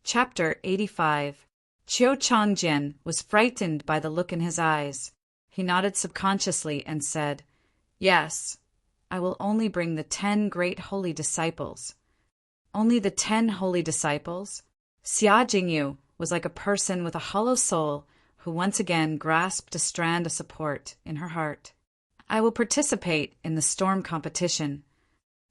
Chapter 85. Qiu Changjian was frightened by the look in his eyes. He nodded subconsciously and said, "Yes, I will only bring the 10 great holy disciples." Only the 10 holy disciples? Xia Jingyu was like a person with a hollow soul who once again grasped a strand of support in her heart. "I will participate in the storm competition."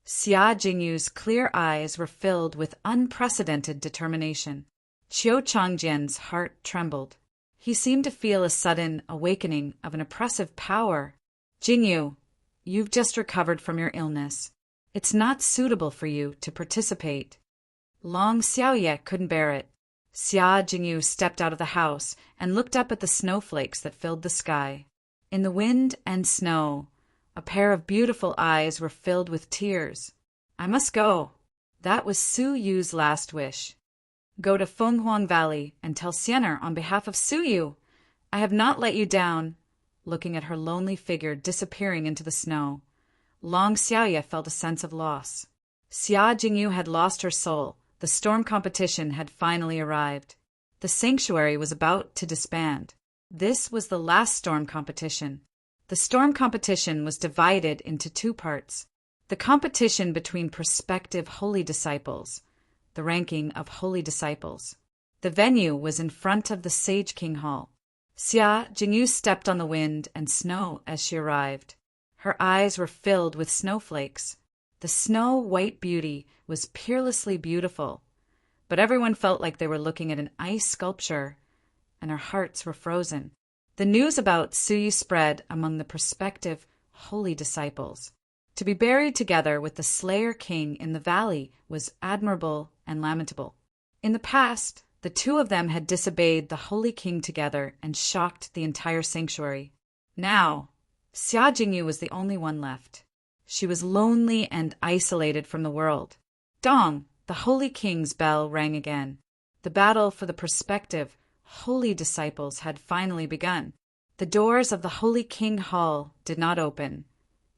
Xia Jingyu's clear eyes were filled with unprecedented determination. Qiu Changjian's heart trembled. He seemed to feel a sudden awakening of an oppressive power. "Jingyu, you've just recovered from your illness. It's not suitable for you to participate." Long Xiaoye couldn't bear it. Xia Jingyu stepped out of the house and looked up at the snowflakes that filled the sky. In the wind and snow, a pair of beautiful eyes were filled with tears. "I must go." That was Su Yu's last wish. "Go to Fenghuang Valley and tell Xiener on behalf of Su Yu. I have not let you down." Looking at her lonely figure disappearing into the snow, Long Xiaoye felt a sense of loss. Xia Jingyu had lost her soul. The storm competition had finally arrived. The sanctuary was about to disband. This was the last storm competition. The storm competition was divided into 2 parts. The competition between prospective holy disciples, the ranking of holy disciples. The venue was in front of the Sage King Hall. Xia Jingyu stepped on the wind and snow as she arrived. Her eyes were filled with snowflakes. The snow-white beauty was peerlessly beautiful, but everyone felt like they were looking at an ice sculpture, and their hearts were frozen. The news about Su Yu spread among the prospective holy disciples. To be buried together with the Slayer King in the valley was admirable and lamentable. In the past, the 2 of them had disobeyed the Holy King together and shocked the entire sanctuary. Now, Xia Jingyu was the only one left. She was lonely and isolated from the world. Dong, the Holy King's bell rang again. The battle for the prospective holy disciples had finally begun. The doors of the Holy King Hall did not open,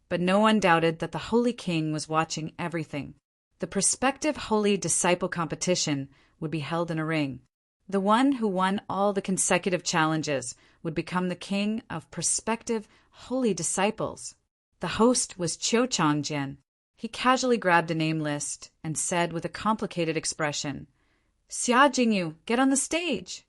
but no one doubted that the Holy King was watching everything. The prospective holy disciple competition would be held in a ring. The one who won all the consecutive challenges would become the king of prospective holy disciples. The host was Qiu Changjian. He casually grabbed a name list and said with a complicated expression, "Xia Jingyu, get on the stage."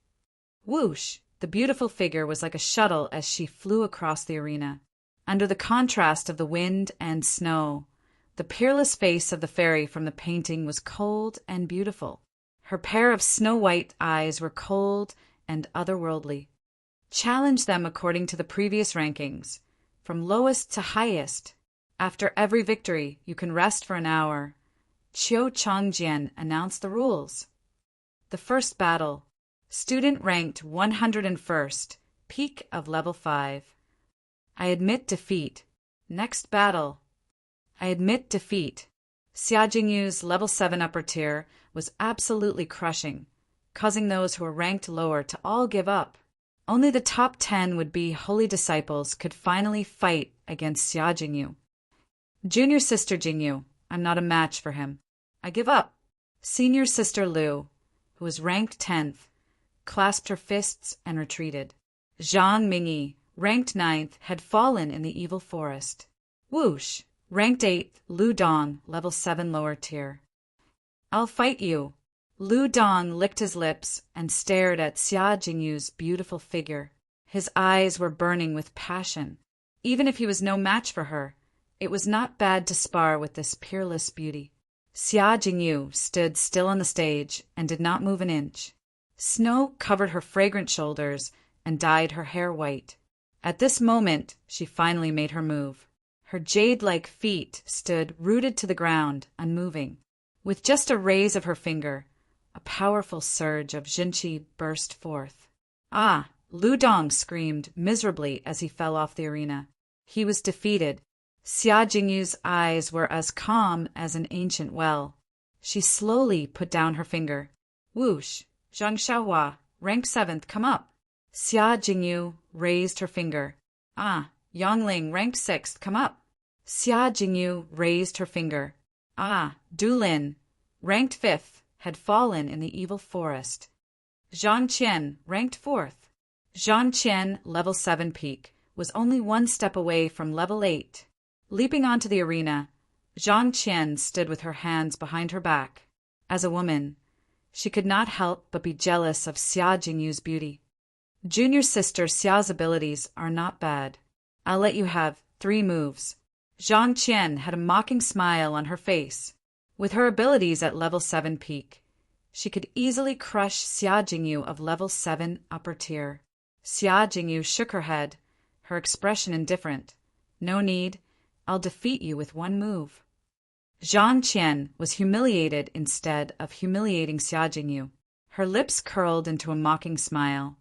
Whoosh! The beautiful figure was like a shuttle as she flew across the arena. Under the contrast of the wind and snow, the peerless face of the fairy from the painting was cold and beautiful. Her pair of snow-white eyes were cold and otherworldly. Challenge them according to the previous rankings, from lowest to highest. After every victory, you can rest for an hour. Qiu Changjian announced the rules. The first battle. Student ranked 101st, peak of level 5. I admit defeat. Next battle. I admit defeat. Xia Jingyu's level 7 upper tier was absolutely crushing, causing those who were ranked lower to all give up. Only the top 10 would-be holy disciples could finally fight against Xia Jingyu. Junior sister Jingyu, I'm not a match for him. I give up. Senior sister Liu, who was ranked 10th, clasped her fists and retreated. Zhang Mingyi, ranked 9th, had fallen in the evil forest. Whoosh! Ranked 8th, Lu Dong, level 7 lower tier. I'll fight you. Lu Dong licked his lips and stared at Xia Jingyu's beautiful figure. His eyes were burning with passion. Even if he was no match for her, it was not bad to spar with this peerless beauty. Xia Jingyu stood still on the stage and did not move an inch. Snow covered her fragrant shoulders and dyed her hair white. At this moment, she finally made her move. Her jade-like feet stood rooted to the ground, unmoving. With just a raise of her finger, a powerful surge of Jinqi burst forth. "Ah!" Lu Dong screamed miserably as he fell off the arena. He was defeated. Xia Jingyu's eyes were as calm as an ancient well. She slowly put down her finger. Whoosh! Zhang Xiaohua, rank 7th, come up. Xia Jingyu raised her finger. Ah! Yangling, rank 6th, come up. Xia Jingyu raised her finger. Ah! Dulin, ranked 5th, had fallen in the evil forest. Zhang Qian ranked 4th. Zhang Qian, level 7 peak, was only one step away from level 8. Leaping onto the arena, Zhang Qian stood with her hands behind her back. As a woman, she could not help but be jealous of Xia Jingyu's beauty. Junior sister Xiao's abilities are not bad. I'll let you have 3 moves. Zhang Qian had a mocking smile on her face. With her abilities at level 7 peak, she could easily crush Xia Jingyu of level 7 upper tier. Xia Jingyu shook her head, her expression indifferent. No need, I'll defeat you with 1 move. Zhang Qian was humiliated instead of humiliating Xia Jingyu. Her lips curled into a mocking smile.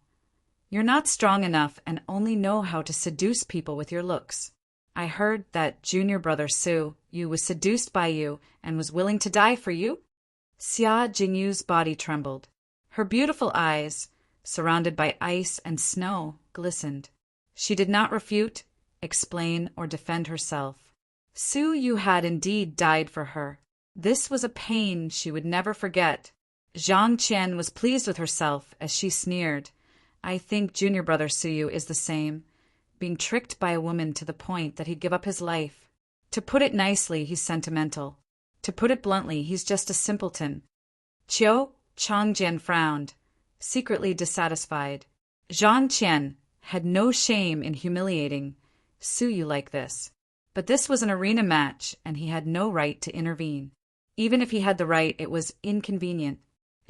You're not strong enough and only know how to seduce people with your looks. I heard that junior brother Su Yu was seduced by you and was willing to die for you? Xia Jingyu's body trembled. Her beautiful eyes, surrounded by ice and snow, glistened. She did not refute, explain, or defend herself. Su Yu had indeed died for her. This was a pain she would never forget. Zhang Qian was pleased with herself as she sneered. I think junior brother Su Yu is the same, being tricked by a woman to the point that he'd give up his life. To put it nicely, he's sentimental. To put it bluntly, he's just a simpleton. Qiu Changjian frowned, secretly dissatisfied. Zhang Qian had no shame in humiliating Su Yu like this. But this was an arena match, and he had no right to intervene. Even if he had the right, it was inconvenient.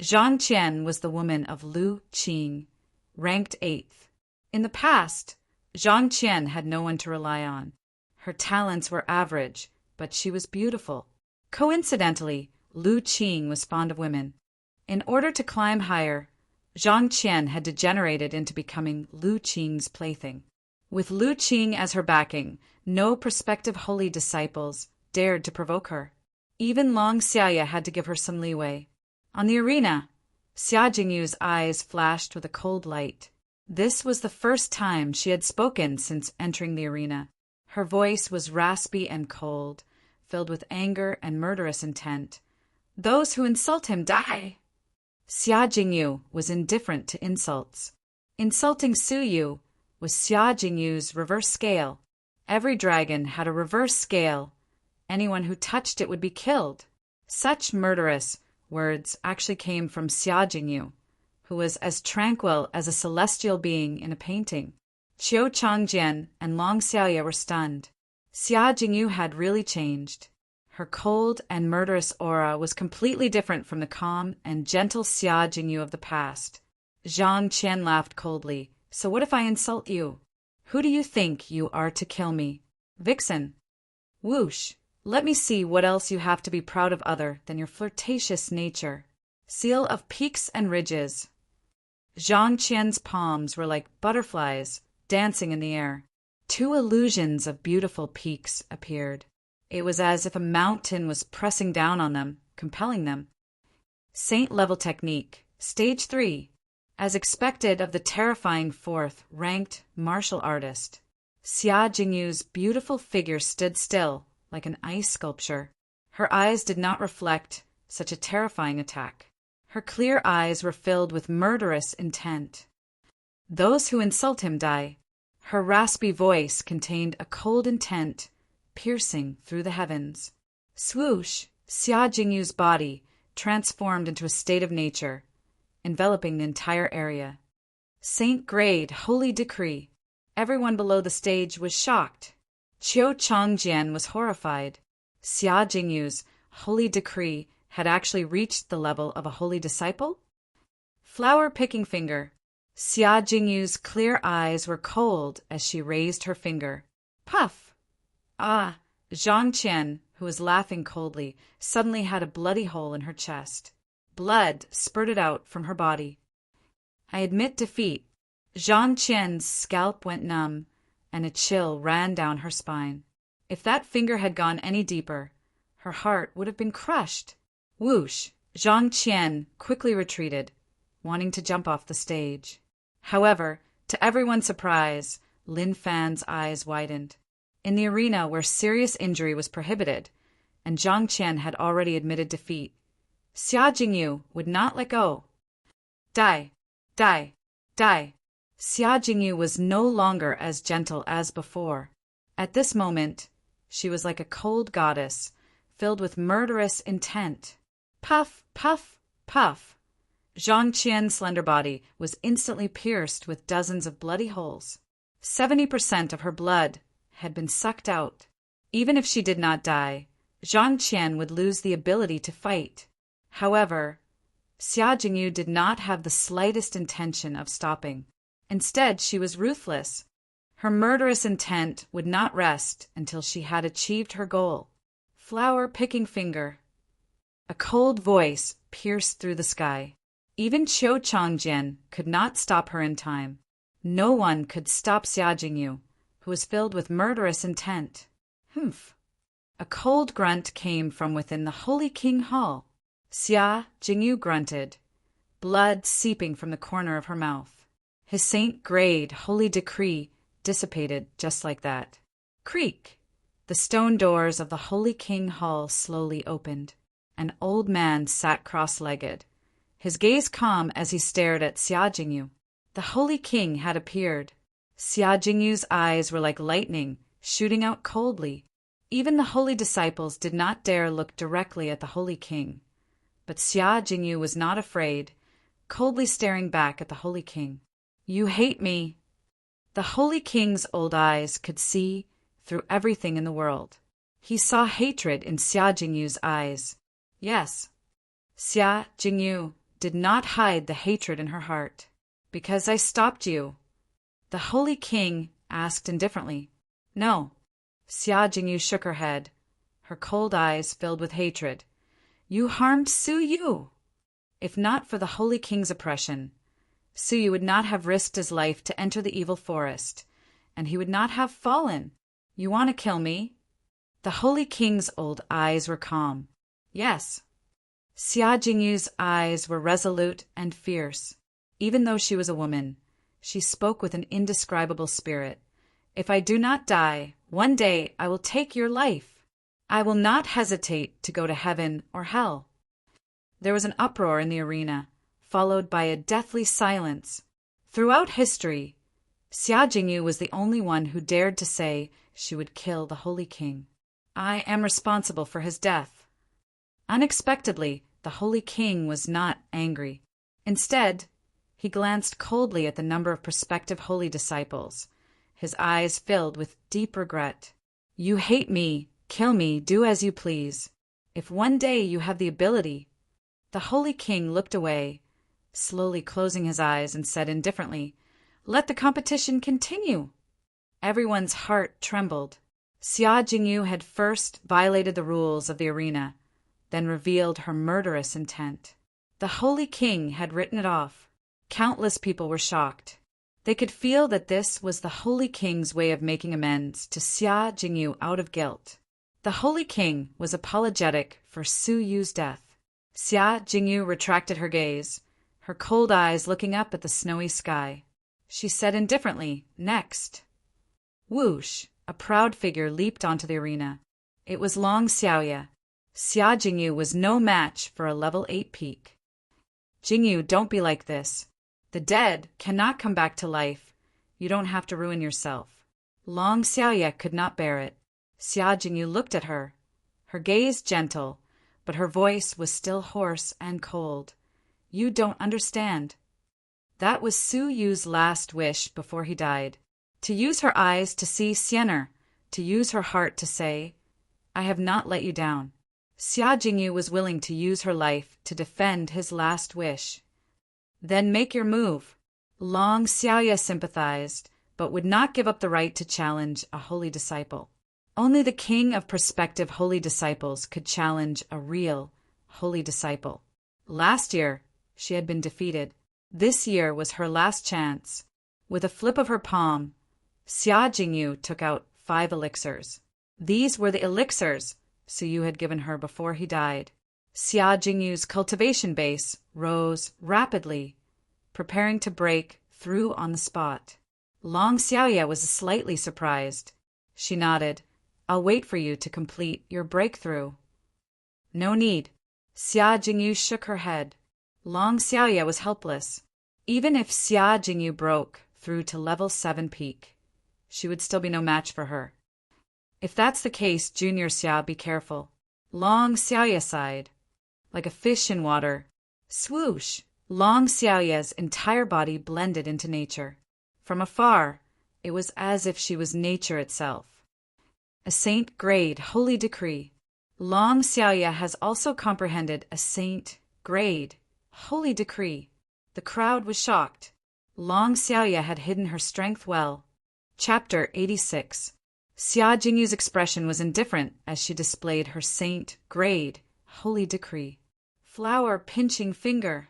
Zhang Qian was the woman of Lu Qing, ranked 8th. In the past, Zhang Qian had no one to rely on. Her talents were average, but she was beautiful. Coincidentally, Lu Qing was fond of women. In order to climb higher, Zhang Qian had degenerated into becoming Lu Qing's plaything. With Lu Qing as her backing, no prospective holy disciples dared to provoke her. Even Long Xiaoya had to give her some leeway. On the arena, Xia Jingyu's eyes flashed with a cold light. This was the first time she had spoken since entering the arena. Her voice was raspy and cold, filled with anger and murderous intent. Those who insult him die. Xia Jingyu was indifferent to insults. Insulting Su Yu was Xia Jingyu's reverse scale. Every dragon had a reverse scale. Anyone who touched it would be killed. Such murderous words actually came from Xia Jingyu, who was as tranquil as a celestial being in a painting. Qiu Changjian and Long Xiaoya were stunned. Xia Jingyu had really changed. Her cold and murderous aura was completely different from the calm and gentle Xia Jingyu of the past. Zhang Qian laughed coldly. So what if I insult you? Who do you think you are to kill me? Vixen. Whoosh. Let me see what else you have to be proud of other than your flirtatious nature. Seal of peaks and ridges. Zhang Qian's palms were like butterflies dancing in the air. 2 illusions of beautiful peaks appeared. It was as if a mountain was pressing down on them, compelling them. Saint-level technique, stage 3. As expected of the terrifying 4th ranked martial artist, Xia Jingyu's beautiful figure stood still, like an ice sculpture. Her eyes did not reflect such a terrifying attack. Her clear eyes were filled with murderous intent. Those who insult him die. Her raspy voice contained a cold intent, piercing through the heavens. Swoosh! Xia Jingyu's body transformed into a state of nature, enveloping the entire area. Saint Grade Holy Decree. Everyone below the stage was shocked. Qiu Changjian was horrified. Xia Jingyu's Holy Decree had actually reached the level of a holy disciple? Flower picking finger. Xia Jingyu's clear eyes were cold as she raised her finger. Puff! Ah! Zhang Qian, who was laughing coldly, suddenly had a bloody hole in her chest. Blood spurted out from her body. I admit defeat. Zhang Qian's scalp went numb, and a chill ran down her spine. If that finger had gone any deeper, her heart would have been crushed. Whoosh! Zhang Qian quickly retreated, wanting to jump off the stage. However, to everyone's surprise, Lin Fan's eyes widened. In the arena where serious injury was prohibited, and Zhang Qian had already admitted defeat, Xia Jingyu would not let go. Die, die, die. Xia Jingyu was no longer as gentle as before. At this moment, she was like a cold goddess, filled with murderous intent. Puff, puff, puff. Zhang Qian's slender body was instantly pierced with dozens of bloody holes. 70% of her blood had been sucked out. Even if she did not die, Zhang Qian would lose the ability to fight. However, Xia Jingyu did not have the slightest intention of stopping. Instead, she was ruthless. Her murderous intent would not rest until she had achieved her goal. Flower-picking finger. A cold voice pierced through the sky. Even Qiu Changjian could not stop her in time. No one could stop Xia Jingyu, who was filled with murderous intent. Humph! A cold grunt came from within the Holy King Hall. Xia Jingyu grunted, blood seeping from the corner of her mouth. His saint-grade holy decree dissipated just like that. Creak! The stone doors of the Holy King Hall slowly opened. An old man sat cross-legged, his gaze calm as he stared at Xia Jingyu. The Holy King had appeared. Xia Jingyu's eyes were like lightning, shooting out coldly. Even the holy disciples did not dare look directly at the Holy King. But Xia Jingyu was not afraid, coldly staring back at the Holy King. You hate me. The Holy King's old eyes could see through everything in the world. He saw hatred in Xia Jingyu's eyes. Yes, Xia Jingyu did not hide the hatred in her heart. Because I stopped you. The Holy King asked indifferently. No. Xia Jingyu shook her head, her cold eyes filled with hatred. You harmed Su Yu. If not for the Holy King's oppression, Su Yu would not have risked his life to enter the evil forest, and he would not have fallen. You want to kill me? The Holy King's old eyes were calm. Yes. Xia Jingyu's eyes were resolute and fierce. Even though she was a woman, she spoke with an indescribable spirit. If I do not die, one day I will take your life. I will not hesitate to go to heaven or hell. There was an uproar in the arena, followed by a deathly silence. Throughout history, Xia Jingyu was the only one who dared to say she would kill the Holy King. I am responsible for his death. Unexpectedly, the Holy King was not angry. Instead, he glanced coldly at the number of prospective holy disciples, his eyes filled with deep regret. You hate me, kill me, do as you please. If one day you have the ability. The Holy King looked away, slowly closing his eyes, and said indifferently, Let the competition continue. Everyone's heart trembled. Xia Jingyu had first violated the rules of the arena, then revealed her murderous intent. The Holy King had written it off. Countless people were shocked. They could feel that this was the Holy King's way of making amends to Xia Jingyu out of guilt. The Holy King was apologetic for Su Yu's death. Xia Jingyu retracted her gaze, her cold eyes looking up at the snowy sky. She said indifferently, Next. Whoosh! A proud figure leaped onto the arena. It was Long Xiaoya. Xia Jingyu was no match for a level 8 peak. Jingyu, don't be like this. The dead cannot come back to life. You don't have to ruin yourself. Long Xiaoya could not bear it. Xia Jingyu looked at her, her gaze gentle, but her voice was still hoarse and cold. You don't understand. That was Su Yu's last wish before he died. To use her eyes to see Xiener, to use her heart to say, I have not let you down. Xia Jingyu was willing to use her life to defend his last wish. Then make your move. Long Xiaoya sympathized, but would not give up the right to challenge a holy disciple. Only the king of prospective holy disciples could challenge a real holy disciple. Last year, she had been defeated. This year was her last chance. With a flip of her palm, Xia Jingyu took out 5 elixirs. These were the elixirs Su Yu had given her before he died. Xia Jingyu's cultivation base rose rapidly, preparing to break through on the spot. Long Xiaoya was slightly surprised. She nodded. I'll wait for you to complete your breakthrough. No need. Xia Jingyu shook her head. Long Xiaoya was helpless. Even if Xia Jingyu broke through to level 7 peak, she would still be no match for her. If that's the case, Junior Xia, be careful. Long Xiaoya sighed. Like a fish in water. Swoosh! Long Xiaoya's entire body blended into nature. From afar, it was as if she was nature itself. A saint grade holy decree. Long Xiaoya has also comprehended a saint grade holy decree. The crowd was shocked. Long Xiaoya had hidden her strength well. Chapter 86. Xia Jingyu's expression was indifferent as she displayed her saint grade holy decree. Flower pinching finger.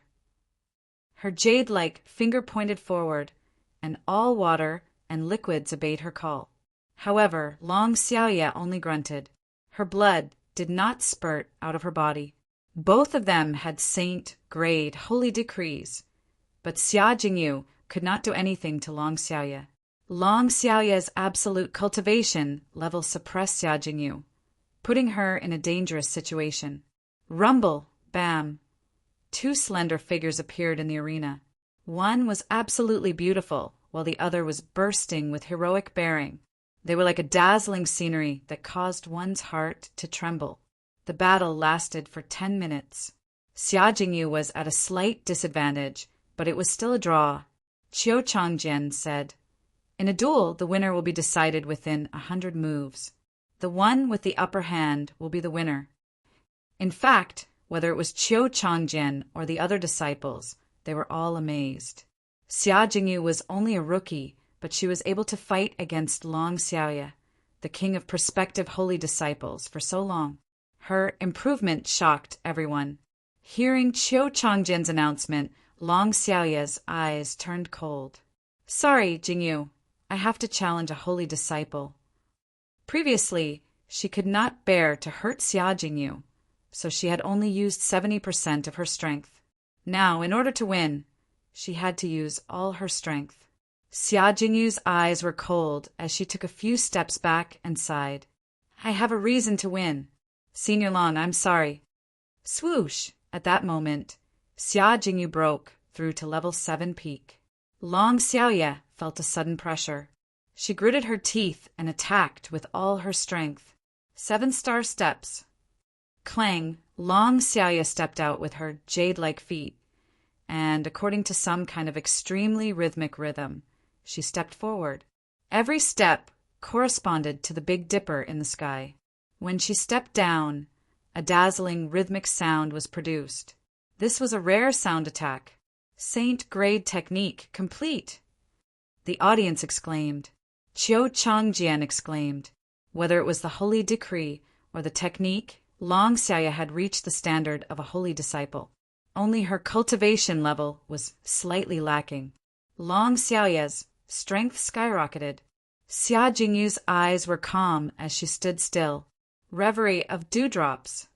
Her jade-like finger pointed forward, and all water and liquids obeyed her call. However, Long Xiaoya only grunted. Her blood did not spurt out of her body. Both of them had saint-grade holy decrees, but Xia Jingyu could not do anything to Long Xiaoya. Long Xiaoya's absolute cultivation level suppressed Xia Jingyu, putting her in a dangerous situation. Rumble, bam! 2 slender figures appeared in the arena. One was absolutely beautiful, while the other was bursting with heroic bearing. They were like a dazzling scenery that caused one's heart to tremble. The battle lasted for 10 minutes. Xia Jingyu was at a slight disadvantage, but it was still a draw. Qiu Changjian said, "In a duel, the winner will be decided within 100 moves. The one with the upper hand will be the winner." In fact, whether it was Qiu Changjian or the other disciples, they were all amazed. Xia Jingyu was only a rookie, but she was able to fight against Long Xiaoya, the king of prospective holy disciples, for so long. Her improvement shocked everyone. Hearing Qiu Changjian's announcement, Long Xiaoya's eyes turned cold. "Sorry, Jingyu, I have to challenge a holy disciple." Previously, she could not bear to hurt Xia Jingyu, so she had only used 70% of her strength. Now, in order to win, she had to use all her strength. Xia Jingyu's eyes were cold as she took a few steps back and sighed. "I have a reason to win. Senior Long, I'm sorry." Swoosh! At that moment, Xia Jingyu broke through to level 7 peak. Long Xiaoya felt a sudden pressure. She gritted her teeth and attacked with all her strength. 7-star steps. Clang! Long Xiaoya stepped out with her jade-like feet, and, according to some kind of extremely rhythmic rhythm, she stepped forward. Every step corresponded to the Big Dipper in the sky. When she stepped down, a dazzling rhythmic sound was produced. This was a rare sound attack. Saint-grade technique complete! The audience exclaimed. Qiu Changjian exclaimed. Whether it was the holy decree or the technique, Long Xiaoya had reached the standard of a holy disciple. Only her cultivation level was slightly lacking. Long Xiaoya's strength skyrocketed. Xia Jingyu's eyes were calm as she stood still. Reverie of dewdrops.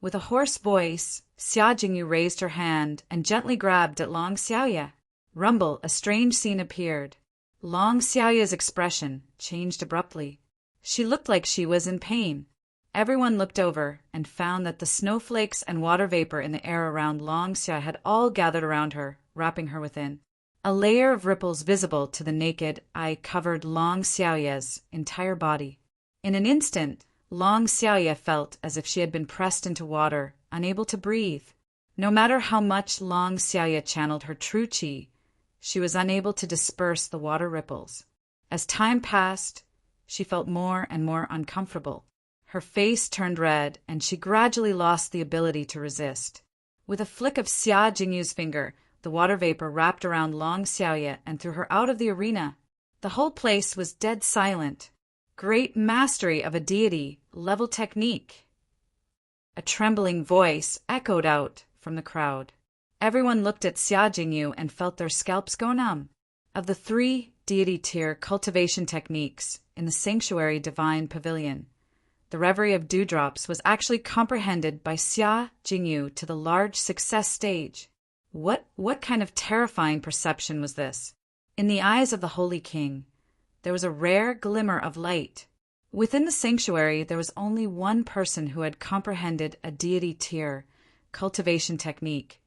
With a hoarse voice, Xia Jingyu raised her hand and gently grabbed at Long Xiaoya. Rumble, a strange scene appeared. Long Xiaoya's expression changed abruptly. She looked like she was in pain. Everyone looked over and found that the snowflakes and water vapor in the air around Long Xiaoya had all gathered around her, wrapping her within. A layer of ripples visible to the naked eye covered Long Xiaoya's entire body. In an instant, Long Xiaoya felt as if she had been pressed into water, unable to breathe. No matter how much Long Xiaoya channeled her true qi, she was unable to disperse the water ripples. As time passed, she felt more and more uncomfortable. Her face turned red, and she gradually lost the ability to resist. With a flick of Xia Jingyu's finger, the water vapor wrapped around Long Xiaoya and threw her out of the arena. The whole place was dead silent. Great mastery of a deity-level technique. A trembling voice echoed out from the crowd. Everyone looked at Xia Jingyu and felt their scalps go numb. Of the 3 deity-tier cultivation techniques in the Sanctuary Divine Pavilion, the Reverie of Dewdrops was actually comprehended by Xia Jingyu to the large success stage. What kind of terrifying perception was this? In the eyes of the Holy King, there was a rare glimmer of light. Within the sanctuary, there was only one person who had comprehended a deity tier, cultivation technique,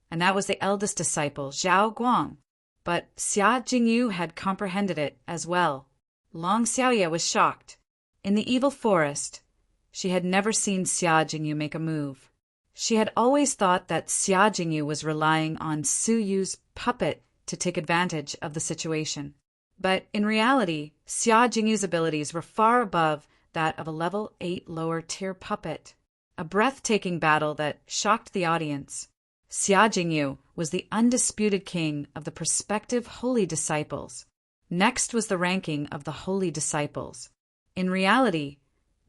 and that was the eldest disciple, Zhao Guang. But Xia Jingyu had comprehended it as well. Long Xiaoye was shocked. In the evil forest, she had never seen Xia Jingyu make a move. She had always thought that Xia Jingyu was relying on Su Yu's puppet to take advantage of the situation. But in reality, Xia Jingyu's abilities were far above that of a level 8 lower-tier puppet. A breathtaking battle that shocked the audience. Xia Jingyu was the undisputed king of the prospective holy disciples. Next was the ranking of the holy disciples. In reality,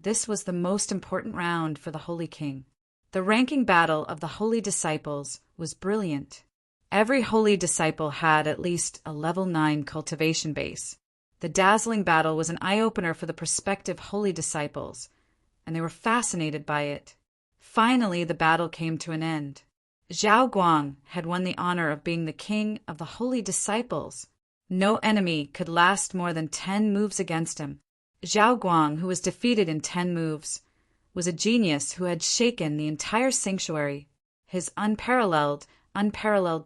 this was the most important round for the Holy King. The ranking battle of the holy disciples was brilliant. Every holy disciple had at least a level 9 cultivation base. The dazzling battle was an eye-opener for the prospective holy disciples, and they were fascinated by it. Finally, the battle came to an end. Zhao Guang had won the honor of being the king of the holy disciples. No enemy could last more than 10 moves against him. Zhao Guang, who was defeated in 10 moves, was a genius who had shaken the entire sanctuary. His unparalleled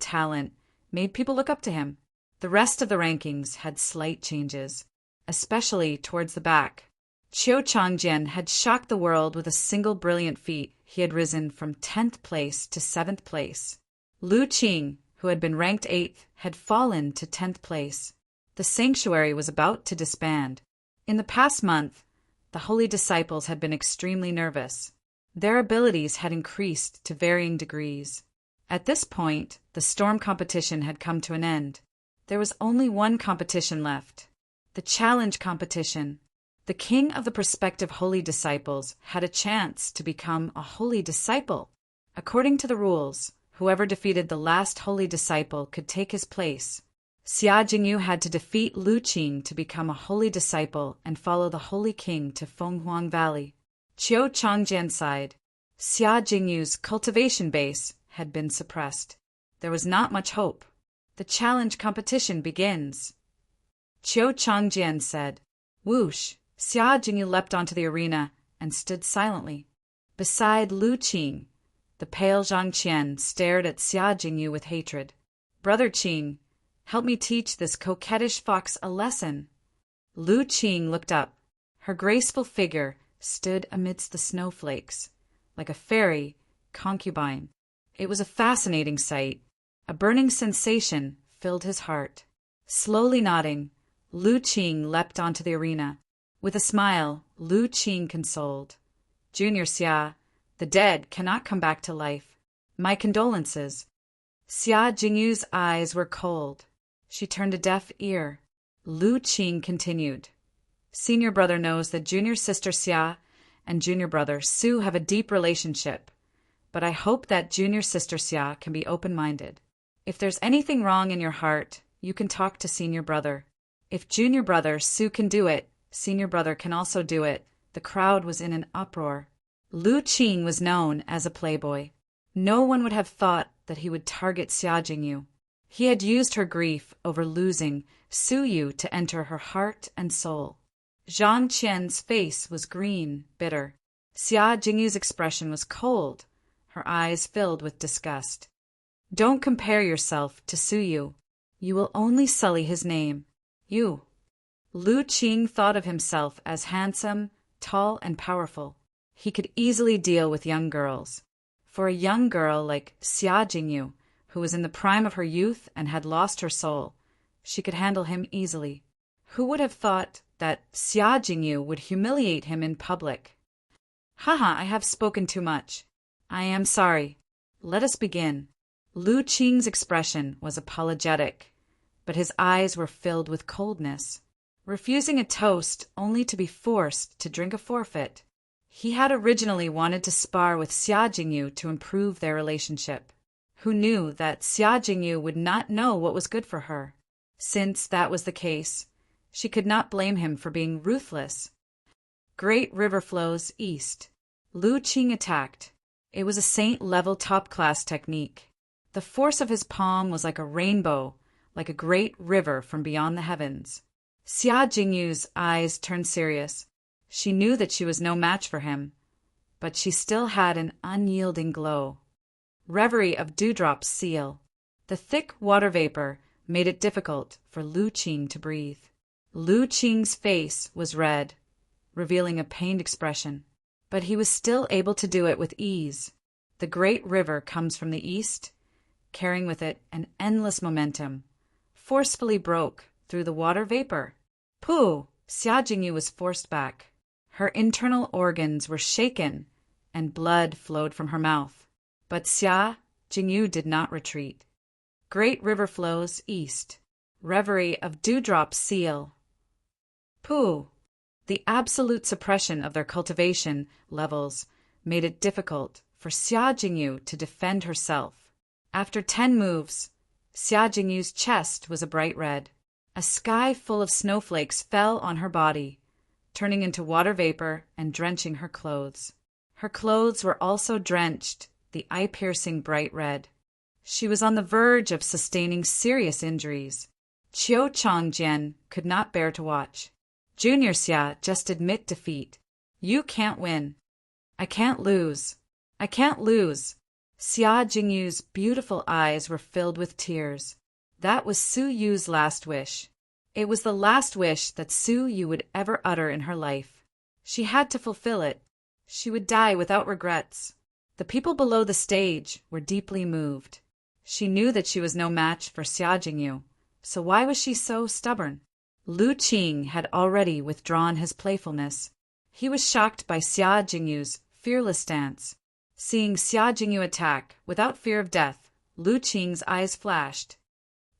talent made people look up to him. The rest of the rankings had slight changes, especially towards the back. Qiu Changjian had shocked the world with a single brilliant feat. He had risen from 10th place to 7th place. Lu Qing, who had been ranked 8th, had fallen to 10th place. The sanctuary was about to disband. In the past month, the holy disciples had been extremely nervous. Their abilities had increased to varying degrees. At this point, the storm competition had come to an end. There was only one competition left, the challenge competition. The king of the prospective holy disciples had a chance to become a holy disciple. According to the rules, whoever defeated the last holy disciple could take his place. Xia Jingyu had to defeat Lu Qing to become a holy disciple and follow the holy king to Fenghuang Valley. Qiu Changjian sighed. Xia Jingyu's cultivation base had been suppressed. There was not much hope. The challenge competition begins. Qiu Changjian said. Whoosh! Xia Jingyu leapt onto the arena and stood silently. Beside Lu Qing, the pale Zhang Qian stared at Xia Jingyu with hatred. Brother Qing, help me teach this coquettish fox a lesson. Lu Qing looked up. Her graceful figure stood amidst the snowflakes, like a fairy concubine. It was a fascinating sight. A burning sensation filled his heart. Slowly nodding, Lu Qing leapt onto the arena. With a smile, Lu Qing consoled. Junior Xia, the dead cannot come back to life. My condolences. Xia Jingyu's eyes were cold. She turned a deaf ear. Lu Qing continued. Senior brother knows that junior sister Xia and junior brother Su have a deep relationship, but I hope that junior sister Xia can be open-minded. If there's anything wrong in your heart, you can talk to senior brother. If junior brother Su can do it, senior brother can also do it. The crowd was in an uproar. Lu Qing was known as a playboy. No one would have thought that he would target Xia Jingyu. He had used her grief over losing Su Yu to enter her heart and soul. Zhang Qian's face was green, bitter. Xia Jingyu's expression was cold, her eyes filled with disgust. Don't compare yourself to Su Yu. You will only sully his name. You. Lu Qing thought of himself as handsome, tall, and powerful. He could easily deal with young girls. For a young girl like Xia Jingyu, who was in the prime of her youth and had lost her soul, she could handle him easily. Who would have thought that Xia Jingyu would humiliate him in public? Haha, I have spoken too much. I am sorry. Let us begin. Lu Qing's expression was apologetic, but his eyes were filled with coldness. Refusing a toast only to be forced to drink a forfeit. He had originally wanted to spar with Xia Jingyu to improve their relationship. Who knew that Xia Jingyu would not know what was good for her? Since that was the case, she could not blame him for being ruthless. Great river flows east. Lu Qing attacked. It was a saint-level top-class technique. The force of his palm was like a rainbow, like a great river from beyond the heavens. Xia Jingyu's eyes turned serious. She knew that she was no match for him, but she still had an unyielding glow. Reverie of Dewdrop's seal. The thick water vapor made it difficult for Lu Qing to breathe. Lu Qing's face was red, revealing a pained expression, but he was still able to do it with ease. The great river comes from the east, carrying with it an endless momentum, forcefully broke through the water vapor. Pooh! Xia Jingyu was forced back. Her internal organs were shaken, and blood flowed from her mouth. But Xia Jingyu did not retreat. Great river flows east. Reverie of Dewdrop's seal. Pooh! The absolute suppression of their cultivation levels made it difficult for Xia Jingyu to defend herself. After 10 moves, Xia Jingyu's chest was a bright red. A sky full of snowflakes fell on her body, turning into water vapor and drenching her clothes. Her clothes were also drenched, the eye-piercing bright red. She was on the verge of sustaining serious injuries. Qiu Changjian could not bear to watch. Junior Xia, just admit defeat. You can't win. I can't lose. I can't lose. Xia Jingyu's beautiful eyes were filled with tears. That was Su Yu's last wish. It was the last wish that Su Yu would ever utter in her life. She had to fulfill it. She would die without regrets. The people below the stage were deeply moved. She knew that she was no match for Xia Jingyu, so why was she so stubborn? Lu Qing had already withdrawn his playfulness. He was shocked by Xia Jingyu's fearless stance. Seeing Xia Jingyu attack without fear of death, Lu Qing's eyes flashed.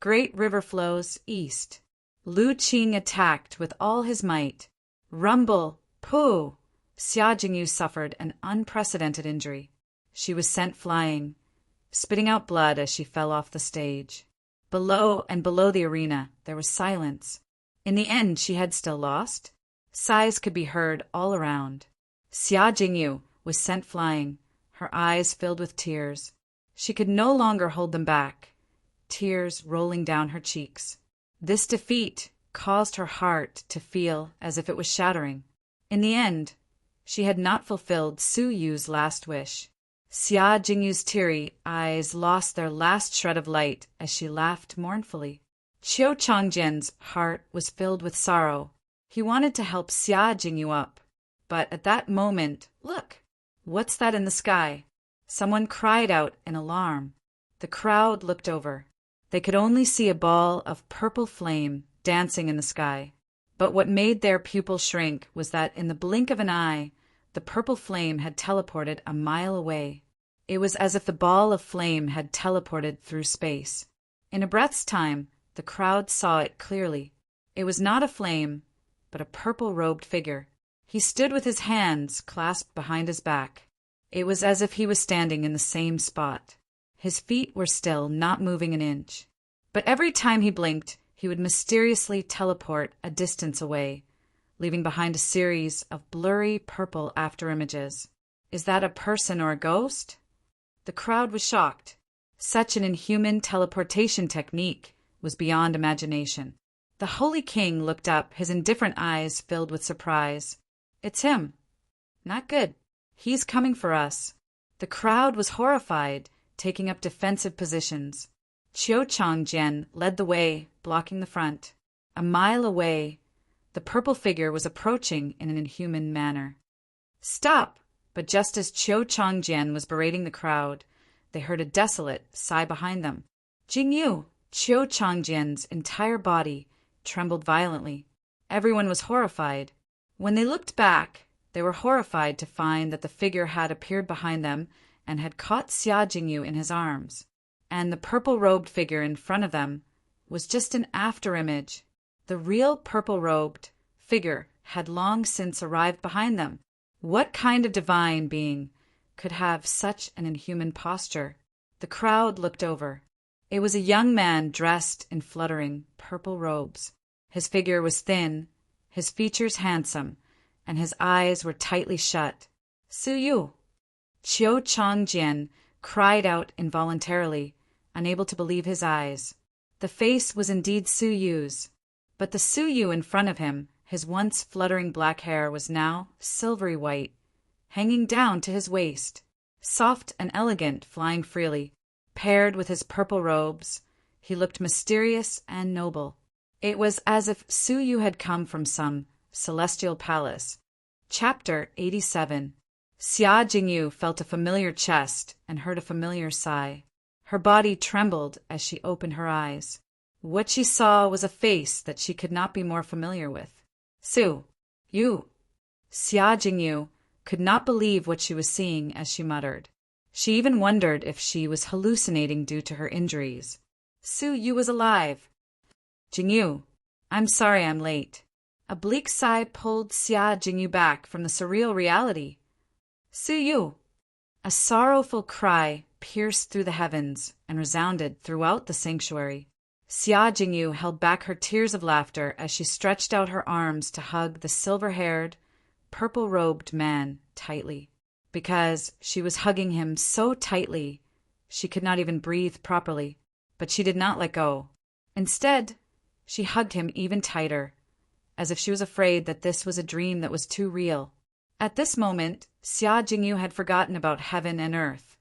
Great river flows east. Lu Qing attacked with all his might. Rumble! Pooh! Xia Jingyu suffered an unprecedented injury. She was sent flying, spitting out blood as she fell off the stage. Below the arena, there was silence. In the end, she had still lost. Sighs could be heard all around. Xia Jingyu was sent flying, her eyes filled with tears. She could no longer hold them back, tears rolling down her cheeks. This defeat caused her heart to feel as if it was shattering. In the end, she had not fulfilled Su Yu's last wish. Xia Jingyu's teary eyes lost their last shred of light as she laughed mournfully. Qiu Changjian's heart was filled with sorrow. He wanted to help Xia Jingyu up. But at that moment, look! What's that in the sky? Someone cried out in alarm. The crowd looked over. They could only see a ball of purple flame dancing in the sky. But what made their pupils shrink was that in the blink of an eye, the purple flame had teleported a mile away. It was as if the ball of flame had teleported through space. In a breath's time, the crowd saw it clearly. It was not a flame, but a purple-robed figure. He stood with his hands clasped behind his back. It was as if he was standing in the same spot. His feet were still, not moving an inch. But every time he blinked, he would mysteriously teleport a distance away, leaving behind a series of blurry purple afterimages. Is that a person or a ghost? The crowd was shocked. Such an inhuman teleportation technique was beyond imagination. The Holy King looked up, his indifferent eyes filled with surprise. It's him. Not good. He's coming for us. The crowd was horrified, taking up defensive positions. Qiu Changjian led the way, blocking the front. A mile away, the purple figure was approaching in an inhuman manner. Stop! But just as Qiu Changjian was berating the crowd, they heard a desolate sigh behind them. Jingyu! Qiu Changjian's entire body trembled violently. Everyone was horrified. When they looked back, they were horrified to find that the figure had appeared behind them and had caught Xia Jingyu in his arms. And the purple-robed figure in front of them was just an afterimage. The real purple-robed figure had long since arrived behind them. What kind of divine being could have such an inhuman posture? The crowd looked over. It was a young man dressed in fluttering purple robes. His figure was thin, his features handsome, and his eyes were tightly shut. Su Yu! Qiu Changjian cried out involuntarily, unable to believe his eyes. The face was indeed Su Yu's, but the Su Yu in front of him, his once fluttering black hair was now silvery white, hanging down to his waist. soft and elegant, flying freely. Paired with his purple robes, he looked mysterious and noble. It was as if Suyu had come from some celestial palace. Chapter 87. Xia Jingyu felt a familiar chest and heard a familiar sigh. Her body trembled as she opened her eyes. What she saw was a face that she could not be more familiar with. You. Xia Jingyu could not believe what she was seeing as she muttered. She even wondered if she was hallucinating due to her injuries. Yu was alive. Jingyu, I'm sorry I'm late. A bleak sigh pulled Xia Jingyu back from the surreal reality. Yu. A sorrowful cry pierced through the heavens and resounded throughout the sanctuary. Xia Jingyu held back her tears of laughter as she stretched out her arms to hug the silver-haired, purple-robed man tightly. Because she was hugging him so tightly, she could not even breathe properly. But she did not let go. Instead, she hugged him even tighter, as if she was afraid that this was a dream that was too real. At this moment, Xia Jingyu had forgotten about heaven and earth,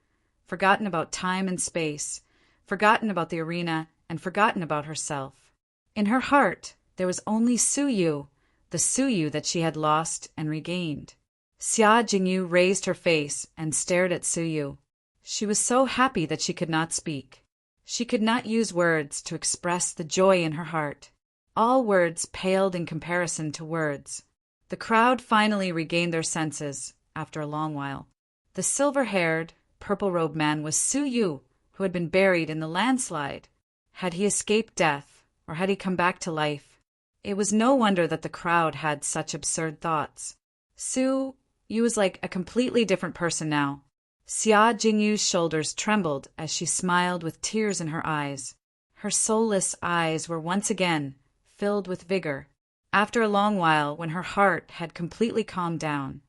forgotten about time and space, forgotten about the arena, and forgotten about herself. In her heart, there was only Suyu, the Suyu that she had lost and regained. Xia Jingyu raised her face and stared at Suyu. She was so happy that she could not speak. She could not use words to express the joy in her heart. All words paled in comparison to words. The crowd finally regained their senses after a long while. The silver-haired, purple-robed man was Suyu, who had been buried in the landslide. Had he escaped death, or had he come back to life? It was no wonder that the crowd had such absurd thoughts. Suyu was like a completely different person now. Xia Jingyu's shoulders trembled as she smiled with tears in her eyes. Her soulless eyes were once again filled with vigor. After a long while, when her heart had completely calmed down,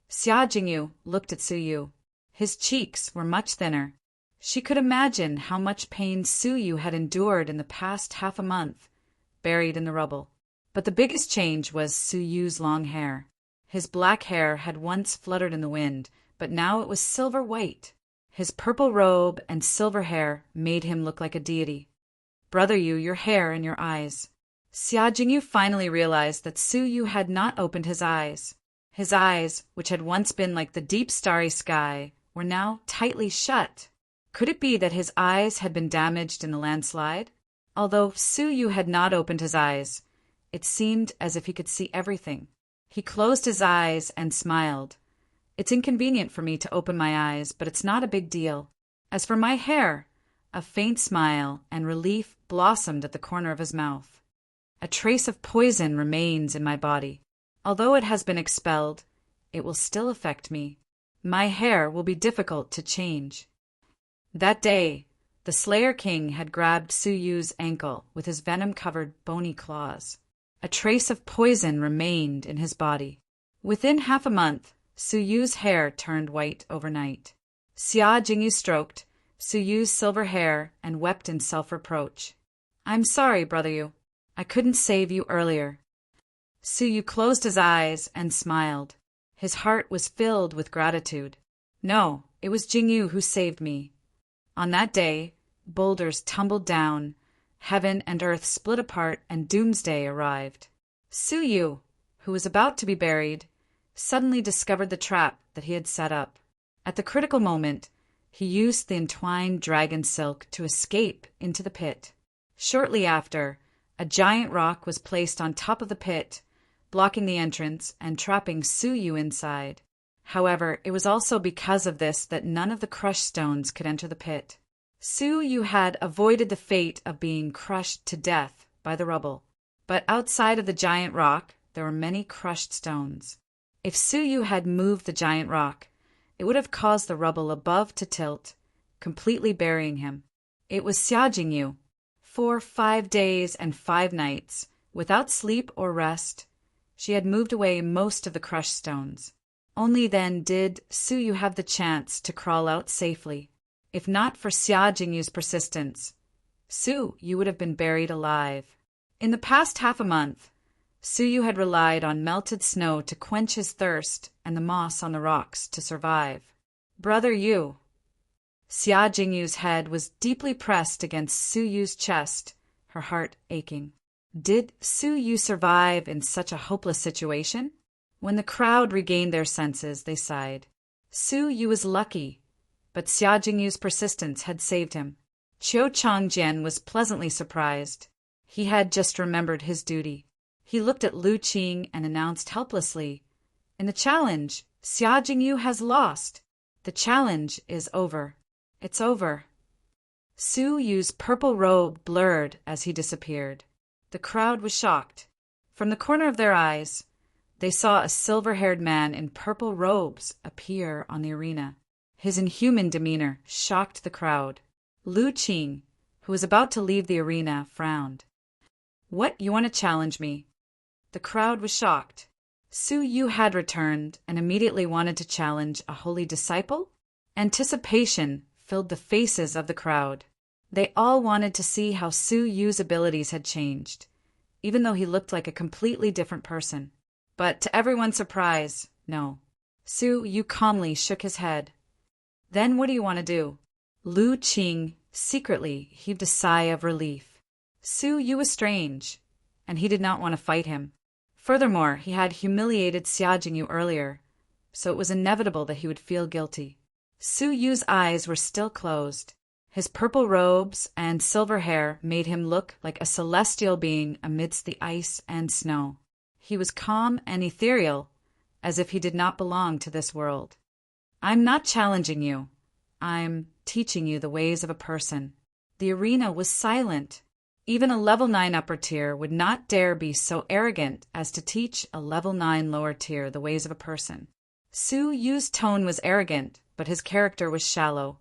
Xia Jingyu looked at Suyu. His cheeks were much thinner. She could imagine how much pain Suyu had endured in the past half a month, buried in the rubble. But the biggest change was Suyu's long hair. His black hair had once fluttered in the wind, but now it was silver white. His purple robe and silver hair made him look like a deity. Brother Yu, your hair and your eyes. Xia Jingyu finally realized that Suyu had not opened his eyes. His eyes, which had once been like the deep starry sky, were now tightly shut. Could it be that his eyes had been damaged in the landslide? Although Suyu had not opened his eyes, it seemed as if he could see everything. He closed his eyes and smiled. It's inconvenient for me to open my eyes, but it's not a big deal. As for my hair, a faint smile and relief blossomed at the corner of his mouth. A trace of poison remains in my body. Although it has been expelled, it will still affect me. My hair will be difficult to change. That day, the Slayer King had grabbed Suyu's ankle with his venom-covered bony claws. A trace of poison remained in his body. Within half a month, Suyu's hair turned white overnight. Xia Jingyu stroked Suyu's silver hair and wept in self-reproach. I'm sorry, Brother Yu. I couldn't save you earlier. Suyu closed his eyes and smiled. His heart was filled with gratitude. No, it was Jingyu who saved me. On that day, boulders tumbled down, heaven and earth split apart, and doomsday arrived. Suyu, who was about to be buried, suddenly discovered the trap that he had set up. At the critical moment, he used the entwined dragon silk to escape into the pit. Shortly after, a giant rock was placed on top of the pit, blocking the entrance and trapping Suyu inside. However, it was also because of this that none of the crushed stones could enter the pit. Suyu had avoided the fate of being crushed to death by the rubble. But outside of the giant rock, there were many crushed stones. If Suyu had moved the giant rock, it would have caused the rubble above to tilt, completely burying him. It was Xia Jingyu. For 5 days and 5 nights, without sleep or rest, she had moved away most of the crushed stones. Only then did Suyu have the chance to crawl out safely. If not for Xia Jingyu's persistence, Suyu would have been buried alive. In the past half a month, Suyu had relied on melted snow to quench his thirst and the moss on the rocks to survive. Brother Yu. Xia Jingyu's head was deeply pressed against Su Yu's chest, her heart aching. Did Su Yu survive in such a hopeless situation? When the crowd regained their senses, they sighed. Su Yu was lucky, but Xia Jingyu's persistence had saved him. Qiu Changjian was pleasantly surprised. He had just remembered his duty. He looked at Lu Qing and announced helplessly, "In the challenge, Xia Jingyu has lost. The challenge is over. It's over." Su Yu's purple robe blurred as he disappeared. The crowd was shocked. From the corner of their eyes, they saw a silver-haired man in purple robes appear on the arena. His inhuman demeanor shocked the crowd. Lu Qing, who was about to leave the arena, frowned. "What, you want to challenge me?" The crowd was shocked. Su Yu had returned and immediately wanted to challenge a holy disciple? Anticipation filled the faces of the crowd. They all wanted to see how Su Yu's abilities had changed, even though he looked like a completely different person. But to everyone's surprise, no. Su Yu calmly shook his head. "Then what do you want to do?" Lu Qing secretly heaved a sigh of relief. Su Yu was strange, and he did not want to fight him. Furthermore, he had humiliated Xia Jingyu earlier, so it was inevitable that he would feel guilty. Su Yu's eyes were still closed. His purple robes and silver hair made him look like a celestial being amidst the ice and snow. He was calm and ethereal, as if he did not belong to this world. "I'm not challenging you. I'm teaching you the ways of a person." The arena was silent. Even a level 9 upper tier would not dare be so arrogant as to teach a level 9 lower tier the ways of a person. Su Yu's tone was arrogant, but his character was shallow.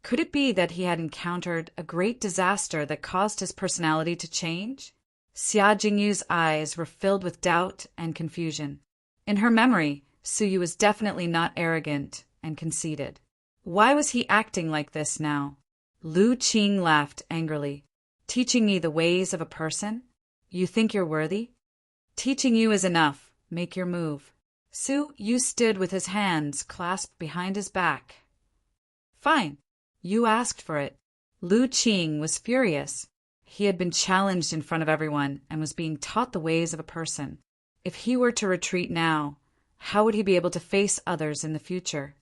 Could it be that he had encountered a great disaster that caused his personality to change? Xia Jingyu's eyes were filled with doubt and confusion. In her memory, Su Yu was definitely not arrogant and conceited. Why was he acting like this now? Lu Qing laughed angrily. "Teaching me the ways of a person? You think you're worthy? Teaching you is enough. Make your move." Su Yu stood with his hands clasped behind his back. "Fine. You asked for it." Lu Qing was furious. He had been challenged in front of everyone and was being taught the ways of a person. If he were to retreat now, how would he be able to face others in the future?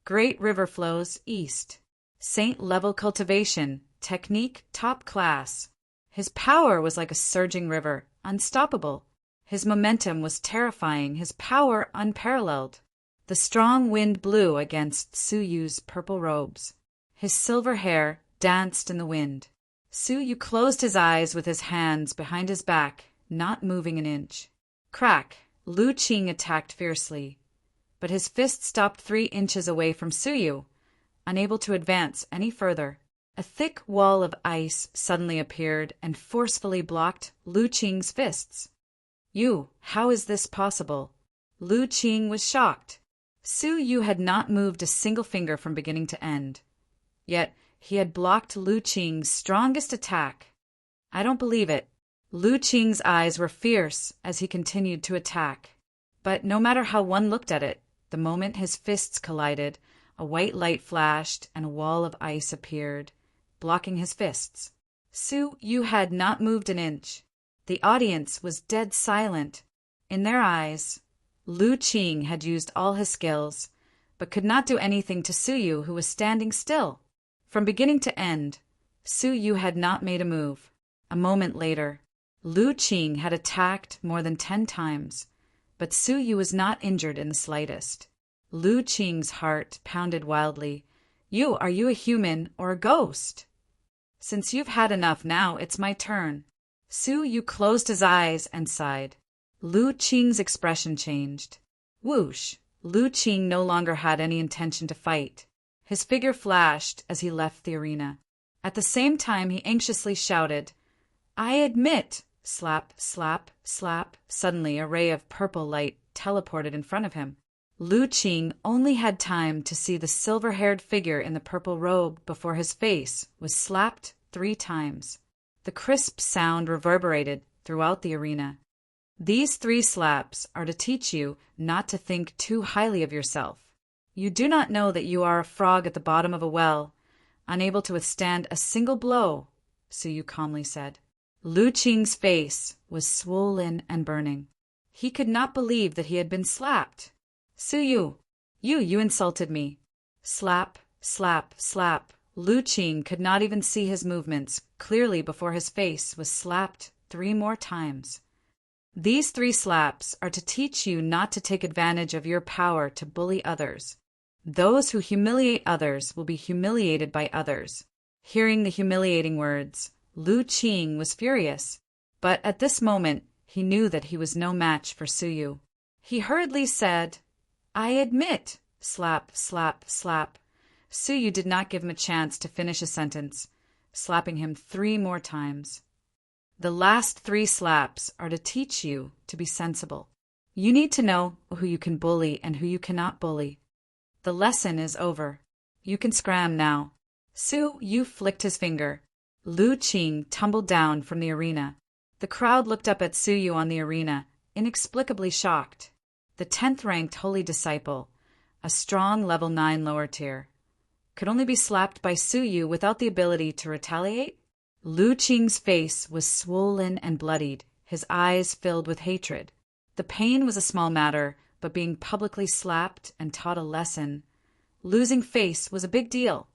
Great river flows east. Saint-level cultivation, technique top class. His power was like a surging river, unstoppable. His momentum was terrifying, his power unparalleled. The strong wind blew against Su Yu's purple robes. His silver hair danced in the wind. Su Yu closed his eyes with his hands behind his back, not moving an inch. Crack! Lu Qing attacked fiercely, but his fist stopped 3 inches away from Su Yu, unable to advance any further. A thick wall of ice suddenly appeared and forcefully blocked Lu Qing's fists. "You, how is this possible?" Lu Qing was shocked. Su Yu had not moved a single finger from beginning to end. Yet he had blocked Lu Qing's strongest attack. "I don't believe it." Lu Qing's eyes were fierce as he continued to attack. But no matter how one looked at it, the moment his fists collided, a white light flashed and a wall of ice appeared, blocking his fists. Su Yu had not moved an inch. The audience was dead silent. In their eyes, Lu Qing had used all his skills, but could not do anything to Su Yu, who was standing still. From beginning to end, Su Yu had not made a move. A moment later, Lu Qing had attacked more than 10 times, but Su Yu was not injured in the slightest. Lu Qing's heart pounded wildly. Are you a human or a ghost? Since you've had enough now, it's my turn." Su Yu closed his eyes and sighed. Lu Qing's expression changed. Whoosh! Lu Qing no longer had any intention to fight. His figure flashed as he left the arena. At the same time, he anxiously shouted, "I admit!" Slap, slap, slap. Suddenly, a ray of purple light teleported in front of him. Lu Qing only had time to see the silver-haired figure in the purple robe before his face was slapped 3 times. The crisp sound reverberated throughout the arena. These 3 slaps are to teach you not to think too highly of yourself. You do not know that you are a frog at the bottom of a well, unable to withstand a single blow, Suyu calmly said. Lu Qing's face was swollen and burning. He could not believe that he had been slapped. Suyu, you insulted me. Slap, slap, slap. Lu Qing could not even see his movements clearly before his face was slapped 3 more times. These 3 slaps are to teach you not to take advantage of your power to bully others. Those who humiliate others will be humiliated by others. Hearing the humiliating words, Lu Qing was furious, but at this moment he knew that he was no match for Suyu. He hurriedly said, I admit, slap, slap, slap. Suyu did not give him a chance to finish a sentence, slapping him 3 more times. The last 3 slaps are to teach you to be sensible. You need to know who you can bully and who you cannot bully. The lesson is over. You can scram now. Suyu flicked his finger. Lu Qing tumbled down from the arena. The crowd looked up at Suyu on the arena, inexplicably shocked. The 10th-ranked holy disciple, a strong level 9 lower tier, could only be slapped by Suyu without the ability to retaliate? Lu Qing's face was swollen and bloodied, his eyes filled with hatred. The pain was a small matter, but being publicly slapped and taught a lesson, losing face was a big deal.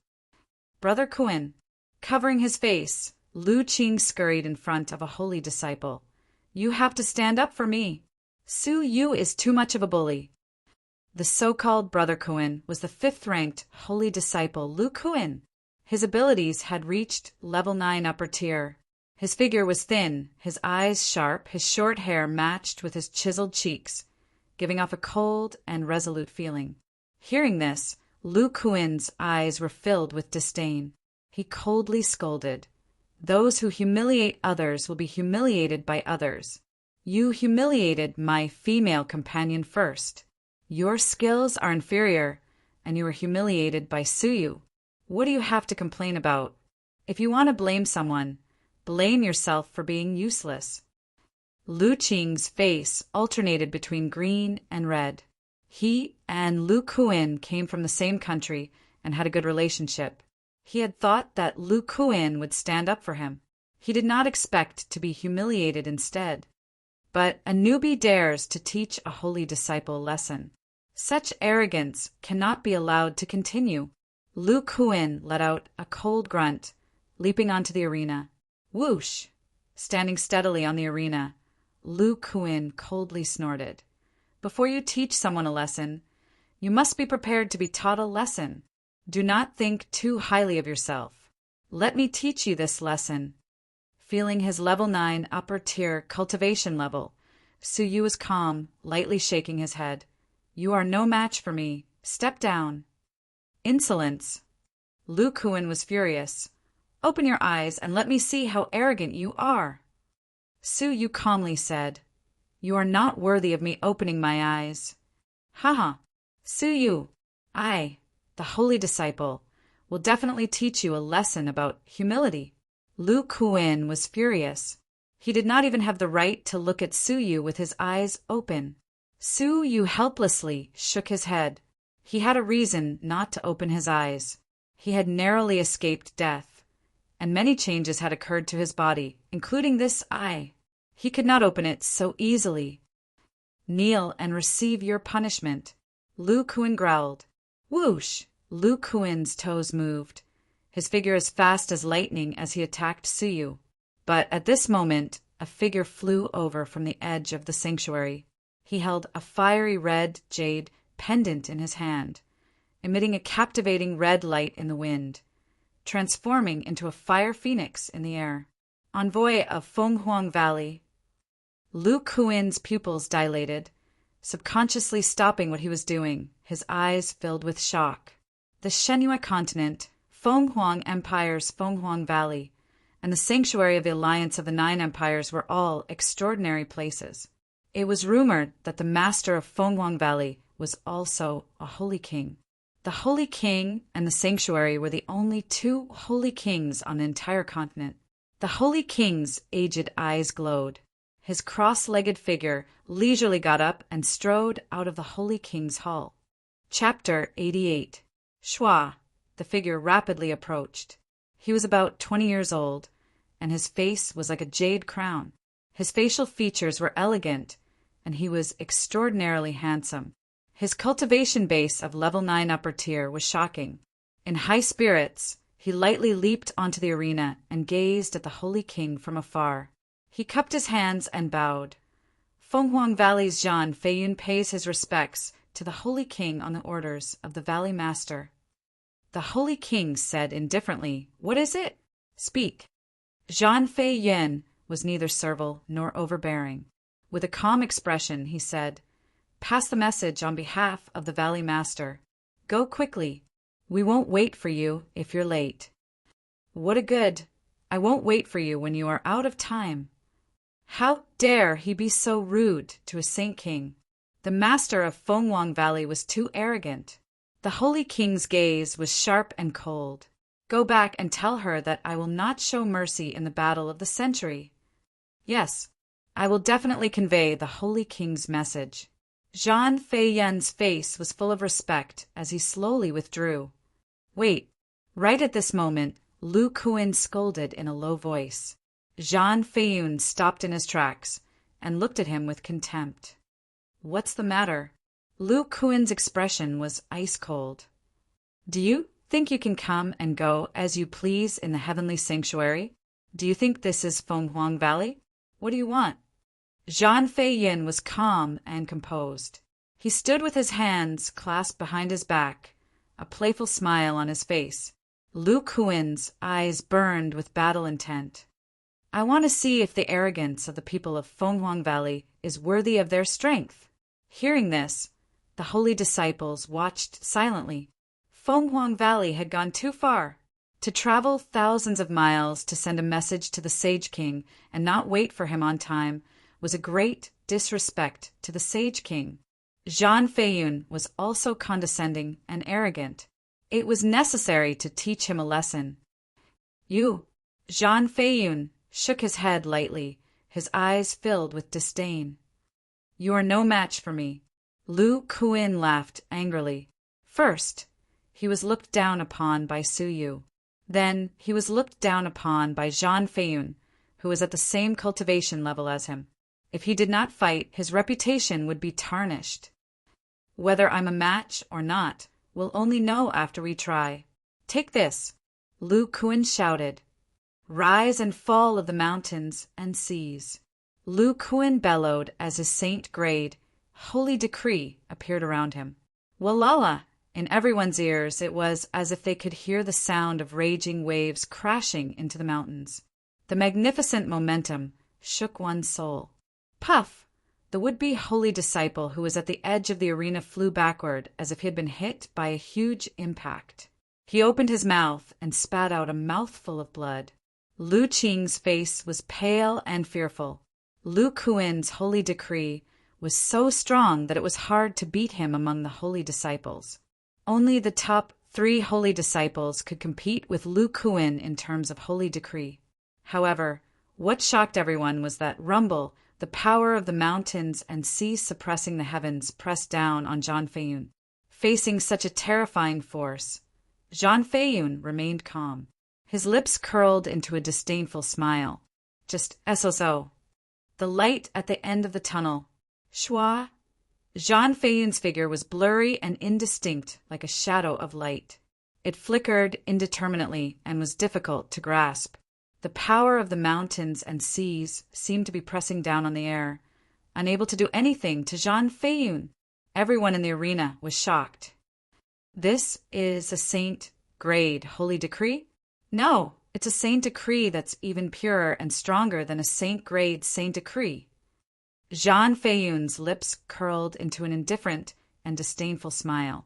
Brother Kuan, covering his face, Lu Qing scurried in front of a holy disciple. You have to stand up for me. Suyu is too much of a bully. The so-called Brother Kuan was the 5th-ranked holy disciple Lu Kuan. His abilities had reached level 9 upper tier. His figure was thin, his eyes sharp, his short hair matched with his chiseled cheeks, giving off a cold and resolute feeling. Hearing this, Lu Kuan's eyes were filled with disdain. He coldly scolded, Those who humiliate others will be humiliated by others. You humiliated my female companion first. Your skills are inferior, and you were humiliated by Suyu. What do you have to complain about? If you want to blame someone, blame yourself for being useless. Lu Qing's face alternated between green and red. He and Lu Kuan came from the same country and had a good relationship. He had thought that Lu Kuan would stand up for him. He did not expect to be humiliated instead. But a newbie dares to teach a holy disciple a lesson. Such arrogance cannot be allowed to continue. Lu Kuan let out a cold grunt, leaping onto the arena. Whoosh! Standing steadily on the arena, Lu Kuan coldly snorted. Before you teach someone a lesson, you must be prepared to be taught a lesson. Do not think too highly of yourself. Let me teach you this lesson. Feeling his level 9 upper tier cultivation level, Suyu was calm, lightly shaking his head. You are no match for me. Step down. Insolence. Lu Kuan was furious. Open your eyes and let me see how arrogant you are. Suyu calmly said, You are not worthy of me opening my eyes. Haha. Suyu, I, the holy disciple, will definitely teach you a lesson about humility. Lu Kuan was furious. He did not even have the right to look at Suyu with his eyes open. Suyu helplessly shook his head. He had a reason not to open his eyes. He had narrowly escaped death, and many changes had occurred to his body, including this eye. He could not open it so easily. Kneel and receive your punishment. Lu Kuan growled. Whoosh! Lu Kuan's toes moved, his figure as fast as lightning as he attacked Suyu. But at this moment, a figure flew over from the edge of the sanctuary. He held a fiery red jade pendant in his hand, emitting a captivating red light in the wind, transforming into a fire phoenix in the air. Envoy of Fenghuang Valley. Lu Kuan's pupils dilated, subconsciously stopping what he was doing, his eyes filled with shock. The Shenhua continent, Fenghuang Empire's Fenghuang Valley, and the sanctuary of the Alliance of the 9 Empires were all extraordinary places. It was rumored that the master of Fenghuang Valley was also a holy king. The holy king and the sanctuary were the only 2 holy kings on the entire continent. The holy king's aged eyes glowed. His cross-legged figure leisurely got up and strode out of the holy king's hall. Chapter 88. Schwa. The figure rapidly approached. He was about 20 years old, and his face was like a jade crown. His facial features were elegant, and he was extraordinarily handsome. His cultivation base of level 9 upper tier was shocking. In high spirits, he lightly leaped onto the arena and gazed at the Holy King from afar. He cupped his hands and bowed. Fenghuang Valley's Zhan Feiyun pays his respects to the Holy King on the orders of the Valley Master. The Holy King said indifferently, "What is it? Speak." Zhan Feiyun was neither servile nor overbearing. With a calm expression, he said, "Pass the message on behalf of the Valley Master. Go quickly. We won't wait for you if you're late." "What a good! I won't wait for you when you are out of time." How dare he be so rude to a Saint King? The master of Fenghuang Valley was too arrogant. The Holy King's gaze was sharp and cold. "Go back and tell her that I will not show mercy in the battle of the century." "Yes, I will definitely convey the Holy King's message." Zhan Feiyun's face was full of respect as he slowly withdrew. "Wait." Right at this moment, Lu Kuan scolded in a low voice. Zhan Feiyun stopped in his tracks and looked at him with contempt. "What's the matter?" Lu Kuan's expression was ice-cold. "Do you think you can come and go as you please in the heavenly sanctuary? Do you think this is Fenghuang Valley? What do you want?" Zhan Feiyun was calm and composed. He stood with his hands clasped behind his back, a playful smile on his face. Lu Kuan's eyes burned with battle intent. "I want to see if the arrogance of the people of Fenghuang Valley is worthy of their strength." Hearing this, the holy disciples watched silently. Fenghuang Valley had gone too far. To travel thousands of miles to send a message to the Sage King and not wait for him on time was a great disrespect to the Sage King. Zhan Feiyun was also condescending and arrogant. It was necessary to teach him a lesson. "You." Zhan Feiyun shook his head lightly, his eyes filled with disdain. "You are no match for me." Lu Kuan laughed angrily. First, he was looked down upon by Su Yu. Then he was looked down upon by Zhan Feiyun, who was at the same cultivation level as him. If he did not fight, his reputation would be tarnished. "Whether I'm a match or not, we'll only know after we try. Take this," Lu Kuan shouted. "Rise and fall of the mountains and seas." Lu Kuan bellowed as his saint-grade, holy decree appeared around him. Walala! In everyone's ears it was as if they could hear the sound of raging waves crashing into the mountains. The magnificent momentum shook one's soul. Puff! The would-be holy disciple who was at the edge of the arena flew backward as if he had been hit by a huge impact. He opened his mouth and spat out a mouthful of blood. Lu Qing's face was pale and fearful. Lu Kuan's holy decree was so strong that it was hard to beat him among the holy disciples. Only the top 3 holy disciples could compete with Lu Kuan in terms of holy decree. However, what shocked everyone was that rumble, the power of the mountains and seas suppressing the heavens, pressed down on Zhan Feiyun. Facing such a terrifying force, Zhan Feiyun remained calm. His lips curled into a disdainful smile. Just SOSO. The light at the end of the tunnel. Schwa. Zhan Feiyun's figure was blurry and indistinct, like a shadow of light. It flickered indeterminately and was difficult to grasp. The power of the mountains and seas seemed to be pressing down on the air, unable to do anything to Zhan Feiyun. Everyone in the arena was shocked. "This is a saint-grade holy decree?" "No, it's a saint decree that's even purer and stronger than a saint-grade saint decree." Zhan Feiyun's lips curled into an indifferent and disdainful smile.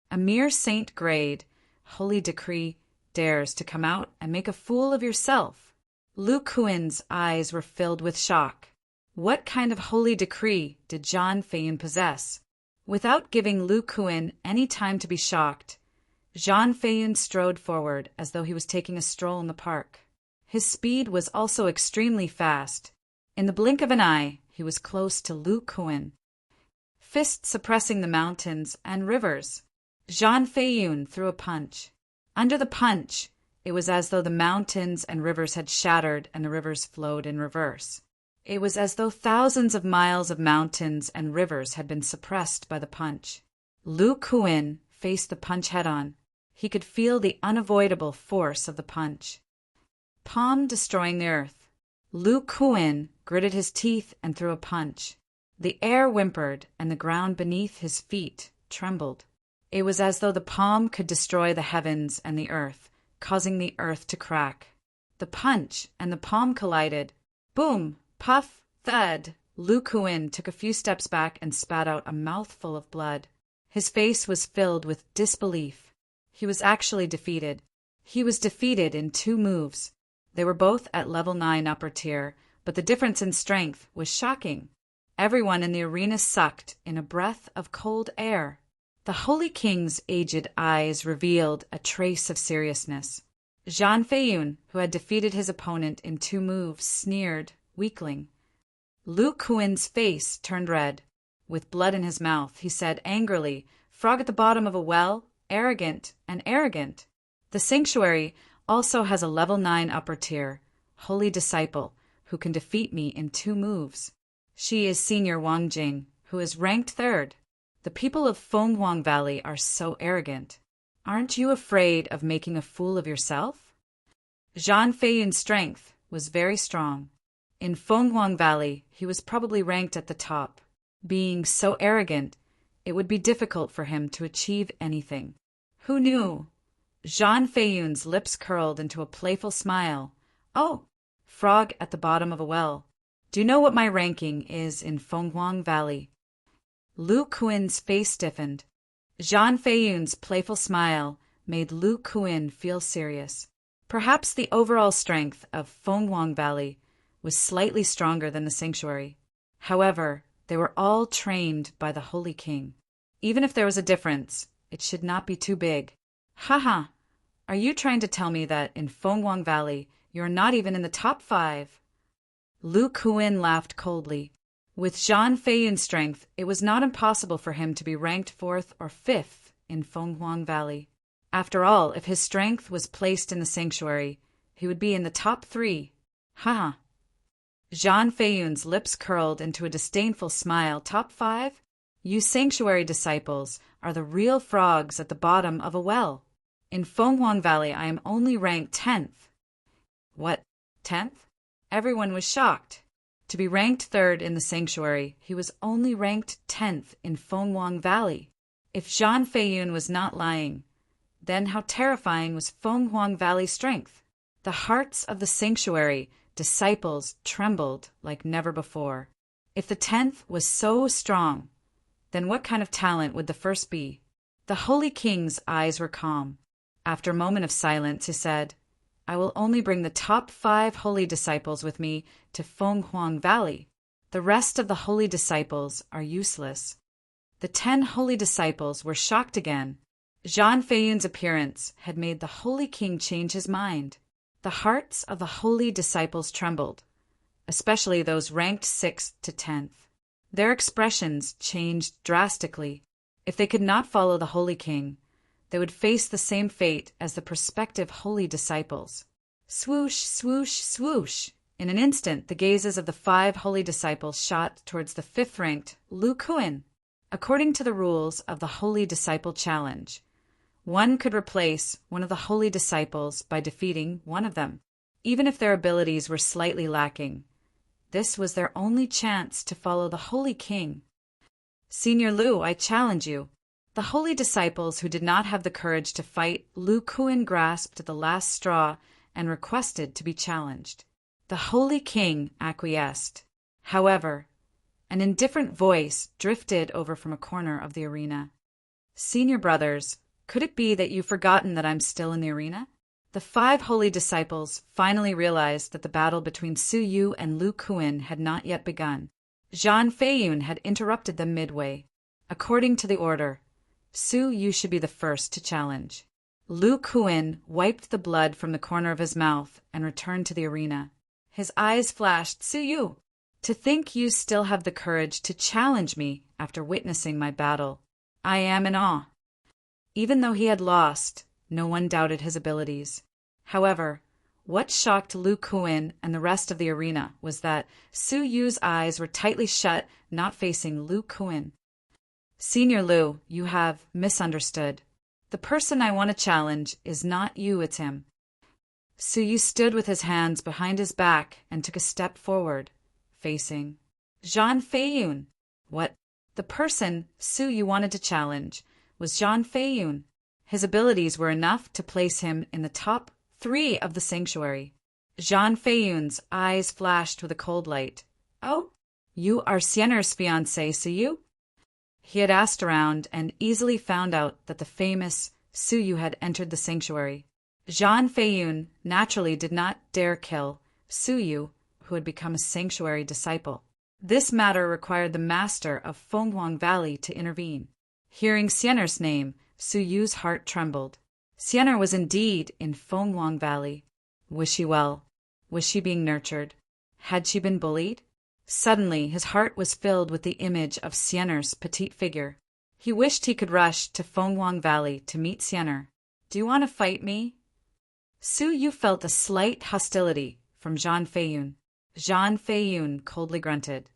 "A mere saint-grade holy decree dares to come out and make a fool of yourself." Lu Kuan's eyes were filled with shock. What kind of holy decree did Zhan Feiyun possess? Without giving Lu Kuan any time to be shocked, Zhan Feiyun strode forward as though he was taking a stroll in the park. His speed was also extremely fast. In the blink of an eye, he was close to Lu Kuan. fist suppressing the mountains and rivers. Zhang Feiyun threw a punch. Under the punch, it was as though the mountains and rivers had shattered and the rivers flowed in reverse. It was as though thousands of miles of mountains and rivers had been suppressed by the punch. Lu Kuin faced the punch head-on. He could feel the unavoidable force of the punch. Palm destroying the earth. Lu Kuin gritted his teeth and threw a punch. The air whimpered and the ground beneath his feet trembled. It was as though the palm could destroy the heavens and the earth, causing the earth to crack. The punch and the palm collided. Boom! Puff! Thud! Lu Kuin took a few steps back and spat out a mouthful of blood. His face was filled with disbelief. He was actually defeated. He was defeated in 2 moves. They were both at level 9 upper tier, but the difference in strength was shocking. Everyone in the arena sucked in a breath of cold air. The Holy King's aged eyes revealed a trace of seriousness. Zhang Feiyun, who had defeated his opponent in 2 moves, sneered, weakling. Lu Kuin's face turned red. With blood in his mouth, he said angrily, "Frog at the bottom of a well, arrogant and arrogant. The sanctuary also has a level 9 upper tier, holy disciple, who can defeat me in 2 moves. She is Senior Wang Jing, who is ranked 3rd. The people of Fenghuang Valley are so arrogant. Aren't you afraid of making a fool of yourself?" Zhang Feiyun's strength was very strong. In Fenghuang Valley, he was probably ranked at the top. Being so arrogant, it would be difficult for him to achieve anything. Who knew? Zhang Feiyun's lips curled into a playful smile. "Oh, frog at the bottom of a well. Do you know what my ranking is in Fenghuang Valley?" Lu Kuin's face stiffened. Zhang Feiyun's playful smile made Lu Kuin feel serious. Perhaps the overall strength of Fenghuang Valley was slightly stronger than the sanctuary. However, they were all trained by the Holy King. Even if there was a difference, it should not be too big. Haha, are you trying to tell me that in Fenghuang Valley you are not even in the top 5? Lu Kuin laughed coldly. With Zhang Feiyun's strength, it was not impossible for him to be ranked 4th or 5th in Fenghuang Valley. After all, if his strength was placed in the sanctuary, he would be in the top 3. Haha. Zhang Feiyun's lips curled into a disdainful smile. Top 5? You sanctuary disciples are the real frogs at the bottom of a well. In Fenghuang Valley, I am only ranked 10th. What, 10th? Everyone was shocked. To be ranked 3rd in the sanctuary, he was only ranked 10th in Fenghuang Valley. If Zhang Feiyun was not lying, then how terrifying was Fenghuang Valley's strength? The hearts of the sanctuary disciples trembled like never before. If the 10th was so strong, then what kind of talent would the 1st be? The Holy King's eyes were calm. After a moment of silence, he said, "I will only bring the top 5 holy disciples with me to Fenghuang Valley. The rest of the holy disciples are useless." The 10 holy disciples were shocked again. Zhang Feiyun's appearance had made the Holy King change his mind. The hearts of the holy disciples trembled, especially those ranked 6th to 10th. Their expressions changed drastically. If they could not follow the Holy King, they would face the same fate as the prospective holy disciples. Swoosh, swoosh, swoosh! In an instant, the gazes of the 5 holy disciples shot towards the 5th-ranked Lu Kuin. According to the rules of the Holy Disciple Challenge, one could replace one of the holy disciples by defeating one of them, even if their abilities were slightly lacking. This was their only chance to follow the Holy King. "Senior Lu, I challenge you." The holy disciples who did not have the courage to fight Lu Kuin grasped the last straw and requested to be challenged. The Holy King acquiesced. However, an indifferent voice drifted over from a corner of the arena. "Senior brothers, could it be that you've forgotten that I'm still in the arena?" The 5 holy disciples finally realized that the battle between Su Yu and Lu Kuin had not yet begun. Zhang Feiyun had interrupted them midway. According to the order, Su Yu should be the first to challenge. Lu Kuin wiped the blood from the corner of his mouth and returned to the arena. His eyes flashed. "Su Yu, To think you still have the courage to challenge me after witnessing my battle. I am in awe. Even though he had lost, no one doubted his abilities. However, what shocked Lu Kuan and the rest of the arena was that Su Yu's eyes were tightly shut, not facing Lu Kuan. Senior Lu, you have misunderstood. The person I want to challenge is not you, it's him. Su Yu stood with his hands behind his back and took a step forward, facing Zhang Feiyun. What? The person Su Yu wanted to challenge was Zhang Feiyun. His abilities were enough to place him in the top 3 of the sanctuary. Zhang Feiyun's eyes flashed with a cold light. Oh, you are Xiener's fiancé, Su Yu? He had asked around and easily found out that the famous Su Yu had entered the sanctuary. Zhang Feiyun naturally did not dare kill Su Yu, who had become a sanctuary disciple. This matter required the master of Fenghuang Valley to intervene. Hearing Xiener's name, Su Yu's heart trembled. Xiener was indeed in Fenghuang Valley. Was she well? Was she being nurtured? Had she been bullied? Suddenly, his heart was filled with the image of Xiener's petite figure. He wished he could rush to Fenghuang Valley to meet Xiener. Do you want to fight me? Su Yu felt a slight hostility from Zhang Feiyun. Zhang Feiyun coldly grunted.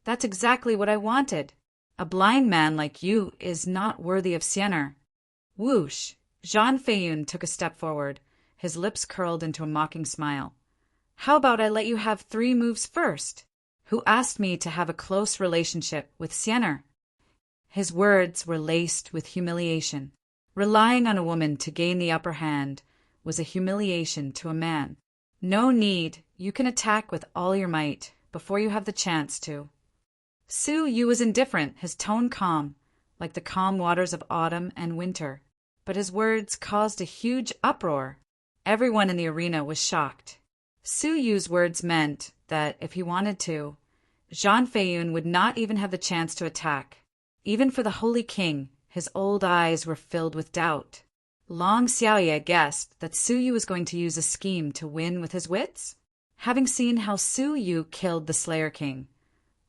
That's exactly what I wanted. A blind man like you is not worthy of Xiener. Whoosh! Zhang Feiyun took a step forward, his lips curled into a mocking smile. How about I let you have 3 moves first? Who asked me to have a close relationship with Xiener? His words were laced with humiliation. Relying on a woman to gain the upper hand was a humiliation to a man. No need, you can attack with all your might before you have the chance to. Su Yu was indifferent, his tone calm, like the calm waters of autumn and winter. But his words caused a huge uproar. Everyone in the arena was shocked. Su Yu's words meant that if he wanted to, Zhang Feiyun would not even have the chance to attack. Even for the Holy King, his old eyes were filled with doubt. Long Xiaoye guessed that Su Yu was going to use a scheme to win with his wits. Having seen how Su Yu killed the Slayer King,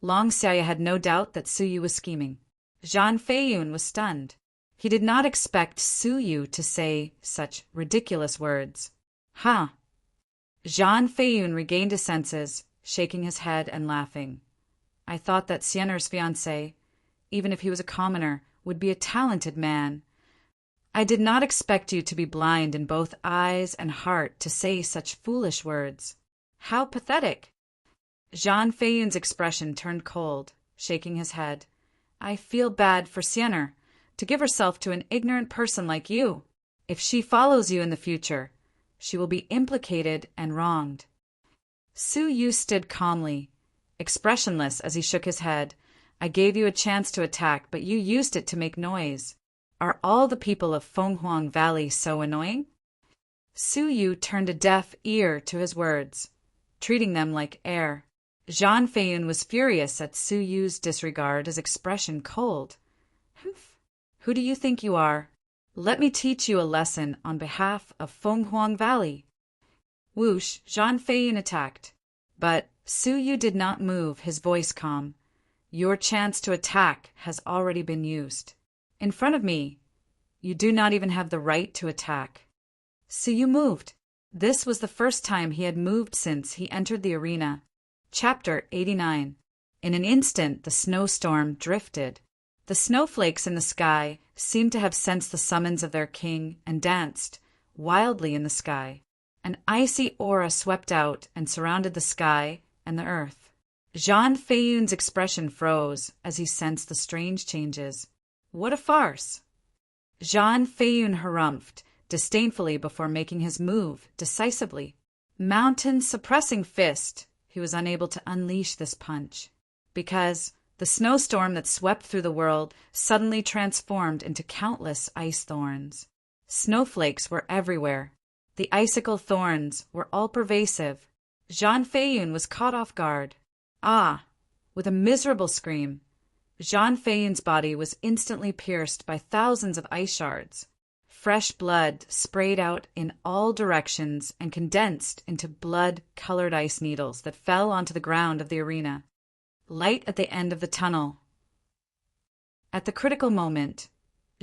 Long Xiaoye had no doubt that Su Yu was scheming. Zhang Feiyun was stunned. He did not expect Su Yu to say such ridiculous words. Huh? Zhang Feiyun regained his senses, shaking his head and laughing. I thought that Xiener's fiancé, even if he was a commoner, would be a talented man. I did not expect you to be blind in both eyes and heart to say such foolish words. How pathetic! Zhang Feiyun's expression turned cold, shaking his head. I feel bad for Xiener, to give herself to an ignorant person like you. If she follows you in the future, she will be implicated and wronged. Su Yu stood calmly, expressionless as he shook his head. I gave you a chance to attack, but you used it to make noise. Are all the people of Fenghuang Valley so annoying? Su Yu turned a deaf ear to his words, treating them like air. Zhang Feiyun was furious at Su Yu's disregard, his expression cold. Humph! Who do you think you are? Let me teach you a lesson on behalf of Fenghuang Valley. Whoosh! Zhang Feiyun attacked. But Su Yu did not move, his voice calm. Your chance to attack has already been used. In front of me, you do not even have the right to attack. Su Yu moved. This was the first time he had moved since he entered the arena. Chapter 89. In an instant, the snowstorm drifted. The snowflakes in the sky seemed to have sensed the summons of their king and danced wildly in the sky. An icy aura swept out and surrounded the sky and the earth. Zhang Feiyun's expression froze as he sensed the strange changes. What a farce! Zhang Feiyun harumphed disdainfully before making his move decisively. Mountain suppressing fist, he was unable to unleash this punch, because the snowstorm that swept through the world suddenly transformed into countless ice thorns. Snowflakes were everywhere. The icicle thorns were all-pervasive. Zhang Feiyun was caught off guard. Ah! With a miserable scream, Zhang Feiyun's body was instantly pierced by thousands of ice shards. Fresh blood sprayed out in all directions and condensed into blood-colored ice needles that fell onto the ground of the arena. light at the end of the tunnel. At the critical moment,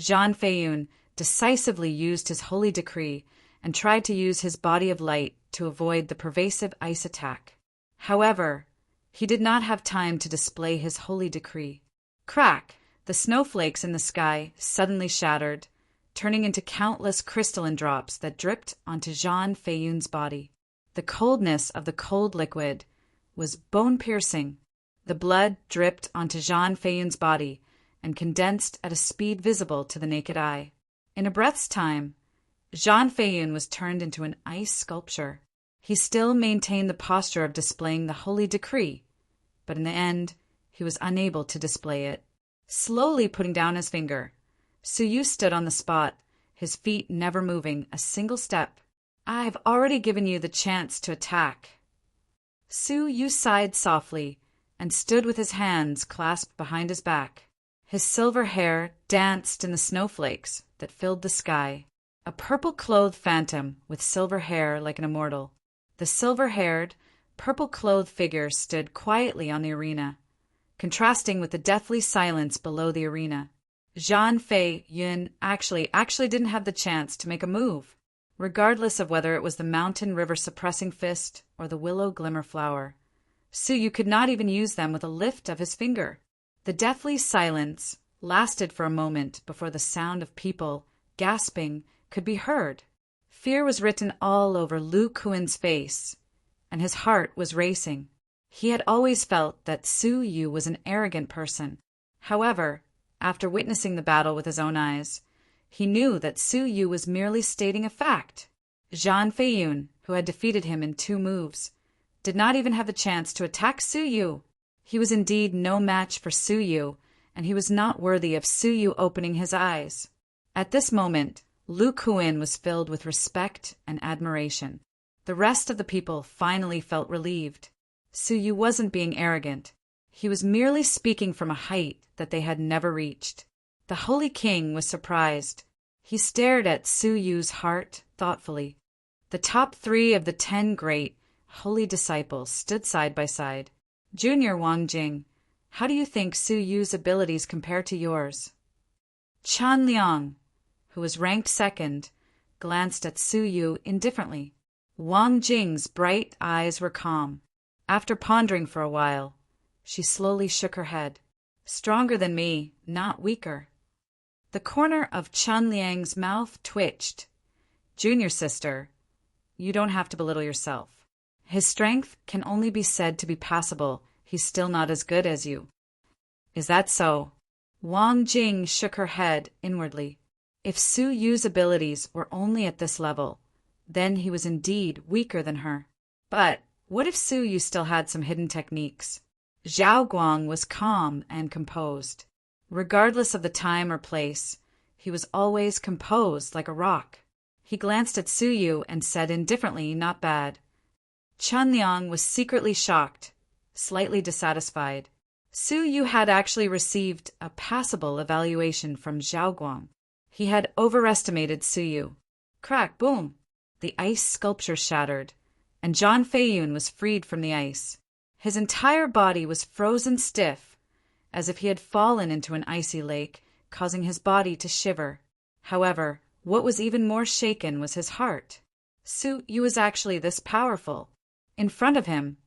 Zhang Feiyun decisively used his holy decree and tried to use his body of light to avoid the pervasive ice attack. However, he did not have time to display his holy decree. Crack! The snowflakes in the sky suddenly shattered, turning into countless crystalline drops that dripped onto Zhang Feiyun's body. The coldness of the cold liquid was bone-piercing. The blood dripped onto Zhang Feiyun's body and condensed at a speed visible to the naked eye. In a breath's time, Zhang Feiyun was turned into an ice sculpture. He still maintained the posture of displaying the holy decree, but in the end, he was unable to display it. Slowly putting down his finger, Su Yu stood on the spot, his feet never moving a single step. "I've already given you the chance to attack." Su Yu sighed softly and stood with his hands clasped behind his back. His silver hair danced in the snowflakes that filled the sky. A purple-clothed phantom with silver hair like an immortal. The silver-haired, purple-clothed figure stood quietly on the arena, contrasting with the deathly silence below the arena. Zhang Feiyun actually didn't have the chance to make a move, regardless of whether it was the mountain river suppressing fist or the willow glimmer flower. Su Yu could not even use them with a lift of his finger. The deathly silence lasted for a moment before the sound of people gasping could be heard. Fear was written all over Lu Kuin's face, and his heart was racing. He had always felt that Su Yu was an arrogant person. However, after witnessing the battle with his own eyes, he knew that Su Yu was merely stating a fact. Zhang Feiyun, who had defeated him in 2 moves, did not even have the chance to attack Su Yu. He was indeed no match for Su Yu, and he was not worthy of Su Yu opening his eyes. At this moment, Lu Kuin was filled with respect and admiration. The rest of the people finally felt relieved. Su Yu wasn't being arrogant. He was merely speaking from a height that they had never reached. The Holy King was surprised. He stared at Su Yu's heart thoughtfully. The top 3 of the 10 great holy disciples stood side by side. "Junior Wang Jing, how do you think Su Yu's abilities compare to yours?" Chan Liang, who was ranked second, glanced at Su Yu indifferently. Wang Jing's bright eyes were calm. After pondering for a while, she slowly shook her head. "Stronger than me, not weaker." The corner of Chan Liang's mouth twitched. "Junior sister, you don't have to belittle yourself. His strength can only be said to be passable. He's still not as good as you." "Is that so?" Wang Jing shook her head inwardly. If Su Yu's abilities were only at this level, then he was indeed weaker than her. But what if Su Yu still had some hidden techniques? Zhao Guang was calm and composed. Regardless of the time or place, he was always composed like a rock. He glanced at Su Yu and said indifferently, "Not bad." Chan Liang was secretly shocked, slightly dissatisfied. Su Yu had actually received a passable evaluation from Zhao Guang. He had overestimated Su Yu. Crack, boom! The ice sculpture shattered, and Zhang Feiyun was freed from the ice. His entire body was frozen stiff, as if he had fallen into an icy lake, causing his body to shiver. However, what was even more shaken was his heart. Su Yu was actually this powerful. In front of him,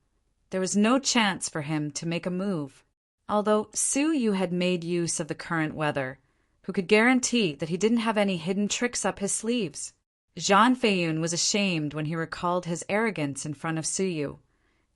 there was no chance for him to make a move. Although Su Yu had made use of the current weather, who could guarantee that he didn't have any hidden tricks up his sleeves? Zhang Feiyun was ashamed when he recalled his arrogance in front of Su Yu,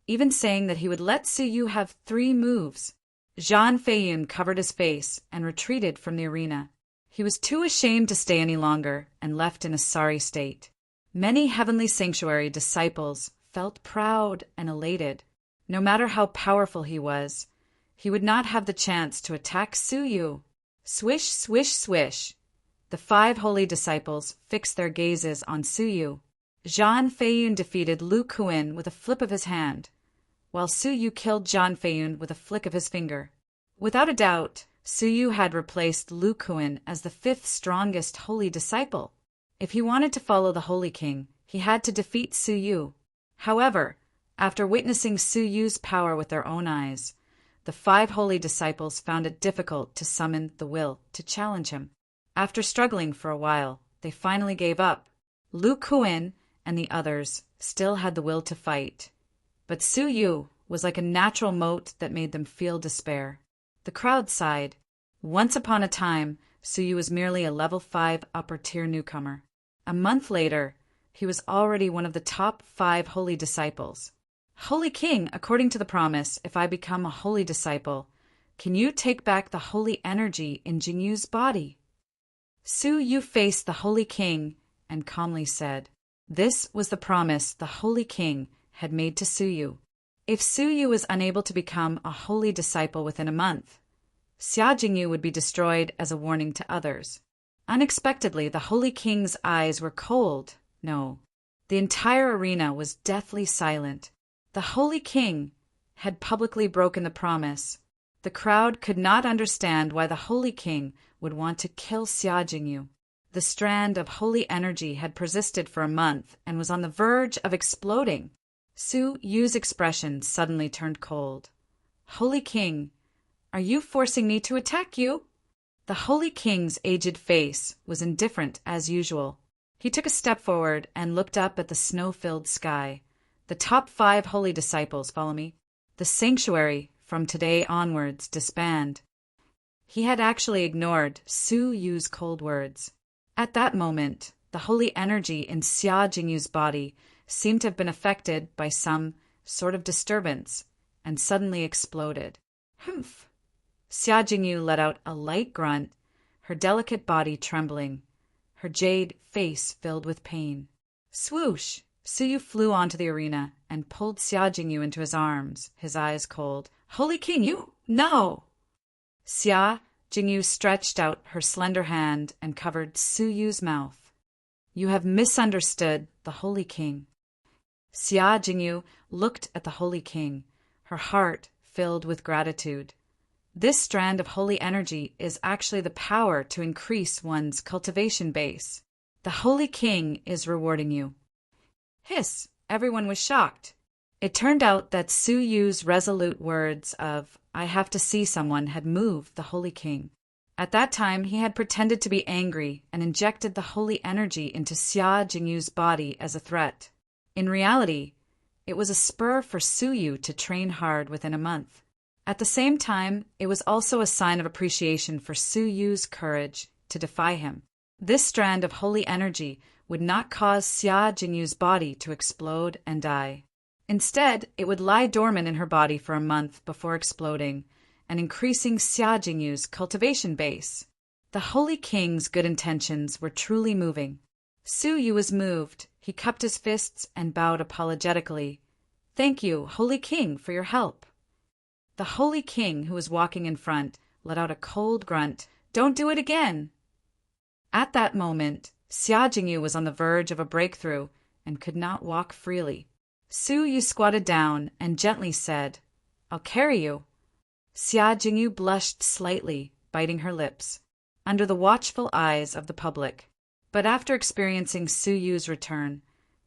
even saying that he would let Su Yu have 3 moves. Zhang Feiyun covered his face and retreated from the arena. He was too ashamed to stay any longer and left in a sorry state. Many Heavenly Sanctuary disciples felt proud and elated. No matter how powerful he was, he would not have the chance to attack Su Yu. Swish, swish, swish. The 5 holy disciples fixed their gazes on Su Yu. Zhang Feiyun defeated Lu Kuin with a flip of his hand, while Su Yu killed Zhang Feiyun with a flick of his finger. Without a doubt, Su Yu had replaced Lu Kuin as the 5th strongest holy disciple. If he wanted to follow the Holy King, he had to defeat Su Yu. However, after witnessing Su Yu's power with their own eyes, the 5 holy disciples found it difficult to summon the will to challenge him. After struggling for a while, they finally gave up. Lu Kuan and the others still had the will to fight, but Su Yu was like a natural moat that made them feel despair. The crowd sighed. Once upon a time, Su Yu was merely a level 5 upper-tier newcomer. A month later, he was already one of the top 5 holy disciples. Holy King, according to the promise, if I become a holy disciple, can you take back the holy energy in Jingyu's body? Su Yu faced the Holy King and calmly said, this was the promise the Holy King had made to Su Yu. If Su Yu was unable to become a holy disciple within a month, Xia Jingyu would be destroyed as a warning to others. Unexpectedly, the Holy King's eyes were cold. No, the entire arena was deathly silent. The Holy King had publicly broken the promise. The crowd could not understand why the Holy King would want to kill Xia Jingyu. The strand of holy energy had persisted for a month and was on the verge of exploding. Su Yu's expression suddenly turned cold. Holy King, are you forcing me to attack you? The Holy King's aged face was indifferent as usual. He took a step forward and looked up at the snow-filled sky. The top 5 holy disciples follow me. The sanctuary, from today onwards, disband. He had actually ignored Su Yu's cold words. At that moment, the holy energy in Xia Jingyu's body seemed to have been affected by some sort of disturbance and suddenly exploded. Humph! Xia Jingyu let out a light grunt, her delicate body trembling, her jade face filled with pain. Swoosh! Su Yu flew onto the arena and pulled Xia Jingyu into his arms, his eyes cold. Holy King, you... No! Xia Jingyu stretched out her slender hand and covered Su Yu's mouth. You have misunderstood the Holy King. Xia Jingyu looked at the Holy King, her heart filled with gratitude. This strand of holy energy is actually the power to increase one's cultivation base. The Holy King is rewarding you. Hiss! Everyone was shocked. It turned out that Su Yu's resolute words of, I have to see someone, had moved the Holy King. At that time, he had pretended to be angry and injected the holy energy into Xia Jingyu's body as a threat. In reality, it was a spur for Su Yu to train hard within a month. At the same time, it was also a sign of appreciation for Su Yu's courage to defy him. This strand of holy energy would not cause Xia Jingyu's body to explode and die. Instead, it would lie dormant in her body for a month before exploding and increasing Xia Jingyu's cultivation base. The Holy King's good intentions were truly moving. Su Yu was moved. He cupped his fists and bowed apologetically. Thank you, Holy King, for your help. The Holy King, who was walking in front, let out a cold grunt. Don't do it again! At that moment, Xia Jingyu was on the verge of a breakthrough and could not walk freely. Su Yu squatted down and gently said, I'll carry you. Xia Jingyu blushed slightly, biting her lips, under the watchful eyes of the public. But after experiencing Su Yu's return,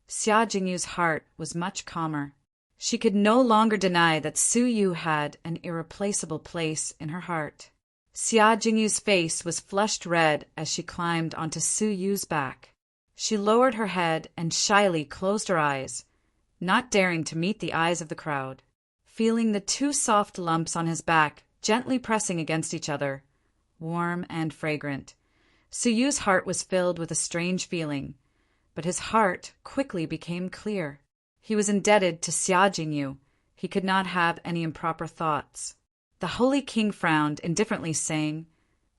Xia Jingyu's heart was much calmer. She could no longer deny that Su Yu had an irreplaceable place in her heart. Xia Jingyu's face was flushed red as she climbed onto Su Yu's back. She lowered her head and shyly closed her eyes, not daring to meet the eyes of the crowd. Feeling the 2 soft lumps on his back gently pressing against each other, warm and fragrant, Su Yu's heart was filled with a strange feeling, but his heart quickly became clear. He was indebted to Xia Jingyu. He could not have any improper thoughts. The Holy King frowned indifferently, saying,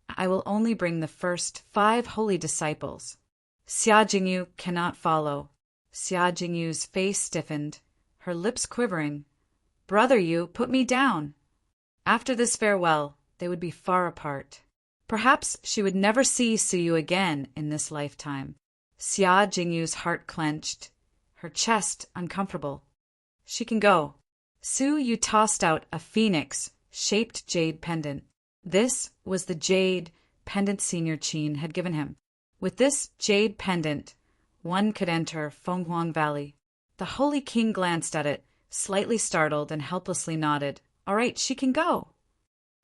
I will only bring the first 5 holy disciples. Xia Jingyu cannot follow. Xia Jingyu's face stiffened, her lips quivering. Brother Yu, put me down. After this farewell, they would be far apart. Perhaps she would never see Su Yu again in this lifetime. Xia Jingyu's heart clenched, her chest uncomfortable. She can go. Su Yu tossed out a phoenix-shaped jade pendant. This was the jade pendant Senior Qin had given him. With this jade pendant, one could enter Fenghuang Valley. The Holy King glanced at it, slightly startled, and helplessly nodded. All right, she can go.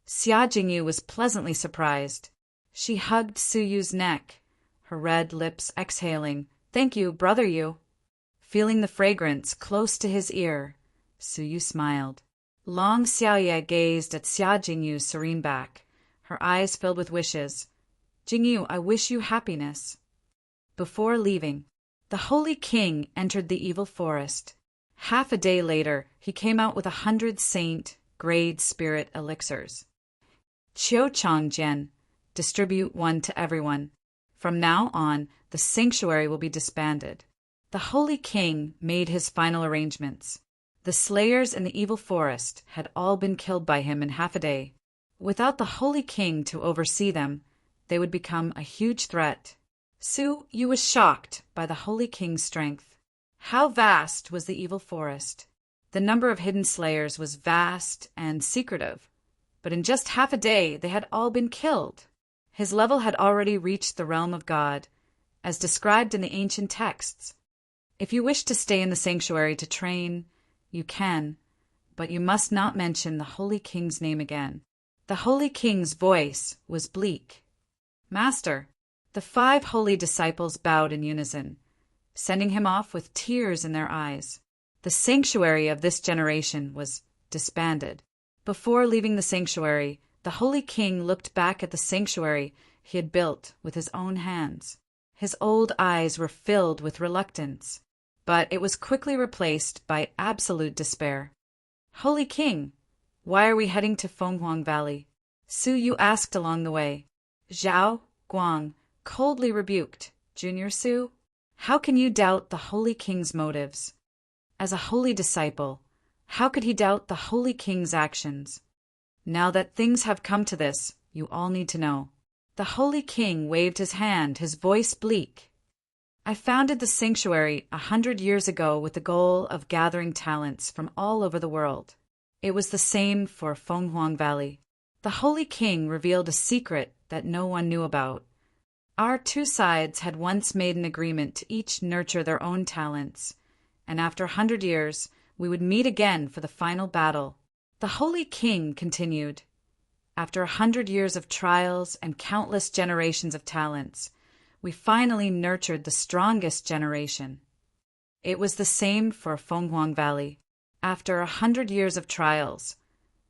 Xia Jingyu was pleasantly surprised. She hugged Su Yu's neck, her red lips exhaling, "Thank you, brother Yu." Feeling the fragrance close to his ear, Su Yu smiled. Long Xiaoye gazed at Xia Jingyu's serene back, her eyes filled with wishes. "Jingyu, I wish you happiness." Before leaving, the Holy King entered the evil forest. Half a day later, he came out with 100 saint-grade spirit elixirs. Qiu Changjian, distribute one to everyone. From now on, the sanctuary will be disbanded. The Holy King made his final arrangements. The slayers in the evil forest had all been killed by him in half a day. Without the Holy King to oversee them, they would become a huge threat. Su Yu was shocked by the Holy King's strength. How vast was the evil forest! The number of hidden slayers was vast and secretive, but in just half a day they had all been killed. His level had already reached the realm of God, as described in the ancient texts. If you wish to stay in the sanctuary to train, you can, but you must not mention the Holy King's name again. The Holy King's voice was bleak. "Master," the 5 holy disciples bowed in unison, sending him off with tears in their eyes. The sanctuary of this generation was disbanded. Before leaving the sanctuary, the Holy King looked back at the sanctuary he had built with his own hands. His old eyes were filled with reluctance, but it was quickly replaced by absolute despair. "Holy King, why are we heading to Fenghuang Valley?" Su Yu asked along the way. Zhao Guang coldly rebuked, "Junior Su, how can you doubt the Holy King's motives? As a holy disciple, how could he doubt the Holy King's actions? Now that things have come to this, you all need to know." The Holy King waved his hand, his voice bleak. "I founded the sanctuary 100 years ago with the goal of gathering talents from all over the world. It was the same for Fenghuang Valley. The Holy King revealed a secret that no one knew about. Our 2 sides had once made an agreement to each nurture their own talents, and after 100 years, we would meet again for the final battle." The Holy King continued, "After 100 years of trials and countless generations of talents, we finally nurtured the strongest generation. It was the same for Fenghuang Valley. After 100 years of trials,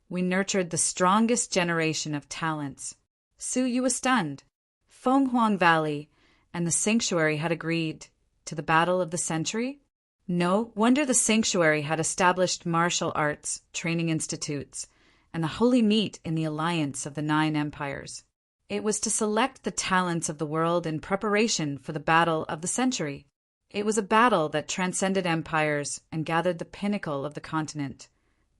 we nurtured the strongest generation of talents." Su Yu was stunned. Fenghuang Valley and the sanctuary had agreed to the battle of the century? No wonder the sanctuary had established martial arts training institutes and the holy meet in the alliance of the 9 empires. It was to select the talents of the world in preparation for the battle of the century. It was a battle that transcended empires and gathered the pinnacle of the continent.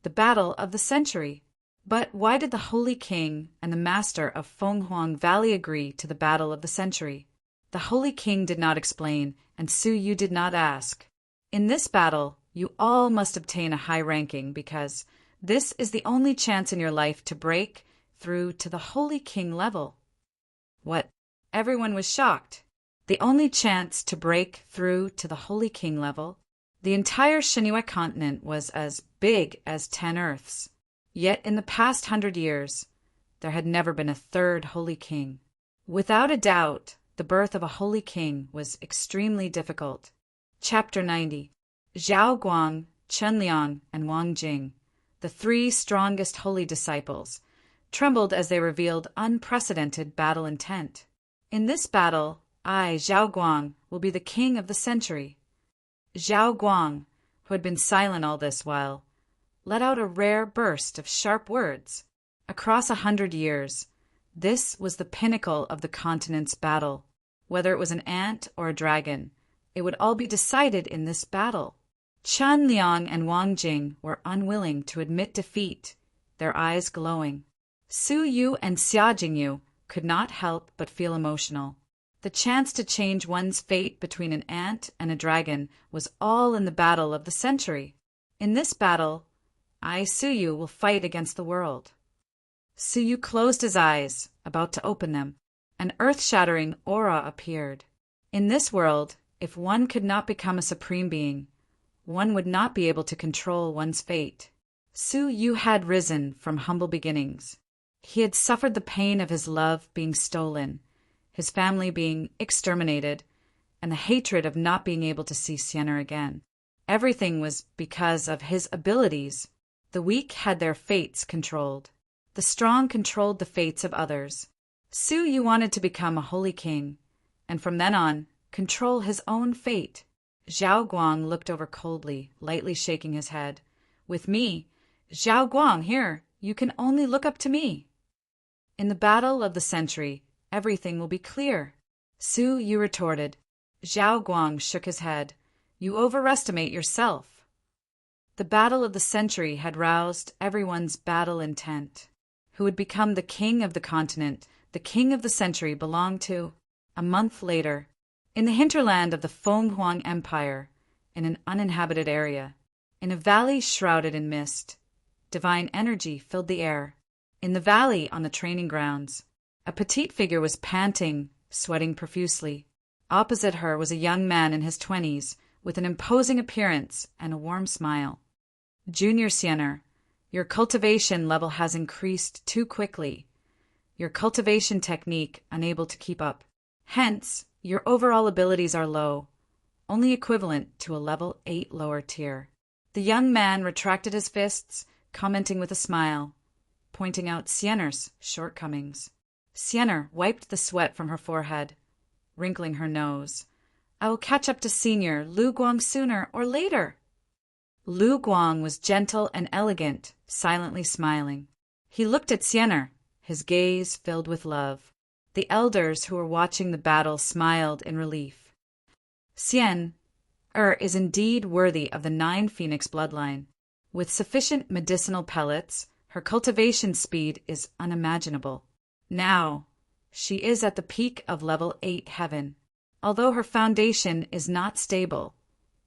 The battle of the century. But why did the Holy King and the master of Fenghuang Valley agree to the battle of the century? The Holy King did not explain, and Su Yu did not ask. "In this battle, you all must obtain a high ranking because this is the only chance in your life to break through to the Holy King level." What? Everyone was shocked. The only chance to break through to the Holy King level? The entire Shenhua continent was as big as 10 Earths. Yet in the past 100 years, there had never been a 3rd Holy King. Without a doubt, the birth of a Holy King was extremely difficult. Chapter 90. Zhao Guang, Chen Liang, and Wang Jing, the 3 strongest holy disciples, trembled as they revealed unprecedented battle intent. "In this battle, I, Zhao Guang, will be the king of the century." Zhao Guang, who had been silent all this while, let out a rare burst of sharp words. Across 100 years, this was the pinnacle of the continent's battle. Whether it was an ant or a dragon, it would all be decided in this battle. Chen Liang and Wang Jing were unwilling to admit defeat, their eyes glowing. Su Yu and Xia Jingyu could not help but feel emotional. The chance to change one's fate between an ant and a dragon was all in the battle of the century. In this battle, I, Su Yu, will fight against the world. Su Yu closed his eyes, about to open them. An earth-shattering aura appeared. In this world, if one could not become a supreme being, one would not be able to control one's fate. Su Yu had risen from humble beginnings. He had suffered the pain of his love being stolen, his family being exterminated, and the hatred of not being able to see Sienna again. Everything was because of his abilities. The weak had their fates controlled. The strong controlled the fates of others. Su Yu wanted to become a holy king, and from then on, control his own fate. Zhao Guang looked over coldly, lightly shaking his head. With me, Zhao Guang, here, you can only look up to me. In the battle of the century, everything will be clear. Su Yu retorted. Zhao Guang shook his head. You overestimate yourself. The battle of the century had roused everyone's battle intent. Who would become the king of the continent, the king of the century belonged to? A month later, in the hinterland of the Fenghuang Empire, in an uninhabited area, in a valley shrouded in mist, divine energy filled the air. In the valley on the training grounds, a petite figure was panting, sweating profusely. Opposite her was a young man in his 20s, with an imposing appearance and a warm smile. Junior Sienna, your cultivation level has increased too quickly. Your cultivation technique unable to keep up. Hence, your overall abilities are low, only equivalent to a level 8 lower tier. The young man retracted his fists, commenting with a smile, pointing out Sienna's shortcomings. Sienna wiped the sweat from her forehead, wrinkling her nose. I will catch up to Senior Lu Guang sooner or later. Lu Guang was gentle and elegant, silently smiling. He looked at Sienna, his gaze filled with love. The elders who were watching the battle smiled in relief. Sienna is indeed worthy of the 9 Phoenix bloodline. With sufficient medicinal pellets, her cultivation speed is unimaginable. Now, she is at the peak of level 8 heaven. Although her foundation is not stable,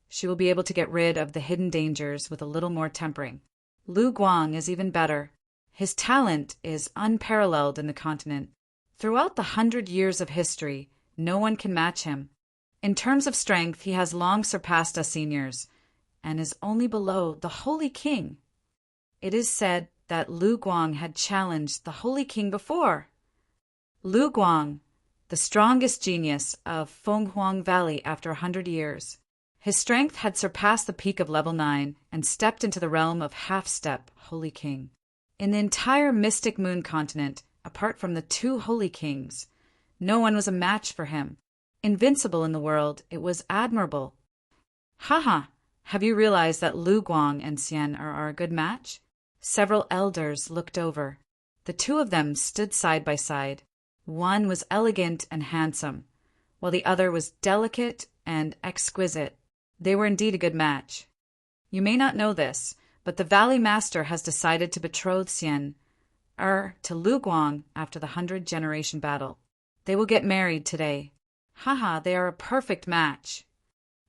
she will be able to get rid of the hidden dangers with a little more tempering. Lu Guang is even better. His talent is unparalleled in the continent. Throughout the 100 years of history, no one can match him. In terms of strength, he has long surpassed us seniors, and is only below the Holy King. It is said that Lu Guang had challenged the Holy King before. Lu Guang, the strongest genius of Fenghuang Valley after 100 years. His strength had surpassed the peak of level 9 and stepped into the realm of half-step Holy King. In the entire Mystic Moon continent, apart from the 2 Holy Kings, no one was a match for him. Invincible in the world, it was admirable. Haha, have you realized that Lu Guang and Xian are a good match? Several elders looked over. The 2 of them stood side by side. One was elegant and handsome, while the other was delicate and exquisite. They were indeed a good match. You may not know this, but the Valley Master has decided to betroth Xian to Lu Guang after the 100-generation battle. They will get married today. Haha, they are a perfect match.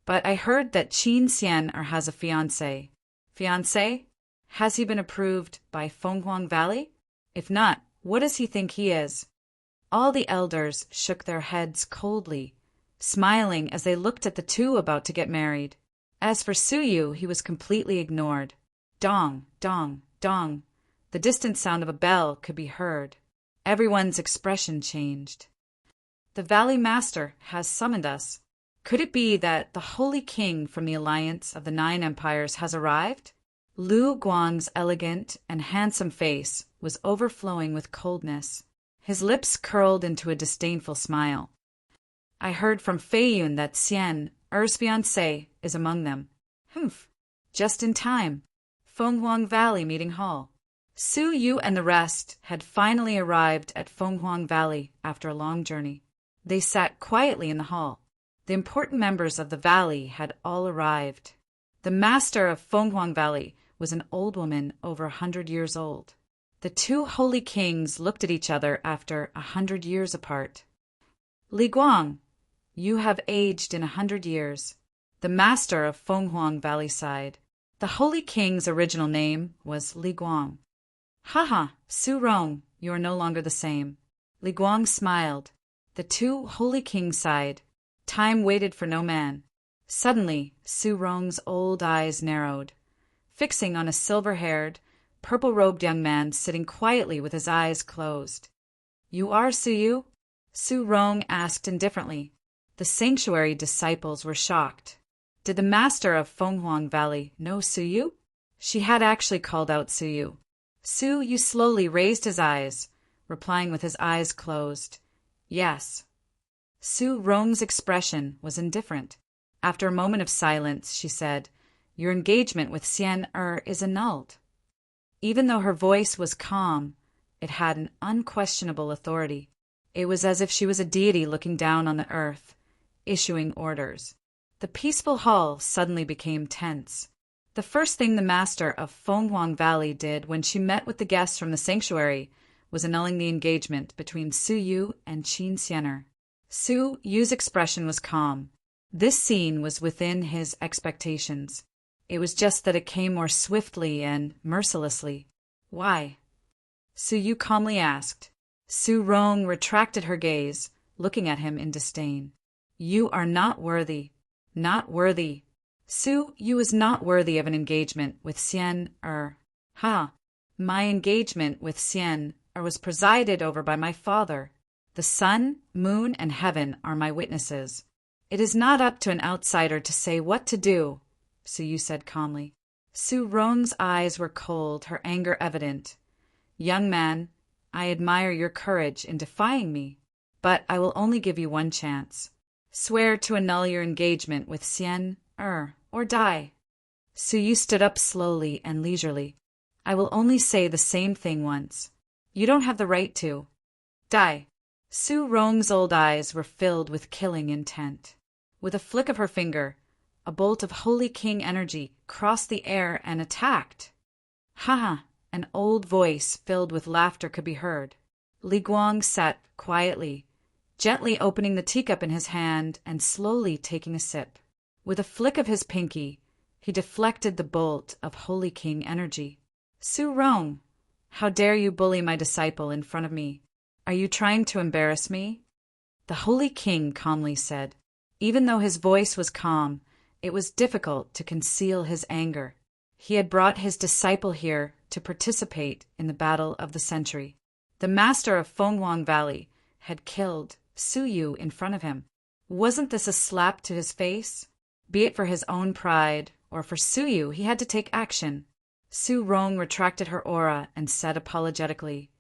But I heard that Qin Xian has a fiancé. Fiancé? Has he been approved by Fenghuang Valley? If not, what does he think he is? All the elders shook their heads coldly, smiling as they looked at the 2 about to get married. As for Su Yu, he was completely ignored. Dong, dong, dong. The distant sound of a bell could be heard. Everyone's expression changed. The Valley Master has summoned us. Could it be that the Holy King from the Alliance of the 9 Empires has arrived? Lu Guang's elegant and handsome face was overflowing with coldness. His lips curled into a disdainful smile. I heard from Fei Yun that Xian, fiancé, is among them. Humph. Just in time. Fenghuang Valley Meeting Hall. Su Yu and the rest had finally arrived at Fenghuang Valley after a long journey. They sat quietly in the hall. The important members of the valley had all arrived. The master of Fenghuang Valley was an old woman over 100 years old. The 2 holy kings looked at each other after 100 years apart. Li Guang, you have aged in 100 years. The master of Fenghuang Valley sighed. The holy king's original name was Li Guang. Haha, Su Rong, you are no longer the same. Li Guang smiled. The 2 holy kings sighed. Time waited for no man. Suddenly, Su Rong's old eyes narrowed. Fixing on a silver-haired, purple-robed young man sitting quietly with his eyes closed. "You are Suyu?" Su Rong asked indifferently. The sanctuary disciples were shocked. Did the master of Fenghuang Valley know Suyu? She had actually called out Suyu. Suyu slowly raised his eyes, replying with his eyes closed. "Yes." Su Rong's expression was indifferent. After a moment of silence, she said, "Your engagement with Xian is annulled." Even though her voice was calm, it had an unquestionable authority. It was as if she was a deity looking down on the earth, issuing orders. The peaceful hall suddenly became tense. The first thing the master of Fenghuang Valley did when she met with the guests from the sanctuary was annulling the engagement between Su Yu and Qin Xianer. Su Yu's expression was calm. This scene was within his expectations. It was just that it came more swiftly and mercilessly. "Why?" Su Yu calmly asked. Su Rong retracted her gaze, looking at him in disdain. "You are not worthy. Not worthy. Su Yu is not worthy of an engagement with Xian Er. Ha! My engagement with Xian Er was presided over by my father. The sun, moon, and heaven are my witnesses. It is not up to an outsider to say what to do," Su Yu said calmly. Su Rong's eyes were cold, her anger evident. "Young man, I admire your courage in defying me, but I will only give you one chance. Swear to annul your engagement with Xian or die." Su Yu stood up slowly and leisurely. "I will only say the same thing once. You don't have the right to. Die." Su Rong's old eyes were filled with killing intent. With a flick of her finger, a bolt of Holy King energy crossed the air and attacked. "Ha ha!" An old voice filled with laughter could be heard. Li Guang sat quietly, gently opening the teacup in his hand and slowly taking a sip. With a flick of his pinky, he deflected the bolt of Holy King energy. "Su Rong, how dare you bully my disciple in front of me? Are you trying to embarrass me?" The Holy King calmly said. Even though his voice was calm, it was difficult to conceal his anger. He had brought his disciple here to participate in the battle of the century. The master of Fenghuang Valley had killed Su Yu in front of him. Wasn't this a slap to his face? Be it for his own pride or for Su Yu, he had to take action. Su Rong retracted her aura and said apologetically,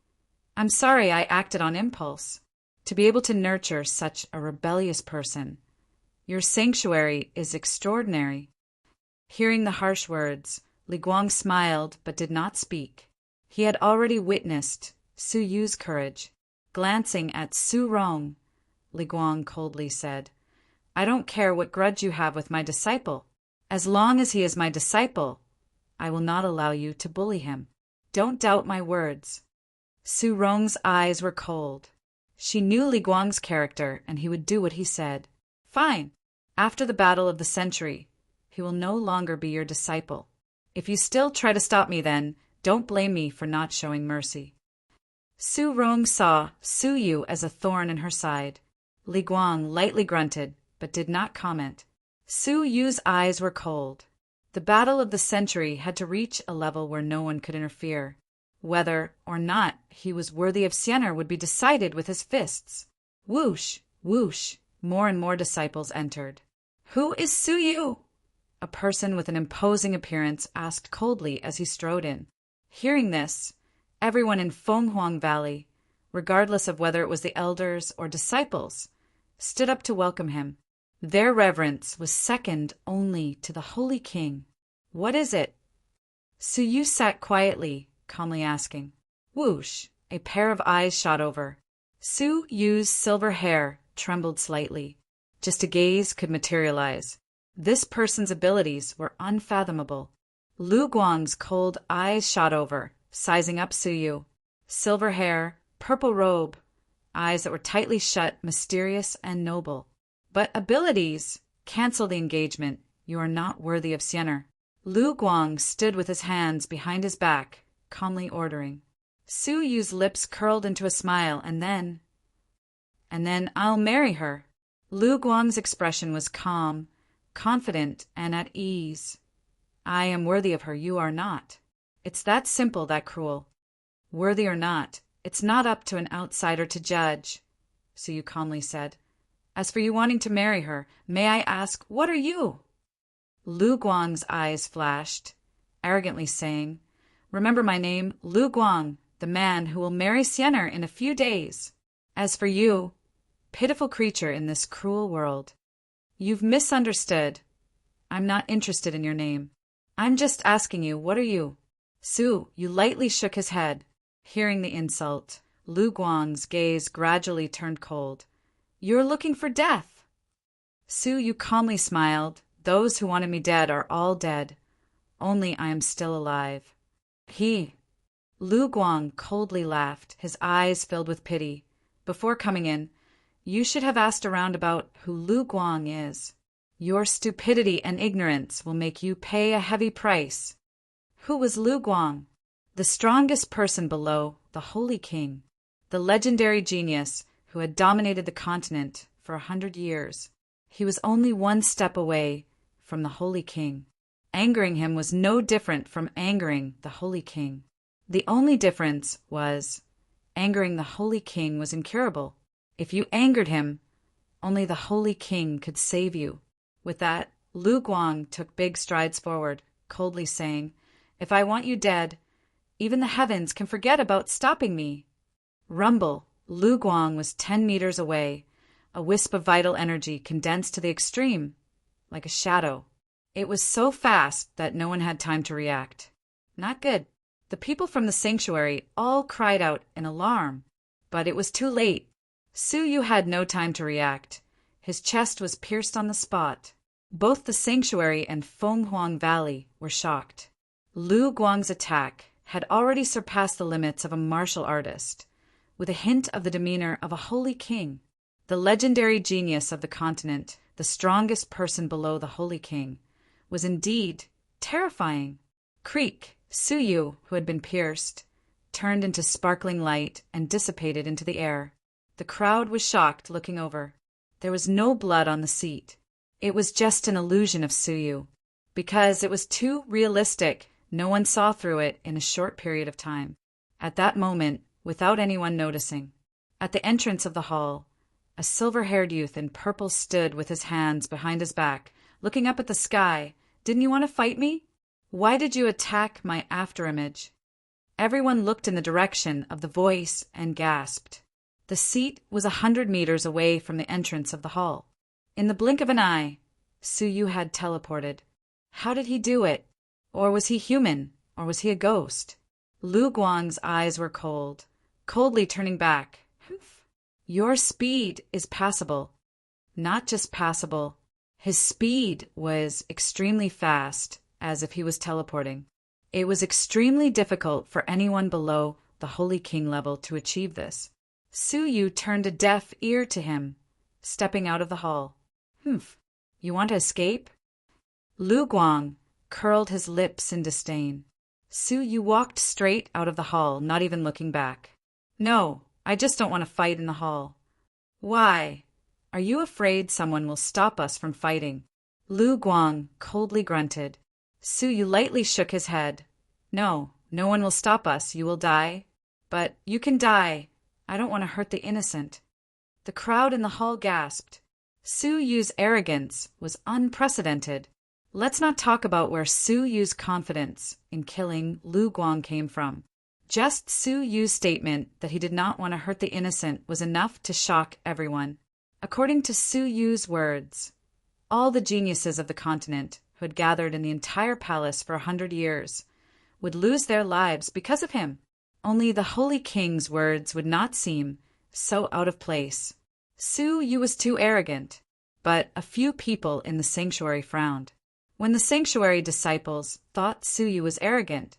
"I'm sorry I acted on impulse. To be able to nurture such a rebellious person. Your sanctuary is extraordinary." Hearing the harsh words, Li Guang smiled but did not speak. He had already witnessed Su Yu's courage. Glancing at Su Rong, Li Guang coldly said, "I don't care what grudge you have with my disciple. As long as he is my disciple, I will not allow you to bully him. Don't doubt my words." Su Rong's eyes were cold. She knew Li Guang's character, and he would do what he said. "Fine. After the battle of the century, he will no longer be your disciple. If you still try to stop me then, don't blame me for not showing mercy." Su Rong saw Su Yu as a thorn in her side. Li Guang lightly grunted, but did not comment. Su Yu's eyes were cold. The battle of the century had to reach a level where no one could interfere. Whether or not he was worthy of Xianer would be decided with his fists. Whoosh, whoosh, more and more disciples entered. "Who is Su Yu?" A person with an imposing appearance asked coldly as he strode in. Hearing this, everyone in Fenghuang Valley, regardless of whether it was the elders or disciples, stood up to welcome him. Their reverence was second only to the Holy King. "What is it?" Su Yu sat quietly, calmly asking. Whoosh! A pair of eyes shot over. Su Yu's silver hair trembled slightly. Just a gaze could materialize. This person's abilities were unfathomable. Lu Guang's cold eyes shot over, sizing up Su Yu. Silver hair, purple robe, eyes that were tightly shut, mysterious and noble. But abilities? Cancel the engagement. You are not worthy of Xianer. Lu Guang stood with his hands behind his back, calmly ordering. Su Yu's lips curled into a smile, and then, "I'll marry her." Lu Guang's expression was calm, confident, and at ease. "I am worthy of her, you are not." It's that simple, that cruel. Worthy or not, it's not up to an outsider to judge, Su Yu calmly said. As for you wanting to marry her, may I ask, what are you? Lu Guang's eyes flashed, arrogantly saying, Remember my name, Lu Guang, the man who will marry Xiener in a few days. As for you, pitiful creature in this cruel world, you've misunderstood. I'm not interested in your name. I'm just asking you, what are you? Su Yu lightly shook his head. Hearing the insult, Lu Guang's gaze gradually turned cold. You're looking for death. Su Yu calmly smiled. Those who wanted me dead are all dead. Only I am still alive. Lu Guang coldly laughed, his eyes filled with pity. Before coming in, you should have asked around about who Lu Guang is. Your stupidity and ignorance will make you pay a heavy price. Who was Lu Guang? The strongest person below the Holy King, the legendary genius who had dominated the continent for 100 years. He was only one step away from the Holy King. Angering him was no different from angering the Holy King. The only difference was, angering the Holy King was incurable. If you angered him, only the Holy King could save you. With that, Lu Guang took big strides forward, coldly saying, If I want you dead, even the heavens can forget about stopping me. Rumble, Lu Guang was 10 meters away, a wisp of vital energy condensed to the extreme, like a shadow. It was so fast that no one had time to react. Not good. The people from the sanctuary all cried out in alarm, but it was too late. Su Yu had no time to react. His chest was pierced on the spot. Both the sanctuary and Fenghuang Valley were shocked. Lu Guang's attack had already surpassed the limits of a martial artist, with a hint of the demeanor of a holy king. The legendary genius of the continent, the strongest person below the Holy King, was indeed terrifying. Creak, Su Yu, who had been pierced, turned into sparkling light and dissipated into the air. The crowd was shocked, looking over. There was no blood on the seat. It was just an illusion of Su Yu. Because it was too realistic, no one saw through it in a short period of time. At that moment, without anyone noticing, at the entrance of the hall, a silver-haired youth in purple stood with his hands behind his back, looking up at the sky. Didn't you want to fight me? Why did you attack my afterimage? Everyone looked in the direction of the voice and gasped. The seat was 100 meters away from the entrance of the hall. In the blink of an eye, Su Yu had teleported. How did he do it? Or was he human? Or was he a ghost? Lu Guang's eyes were cold, coldly turning back. Your speed is passable. Not just passable. His speed was extremely fast, as if he was teleporting. It was extremely difficult for anyone below the Holy King level to achieve this. Su Yu turned a deaf ear to him, stepping out of the hall. You want to escape? Lu Guang curled his lips in disdain. Su Yu walked straight out of the hall, not even looking back. No, I just don't want to fight in the hall. Why? Are you afraid someone will stop us from fighting? Lu Guang coldly grunted. Su Yu lightly shook his head. No, no one will stop us. You will die. But you can die. I don't want to hurt the innocent. The crowd in the hall gasped. Su Yu's arrogance was unprecedented. Let's not talk about where Su Yu's confidence in killing Lu Guang came from. Just Su Yu's statement that he did not want to hurt the innocent was enough to shock everyone. According to Su Yu's words, all the geniuses of the continent who had gathered in the entire palace for 100 years would lose their lives because of him. Only the Holy King's words would not seem so out of place. Su Yu was too arrogant, but a few people in the sanctuary frowned. When the sanctuary disciples thought Su Yu was arrogant,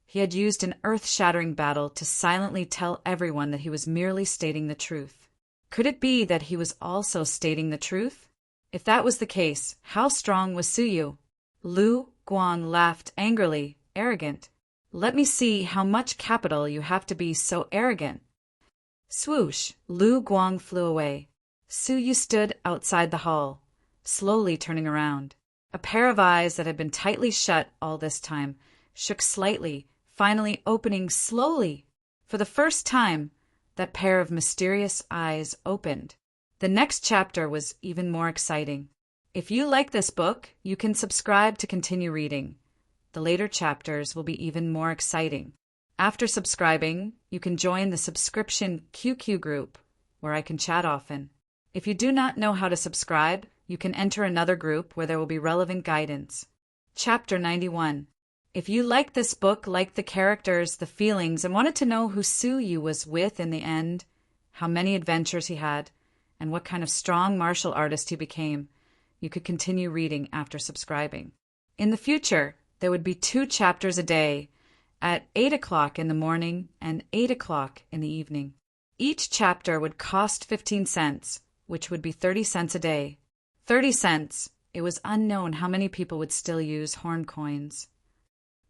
he had used an earth-shattering battle to silently tell everyone that he was merely stating the truth. Could it be that he was also stating the truth? If that was the case, how strong was Su Yu? Lu Guang laughed angrily. Arrogant? Let me see how much capital you have to be so arrogant. Swoosh! Lu Guang flew away. Su Yu stood outside the hall, slowly turning around. A pair of eyes that had been tightly shut all this time shook slightly, finally opening slowly. For the first time, that pair of mysterious eyes opened. The next chapter was even more exciting. If you like this book, you can subscribe to continue reading. The later chapters will be even more exciting. After subscribing, you can join the subscription QQ group, where I can chat often. If you do not know how to subscribe, you can enter another group where there will be relevant guidance. Chapter 91. If you liked this book, liked the characters, the feelings, and wanted to know who Suyu was with in the end, how many adventures he had, and what kind of strong martial artist he became, you could continue reading after subscribing. In the future, there would be 2 chapters a day at 8 o'clock in the morning and 8 o'clock in the evening. Each chapter would cost 15 cents, which would be 30 cents a day. 30 cents. It was unknown how many people would still use horn coins.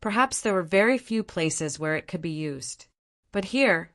Perhaps there were very few places where it could be used. But here,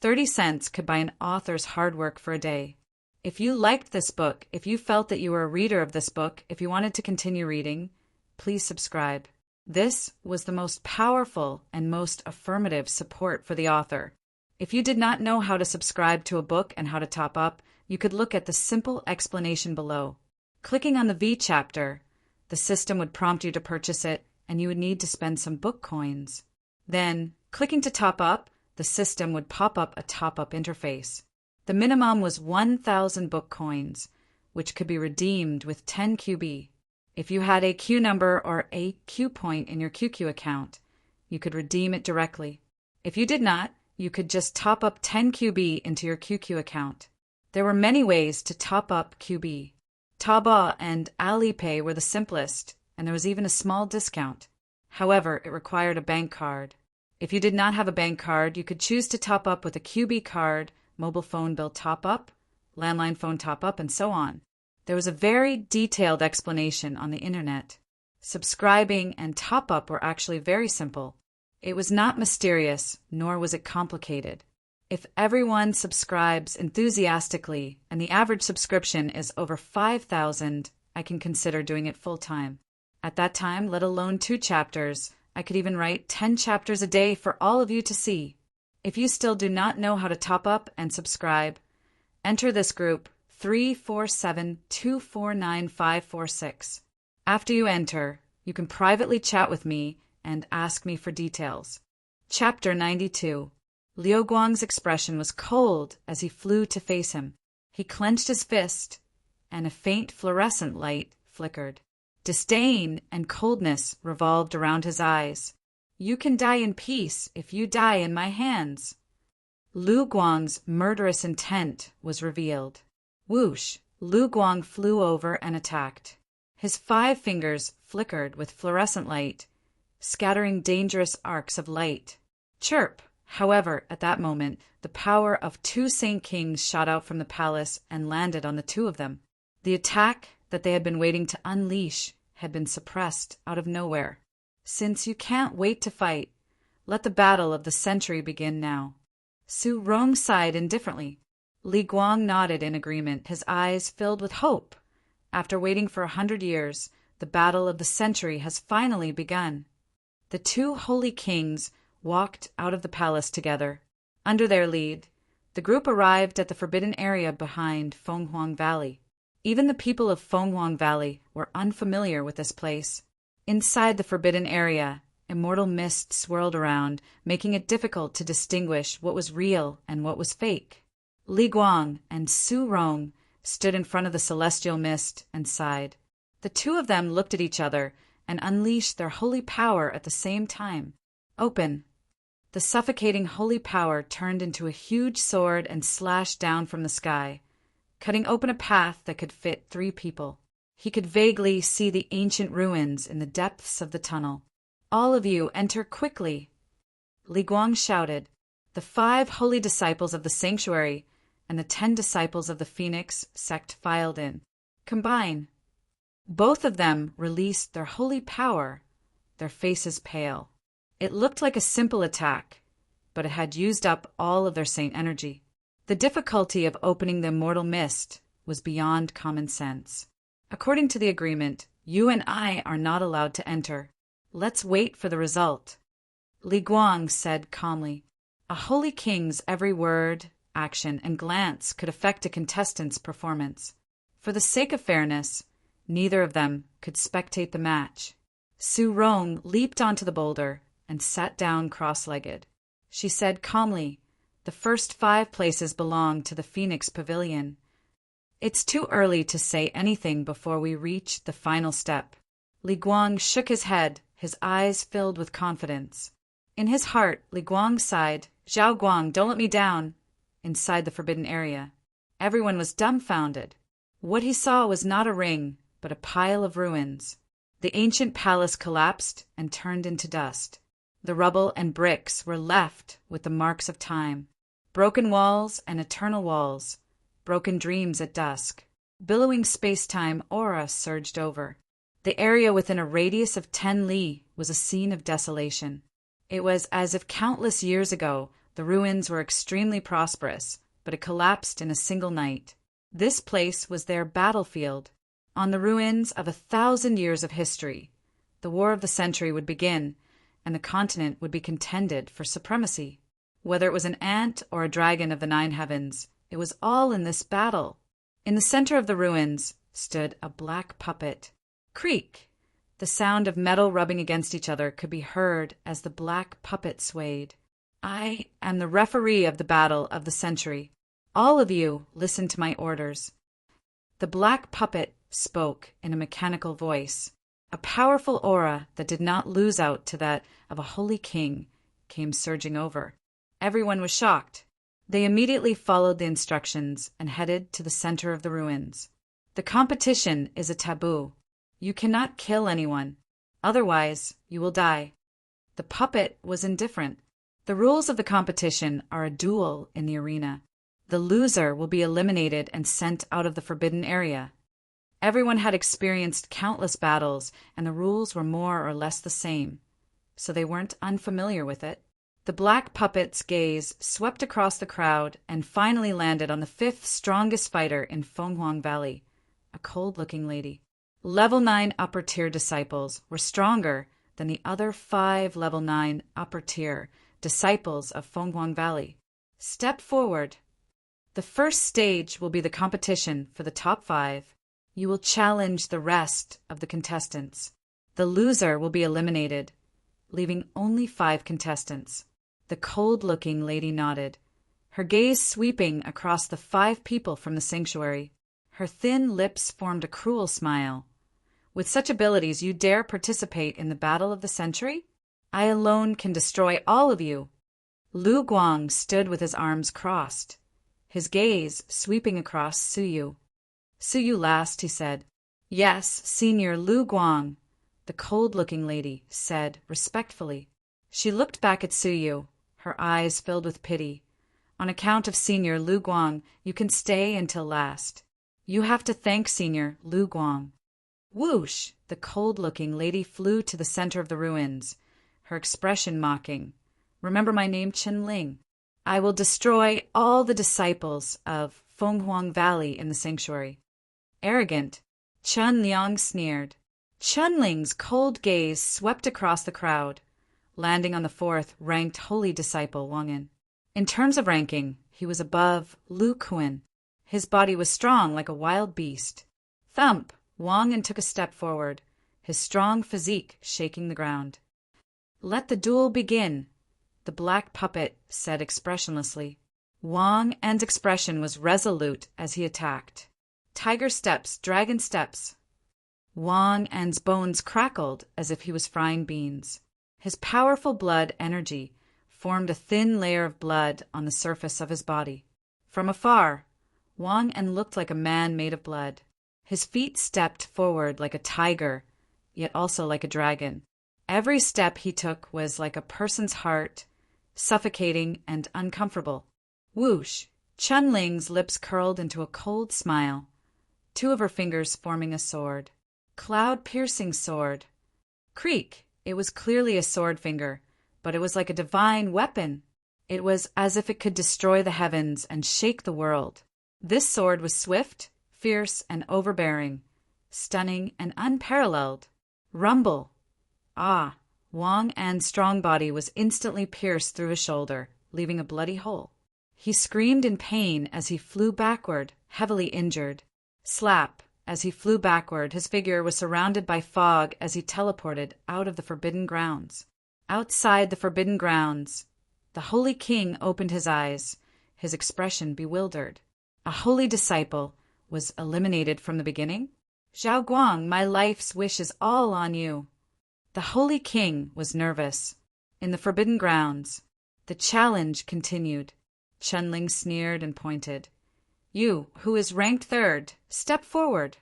30 cents could buy an author's hard work for a day. If you liked this book, if you felt that you were a reader of this book, if you wanted to continue reading, please subscribe. This was the most powerful and most affirmative support for the author. If you did not know how to subscribe to a book and how to top up, you could look at the simple explanation below. Clicking on the V chapter, the system would prompt you to purchase it, and you would need to spend some book coins. Then, clicking to top up, the system would pop up a top-up interface. The minimum was 1,000 book coins, which could be redeemed with 10 QB. If you had a Q number or a Q point in your QQ account, you could redeem it directly. If you did not, you could just top up 10 QB into your QQ account. There were many ways to top up QB. Taobao and Alipay were the simplest, and there was even a small discount. However, it required a bank card. If you did not have a bank card, you could choose to top up with a QB card, mobile phone bill top-up, landline phone top-up, and so on. There was a very detailed explanation on the internet. Subscribing and top-up were actually very simple. It was not mysterious, nor was it complicated. If everyone subscribes enthusiastically and the average subscription is over 5,000, I can consider doing it full-time. At that time, let alone 2 chapters, I could even write 10 chapters a day for all of you to see. If you still do not know how to top up and subscribe, enter this group 347249546. After you enter, you can privately chat with me and ask me for details. Chapter 92. Liu Guang's expression was cold as he flew to face him. He clenched his fist, and a faint fluorescent light flickered. Disdain and coldness revolved around his eyes. You can die in peace if you die in my hands. Liu Guang's murderous intent was revealed. Whoosh! Liu Guang flew over and attacked. His 5 fingers flickered with fluorescent light, scattering dangerous arcs of light. Chirp! However, at that moment, the power of 2 Saint Kings shot out from the palace and landed on the 2 of them. The attack that they had been waiting to unleash had been suppressed out of nowhere. Since you can't wait to fight, let the battle of the century begin now. Su Rong sighed indifferently. Li Guang nodded in agreement, his eyes filled with hope. After waiting for 100 years, the battle of the century has finally begun. The 2 holy kings walked out of the palace together. Under their lead, the group arrived at the forbidden area behind Fenghuang Valley. Even the people of Fenghuang Valley were unfamiliar with this place. Inside the forbidden area, immortal mist swirled around, making it difficult to distinguish what was real and what was fake. Li Guang and Su Rong stood in front of the celestial mist and sighed. The 2 of them looked at each other and unleashed their holy power at the same time. Open! The suffocating holy power turned into a huge sword and slashed down from the sky, cutting open a path that could fit 3 people. He could vaguely see the ancient ruins in the depths of the tunnel. All of you enter quickly! Li Guang shouted. The 5 holy disciples of the sanctuary and the 10 disciples of the Phoenix sect filed in. Combine! Both of them released their holy power, their faces pale. It looked like a simple attack, but it had used up all of their saint energy. The difficulty of opening the immortal mist was beyond common sense. According to the agreement, you and I are not allowed to enter. Let's wait for the result. Li Guang said calmly. A holy king's every word, action, and glance could affect a contestant's performance. For the sake of fairness, neither of them could spectate the match. Su Rong leaped onto the boulder and sat down cross-legged. She said calmly, "The first 5 places belong to the Phoenix Pavilion. It's too early to say anything before we reach the final step." Li Guang shook his head, his eyes filled with confidence. In his heart, Li Guang sighed, "Zhao Guang, don't let me down," inside the forbidden area. Everyone was dumbfounded. What he saw was not a ring, but a pile of ruins. The ancient palace collapsed and turned into dust. The rubble and bricks were left with the marks of time. Broken walls and eternal walls. Broken dreams at dusk. Billowing space-time aura surged over. The area within a radius of 10 li was a scene of desolation. It was as if countless years ago the ruins were extremely prosperous, but it collapsed in a single night. This place was their battlefield. On the ruins of 1,000 years of history, the war of the century would begin, and the continent would be contended for supremacy. Whether it was an ant or a dragon of the 9 heavens, it was all in this battle. In the center of the ruins stood a black puppet. Creak! The sound of metal rubbing against each other could be heard as the black puppet swayed. "I am the referee of the battle of the century. All of you listen to my orders." The black puppet spoke in a mechanical voice. A powerful aura that did not lose out to that of a holy king came surging over. Everyone was shocked. They immediately followed the instructions and headed to the center of the ruins. The competition is a taboo. You cannot kill anyone. Otherwise, you will die. The puppet was indifferent. The rules of the competition are a duel in the arena. The loser will be eliminated and sent out of the forbidden area. Everyone had experienced countless battles, and the rules were more or less the same, so they weren't unfamiliar with it. The black puppet's gaze swept across the crowd and finally landed on the 5th strongest fighter in Fenghuang Valley, a cold-looking lady. Level 9 upper-tier disciples were stronger than the other 5 Level 9 upper-tier disciples of Fenghuang Valley. Step forward. The first stage will be the competition for the top 5. You will challenge the rest of the contestants. The loser will be eliminated, leaving only 5 contestants. The cold-looking lady nodded, her gaze sweeping across the 5 people from the sanctuary. Her thin lips formed a cruel smile. "With such abilities, you dare participate in the battle of the century? I alone can destroy all of you." Lu Guang stood with his arms crossed, his gaze sweeping across Suyu. "Suyu last," he said. "Yes, Senior Lu Guang," the cold-looking lady said respectfully. She looked back at Suyu, her eyes filled with pity. "On account of Senior Lu Guang, you can stay until last. You have to thank Senior Lu Guang." Whoosh! The cold-looking lady flew to the center of the ruins, her expression mocking. "Remember my name, Chen Ling. I will destroy all the disciples of Fenghuang Valley in the sanctuary." Arrogant, Chen Liang sneered. Chen Ling's cold gaze swept across the crowd, landing on the 4th ranked holy disciple Wang Yin. In terms of ranking, he was above Lu Kuan. His body was strong like a wild beast. Thump! Wang Yin took a step forward, his strong physique shaking the ground. "Let the duel begin," the black puppet said expressionlessly. Wang Yin's expression was resolute as he attacked. Tiger steps, dragon steps. Wang Yin's bones crackled as if he was frying beans. His powerful blood energy formed a thin layer of blood on the surface of his body. From afar, Wang Yin looked like a man made of blood. His feet stepped forward like a tiger, yet also like a dragon. Every step he took was like a person's heart, suffocating and uncomfortable. Whoosh! Chen Ling's lips curled into a cold smile, 2 of her fingers forming a sword. Cloud-piercing sword. Creak! It was clearly a sword finger, but it was like a divine weapon. It was as if it could destroy the heavens and shake the world. This sword was swift, fierce, and overbearing, stunning and unparalleled. Rumble! Ah! Wang An's strong body was instantly pierced through his shoulder, leaving a bloody hole. He screamed in pain as he flew backward, heavily injured. Slap! As he flew backward, his figure was surrounded by fog as he teleported out of the forbidden grounds. Outside the forbidden grounds, the holy king opened his eyes, his expression bewildered. A holy disciple was eliminated from the beginning? Zhao Guang, my life's wish is all on you. The holy king was nervous. In the forbidden grounds, the challenge continued. Chunling sneered and pointed. You, who is ranked third, step forward.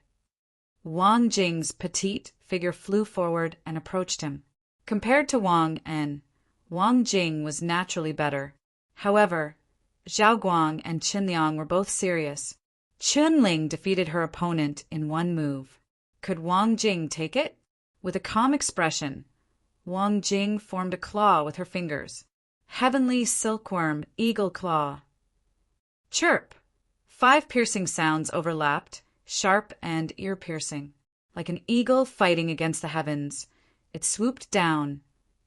Wang Jing's petite figure flew forward and approached him. Compared to Wang En, Wang Jing was naturally better. However, Zhao Guang and Qin Liang were both serious. Chunling defeated her opponent in one move. Could Wang Jing take it? With a calm expression, Wang Jing formed a claw with her fingers. Heavenly silkworm, eagle claw. Chirp! 5 piercing sounds overlapped, sharp and ear-piercing. Like an eagle fighting against the heavens, it swooped down,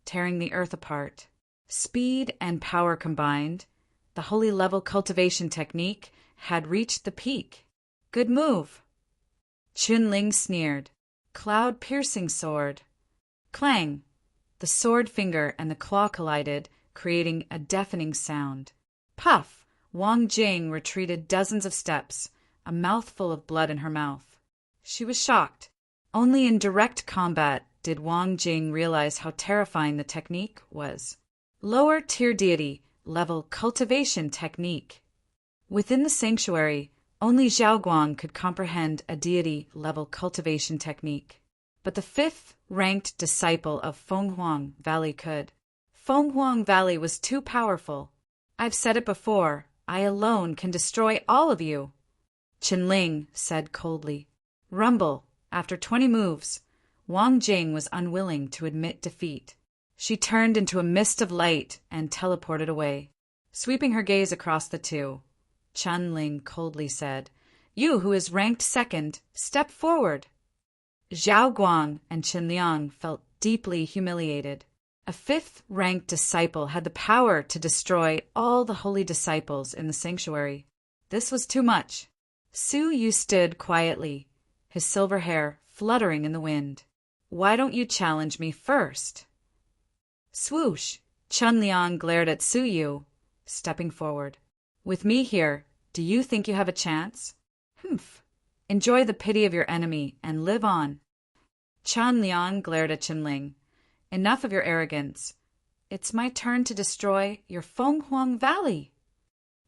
tearing the earth apart. Speed and power combined, the holy level cultivation technique had reached the peak. Good move. Chunling sneered. Cloud-piercing sword. Clang! The sword finger and the claw collided, creating a deafening sound. Puff! Wang Jing retreated dozens of steps, a mouthful of blood in her mouth. She was shocked. Only in direct combat did Wang Jing realize how terrifying the technique was. Lower tier deity level cultivation technique. Within the sanctuary, only Zhao Guang could comprehend a deity level cultivation technique. But the 5th ranked disciple of Fenghuang Valley could. Fenghuang Valley was too powerful. I've said it before, I alone can destroy all of you. Qinling said coldly. Rumble. After 20 moves, Wang Jing was unwilling to admit defeat. She turned into a mist of light and teleported away. Sweeping her gaze across the two, Chunling coldly said, You who is ranked 2nd, step forward. Zhao Guang and Qin Liang felt deeply humiliated. A 5th ranked disciple had the power to destroy all the holy disciples in the sanctuary. This was too much. Su Yu stood quietly, his silver hair fluttering in the wind. Why don't you challenge me first? Swoosh! Chun Liang glared at Su Yu, stepping forward. With me here, do you think you have a chance? Humph. Enjoy the pity of your enemy and live on. Chun Liang glared at Qinling. Enough of your arrogance. It's my turn to destroy your Fenghuang Valley.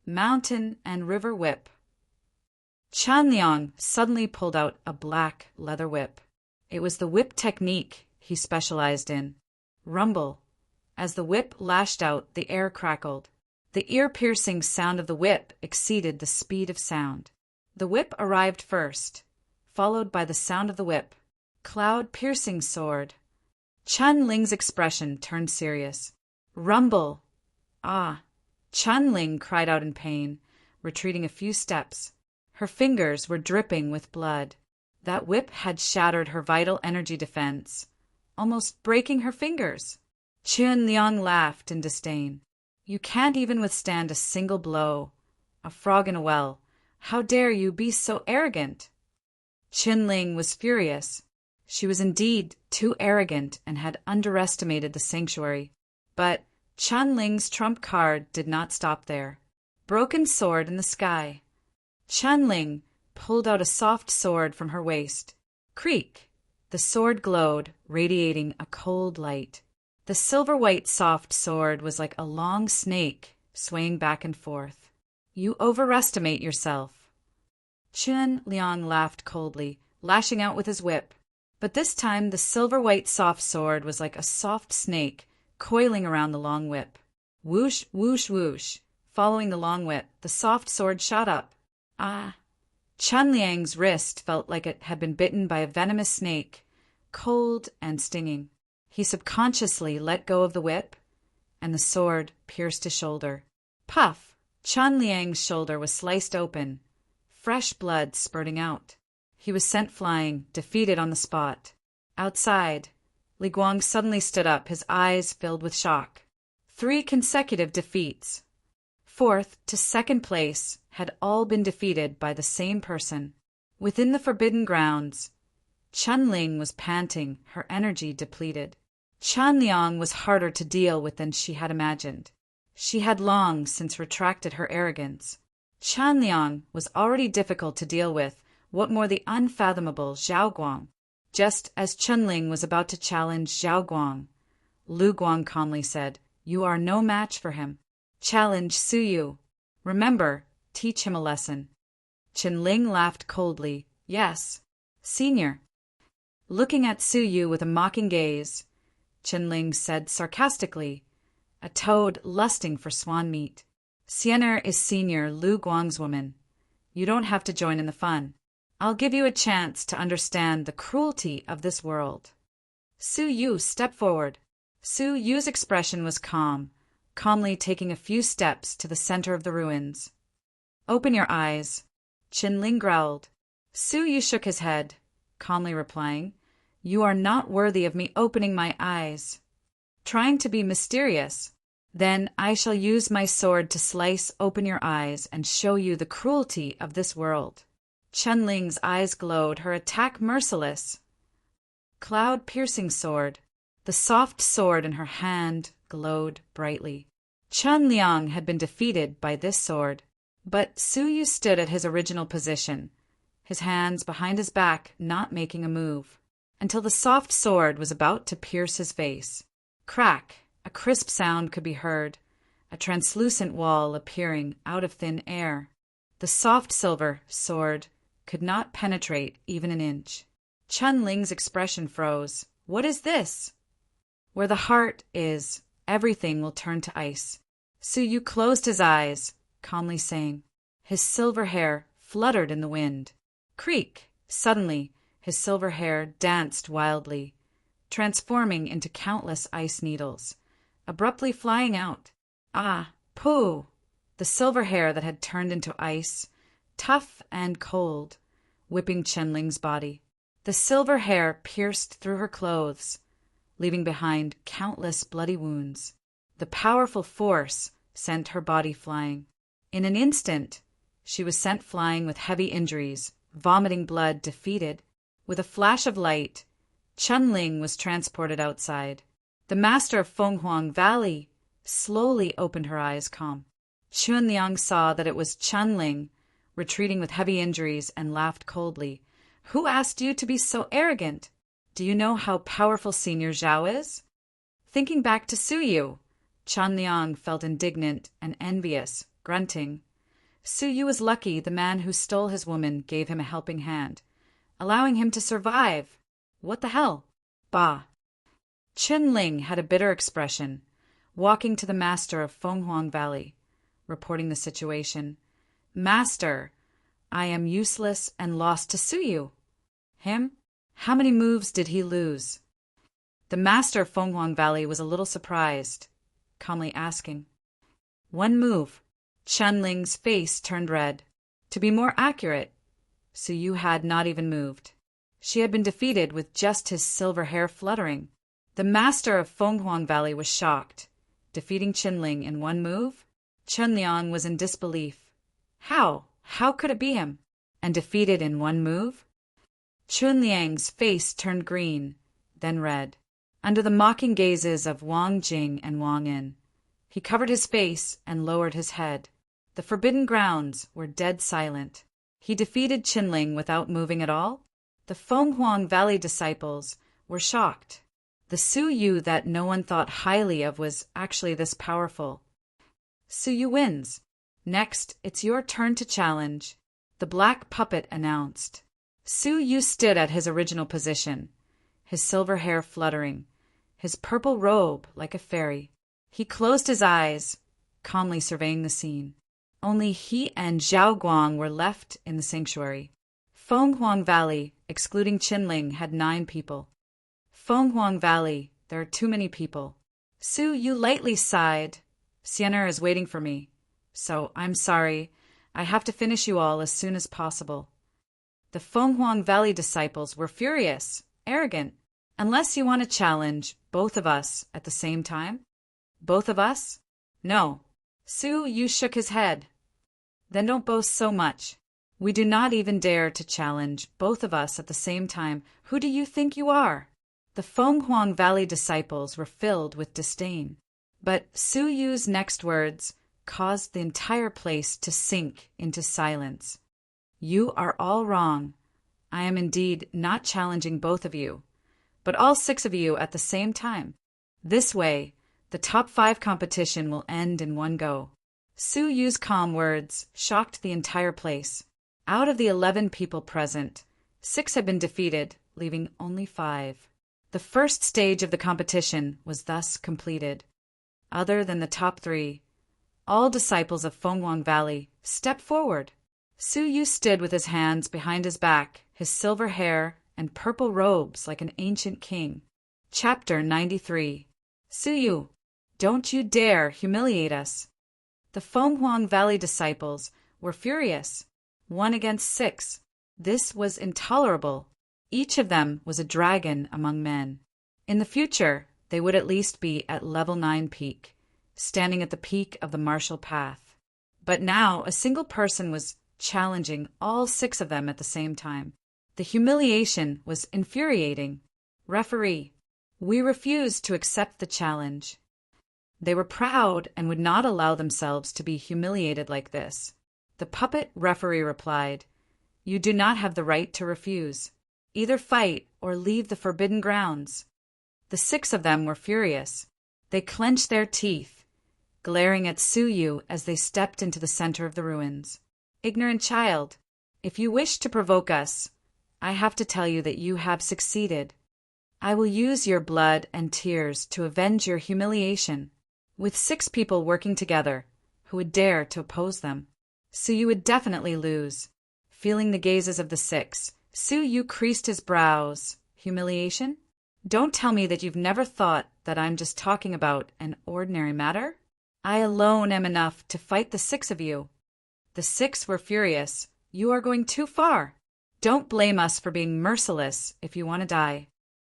Mountain and river whip. Chun Liang suddenly pulled out a black leather whip. It was the whip technique he specialized in. Rumble. As the whip lashed out, the air crackled. The ear-piercing sound of the whip exceeded the speed of sound. The whip arrived first, followed by the sound of the whip. Cloud-piercing sword. Chunling's expression turned serious. Rumble! Ah! Chunling cried out in pain, retreating a few steps. Her fingers were dripping with blood. That whip had shattered her vital energy defense, almost breaking her fingers. Qin Liang laughed in disdain. You can't even withstand a single blow. A frog in a well. How dare you be so arrogant? Qinling was furious. She was indeed too arrogant and had underestimated the sanctuary. But Chunling's trump card did not stop there. Broken sword in the sky. Chunling pulled out a soft sword from her waist. Creak! The sword glowed, radiating a cold light. The silver-white soft sword was like a long snake, swaying back and forth. You overestimate yourself. Qin Liang laughed coldly, lashing out with his whip. But this time the silver-white soft sword was like a soft snake, coiling around the long whip. Whoosh, whoosh, whoosh. Following the long whip, the soft sword shot up. Ah! Chun Liang's wrist felt like it had been bitten by a venomous snake, cold and stinging. He subconsciously let go of the whip, and the sword pierced his shoulder. Puff! Chun Liang's shoulder was sliced open, fresh blood spurting out. He was sent flying, defeated on the spot. Outside, Li Guang suddenly stood up, his eyes filled with shock. 3 consecutive defeats. 4th to 2nd place had all been defeated by the same person. Within the forbidden grounds, Chunling was panting, her energy depleted. Chanliang was harder to deal with than she had imagined. She had long since retracted her arrogance. Chanliang was already difficult to deal with, what more the unfathomable Zhao Guang. Just as Chunling was about to challenge Zhao Guang, Lu Guang calmly said, "You are no match for him. Challenge Su Yu. Remember, teach him a lesson." Chunling laughed coldly. "Yes, senior." Looking at Su Yu with a mocking gaze, Chunling said sarcastically, "A toad lusting for swan meat. Siener is senior Lu Guang's woman. You don't have to join in the fun. I'll give you a chance to understand the cruelty of this world." Su Yu stepped forward. Su Yu's expression was calm, calmly taking a few steps to the center of the ruins. "Open your eyes," Chunling growled. Su Yu shook his head, calmly replying, "You are not worthy of me opening my eyes." Trying to be mysterious, "Then I shall use my sword to slice open your eyes and show you the cruelty of this world." Chunling's eyes glowed, her attack merciless. Cloud-piercing sword. The soft sword in her hand glowed brightly. Chunliang had been defeated by this sword, but Su Yu stood at his original position, his hands behind his back, not making a move, until the soft sword was about to pierce his face. Crack! A crisp sound could be heard, a translucent wall appearing out of thin air. The soft silver sword could not penetrate even an inch. Chunling's expression froze. "What is this?" "Where the heart is, everything will turn to ice." Su Yu closed his eyes, calmly saying. His silver hair fluttered in the wind. Creak! Suddenly, his silver hair danced wildly, transforming into countless ice needles, abruptly flying out. Ah, pooh! The silver hair that had turned into ice, tough and cold, whipping Chunling's body. The silver hair pierced through her clothes, leaving behind countless bloody wounds. The powerful force sent her body flying. In an instant, she was sent flying with heavy injuries, vomiting blood, defeated. With a flash of light, Chunling was transported outside. The master of Fenghuang Valley slowly opened her eyes calm. Chunliang saw that it was Chunling, retreating with heavy injuries, and laughed coldly. "Who asked you to be so arrogant? Do you know how powerful Senior Zhao is?" Thinking back to Su Yu, Chunliang felt indignant and envious, grunting. Su Yu was lucky the man who stole his woman gave him a helping hand, allowing him to survive. What the hell? Bah! Chunling had a bitter expression, walking to the master of Fenghuang Valley, reporting the situation. "Master, I am useless and lost to Su Yu." "Him? How many moves did he lose?" The master of Fenghuang Valley was a little surprised, calmly asking. "1 move." Chunling's face turned red. To be more accurate, Su Yu had not even moved. She had been defeated with just his silver hair fluttering. The master of Fenghuang Valley was shocked. Defeating Chunling in 1 move? Chunliang was in disbelief. How? How could it be him? And defeated in 1 move? Chunliang's face turned green, then red, under the mocking gazes of Wang Jing and Wang Yin. He covered his face and lowered his head. The forbidden grounds were dead silent. He defeated Chunling without moving at all? The Fenghuang Valley disciples were shocked. The Su Yu that no one thought highly of was actually this powerful. Su Yu wins. Next, it's your turn to challenge, the black puppet announced. Su Yu stood at his original position, his silver hair fluttering, his purple robe like a fairy. He closed his eyes, calmly surveying the scene. Only he and Zhao Guang were left in the sanctuary. Fenghuang Valley, excluding Chunling, had 9 people. Fenghuang Valley, there are too many people. Su Yu lightly sighed. Sienna is waiting for me, so I'm sorry. I have to finish you all as soon as possible. The Fenghuang Valley disciples were furious, arrogant. Unless you want to challenge both of us at the same time? Both of us? No. Su Yu shook his head. Then don't boast so much. We do not even dare to challenge both of us at the same time. Who do you think you are? The Fenghuang Valley disciples were filled with disdain. But Su Yu's next words caused the entire place to sink into silence. You are all wrong. I am indeed not challenging both of you, but all 6 of you at the same time. This way, the top 5 competition will end in one go. Su Yu's calm words shocked the entire place. Out of the 11 people present, 6 had been defeated, leaving only 5. The first stage of the competition was thus completed. Other than the top 3, all disciples of Fenghuang Valley stepped forward. Su Yu stood with his hands behind his back, his silver hair and purple robes like an ancient king. Chapter 93. Su Yu, don't you dare humiliate us. The Fenghuang Valley disciples were furious. 1 against 6. This was intolerable. Each of them was a dragon among men. In the future, they would at least be at level 9 peak, standing at the peak of the martial path. But now a single person was challenging all 6 of them at the same time. The humiliation was infuriating. Referee, we refuse to accept the challenge. They were proud and would not allow themselves to be humiliated like this. The puppet referee replied, You do not have the right to refuse. Either fight or leave the forbidden grounds. The 6 of them were furious. They clenched their teeth, glaring at Su Yu as they stepped into the center of the ruins. Ignorant child, if you wish to provoke us, I have to tell you that you have succeeded. I will use your blood and tears to avenge your humiliation. With 6 people working together, who would dare to oppose them, Su Yu would definitely lose. Feeling the gazes of the 6, Su Yu creased his brows. Humiliation? Don't tell me that you've never thought that I'm just talking about an ordinary matter? I alone am enough to fight the 6 of you. The 6 were furious. You are going too far. Don't blame us for being merciless if you want to die.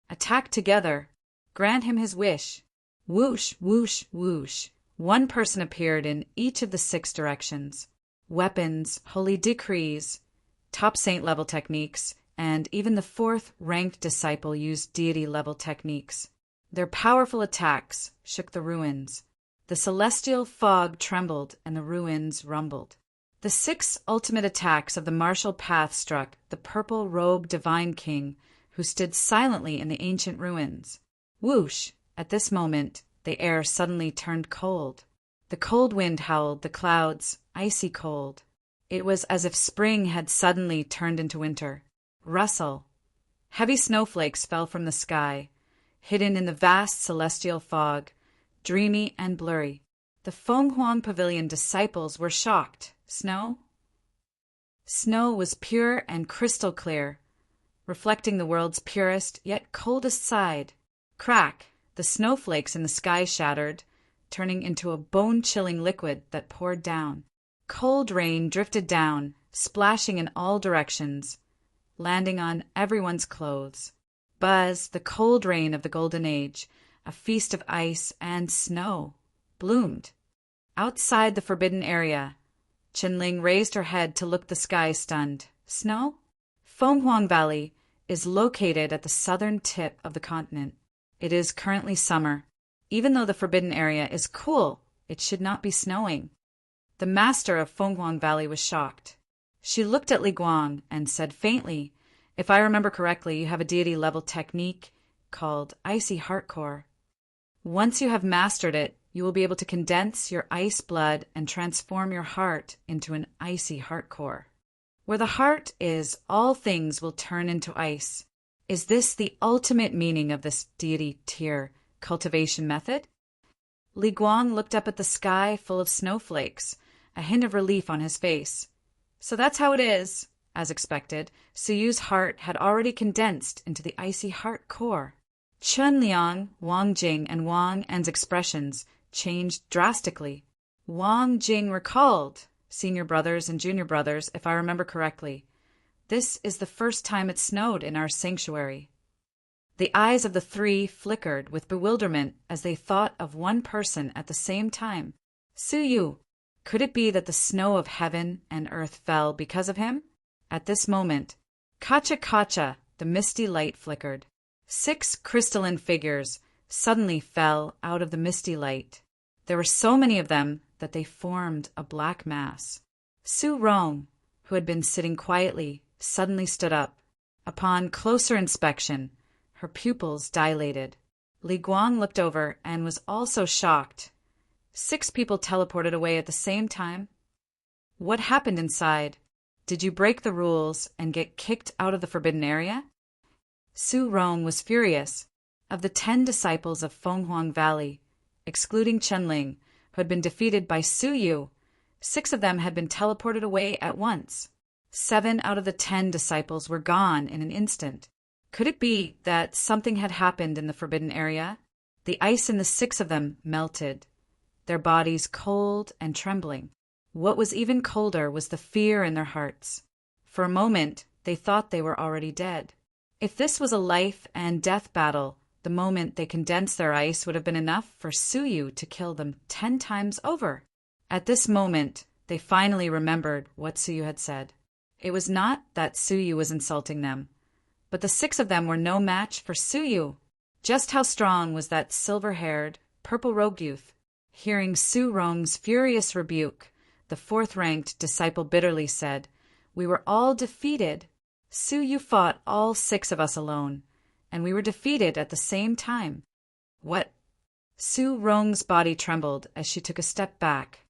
Attack together. Grant him his wish. Whoosh, whoosh, whoosh. 1 person appeared in each of the 6 directions. Weapons, holy decrees, top saint-level techniques, and even the 4th ranked disciple used deity-level techniques. Their powerful attacks shook the ruins. The celestial fog trembled and the ruins rumbled. The 6 ultimate attacks of the martial path struck the purple-robed divine king, who stood silently in the ancient ruins. Whoosh! At this moment, the air suddenly turned cold. The cold wind howled, the clouds icy cold. It was as if spring had suddenly turned into winter. Rustle. Heavy snowflakes fell from the sky, hidden in the vast celestial fog, dreamy and blurry. The Fenghuang Pavilion disciples were shocked. Snow? Snow was pure and crystal clear, reflecting the world's purest yet coldest side. Crack! The snowflakes in the sky shattered, turning into a bone-chilling liquid that poured down. Cold rain drifted down, splashing in all directions, landing on everyone's clothes. Buzz, the cold rain of the Golden Age, a feast of ice and snow, bloomed. Outside the forbidden area, Qinling raised her head to look the sky stunned. Snow? Fenghuang Valley is located at the southern tip of the continent. It is currently summer. Even though the forbidden area is cool, it should not be snowing. The master of Fenghuang Valley was shocked. She looked at Li Guang and said faintly, If I remember correctly, you have a deity-level technique called Icy Heart Core. Once you have mastered it, you will be able to condense your ice blood and transform your heart into an icy heart core. Where the heart is, all things will turn into ice. Is this the ultimate meaning of this deity tier cultivation method? Li Guang looked up at the sky full of snowflakes, a hint of relief on his face. So that's how it is. As expected, Su Yu's heart had already condensed into the icy heart core. Chen Liang, Wang Jing, and Wang En's expressions changed drastically. Wang Jing recalled, senior brothers and junior brothers, if I remember correctly. This is the first time it snowed in our sanctuary. The eyes of the three flickered with bewilderment as they thought of one person at the same time. Su Yu. Could it be that the snow of heaven and earth fell because of him? At this moment, Kacha, the misty light flickered. 6 crystalline figures suddenly fell out of the misty light. There were so many of them that they formed a black mass. Su Rong, who had been sitting quietly, suddenly stood up. Upon closer inspection, her pupils dilated. Li Guang looked over and was also shocked. 6 people teleported away at the same time. What happened inside? Did you break the rules and get kicked out of the forbidden area? Su Rong was furious. Of the 10 disciples of Fenghuang Valley, excluding Chenling, who had been defeated by Su Yu, 6 of them had been teleported away at once. 7 out of the 10 disciples were gone in an instant. Could it be that something had happened in the forbidden area? The ice in the 6 of them melted, their bodies cold and trembling. What was even colder was the fear in their hearts. For a moment, they thought they were already dead. If this was a life and death battle, the moment they condensed their ice would have been enough for Su Yu to kill them 10 times over. At this moment, they finally remembered what Su Yu had said. It was not that Su Yu was insulting them, but the 6 of them were no match for Su Yu. Just how strong was that silver-haired, purple-robed youth? Hearing Su Rong's furious rebuke, the 4th-ranked disciple bitterly said, "We were all defeated. Su Yu fought all 6 of us alone, and we were defeated at the same time." What? Su Rong's body trembled as she took a step back.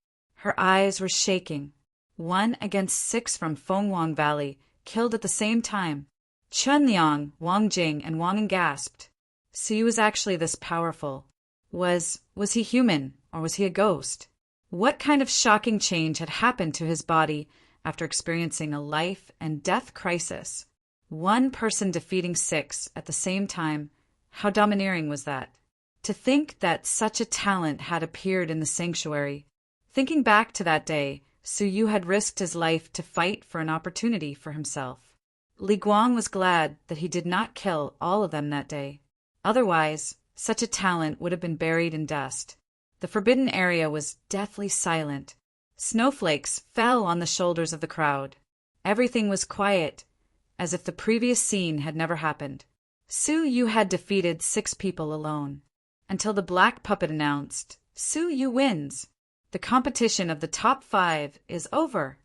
Her eyes were shaking. 1 against 6 from Fenghuang Valley, killed at the same time. Chun Liang, Wang Jing, and Wang Yin gasped. Su Yu was actually this powerful. Was he human, or was he a ghost? What kind of shocking change had happened to his body after experiencing a life and death crisis? 1 person defeating 6 at the same time. How domineering was that? To think that such a talent had appeared in the sanctuary. Thinking back to that day, Su Yu had risked his life to fight for an opportunity for himself. Li Guang was glad that he did not kill all of them that day. Otherwise, such a talent would have been buried in dust. The forbidden area was deathly silent. Snowflakes fell on the shoulders of the crowd. Everything was quiet, as if the previous scene had never happened. Su Yu had defeated 6 people alone, until the black puppet announced, "Su Yu wins. The competition of the top 5 is over."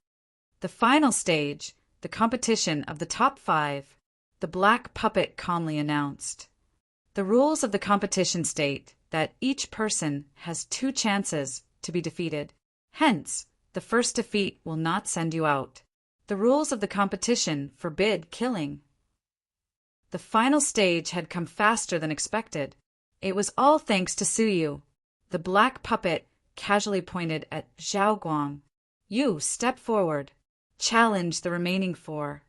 The final stage, the competition of the top 5, the black puppet calmly announced. The rules of the competition state that each person has 2 chances to be defeated. Hence, the first defeat will not send you out. The rules of the competition forbid killing. The final stage had come faster than expected. It was all thanks to Su Yu. The black puppet casually pointed at Zhao Guang. "You, step forward. Challenge the remaining 4.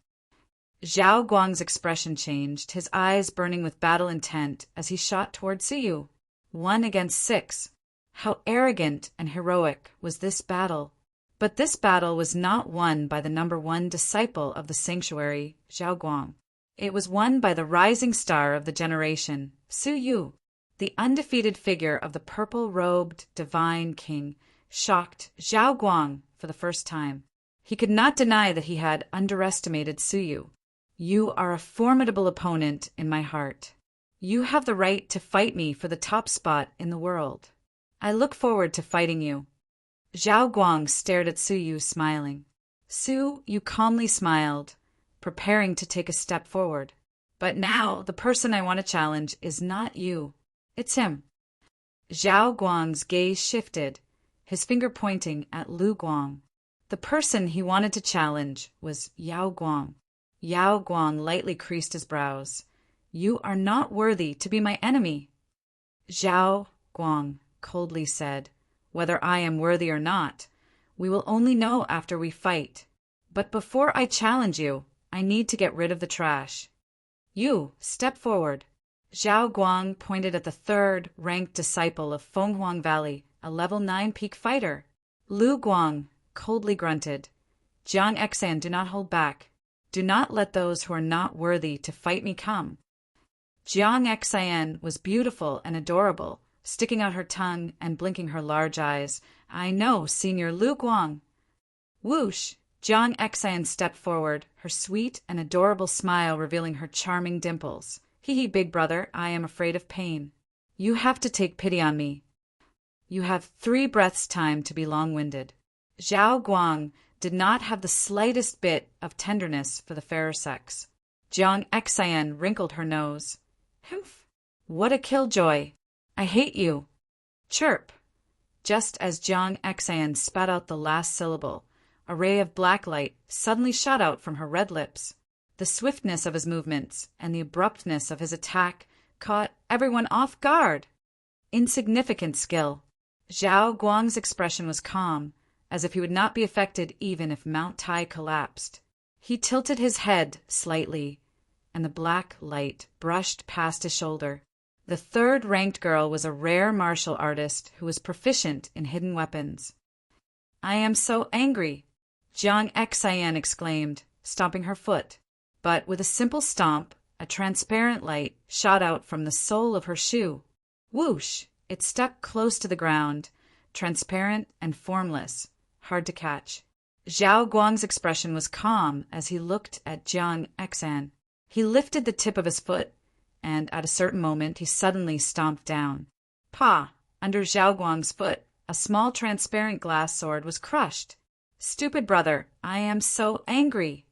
Zhao Guang's expression changed, his eyes burning with battle intent as he shot toward Su Yu. 1 against 6. How arrogant and heroic was this battle. But this battle was not won by the number 1 disciple of the sanctuary, Zhao Guang. It was won by the rising star of the generation, Su Yu. The undefeated figure of the purple-robed divine king shocked Zhao Guang for the first time. He could not deny that he had underestimated Su Yu. "You are a formidable opponent in my heart. You have the right to fight me for the top spot in the world. I look forward to fighting you." Zhao Guang stared at Su Yu, smiling. Su Yu calmly smiled, preparing to take a step forward. "But now the person I want to challenge is not you. It's him." Zhao Guang's gaze shifted, his finger pointing at Lu Guang. The person he wanted to challenge was Yao Guang. Yao Guang lightly creased his brows. "You are not worthy to be my enemy." Zhao Guang coldly said, "Whether I am worthy or not, we will only know after we fight. But before I challenge you, I need to get rid of the trash. You, step forward." Zhao Guang pointed at the 3rd-ranked disciple of Fenghuang Valley, a level 9 peak fighter. Lu Guang coldly grunted, "Jiang Exan, do not hold back. Do not let those who are not worthy to fight me come." Jiang Xian was beautiful and adorable, sticking out her tongue and blinking her large eyes. I know, Senior Lu Guang. Whoosh! Jiang Xian stepped forward, her sweet and adorable smile revealing her charming dimples. Hee hee, big brother, I am afraid of pain. You have to take pity on me. You have 3 breaths' time to be long-winded. Zhao Guang did not have the slightest bit of tenderness for the fairer sex. Jiang Xian wrinkled her nose. Humph! What a killjoy! I hate you! Chirp! Just as Jiang Xian spat out the last syllable, a ray of black light suddenly shot out from her red lips. The swiftness of his movements and the abruptness of his attack caught everyone off guard. Insignificant skill. Zhao Guang's expression was calm, as if he would not be affected even if Mount Tai collapsed. He tilted his head slightly, and the black light brushed past his shoulder. The 3rd-ranked girl was a rare martial artist who was proficient in hidden weapons. I am so angry, Jiang Xian exclaimed, stomping her foot. But with a simple stomp, a transparent light shot out from the sole of her shoe. Whoosh! It stuck close to the ground, transparent and formless, hard to catch. Zhao Guang's expression was calm as he looked at Jiang Xian. He lifted the tip of his foot, and at a certain moment he suddenly stomped down. Pa! Under Zhao Guang's foot, a small transparent glass sword was crushed. Stupid brother, I am so angry.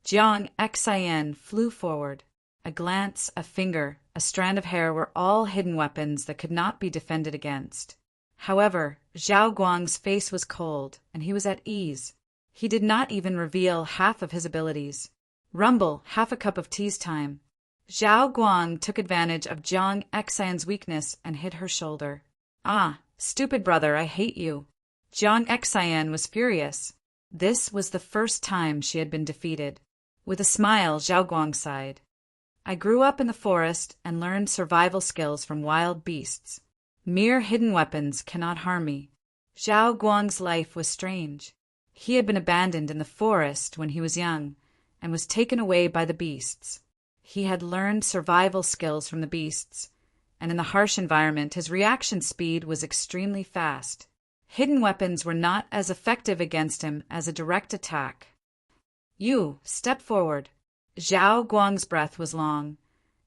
Jiang Xian flew forward. A glance, a finger, a strand of hair were all hidden weapons that could not be defended against. However, Zhao Guang's face was cold, and he was at ease. He did not even reveal half of his abilities. Rumble, half a cup of tea's time. Zhao Guang took advantage of Jiang Xian's weakness and hit her shoulder. Ah, stupid brother, I hate you. Jiang Xian was furious. This was the first time she had been defeated. With a smile, Zhao Guang sighed. I grew up in the forest and learned survival skills from wild beasts. Mere hidden weapons cannot harm me. Zhao Guang's life was strange. He had been abandoned in the forest when he was young and was taken away by the beasts. He had learned survival skills from the beasts, and in the harsh environment his reaction speed was extremely fast. Hidden weapons were not as effective against him as a direct attack. You, step forward. Zhao Guang's breath was long,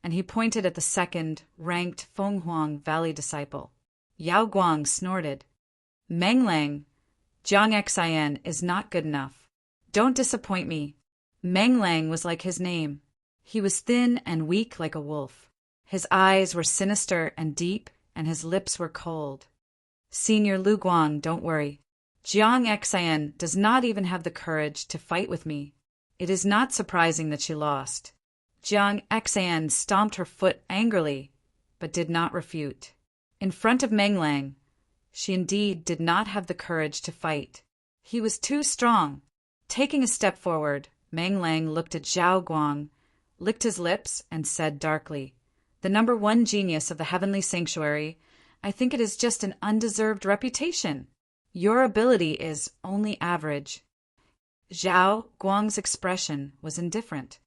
and he pointed at the 2nd-ranked Fenghuang Valley disciple. Yao Guang snorted. Meng Lang, Jiang Xian is not good enough. Don't disappoint me. Meng Lang was like his name. He was thin and weak like a wolf. His eyes were sinister and deep, and his lips were cold. Senior Lu Guang, don't worry. Jiang Xian does not even have the courage to fight with me. It is not surprising that she lost. Jiang Xian stomped her foot angrily, but did not refute. In front of Meng Lang, she indeed did not have the courage to fight. He was too strong. Taking a step forward, Meng Lang looked at Zhao Guang, licked his lips, and said darkly, The number 1 genius of the heavenly sanctuary, I think it is just an undeserved reputation. Your ability is only average. Zhao Guang's expression was indifferent.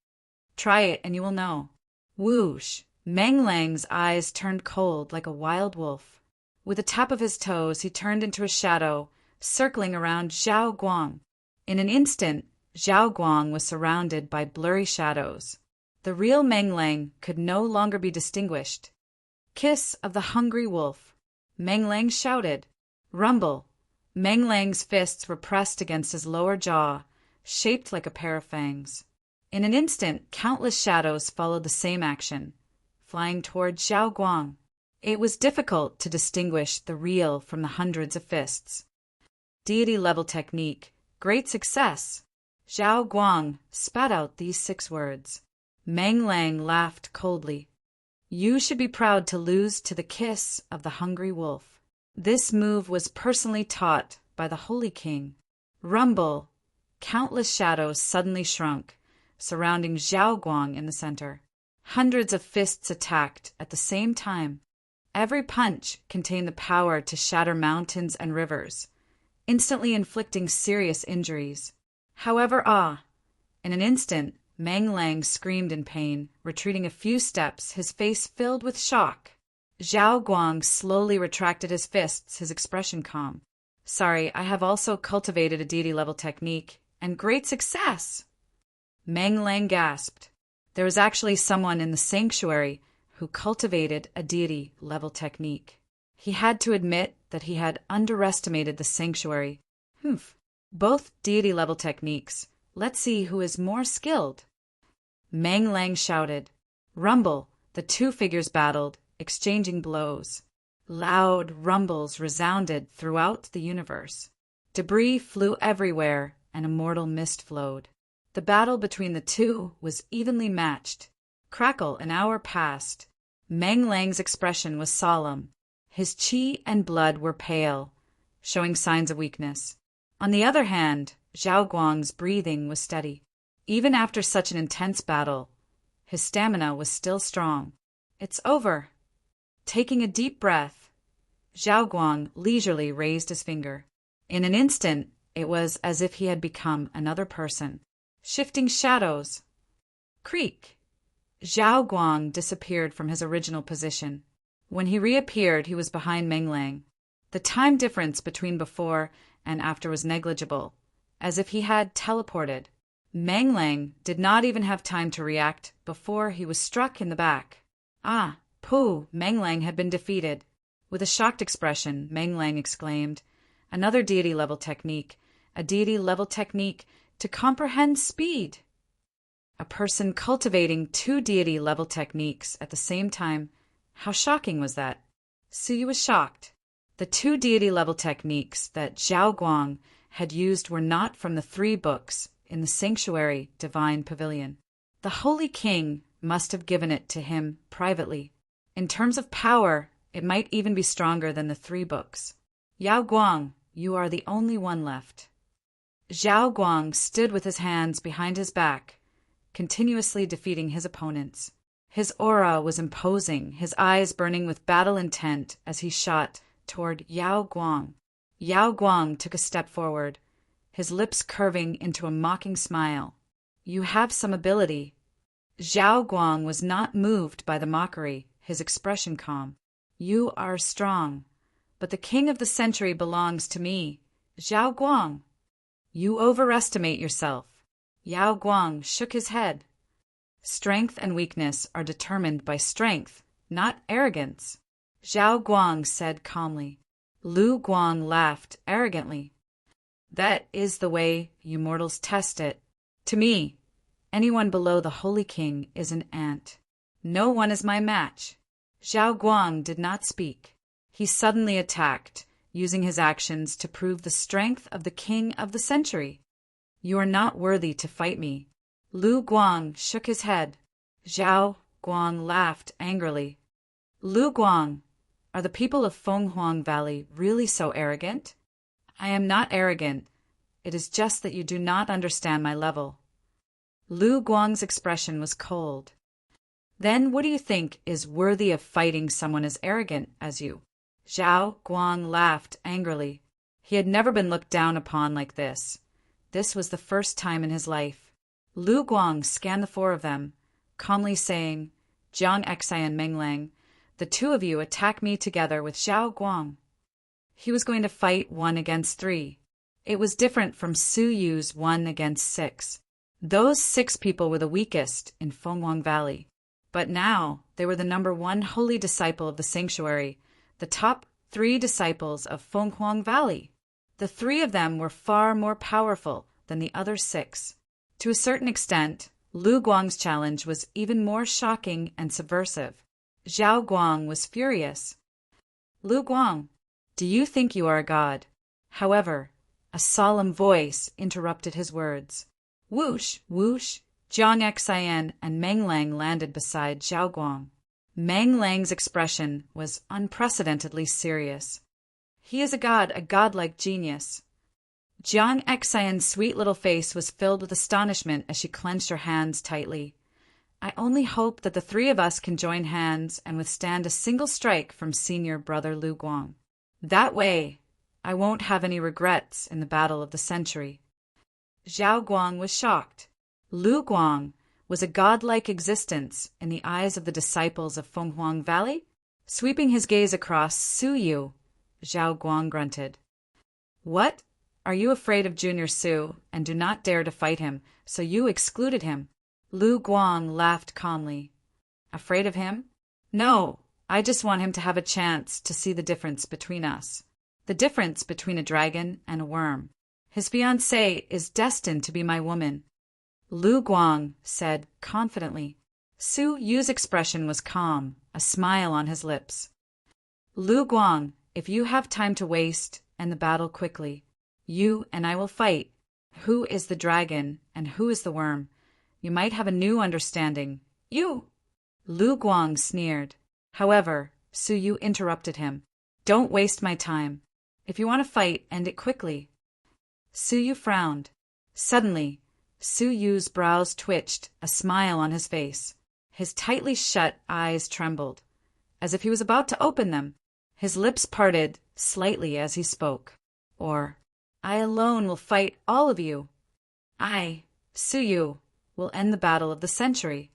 Try it and you will know. Whoosh! Meng Lang's eyes turned cold like a wild wolf. With a tap of his toes, he turned into a shadow, circling around Zhao Guang. In an instant, Zhao Guang was surrounded by blurry shadows. The real Meng Lang could no longer be distinguished. Kiss of the hungry wolf. Meng Lang shouted. Rumble. Meng Lang's fists were pressed against his lower jaw, shaped like a pair of fangs. In an instant, countless shadows followed the same action, flying toward Zhao Guang. It was difficult to distinguish the real from the hundreds of fists. Deity-level technique. Great success. Zhao Guang spat out these 6 words. Meng Lang laughed coldly. You should be proud to lose to the kiss of the hungry wolf. This move was personally taught by the Holy King. Rumble. Countless shadows suddenly shrunk, surrounding Zhao Guang in the center. Hundreds of fists attacked at the same time. Every punch contained the power to shatter mountains and rivers, instantly inflicting serious injuries. However, in an instant, Meng Lang screamed in pain, retreating a few steps, his face filled with shock. Zhao Guang slowly retracted his fists, his expression calm. Sorry, I have also cultivated a deity-level technique, and great success! Meng Lang gasped. There was actually someone in the sanctuary who cultivated a deity-level technique. He had to admit that he had underestimated the sanctuary. Both deity-level techniques. Let's see who is more skilled. Meng Lang shouted. Rumble! The two figures battled, exchanging blows. Loud rumbles resounded throughout the universe. Debris flew everywhere, and a mortal mist flowed. The battle between the two was evenly matched. Crackle, an hour passed. Meng Lang's expression was solemn. His qi and blood were pale, showing signs of weakness. On the other hand, Zhao Guang's breathing was steady. Even after such an intense battle, his stamina was still strong. It's over. Taking a deep breath, Zhao Guang leisurely raised his finger. In an instant, it was as if he had become another person. Shifting shadows. Creak! Zhao Guang disappeared from his original position. When he reappeared, he was behind Meng Lang. The time difference between before and after was negligible, as if he had teleported. Meng Lang did not even have time to react before he was struck in the back. Ah, pooh! Meng Lang had been defeated. With a shocked expression, Meng Lang exclaimed, another deity-level technique, a deity-level technique to comprehend speed. A person cultivating two deity-level techniques at the same time. How shocking was that? Suyu was shocked. The two deity-level techniques that Zhao Guang had used were not from the 3 books in the Sanctuary Divine Pavilion. The Holy King must have given it to him privately. In terms of power, it might even be stronger than the 3 books. Yao Guang, you are the only one left. Zhao Guang stood with his hands behind his back, continuously defeating his opponents. His aura was imposing, his eyes burning with battle intent as he shot toward Yao Guang. Yao Guang took a step forward, his lips curving into a mocking smile. You have some ability. Zhao Guang was not moved by the mockery, his expression calm. You are strong, but the king of the century belongs to me, Zhao Guang. You overestimate yourself. Yao Guang shook his head. Strength and weakness are determined by strength, not arrogance, Zhao Guang said calmly. Lu Guang laughed arrogantly. That is the way you mortals test it. To me, anyone below the Holy King is an ant. No one is my match. Zhao Guang did not speak. He suddenly attacked, using his actions to prove the strength of the King of the Century. You are not worthy to fight me. Lu Guang shook his head. Zhao Guang laughed angrily. Lu Guang, are the people of Fenghuang Valley really so arrogant? I am not arrogant. It is just that you do not understand my level. Lu Guang's expression was cold. Then what do you think is worthy of fighting someone as arrogant as you? Zhao Guang laughed angrily. He had never been looked down upon like this. This was the first time in his life. Lu Guang scanned the 4 of them, calmly saying, Jiang Exai and Meng Lang, the 2 of you attack me together with Zhao Guang. He was going to fight 1 against 3. It was different from Su Yu's 1 against 6. Those 6 people were the weakest in Fenghuang Valley. But now they were the number 1 holy disciple of the sanctuary, the top 3 disciples of Fenghuang Valley. The 3 of them were far more powerful than the other 6. To a certain extent, Lu Guang's challenge was even more shocking and subversive. Zhao Guang was furious. Lu Guang, do you think you are a god? However, a solemn voice interrupted his words. Whoosh, whoosh, Jiang Exai and Meng Lang landed beside Zhao Guang. Meng Lang's expression was unprecedentedly serious. He is a godlike genius. Jiang Exai's sweet little face was filled with astonishment as she clenched her hands tightly. I only hope that the 3 of us can join hands and withstand a single strike from senior brother Lu Guang. That way, I won't have any regrets in the battle of the century. Zhao Guang was shocked. Lu Guang, was a godlike existence in the eyes of the disciples of Fenghuang Valley? Sweeping his gaze across Su Yu, Zhao Guang grunted. What? Are you afraid of Junior Su and do not dare to fight him, so you excluded him? Lu Guang laughed calmly. Afraid of him? No, I just want him to have a chance to see the difference between us. The difference between a dragon and a worm. His fiancée is destined to be my woman, Lu Guang said confidently. Su Yu's expression was calm, a smile on his lips. Lu Guang, if you have time to waste, end the battle quickly. You and I will fight. Who is the dragon and who is the worm? You might have a new understanding. You! Lu Guang sneered. However, Su Yu interrupted him. Don't waste my time. If you want to fight, end it quickly. Su Yu frowned. Suddenly, Su Yu's brows twitched, a smile on his face. His tightly shut eyes trembled, as if he was about to open them. His lips parted slightly as he spoke. I alone will fight all of you. I, Su Yu, will end the battle of the century.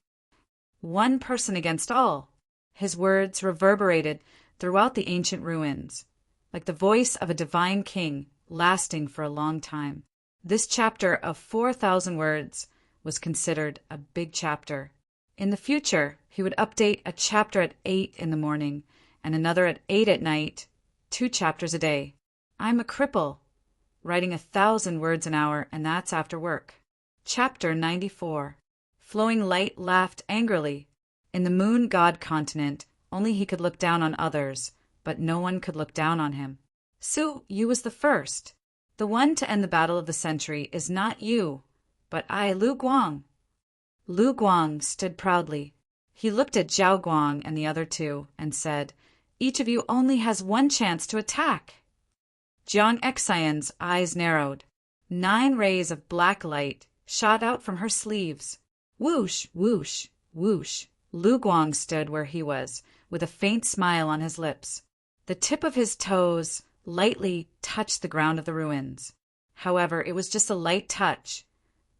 One person against all. His words reverberated throughout the ancient ruins, like the voice of a divine king, lasting for a long time. This chapter of 4,000 words was considered a big chapter. In the future, he would update a chapter at 8 in the morning and another at 8 at night, 2 chapters a day. I'm a cripple, writing 1,000 words an hour, and that's after work. Chapter 94. Flowing Light laughed angrily. In the moon god continent, only he could look down on others, but no one could look down on him. Su Yu was the first. The one to end the battle of the century is not you, but I, Lu Guang. Lu Guang stood proudly. He looked at Zhao Guang and the other two and said, Each of you only has one chance to attack. Jiang Xian's eyes narrowed. 9 rays of black light shot out from her sleeves. Whoosh, whoosh, whoosh. Lu Guang stood where he was, with a faint smile on his lips. The tip of his toes lightly touched the ground of the ruins. However, it was just a light touch,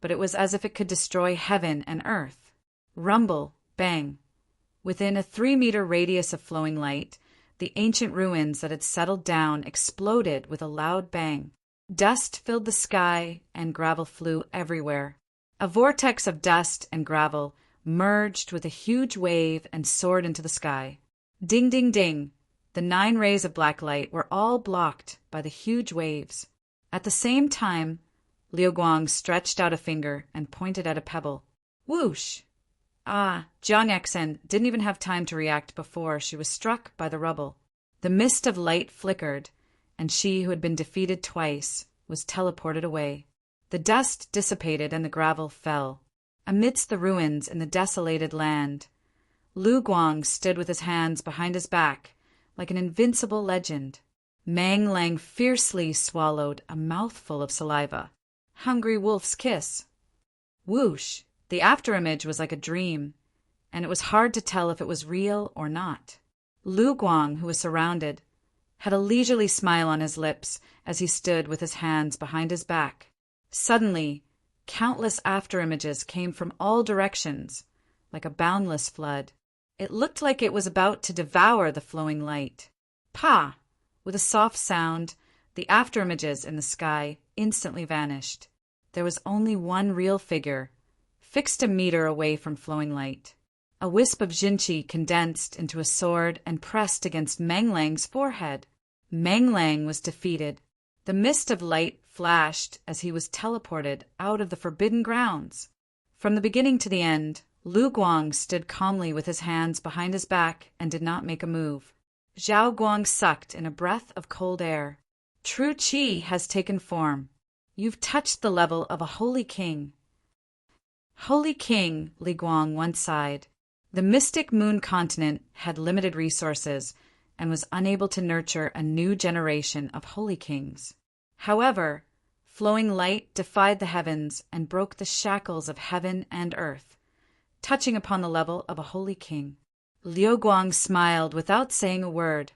but it was as if it could destroy heaven and earth. Rumble, bang. Within a 3-meter radius of flowing light, the ancient ruins that had settled down exploded with a loud bang. Dust filled the sky and gravel flew everywhere. A vortex of dust and gravel merged with a huge wave and soared into the sky. Ding, ding, ding. The 9 rays of black light were all blocked by the huge waves. At the same time, Liu Guang stretched out a finger and pointed at a pebble. Whoosh! Jiang Xian didn't even have time to react before she was struck by the rubble. The mist of light flickered, and she who had been defeated twice was teleported away. The dust dissipated and the gravel fell. Amidst the ruins in the desolated land, Lu Guang stood with his hands behind his back, like an invincible legend. Mang Lang fiercely swallowed a mouthful of saliva. Hungry wolf's kiss. Whoosh! The afterimage was like a dream, and it was hard to tell if it was real or not. Lu Guang, who was surrounded, had a leisurely smile on his lips as he stood with his hands behind his back. Suddenly, countless afterimages came from all directions, like a boundless flood. It looked like it was about to devour the flowing light. Pa! With a soft sound, the afterimages in the sky instantly vanished. There was only one real figure, fixed a meter away from flowing light. A wisp of Jinqi condensed into a sword and pressed against Mang Lang's forehead. Mang Lang was defeated. The mist of light flashed as he was teleported out of the forbidden grounds. From the beginning to the end, Lu Guang stood calmly with his hands behind his back and did not make a move. Zhao Guang sucked in a breath of cold air. True Qi has taken form. You've touched the level of a holy king. Holy king, Li Guang once sighed. The mystic moon continent had limited resources and was unable to nurture a new generation of holy kings. However, flowing light defied the heavens and broke the shackles of heaven and earth, touching upon the level of a holy king. Liu Guang smiled without saying a word,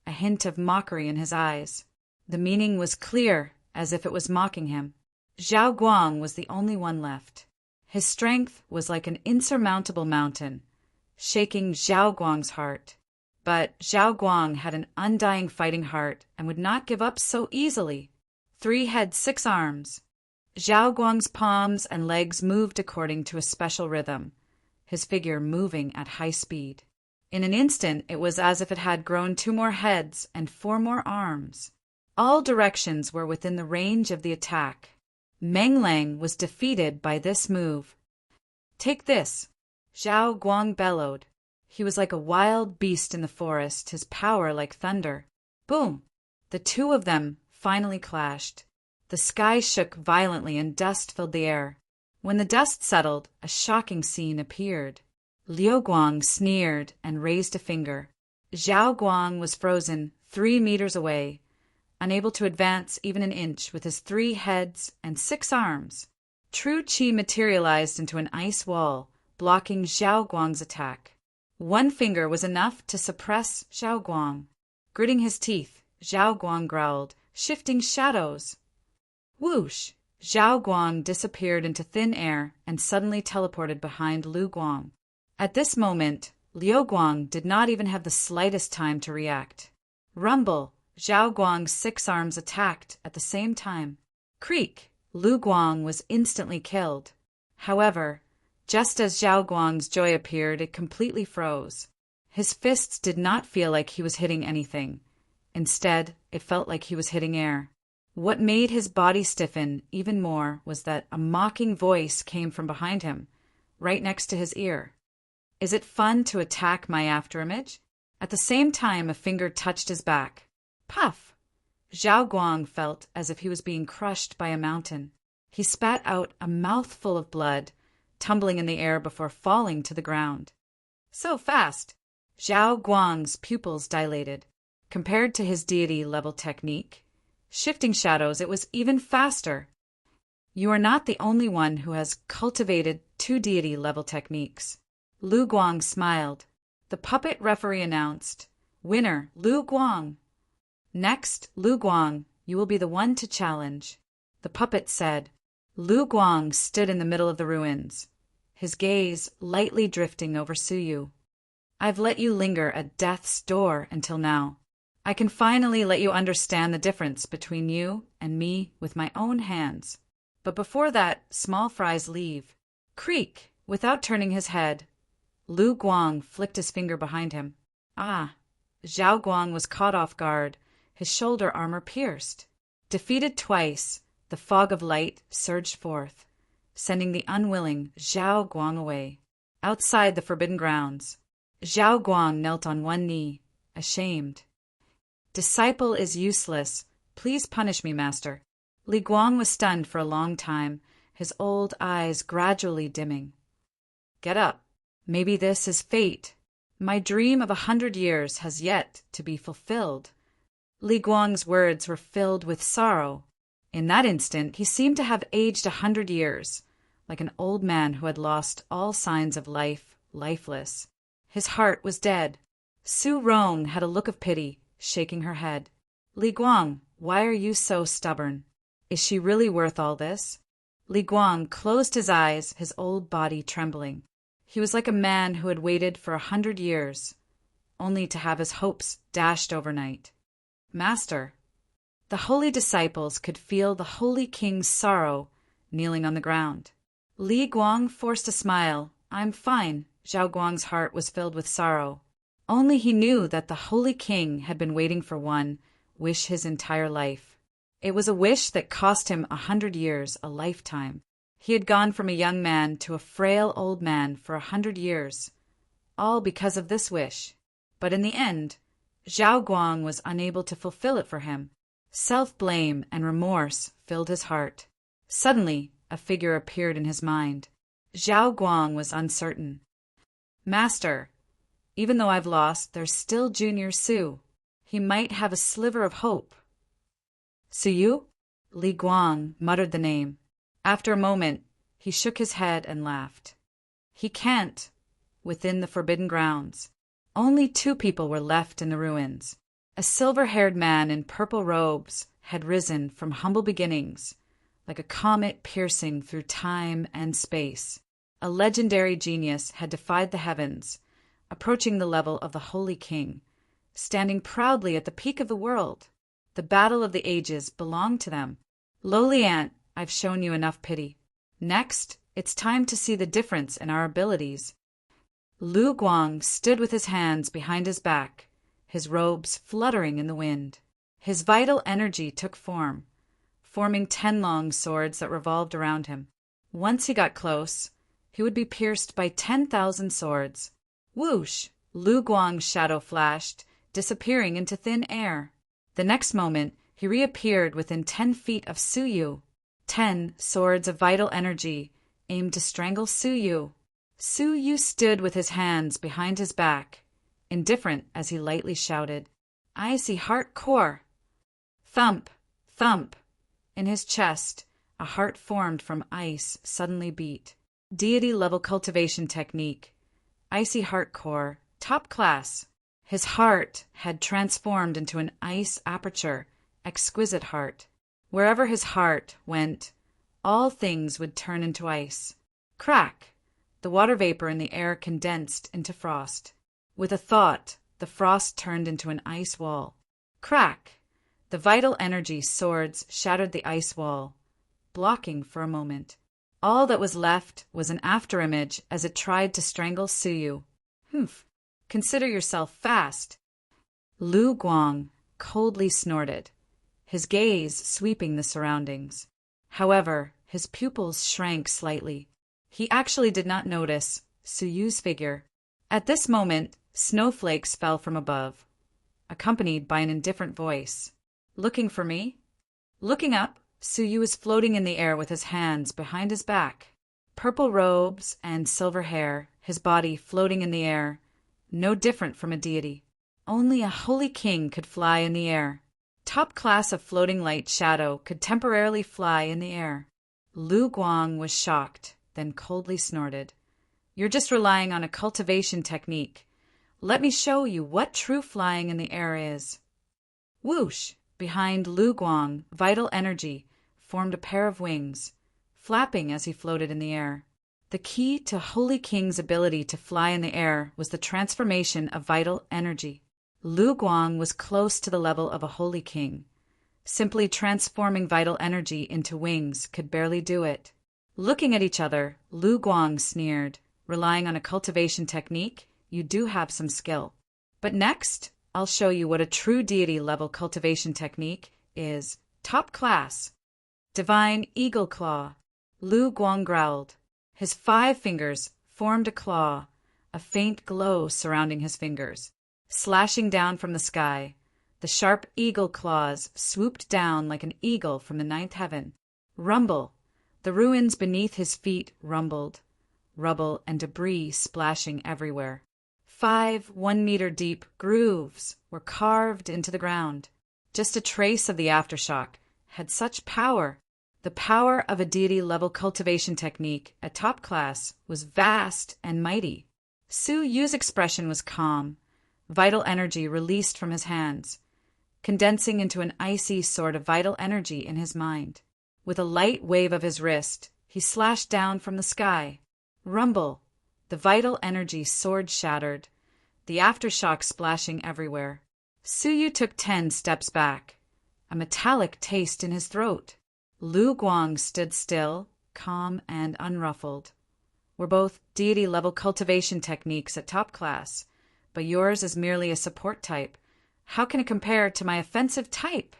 a hint of mockery in his eyes. The meaning was clear, as if it was mocking him. Zhao Guang was the only one left. His strength was like an insurmountable mountain, shaking Zhao Guang's heart. But Zhao Guang had an undying fighting heart and would not give up so easily. 3 heads, 6 arms. Zhao Guang's palms and legs moved according to a special rhythm, his figure moving at high speed. In an instant, it was as if it had grown 2 more heads and 4 more arms. All directions were within the range of the attack. Meng Lang was defeated by this move. "Take this," Zhao Guang bellowed. He was like a wild beast in the forest, his power like thunder. Boom! The 2 of them finally clashed. The sky shook violently and dust filled the air. When the dust settled, a shocking scene appeared. Liu Guang sneered and raised a finger. Zhao Guang was frozen 3 meters away, unable to advance even an inch with his 3 heads and 6 arms. True Qi materialized into an ice wall, blocking Zhao Guang's attack. 1 finger was enough to suppress Zhao Guang. Gritting his teeth, Zhao Guang growled, "Shifting shadows!" Whoosh! Zhao Guang disappeared into thin air and suddenly teleported behind Lu Guang. At this moment, Liu Guang did not even have the slightest time to react. Rumble! Zhao Guang's 6 arms attacked at the same time. Creak! Lu Guang was instantly killed. However, just as Zhao Guang's joy appeared, it completely froze. His fists did not feel like he was hitting anything. Instead, it felt like he was hitting air. What made his body stiffen even more was that a mocking voice came from behind him, right next to his ear. "Is it fun to attack my afterimage?" At the same time, a finger touched his back. Puff! Zhao Guang felt as if he was being crushed by a mountain. He spat out a mouthful of blood, tumbling in the air before falling to the ground. So fast! Zhao Guang's pupils dilated. Compared to his deity-level technique, shifting shadows, it was even faster. You are not the only one who has cultivated 2 deity-level techniques. Lu Guang smiled. The puppet referee announced, "Winner, Lu Guang." "Next, Lu Guang, you will be the one to challenge," the puppet said. Lu Guang stood in the middle of the ruins, his gaze lightly drifting over Suyu. "I've let you linger at death's door until now. I can finally let you understand the difference between you and me with my own hands. But before that, small fries leave." Creak! Without turning his head, Lu Guang flicked his finger behind him. Ah! Zhao Guang was caught off guard, his shoulder armor pierced. Defeated twice, the fog of light surged forth, sending the unwilling Zhao Guang away. Outside the forbidden grounds, Zhao Guang knelt on one knee, ashamed. "Disciple is useless. Please punish me, master." Li Guang was stunned for a long time, his old eyes gradually dimming. "Get up. Maybe this is fate. My dream of 100 years has yet to be fulfilled." Li Guang's words were filled with sorrow. In that instant, he seemed to have aged 100 years, like an old man who had lost all signs of life, lifeless. His heart was dead. Su Rong had a look of pity, shaking her head. "Li Guang, why are you so stubborn? Is she really worth all this?" Li Guang closed his eyes, his old body trembling. He was like a man who had waited for 100 years, only to have his hopes dashed overnight. "Master." The holy disciples could feel the holy king's sorrow kneeling on the ground. Li Guang forced a smile. "I'm fine." Zhao Guang's heart was filled with sorrow. Only he knew that the holy king had been waiting for one wish his entire life. It was a wish that cost him 100 years, a lifetime. He had gone from a young man to a frail old man for 100 years, all because of this wish. But in the end, Zhao Guang was unable to fulfill it for him. Self-blame and remorse filled his heart. Suddenly, a figure appeared in his mind. Zhao Guang was uncertain. "Master, even though I've lost, there's still Junior Su. He might have a sliver of hope." "Suyu?" Li Guang muttered the name. After a moment, he shook his head and laughed. "He can't." Within the forbidden grounds, only 2 people were left in the ruins. A silver-haired man in purple robes had risen from humble beginnings, like a comet piercing through time and space. A legendary genius had defied the heavens, approaching the level of the Holy King, standing proudly at the peak of the world. The battle of the ages belonged to them. Lowly ant, I've shown you enough pity. Next, it's time to see the difference in our abilities. Lu Guang stood with his hands behind his back, his robes fluttering in the wind. His vital energy took form, forming 10 long swords that revolved around him. Once he got close, he would be pierced by 10,000 swords. Whoosh! Lu Guang's shadow flashed, disappearing into thin air. The next moment, he reappeared within 10 feet of Su Yu. 10 swords of vital energy aimed to strangle Su Yu. Su Yu stood with his hands behind his back, indifferent as he lightly shouted, "Icy heart core!" Thump! Thump! In his chest, a heart formed from ice suddenly beat. Deity-level cultivation technique. Icy heart core. Top class. His heart had transformed into an ice aperture. Exquisite heart. Wherever his heart went, all things would turn into ice. Crack! The water vapor in the air condensed into frost. With a thought, the frost turned into an ice wall. Crack! The vital energy swords shattered the ice wall, blocking for a moment. All that was left was an afterimage as it tried to strangle Su Yu. Humph! Consider yourself fast. Lu Guang coldly snorted, his gaze sweeping the surroundings. However, his pupils shrank slightly. He actually did not notice Su Yu's figure. At this moment, snowflakes fell from above, accompanied by an indifferent voice. "Looking for me?" Looking up, Su Yu was floating in the air with his hands behind his back. Purple robes and silver hair, his body floating in the air, no different from a deity. Only a holy king could fly in the air. Top class of floating light shadow could temporarily fly in the air. Lu Guang was shocked, then coldly snorted. "You're just relying on a cultivation technique. Let me show you what true flying in the air is." Whoosh! Behind Lu Guang, vital energy formed a pair of wings, flapping as he floated in the air. The key to Holy King's ability to fly in the air was the transformation of vital energy. Lu Guang was close to the level of a Holy King. Simply transforming vital energy into wings could barely do it. Looking at each other, Lu Guang sneered. "Relying on a cultivation technique, you do have some skill. But next, I'll show you what a true deity-level cultivation technique is. Top class. Divine Eagle Claw." Lu Guang growled. His 5 fingers formed a claw, a faint glow surrounding his fingers. Slashing down from the sky, the sharp eagle claws swooped down like an eagle from the 9th heaven. Rumble! The ruins beneath his feet rumbled, rubble and debris splashing everywhere. 5 1-meter-deep grooves were carved into the ground. Just a trace of the aftershock had such power. The power of a deity-level cultivation technique at top class was vast and mighty. Su Yu's expression was calm, vital energy released from his hands, condensing into an icy sort of vital energy in his mind. With a light wave of his wrist, he slashed down from the sky. Rumble! The vital energy sword shattered, the aftershock splashing everywhere. Su Yu took 10 steps back, a metallic taste in his throat. Lu Guang stood still, calm and unruffled. "We're both deity-level cultivation techniques at top class, but yours is merely a support type. How can it compare to my offensive type?"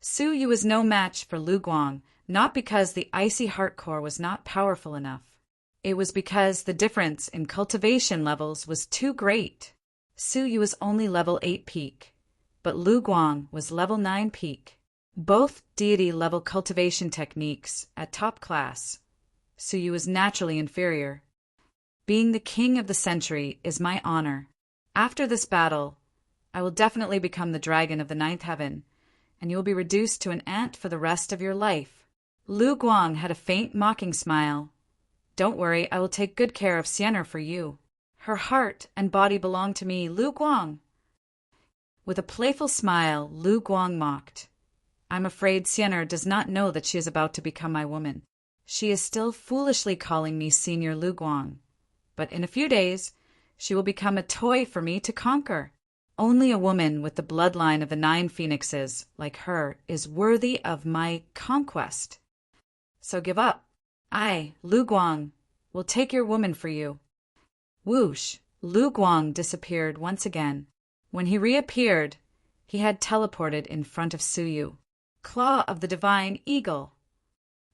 Su Yu was no match for Lu Guang, not because the icy heart core was not powerful enough. It was because the difference in cultivation levels was too great. Su Yu was only level 8 peak, but Lu Guang was level 9 peak. Both deity-level cultivation techniques at top class. Su Yu is naturally inferior. Being the king of the century is my honor. After this battle, I will definitely become the dragon of the 9th heaven, and you will be reduced to an ant for the rest of your life. Lu Guang had a faint mocking smile. "Don't worry, I will take good care of Sienna for you. Her heart and body belong to me, Lu Guang." With a playful smile, Lu Guang mocked. I'm afraid Sienna does not know that she is about to become my woman. She is still foolishly calling me Senior Lu Guang. But in a few days, she will become a toy for me to conquer. Only a woman with the bloodline of the 9 phoenixes, like her, is worthy of my conquest. So give up. I, Lu Guang, will take your woman for you." Whoosh! Lu Guang disappeared once again. When he reappeared, he had teleported in front of Suyu. Claw of the Divine Eagle!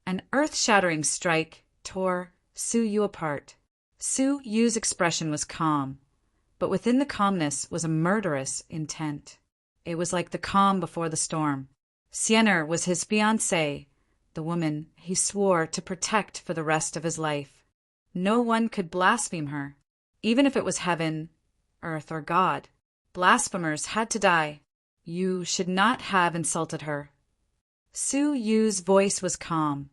An earth-shattering strike tore Suyu apart. Suyu's expression was calm, but within the calmness was a murderous intent. It was like the calm before the storm. Sienna was his fiancée, the woman he swore to protect for the rest of his life. No one could blaspheme her, even if it was heaven, earth, or God. Blasphemers had to die. You should not have insulted her. Suyu's voice was calm,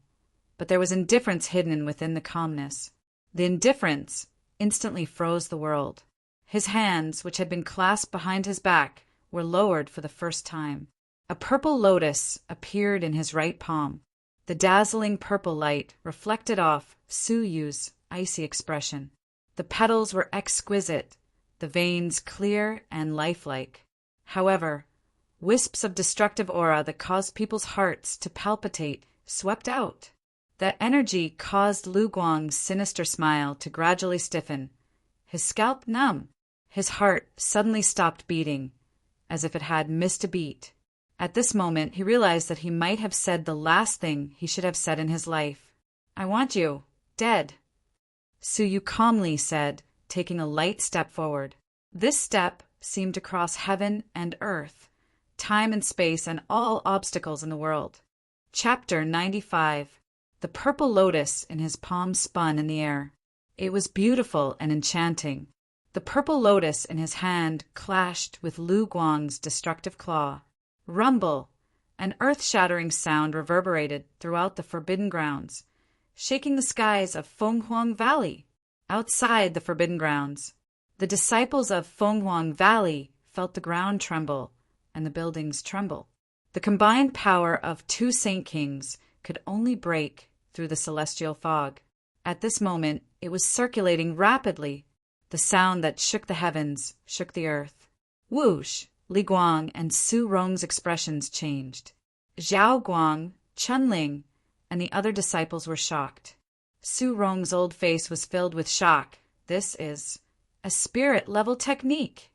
but there was indifference hidden within the calmness. The indifference instantly froze the world. His hands, which had been clasped behind his back, were lowered for the first time. A purple lotus appeared in his right palm. The dazzling purple light reflected off Suyu's icy expression. The petals were exquisite, the veins clear and lifelike. However, wisps of destructive aura that caused people's hearts to palpitate swept out. That energy caused Lu Guang's sinister smile to gradually stiffen, his scalp numb. His heart suddenly stopped beating, as if it had missed a beat. At this moment, he realized that he might have said the last thing he should have said in his life. "I want you, dead," Suyu calmly said, taking a light step forward. This step seemed to cross heaven and earth, time and space, and all obstacles in the world. Chapter 95. The purple lotus in his palm spun in the air. It was beautiful and enchanting. The purple lotus in his hand clashed with Lu Guang's destructive claw. Rumble! An earth-shattering sound reverberated throughout the Forbidden Grounds, shaking the skies of Fenghuang Valley. Outside the Forbidden Grounds, the disciples of Fenghuang Valley felt the ground tremble and the buildings tremble. The combined power of 2 Saint Kings could only break through the celestial fog. At this moment, it was circulating rapidly. The sound that shook the heavens shook the earth. Whoosh! Li Guang and Su Rong's expressions changed. Zhao Guang, Chunling, and the other disciples were shocked. Su Rong's old face was filled with shock. This is a spirit-level technique.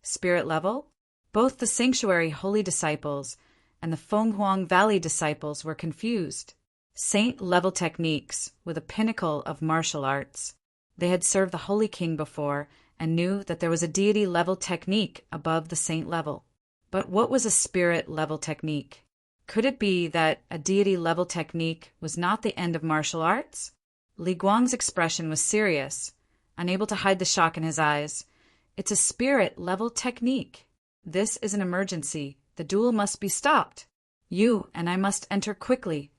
Spirit level? Both the Sanctuary Holy Disciples and the Fenghuang Valley disciples were confused. Saint-level techniques were the pinnacle of martial arts. They had served the Holy King before and knew that there was a deity-level technique above the saint level. But what was a spirit-level technique? Could it be that a deity-level technique was not the end of martial arts? Li Guang's expression was serious, unable to hide the shock in his eyes. It's a spirit-level technique. This is an emergency. The duel must be stopped. You and I must enter quickly.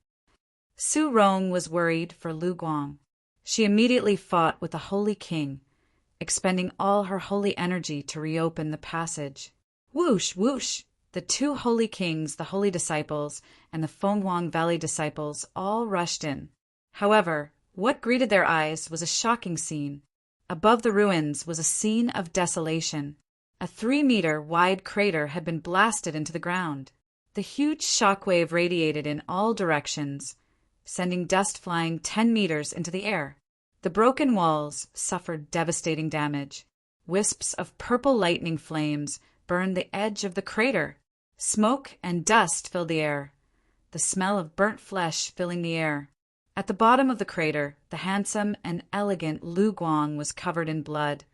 Su Rong was worried for Lu Guang. She immediately fought with the Holy King, expending all her holy energy to reopen the passage. Whoosh, whoosh! The 2 Holy Kings, the Holy Disciples, and the Fenghuang Valley disciples all rushed in. However, what greeted their eyes was a shocking scene. Above the ruins was a scene of desolation. A 3-meter-wide crater had been blasted into the ground. The huge shockwave radiated in all directions, sending dust flying 10 meters into the air. The broken walls suffered devastating damage. Wisps of purple lightning flames burned the edge of the crater. Smoke and dust filled the air, the smell of burnt flesh filling the air. At the bottom of the crater, the handsome and elegant Lu Guang was covered in blood,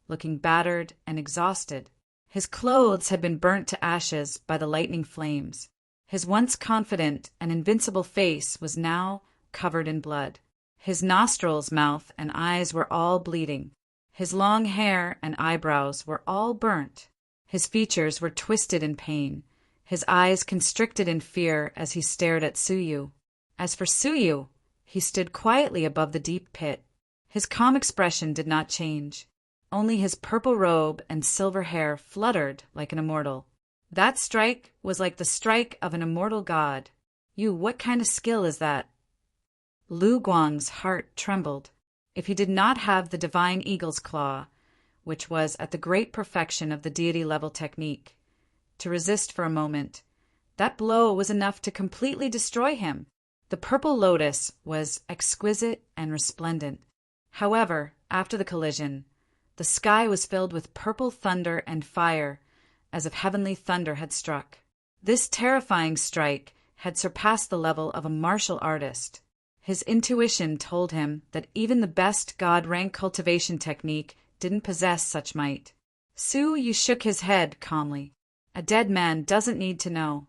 looking battered and exhausted. His clothes had been burnt to ashes by the lightning flames. His once confident and invincible face was now covered in blood. His nostrils, mouth, and eyes were all bleeding. His long hair and eyebrows were all burnt. His features were twisted in pain, his eyes constricted in fear as he stared at Suyu. As for Suyu, he stood quietly above the deep pit. His calm expression did not change. Only his purple robe and silver hair fluttered like an immortal. That strike was like the strike of an immortal god. What kind of skill is that? Lu Guang's heart trembled. If he did not have the divine eagle's claw, which was at the great perfection of the deity-level technique, to resist for a moment, that blow was enough to completely destroy him. The purple lotus was exquisite and resplendent. However, after the collision, the sky was filled with purple thunder and fire, as if heavenly thunder had struck. This terrifying strike had surpassed the level of a martial artist. His intuition told him that even the best god-rank cultivation technique didn't possess such might. Su Yu shook his head calmly. A dead man doesn't need to know.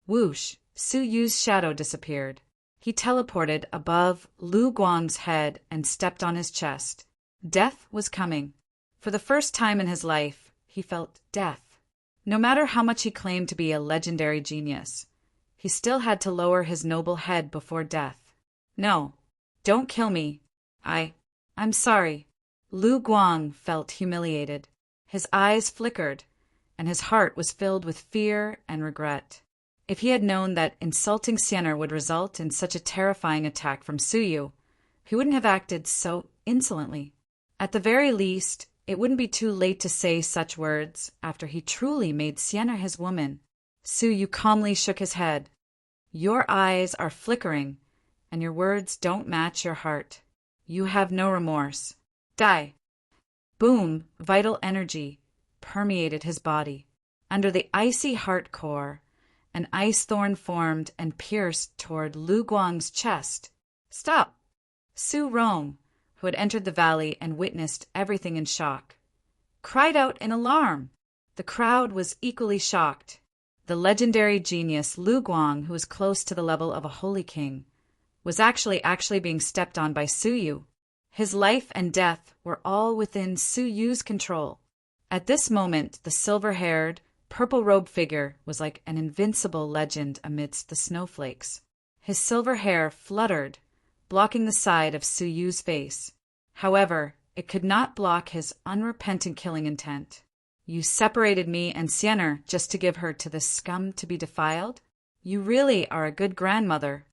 Whoosh! Su Yu's shadow disappeared. He teleported above Lu Guang's head and stepped on his chest. Death was coming. For the first time in his life, he felt death. No matter how much he claimed to be a legendary genius, he still had to lower his noble head before death. No, don't kill me. I'm sorry. Lu Guang felt humiliated. His eyes flickered, and his heart was filled with fear and regret. If he had known that insulting Xianer would result in such a terrifying attack from Su Yu, he wouldn't have acted so insolently. At the very least, it wouldn't be too late to say such words after he truly made Xianer his woman. Su Yu calmly shook his head. Your eyes are flickering, and your words don't match your heart. You have no remorse. Die. Boom, vital energy permeated his body. Under the icy heart core, an ice thorn formed and pierced toward Lu Guang's chest. Stop! Su Rong, who had entered the valley and witnessed everything in shock, cried out in alarm. The crowd was equally shocked. The legendary genius Lu Guang, who was close to the level of a holy king, was actually being stepped on by Su Yu. His life and death were all within Su Yu's control. At this moment, the silver-haired, purple-robed figure was like an invincible legend amidst the snowflakes. His silver hair fluttered, blocking the side of Su Yu's face. However, it could not block his unrepentant killing intent. You separated me and Xianer just to give her to this scum to be defiled? You really are a good grandmother.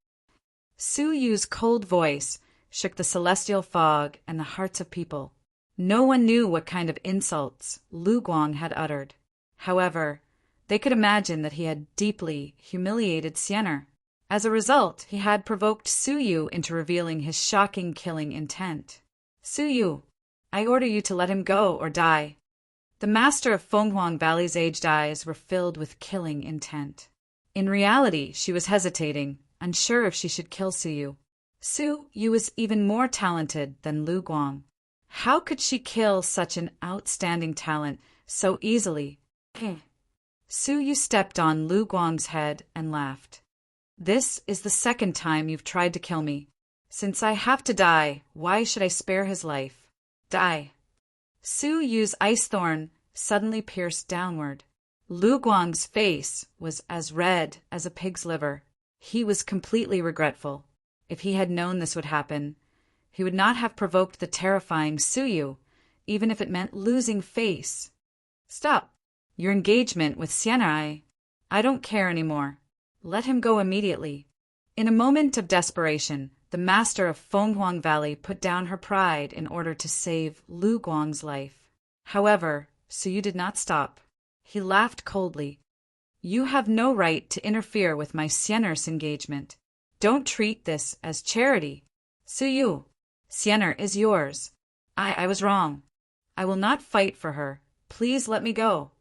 Su Yu's cold voice shook the celestial fog and the hearts of people. No one knew what kind of insults Lu Guang had uttered. However, they could imagine that he had deeply humiliated Xianer. As a result, he had provoked Su Yu into revealing his shocking killing intent. Su Yu, I order you to let him go or die. The master of Fenghuang Valley's aged eyes were filled with killing intent. In reality, she was hesitating, unsure if she should kill Su Yu. Su Yu was even more talented than Lu Guang. How could she kill such an outstanding talent so easily? Su Yu stepped on Lu Guang's head and laughed. This is the second time you've tried to kill me. Since I have to die, why should I spare his life? Die. Su Yu's ice thorn suddenly pierced downward. Lu Guang's face was as red as a pig's liver. He was completely regretful. If he had known this would happen, he would not have provoked the terrifying Su Yu, even if it meant losing face. Stop. Your engagement with Xianer, I don't care anymore. Let him go immediately. In a moment of desperation, the master of Fenghuang Valley put down her pride in order to save Lu Guang's life. However, Su Yu did not stop. He laughed coldly. You have no right to interfere with my Xianer's engagement. Don't treat this as charity. Su Yu, Xianer is yours. I was wrong. I will not fight for her. Please let me go.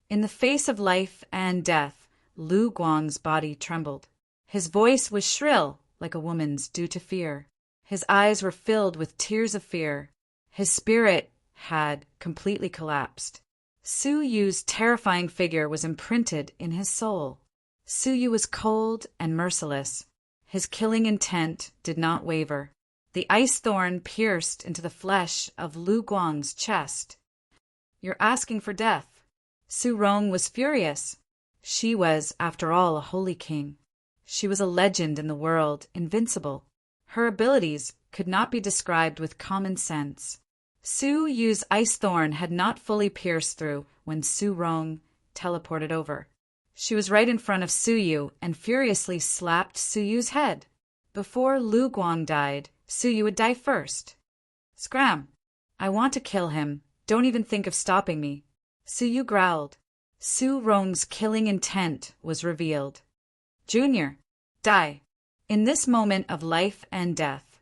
In the face of life and death, Lu Guang's body trembled. His voice was shrill, like a woman's due to fear. His eyes were filled with tears of fear. His spirit had completely collapsed. Su Yu's terrifying figure was imprinted in his soul. Su Yu was cold and merciless. His killing intent did not waver. The ice thorn pierced into the flesh of Lu Guang's chest. You're asking for death. Su Rong was furious. She was, after all, a holy king. She was a legend in the world, invincible. Her abilities could not be described with common sense. Su Yu's ice thorn had not fully pierced through when Su Rong teleported over. She was right in front of Suyu and furiously slapped Suyu's head. Before Lu Guang died, Suyu would die first. Scram! I want to kill him. Don't even think of stopping me. Suyu growled. Su Rong's killing intent was revealed. Junior, die. In this moment of life and death,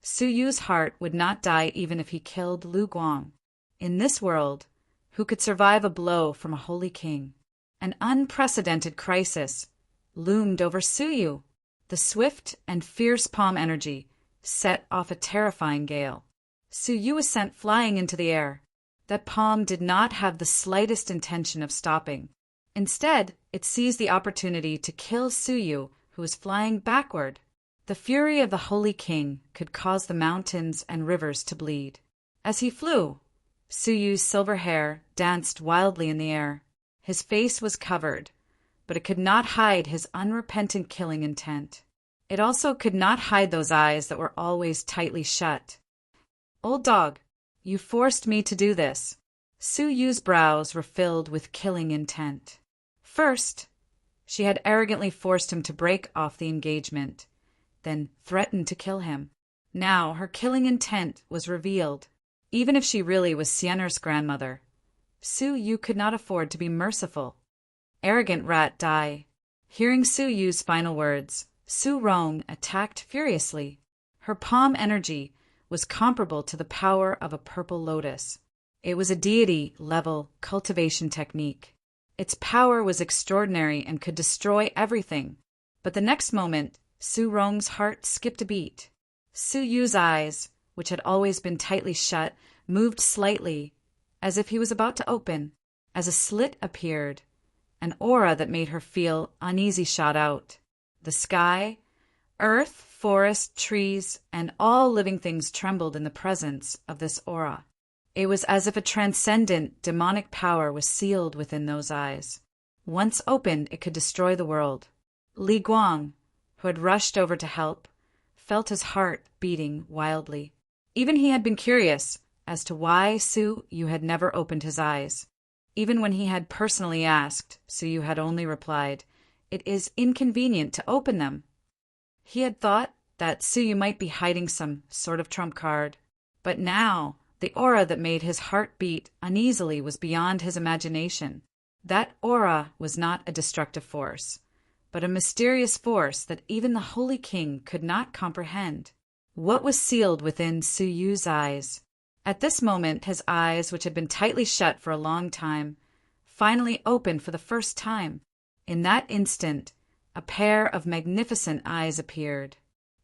Suyu's heart would not die even if he killed Lu Guang. In this world, who could survive a blow from a holy king? An unprecedented crisis loomed over Suyu. The swift and fierce palm energy set off a terrifying gale. Suyu was sent flying into the air. That palm did not have the slightest intention of stopping. Instead, it seized the opportunity to kill Suyu, who was flying backward. The fury of the Holy King could cause the mountains and rivers to bleed. As he flew, Suyu's silver hair danced wildly in the air. His face was covered, but it could not hide his unrepentant killing intent. It also could not hide those eyes that were always tightly shut. Old dog, you forced me to do this. Suyu's brows were filled with killing intent. First, she had arrogantly forced him to break off the engagement, then threatened to kill him. Now her killing intent was revealed. Even if she really was Sienner's grandmother, Suyu could not afford to be merciful. Arrogant rat die. Hearing Suyu's final words, Su Rong attacked furiously. Her palm energy was comparable to the power of a purple lotus. It was a deity-level cultivation technique. Its power was extraordinary and could destroy everything. But the next moment, Su Rong's heart skipped a beat. Suyu's eyes, which had always been tightly shut, moved slightly, as if he was about to open. As a slit appeared, an aura that made her feel uneasy shot out. The sky, earth, forest, trees, and all living things trembled in the presence of this aura. It was as if a transcendent, demonic power was sealed within those eyes. Once opened, it could destroy the world. Li Guang, who had rushed over to help, felt his heart beating wildly. Even he had been curious as to why Suyu had never opened his eyes. Even when he had personally asked, Suyu had only replied, "It is inconvenient to open them." He had thought that Suyu might be hiding some sort of trump card. But now, the aura that made his heart beat uneasily was beyond his imagination. That aura was not a destructive force, but a mysterious force that even the Holy King could not comprehend. What was sealed within Suyu's eyes? At this moment, his eyes, which had been tightly shut for a long time, finally opened for the first time. In that instant, a pair of magnificent eyes appeared.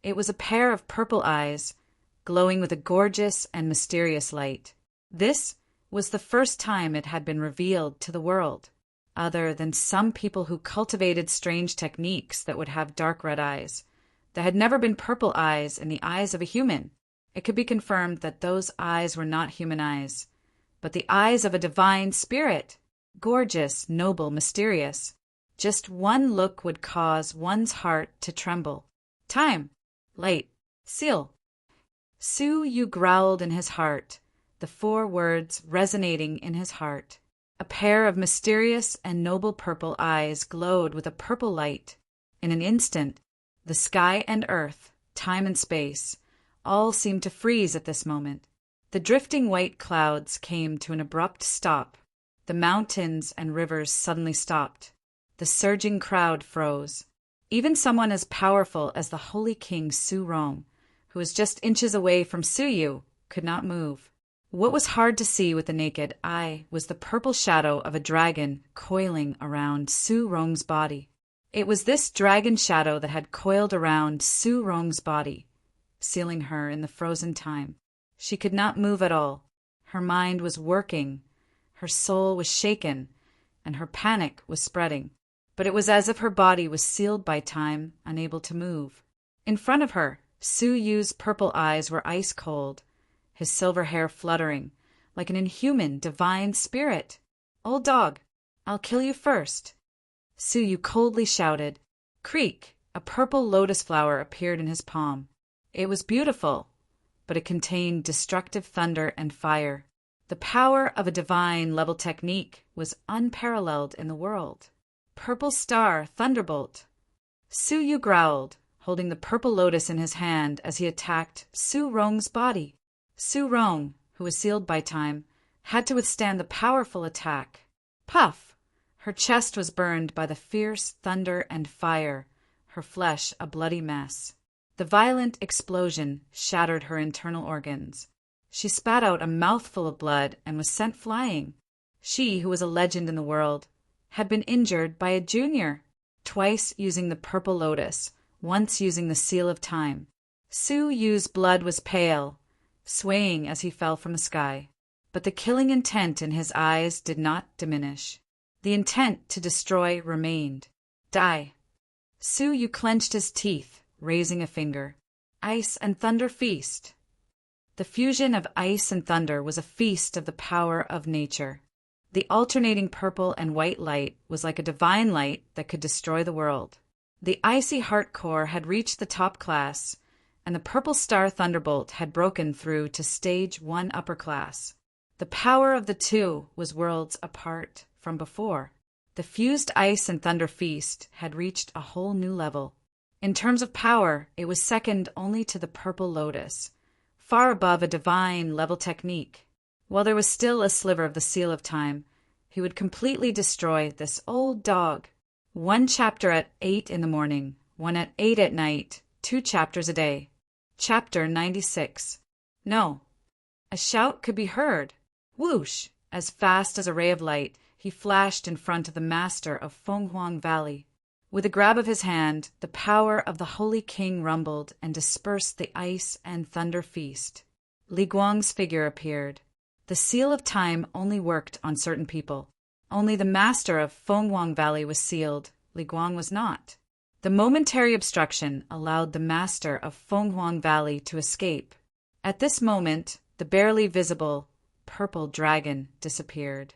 It was a pair of purple eyes, glowing with a gorgeous and mysterious light. This was the first time it had been revealed to the world, other than some people who cultivated strange techniques that would have dark red eyes. There had never been purple eyes in the eyes of a human. It could be confirmed that those eyes were not human eyes, but the eyes of a divine spirit, gorgeous, noble, mysterious. Just one look would cause one's heart to tremble. Time, light, seal. Suyu growled in his heart, the 4 words resonating in his heart. A pair of mysterious and noble purple eyes glowed with a purple light. In an instant, the sky and earth, time and space, all seemed to freeze at this moment. The drifting white clouds came to an abrupt stop. The mountains and rivers suddenly stopped. The surging crowd froze. Even someone as powerful as the Holy King Su Rong, who was just inches away from Suyu, could not move. What was hard to see with the naked eye was the purple shadow of a dragon coiling around Su Rong's body. It was this dragon shadow that had coiled around Su Rong's body, sealing her in the frozen time. She could not move at all. Her mind was working, her soul was shaken, and her panic was spreading. But it was as if her body was sealed by time, unable to move. In front of her, Suyu's purple eyes were ice cold, his silver hair fluttering, like an inhuman, divine spirit. "Old dog, I'll kill you first." Suyu coldly shouted. Creak! A purple lotus flower appeared in his palm. It was beautiful, but it contained destructive thunder and fire. The power of a divine-level technique was unparalleled in the world. Purple Star Thunderbolt. Su Yu growled, holding the purple lotus in his hand as he attacked Su Rong's body. Su Rong, who was sealed by time, had to withstand the powerful attack. Puff! Her chest was burned by the fierce thunder and fire, her flesh a bloody mess. The violent explosion shattered her internal organs. She spat out a mouthful of blood and was sent flying. She, who was a legend in the world, had been injured by a junior, twice using the purple lotus, once using the seal of time. Su Yu's blood was pale, swaying as he fell from the sky. But the killing intent in his eyes did not diminish. The intent to destroy remained. Die. Su Yu clenched his teeth, raising a finger. Ice and thunder feast. The fusion of ice and thunder was a feast of the power of nature. The alternating purple and white light was like a divine light that could destroy the world. The icy heart core had reached the top class, and the purple star thunderbolt had broken through to stage 1 upper class. The power of the two was worlds apart from before. The fused ice and thunder feast had reached a whole new level. In terms of power, it was second only to the purple lotus, far above a divine-level technique. While there was still a sliver of the seal of time, he would completely destroy this old dog. 1 chapter at 8 in the morning, 1 at 8 at night, 2 chapters a day. Chapter 96. No. A shout could be heard. Whoosh! As fast as a ray of light, he flashed in front of the master of Fenghuang Valley. With a grab of his hand, the power of the Holy King rumbled and dispersed the ice and thunder feast. Li Guang's figure appeared. The seal of time only worked on certain people. Only the master of Fenghuang Valley was sealed. Li Guang was not. The momentary obstruction allowed the master of Fenghuang Valley to escape. At this moment, the barely visible purple dragon disappeared.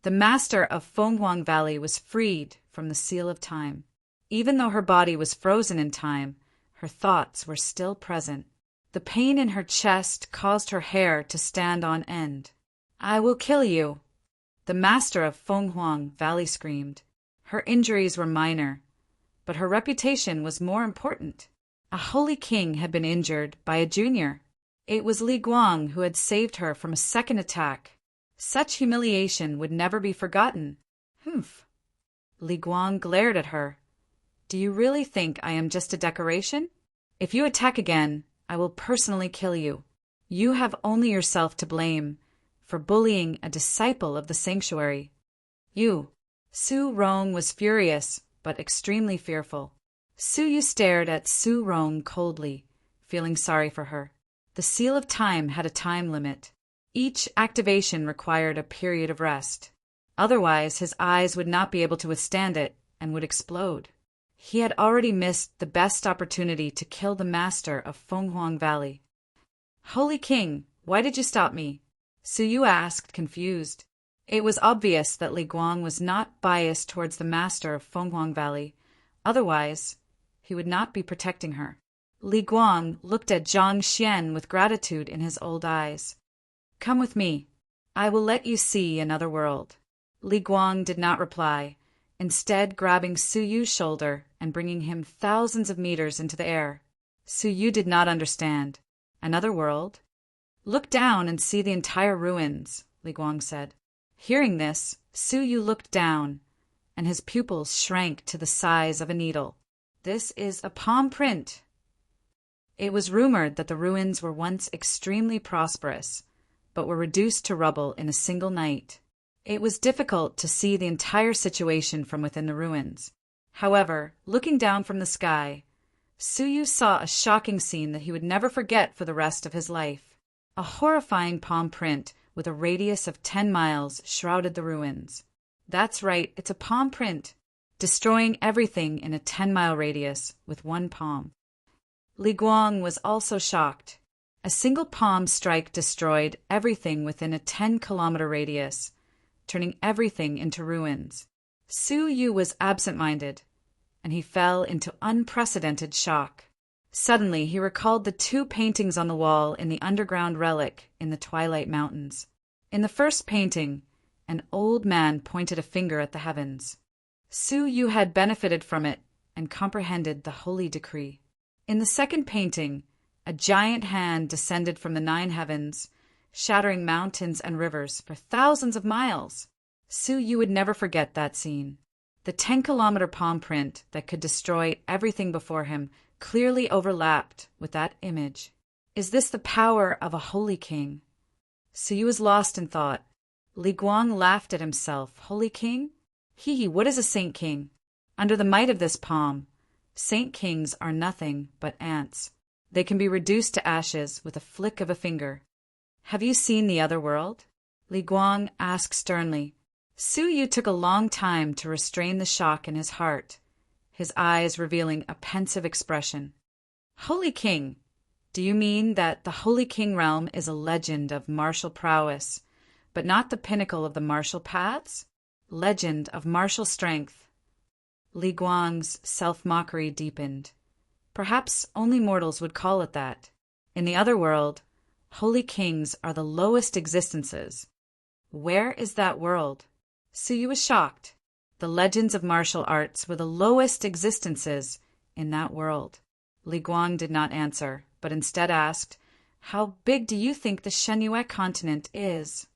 The master of Fenghuang Valley was freed from the seal of time. Even though her body was frozen in time, her thoughts were still present. The pain in her chest caused her hair to stand on end. I will kill you, the master of Fenghuang Valley screamed. Her injuries were minor, but her reputation was more important. A holy king had been injured by a junior. It was Li Guang who had saved her from a second attack. Such humiliation would never be forgotten. Humph. Li Guang glared at her. Do you really think I am just a decoration? If you attack again, I will personally kill you. You have only yourself to blame for bullying a disciple of the sanctuary. You. Su Rong was furious, but extremely fearful. Su Yu stared at Su Rong coldly, feeling sorry for her. The seal of time had a time limit. Each activation required a period of rest. Otherwise, his eyes would not be able to withstand it and would explode. He had already missed the best opportunity to kill the master of Fenghuang Valley. Holy King, why did you stop me? Su Yu asked, confused. It was obvious that Li Guang was not biased towards the master of Fenghuang Valley. Otherwise, he would not be protecting her. Li Guang looked at Zhang Xian with gratitude in his old eyes. Come with me. I will let you see another world. Li Guang did not reply, instead grabbing Su Yu's shoulder and bringing him thousands of meters into the air. Su Yu did not understand. Another world? Look down and see the entire ruins, Li Guang said. Hearing this, Su Yu looked down, and his pupils shrank to the size of a needle. This is a palm print. It was rumored that the ruins were once extremely prosperous, but were reduced to rubble in a single night. It was difficult to see the entire situation from within the ruins. However, looking down from the sky, Su Yu saw a shocking scene that he would never forget for the rest of his life. A horrifying palm print with a radius of 10 miles shrouded the ruins. That's right, it's a palm print, destroying everything in a 10-mile radius with one palm. Li Guang was also shocked. A single palm strike destroyed everything within a 10-kilometer radius, turning everything into ruins. Su Yu was absent-minded, and he fell into unprecedented shock. Suddenly, he recalled the 2 paintings on the wall in the underground relic in the Twilight Mountains. In the first painting, an old man pointed a finger at the heavens. Su Yu had benefited from it and comprehended the holy decree. In the second painting, a giant hand descended from the 9 heavens, shattering mountains and rivers for thousands of miles. Su Yu would never forget that scene. The 10-kilometer palm print that could destroy everything before him clearly overlapped with that image. Is this the power of a holy king? Su Yu was lost in thought. Li Guang laughed at himself. Holy king? What is a saint king? Under the might of this palm, saint kings are nothing but ants. They can be reduced to ashes with a flick of a finger. Have you seen the other world? Li Guang asked sternly. Su Yu took a long time to restrain the shock in his heart, his eyes revealing a pensive expression. Holy king, do you mean that the Holy King realm is a legend of martial prowess, but not the pinnacle of the martial paths? Legend of martial strength. Li Guang's self-mockery deepened. Perhaps only mortals would call it that. In the other world, holy kings are the lowest existences. Where is that world? Su Yu was shocked. The legends of martial arts were the lowest existences in that world. Li Guang did not answer, but instead asked, "How big do you think the Shenyue continent is?"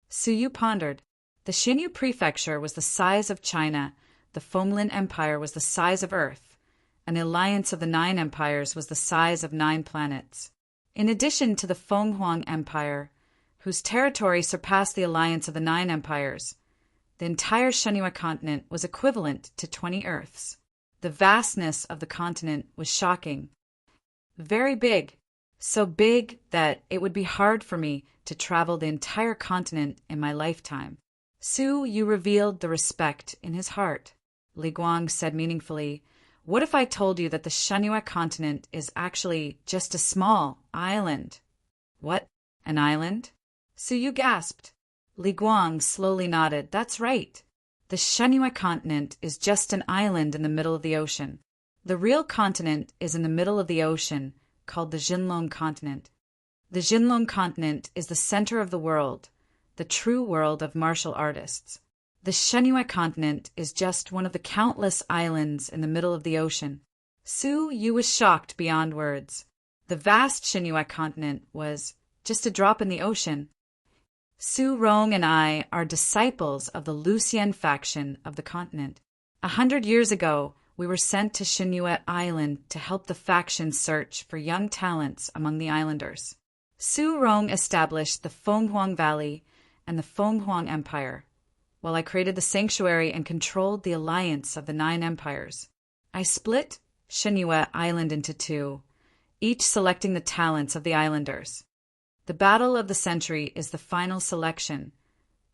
Su Yu pondered. The Xinyu prefecture was the size of China, the Fomlin Empire was the size of Earth, and the alliance of the 9 empires was the size of 9 planets. In addition to the Fenghuang Empire, whose territory surpassed the alliance of the 9 empires, the entire Shenyue continent was equivalent to 20 Earths. The vastness of the continent was shocking. Very big, so big that it would be hard for me to travel the entire continent in my lifetime. Su Yu revealed the respect in his heart. Li Guang said meaningfully, "What if I told you that the Shenyue continent is actually just a small island?" "What? An island?" Su Yu gasped. Li Guang slowly nodded. "That's right. The Shenyue continent is just an island in the middle of the ocean. The real continent is in the middle of the ocean, called the Jinlong continent. The Jinlong continent is the center of the world, the true world of martial artists. The Shenyue continent is just one of the countless islands in the middle of the ocean." Su Yu was shocked beyond words. The vast Shenyue continent was just a drop in the ocean. Su Rong and I are disciples of the Lucien faction of the continent. 100 years ago, we were sent to Shenyue Island to help the faction search for young talents among the islanders. Su Rong established the Fenghuang Valley and the Fenghuang Empire, while I created the sanctuary and controlled the alliance of the 9 empires. I split Shenyue Island into 2, each selecting the talents of the islanders. The battle of the century is the final selection,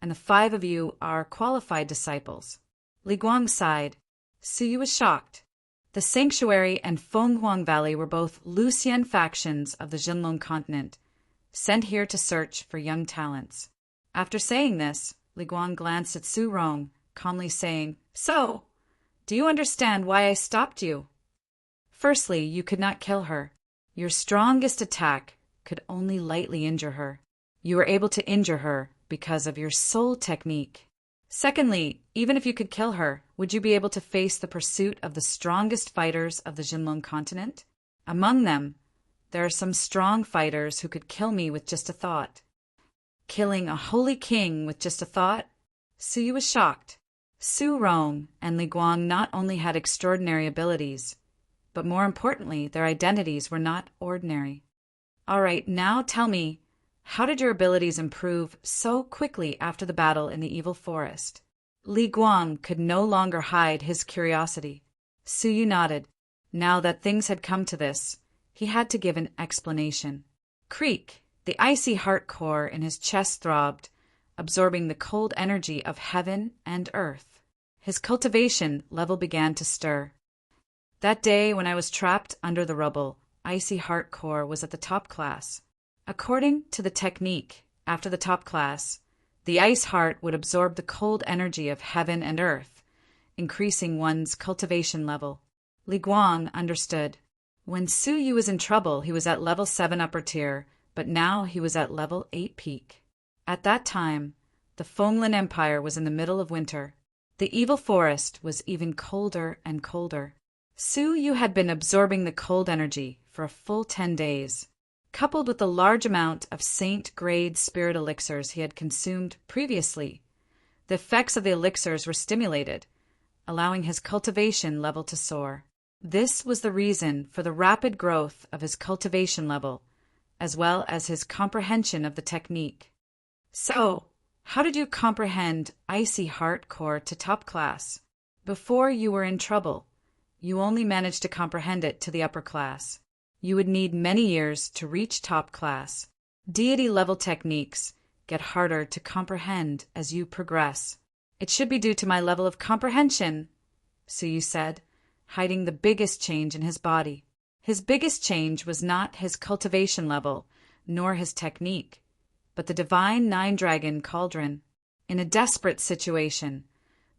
and the 5 of you are qualified disciples. Li Guang sighed. Su Yu was shocked. The sanctuary and Fenghuang Valley were both Lucien factions of the Jinlong continent, sent here to search for young talents. After saying this, Li Guang glanced at Su Rong, calmly saying, "So, do you understand why I stopped you? Firstly, you could not kill her. Your strongest attack could only lightly injure her. You were able to injure her because of your soul technique. Secondly, even if you could kill her, would you be able to face the pursuit of the strongest fighters of the Jinlong continent? Among them, there are some strong fighters who could kill me with just a thought." Killing a holy king with just a thought? Su Yu was shocked. Su Rong and Li Guang not only had extraordinary abilities, but more importantly, their identities were not ordinary. "All right, now tell me, how did your abilities improve so quickly after the battle in the evil forest?" Li Guang could no longer hide his curiosity. Su Yu nodded. Now that things had come to this, he had to give an explanation. Creak! The icy heart core in his chest throbbed, absorbing the cold energy of heaven and earth. His cultivation level began to stir. That day when I was trapped under the rubble, icy heart core was at the top class. According to the technique, after the top class, the ice heart would absorb the cold energy of heaven and earth, increasing one's cultivation level. Li Guang understood. When Su Yu was in trouble, he was at level 7 upper tier, but now he was at level 8 peak. At that time, the Fonglan Empire was in the middle of winter. The evil forest was even colder and colder. Su Yu had been absorbing the cold energy for a full 10 days. Coupled with the large amount of saint-grade spirit elixirs he had consumed previously, the effects of the elixirs were stimulated, allowing his cultivation level to soar. This was the reason for the rapid growth of his cultivation level, as well as his comprehension of the technique. So, how did you comprehend Icy Heart Core to top class? Before you were in trouble, you only managed to comprehend it to the upper class. You would need many years to reach top class. Deity-level techniques get harder to comprehend as you progress. It should be due to my level of comprehension, Su Yu said, hiding the biggest change in his body. His biggest change was not his cultivation level, nor his technique, but the divine nine-dragon cauldron. In a desperate situation,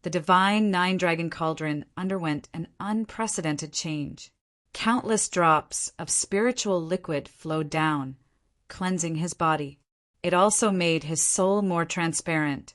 the divine nine-dragon cauldron underwent an unprecedented change. Countless drops of spiritual liquid flowed down, cleansing his body. It also made his soul more transparent,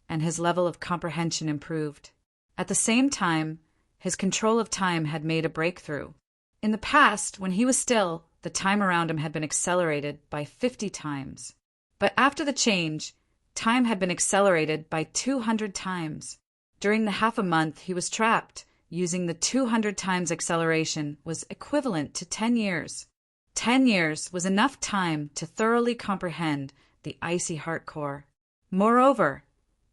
and his level of comprehension improved. At the same time, his control of time had made a breakthrough. In the past, when he was still, the time around him had been accelerated by 50 times. But after the change, time had been accelerated by 200 times. During the half a month he was trapped, using the 200 times acceleration was equivalent to 10 years. 10 years was enough time to thoroughly comprehend the Icy Heart Core. Moreover,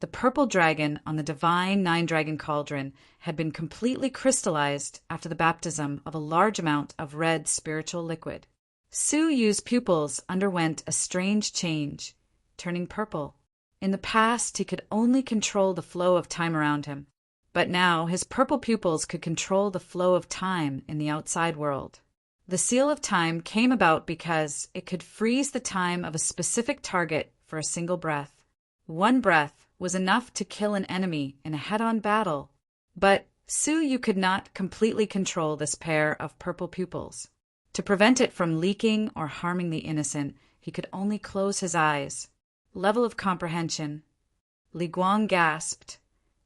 the purple dragon on the divine nine-dragon cauldron had been completely crystallized after the baptism of a large amount of red spiritual liquid. Su Yu's pupils underwent a strange change, turning purple. In the past, he could only control the flow of time around him, but now his purple pupils could control the flow of time in the outside world. The seal of time came about because it could freeze the time of a specific target for a single breath. One breath was enough to kill an enemy in a head-on battle, but Su Yu could not completely control this pair of purple pupils. To prevent it from leaking or harming the innocent, he could only close his eyes. Level of comprehension. Li Guang gasped.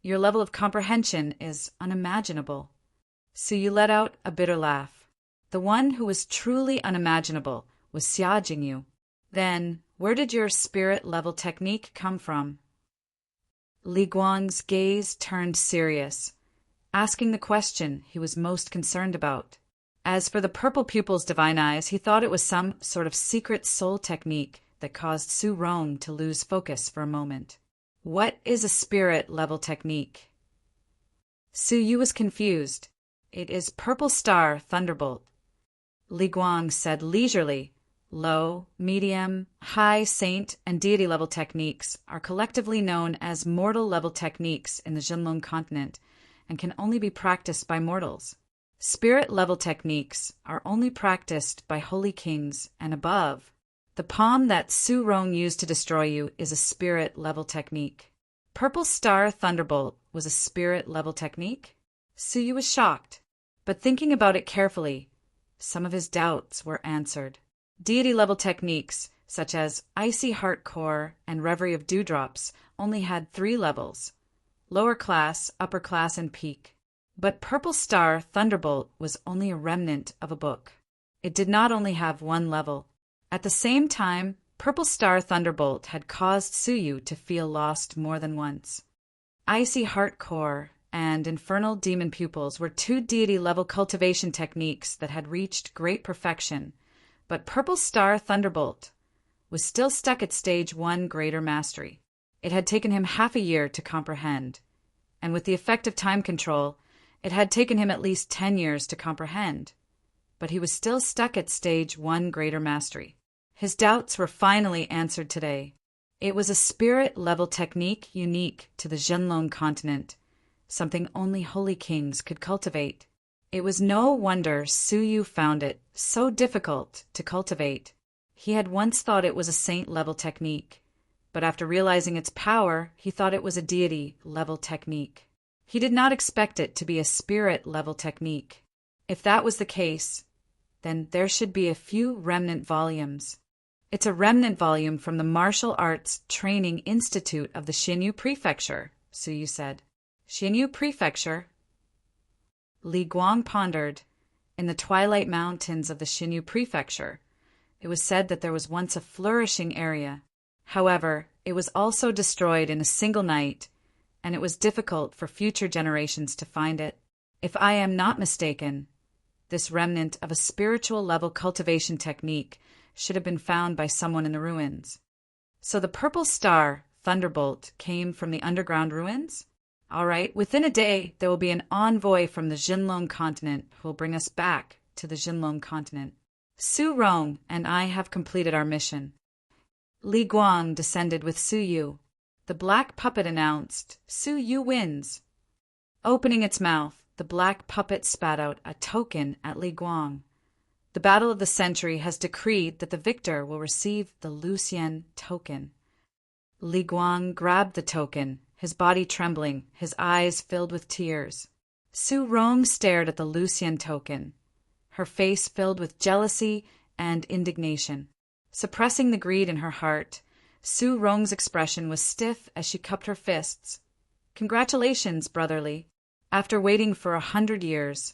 Your level of comprehension is unimaginable. Su Yu let out a bitter laugh. The one who was truly unimaginable was Xia Jingyu. Then, where did your spirit-level technique come from? Li Guang's gaze turned serious, asking the question he was most concerned about. As for the purple pupil's divine eyes, he thought it was some sort of secret soul technique that caused Su Rong to lose focus for a moment. What is a spirit-level technique? Su Yu was confused. It is Purple Star Thunderbolt. Li Guang said leisurely, low, medium, high saint, and deity-level techniques are collectively known as mortal-level techniques in the Jinlong continent and can only be practiced by mortals. Spirit-level techniques are only practiced by holy kings and above. The palm that Su Rong used to destroy you is a spirit-level technique. Purple Star Thunderbolt was a spirit-level technique? Su Yu was shocked, but thinking about it carefully, some of his doubts were answered. Deity-level techniques, such as Icy Heart Core and Reverie of Dewdrops, only had 3 levels: lower class, upper class, and peak. But Purple Star Thunderbolt was only a remnant of a book. It did not only have 1 level. At the same time, Purple Star Thunderbolt had caused Su Yu to feel lost more than once. Icy Heart Core and Infernal Demon Pupils were 2 deity-level cultivation techniques that had reached great perfection, but Purple Star Thunderbolt was still stuck at stage 1 greater mastery. It had taken him half a year to comprehend, and with the effect of time control, it had taken him at least 10 years to comprehend, but he was still stuck at stage 1 greater mastery. His doubts were finally answered today. It was a spirit-level technique unique to the Jinlong continent, something only holy kings could cultivate. It was no wonder Su Yu found it so difficult to cultivate. He had once thought it was a saint-level technique, but after realizing its power, he thought it was a deity-level technique. He did not expect it to be a spirit-level technique. If that was the case, then there should be a few remnant volumes. It's a remnant volume from the Martial Arts Training Institute of the Xinyu Prefecture, Suyu said. Xinyu Prefecture? Li Guang pondered. In the twilight mountains of the Xinyu Prefecture, it was said that there was once a flourishing area. However, it was also destroyed in a single night, and it was difficult for future generations to find it. If I am not mistaken, this remnant of a spiritual level cultivation technique should have been found by someone in the ruins. So the purple star, Thunderbolt, came from the underground ruins? All right, within a day, there will be an envoy from the Jinlong continent who will bring us back to the Jinlong continent. Su Rong and I have completed our mission. Li Guang descended with Su Yu. The black puppet announced, Su Yu wins. Opening its mouth, the black puppet spat out a token at Li Guang. The Battle of the Century has decreed that the victor will receive the Lucian token. Li Guang grabbed the token, his body trembling, his eyes filled with tears. Su Rong stared at the Lucian token, her face filled with jealousy and indignation. Suppressing the greed in her heart, Su Rong's expression was stiff as she cupped her fists. Congratulations, brotherly. After waiting for 100 years,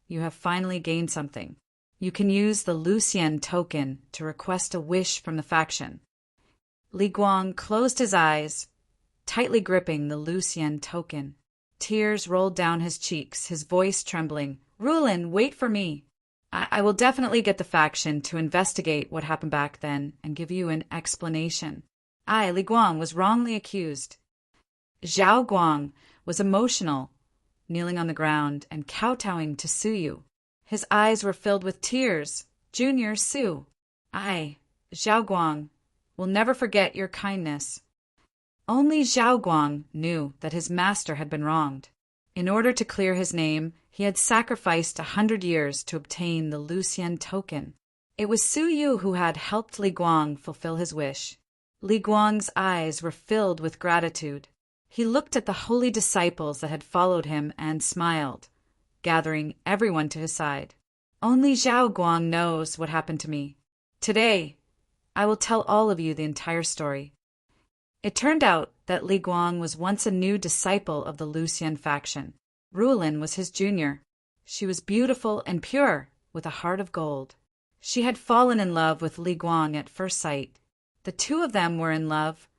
you have finally gained something. You can use the Lucian token to request a wish from the faction. Li Guang closed his eyes, tightly gripping the Lucian token. Tears rolled down his cheeks, his voice trembling. Rulin, wait for me. I will definitely get the faction to investigate what happened back then and give you an explanation. Li Guang was wrongly accused. Zhao Guang was emotional, kneeling on the ground and kowtowing to Su Yu. His eyes were filled with tears. Junior Su, Zhao Guang, will never forget your kindness. Only Zhao Guang knew that his master had been wronged. In order to clear his name, he had sacrificed 100 years to obtain the Lucian token. It was Su Yu who had helped Li Guang fulfill his wish. Li Guang's eyes were filled with gratitude. He looked at the holy disciples that had followed him and smiled, gathering everyone to his side. Only Zhao Guang knows what happened to me. Today, I will tell all of you the entire story. It turned out that Li Guang was once a new disciple of the Lucian faction. Rulin was his junior. She was beautiful and pure, with a heart of gold. She had fallen in love with Li Guang at first sight. The two of them were in love,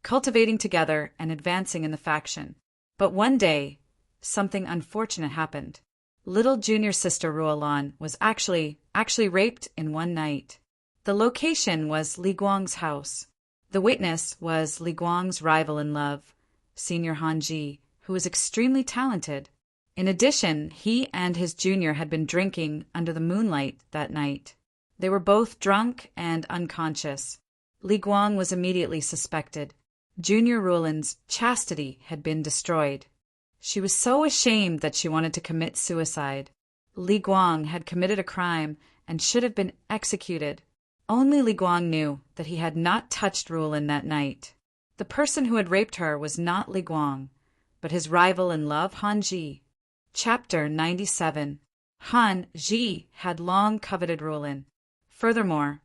cultivating together and advancing in the faction. But one day, something unfortunate happened. Little junior sister Ruolan was actually raped in one night. The location was Li Guang's house. The witness was Li Guang's rival in love, Senior Han Ji, who was extremely talented. In addition, he and his junior had been drinking under the moonlight that night. They were both drunk and unconscious. Li Guang was immediately suspected. Junior Rulin's chastity had been destroyed. She was so ashamed that she wanted to commit suicide. Li Guang had committed a crime and should have been executed. Only Li Guang knew that he had not touched Rulin that night. The person who had raped her was not Li Guang, but his rival in love, Han Ji. Chapter 97. Han Ji had long coveted Rulin. Furthermore,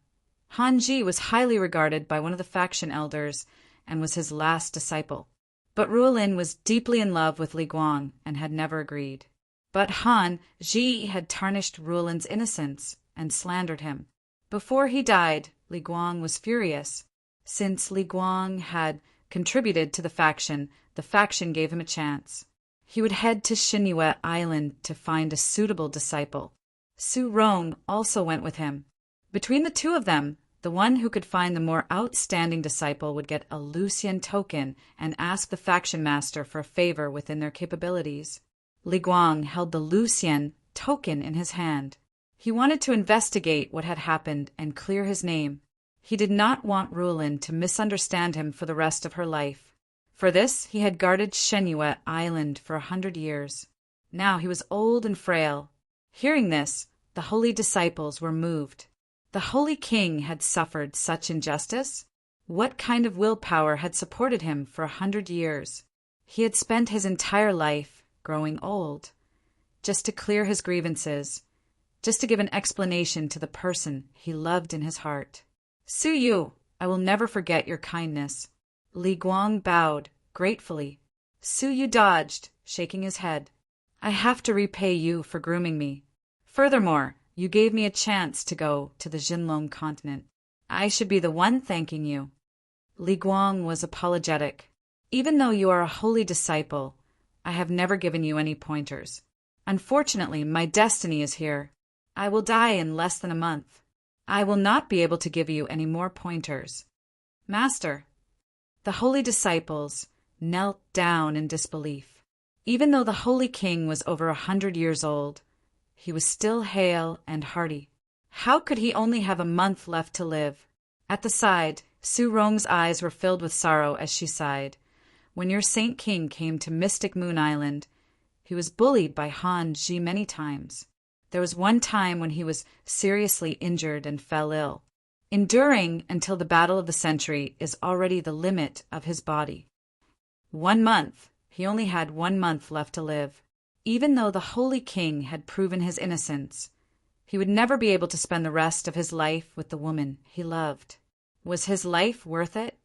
Han Ji was highly regarded by one of the faction elders and was his last disciple. But Rulin was deeply in love with Li Guang and had never agreed. But Han Ji had tarnished Rulin's innocence and slandered him. Before he died, Li Guang was furious. Since Li Guang had contributed to the faction gave him a chance. He would head to Xinyue Island to find a suitable disciple. Su Rong also went with him. Between the two of them, the one who could find the more outstanding disciple would get a Lucian token and ask the faction master for a favor within their capabilities. Li Guang held the Lucian token in his hand. He wanted to investigate what had happened and clear his name. He did not want Rulin to misunderstand him for the rest of her life. For this, he had guarded Xinyue Island for 100 years. Now he was old and frail. Hearing this, the holy disciples were moved. The holy king had suffered such injustice. What kind of willpower had supported him for 100 years? He had spent his entire life growing old, just to clear his grievances, just to give an explanation to the person he loved in his heart. Su Yu, I will never forget your kindness. Li Guang bowed, gratefully. Su Yu dodged, shaking his head. I have to repay you for grooming me. Furthermore, you gave me a chance to go to the Jinlong continent. I should be the one thanking you. Li Guang was apologetic. Even though you are a holy disciple, I have never given you any pointers. Unfortunately, my destiny is here. I will die in less than a month. I will not be able to give you any more pointers. Master, the holy disciples knelt down in disbelief. Even though the holy king was over 100 years old, he was still hale and hearty. How could he only have a month left to live? At the side, Su Rong's eyes were filled with sorrow as she sighed. When your Saint King came to Mystic Moon Island, he was bullied by Han Ji many times. There was one time when he was seriously injured and fell ill. Enduring until the battle of the century is already the limit of his body. 1 month. He only had 1 month left to live. Even though the Holy King had proven his innocence, he would never be able to spend the rest of his life with the woman he loved. Was his life worth it?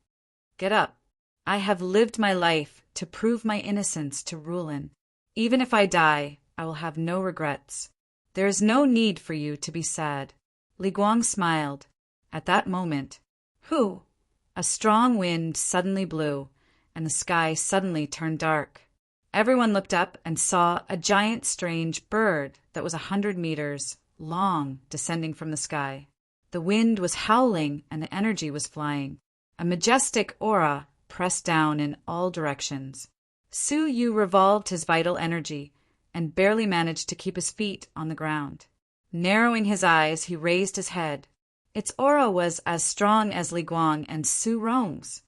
Get up. I have lived my life to prove my innocence to Rulin. Even if I die, I will have no regrets. There is no need for you to be sad. Li Guang smiled. At that moment, "Who?" A strong wind suddenly blew, and the sky suddenly turned dark. Everyone looked up and saw a giant strange bird that was 100 meters long descending from the sky. The wind was howling and the energy was flying. A majestic aura pressed down in all directions. Su Yu revolved his vital energy and barely managed to keep his feet on the ground. Narrowing his eyes, he raised his head. Its aura was as strong as Li Guang and Su Rong's.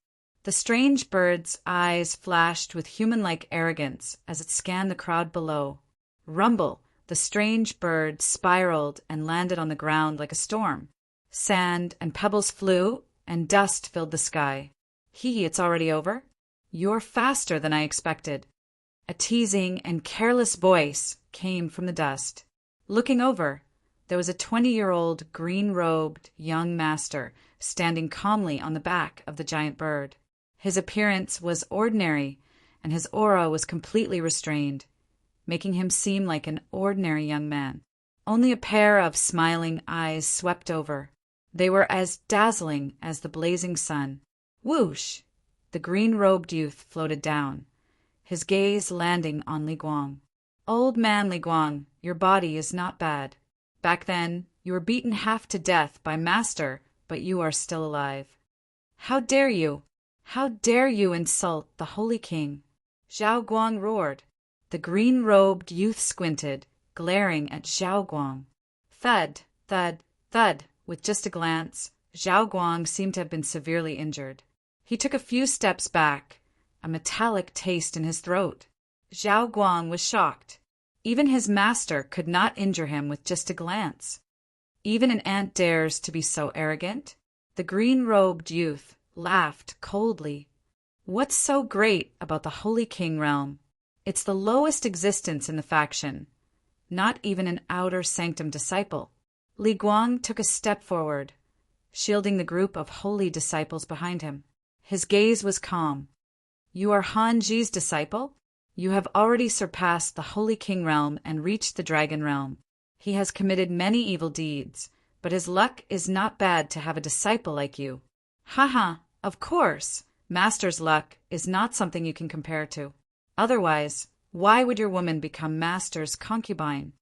The strange bird's eyes flashed with human-like arrogance as it scanned the crowd below. Rumble! The strange bird spiraled and landed on the ground like a storm. Sand and pebbles flew, and dust filled the sky. It's already over? You're faster than I expected. A teasing and careless voice came from the dust. Looking over, there was a 20-year-old green-robed young master standing calmly on the back of the giant bird. His appearance was ordinary, and his aura was completely restrained, making him seem like an ordinary young man. Only a pair of smiling eyes swept over. They were as dazzling as the blazing sun. Whoosh! The green-robed youth floated down, his gaze landing on Li Guang. Old man Li Guang, your body is not bad. Back then, you were beaten half to death by Master, but you are still alive. How dare you? How dare you insult the Holy King? Zhao Guang roared. The green-robed youth squinted, glaring at Zhao Guang. Thud, thud, thud. With just a glance, Zhao Guang seemed to have been severely injured. He took a few steps back, a metallic taste in his throat. Zhao Guang was shocked. Even his master could not injure him with just a glance. Even an ant dares to be so arrogant? The green-robed youth laughed coldly. What's so great about the Holy King realm? It's the lowest existence in the faction, not even an outer sanctum disciple. Li Guang took a step forward, shielding the group of holy disciples behind him. His gaze was calm. You are Han Ji's disciple? You have already surpassed the Holy King realm and reached the Dragon realm. He has committed many evil deeds, but his luck is not bad to have a disciple like you. Haha, of course. Master's luck is not something you can compare to. Otherwise, why would your woman become Master's concubine?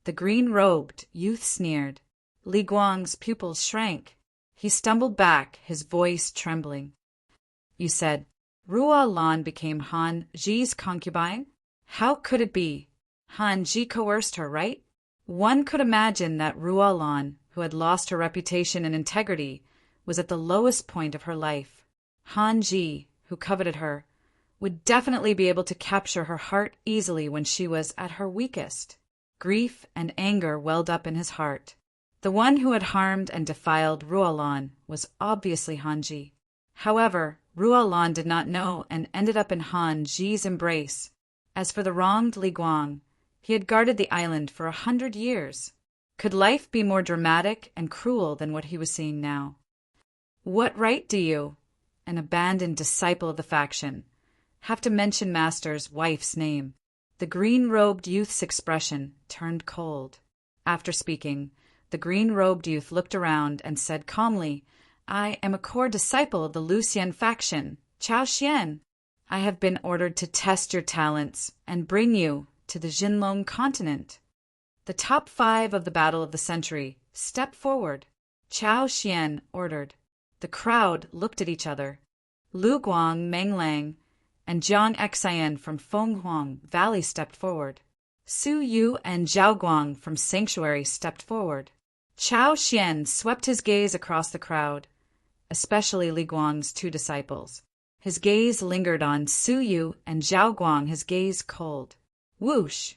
The green-robed youth sneered. Li Guang's pupils shrank. He stumbled back, his voice trembling. You said, Ruo Lan became Han Ji's concubine? How could it be? Han Ji coerced her, right? One could imagine that Ruo Lan, who had lost her reputation and integrity, was at the lowest point of her life. Han Ji, who coveted her, would definitely be able to capture her heart easily when she was at her weakest. Grief and anger welled up in his heart. The one who had harmed and defiled Ruo Lan was obviously Han Ji. However, Ruo Lan did not know and ended up in Han Ji's embrace. As for the wronged Li Guang, he had guarded the island for 100 years. Could life be more dramatic and cruel than what he was seeing now? What right do you, an abandoned disciple of the faction, have to mention Master's wife's name? The green-robed youth's expression turned cold. After speaking, the green-robed youth looked around and said calmly, I am a core disciple of the Lucian faction, Chao Xian. I have been ordered to test your talents and bring you to the Jinlong continent. The top 5 of the Battle of the Century, step forward. Chao Xian ordered. The crowd looked at each other. Lu Guang, Meng Lang, and Jiang Xian from Fenghuang Valley stepped forward. Su Yu and Zhao Guang from Sanctuary stepped forward. Chao Xian swept his gaze across the crowd, especially Li Guang's 2 disciples. His gaze lingered on Su Yu and Zhao Guang, his gaze cold. Whoosh!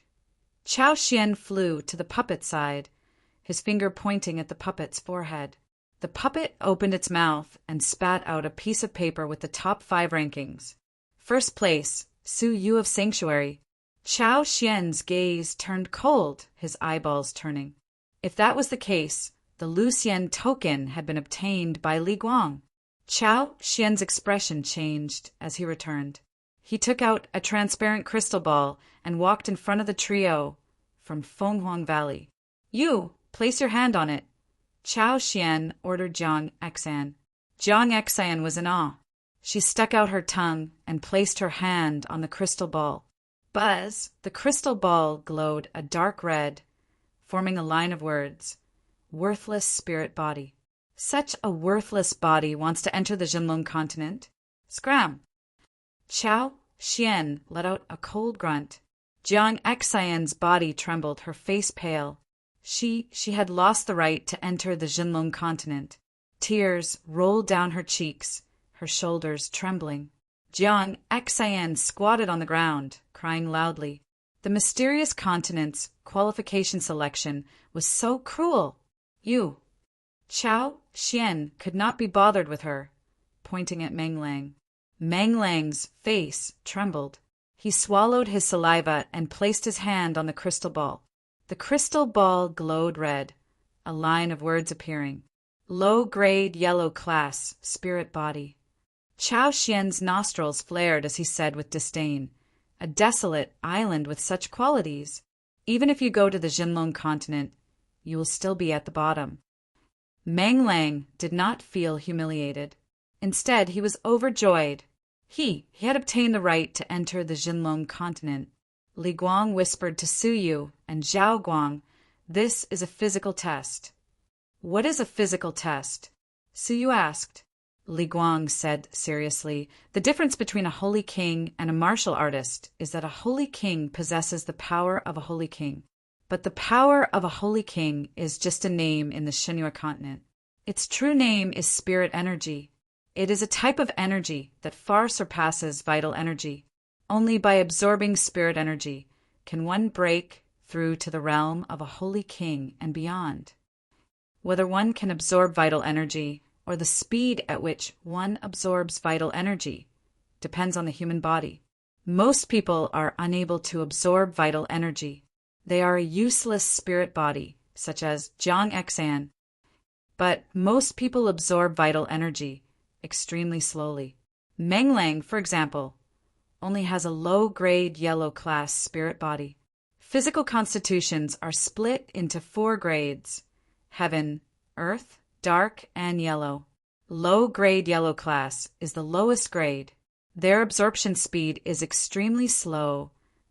Chao Xian flew to the puppet side, his finger pointing at the puppet's forehead. The puppet opened its mouth and spat out a piece of paper with the top 5 rankings. First place, Su Yu of Sanctuary. Chao Xian's gaze turned cold, his eyeballs turning. If that was the case, the Lucian token had been obtained by Li Guang. Chao Xian's expression changed as he returned. He took out a transparent crystal ball and walked in front of the trio from Fenghuang Valley. You, place your hand on it. Chao Xian ordered Jiang Xian. Jiang Xian was in awe. She stuck out her tongue and placed her hand on the crystal ball. Buzz! The crystal ball glowed a dark red, forming a line of words. Worthless spirit body. Such a worthless body wants to enter the Jinlong continent. Scram! Chao Xian let out a cold grunt. Jiang Xian's body trembled, her face pale. She had lost the right to enter the Jinlong continent. Tears rolled down her cheeks, her shoulders trembling. Jiang Xian squatted on the ground, crying loudly. The mysterious continent's qualification selection was so cruel. You. Chao Xian could not be bothered with her, pointing at Meng Lang. Meng Lang's face trembled. He swallowed his saliva and placed his hand on the crystal ball. The crystal ball glowed red, a line of words appearing. Low-grade yellow class, spirit body. Chao Xian's nostrils flared as he said with disdain, a desolate island with such qualities. Even if you go to the Jinlong continent, you will still be at the bottom. Meng Lang did not feel humiliated. Instead, he was overjoyed. He had obtained the right to enter the Jinlong continent. Li Guang whispered to Su Yu and Zhao Guang, this is a physical test. What is a physical test? Su Yu asked. Li Guang said seriously, the difference between a holy king and a martial artist is that a holy king possesses the power of a holy king. But the power of a holy king is just a name in the Shinua continent. Its true name is spirit energy. It is a type of energy that far surpasses vital energy. Only by absorbing spirit energy can one break through to the realm of a holy king and beyond. Whether one can absorb vital energy or the speed at which one absorbs vital energy depends on the human body. Most people are unable to absorb vital energy. They are a useless spirit body, such as Jiang Xian. But most people absorb vital energy extremely slowly. Meng Lang, for example, only has a low-grade yellow class spirit body. Physical constitutions are split into 4 grades: heaven, earth, dark, and yellow. Low-grade yellow class is the lowest grade. Their absorption speed is extremely slow,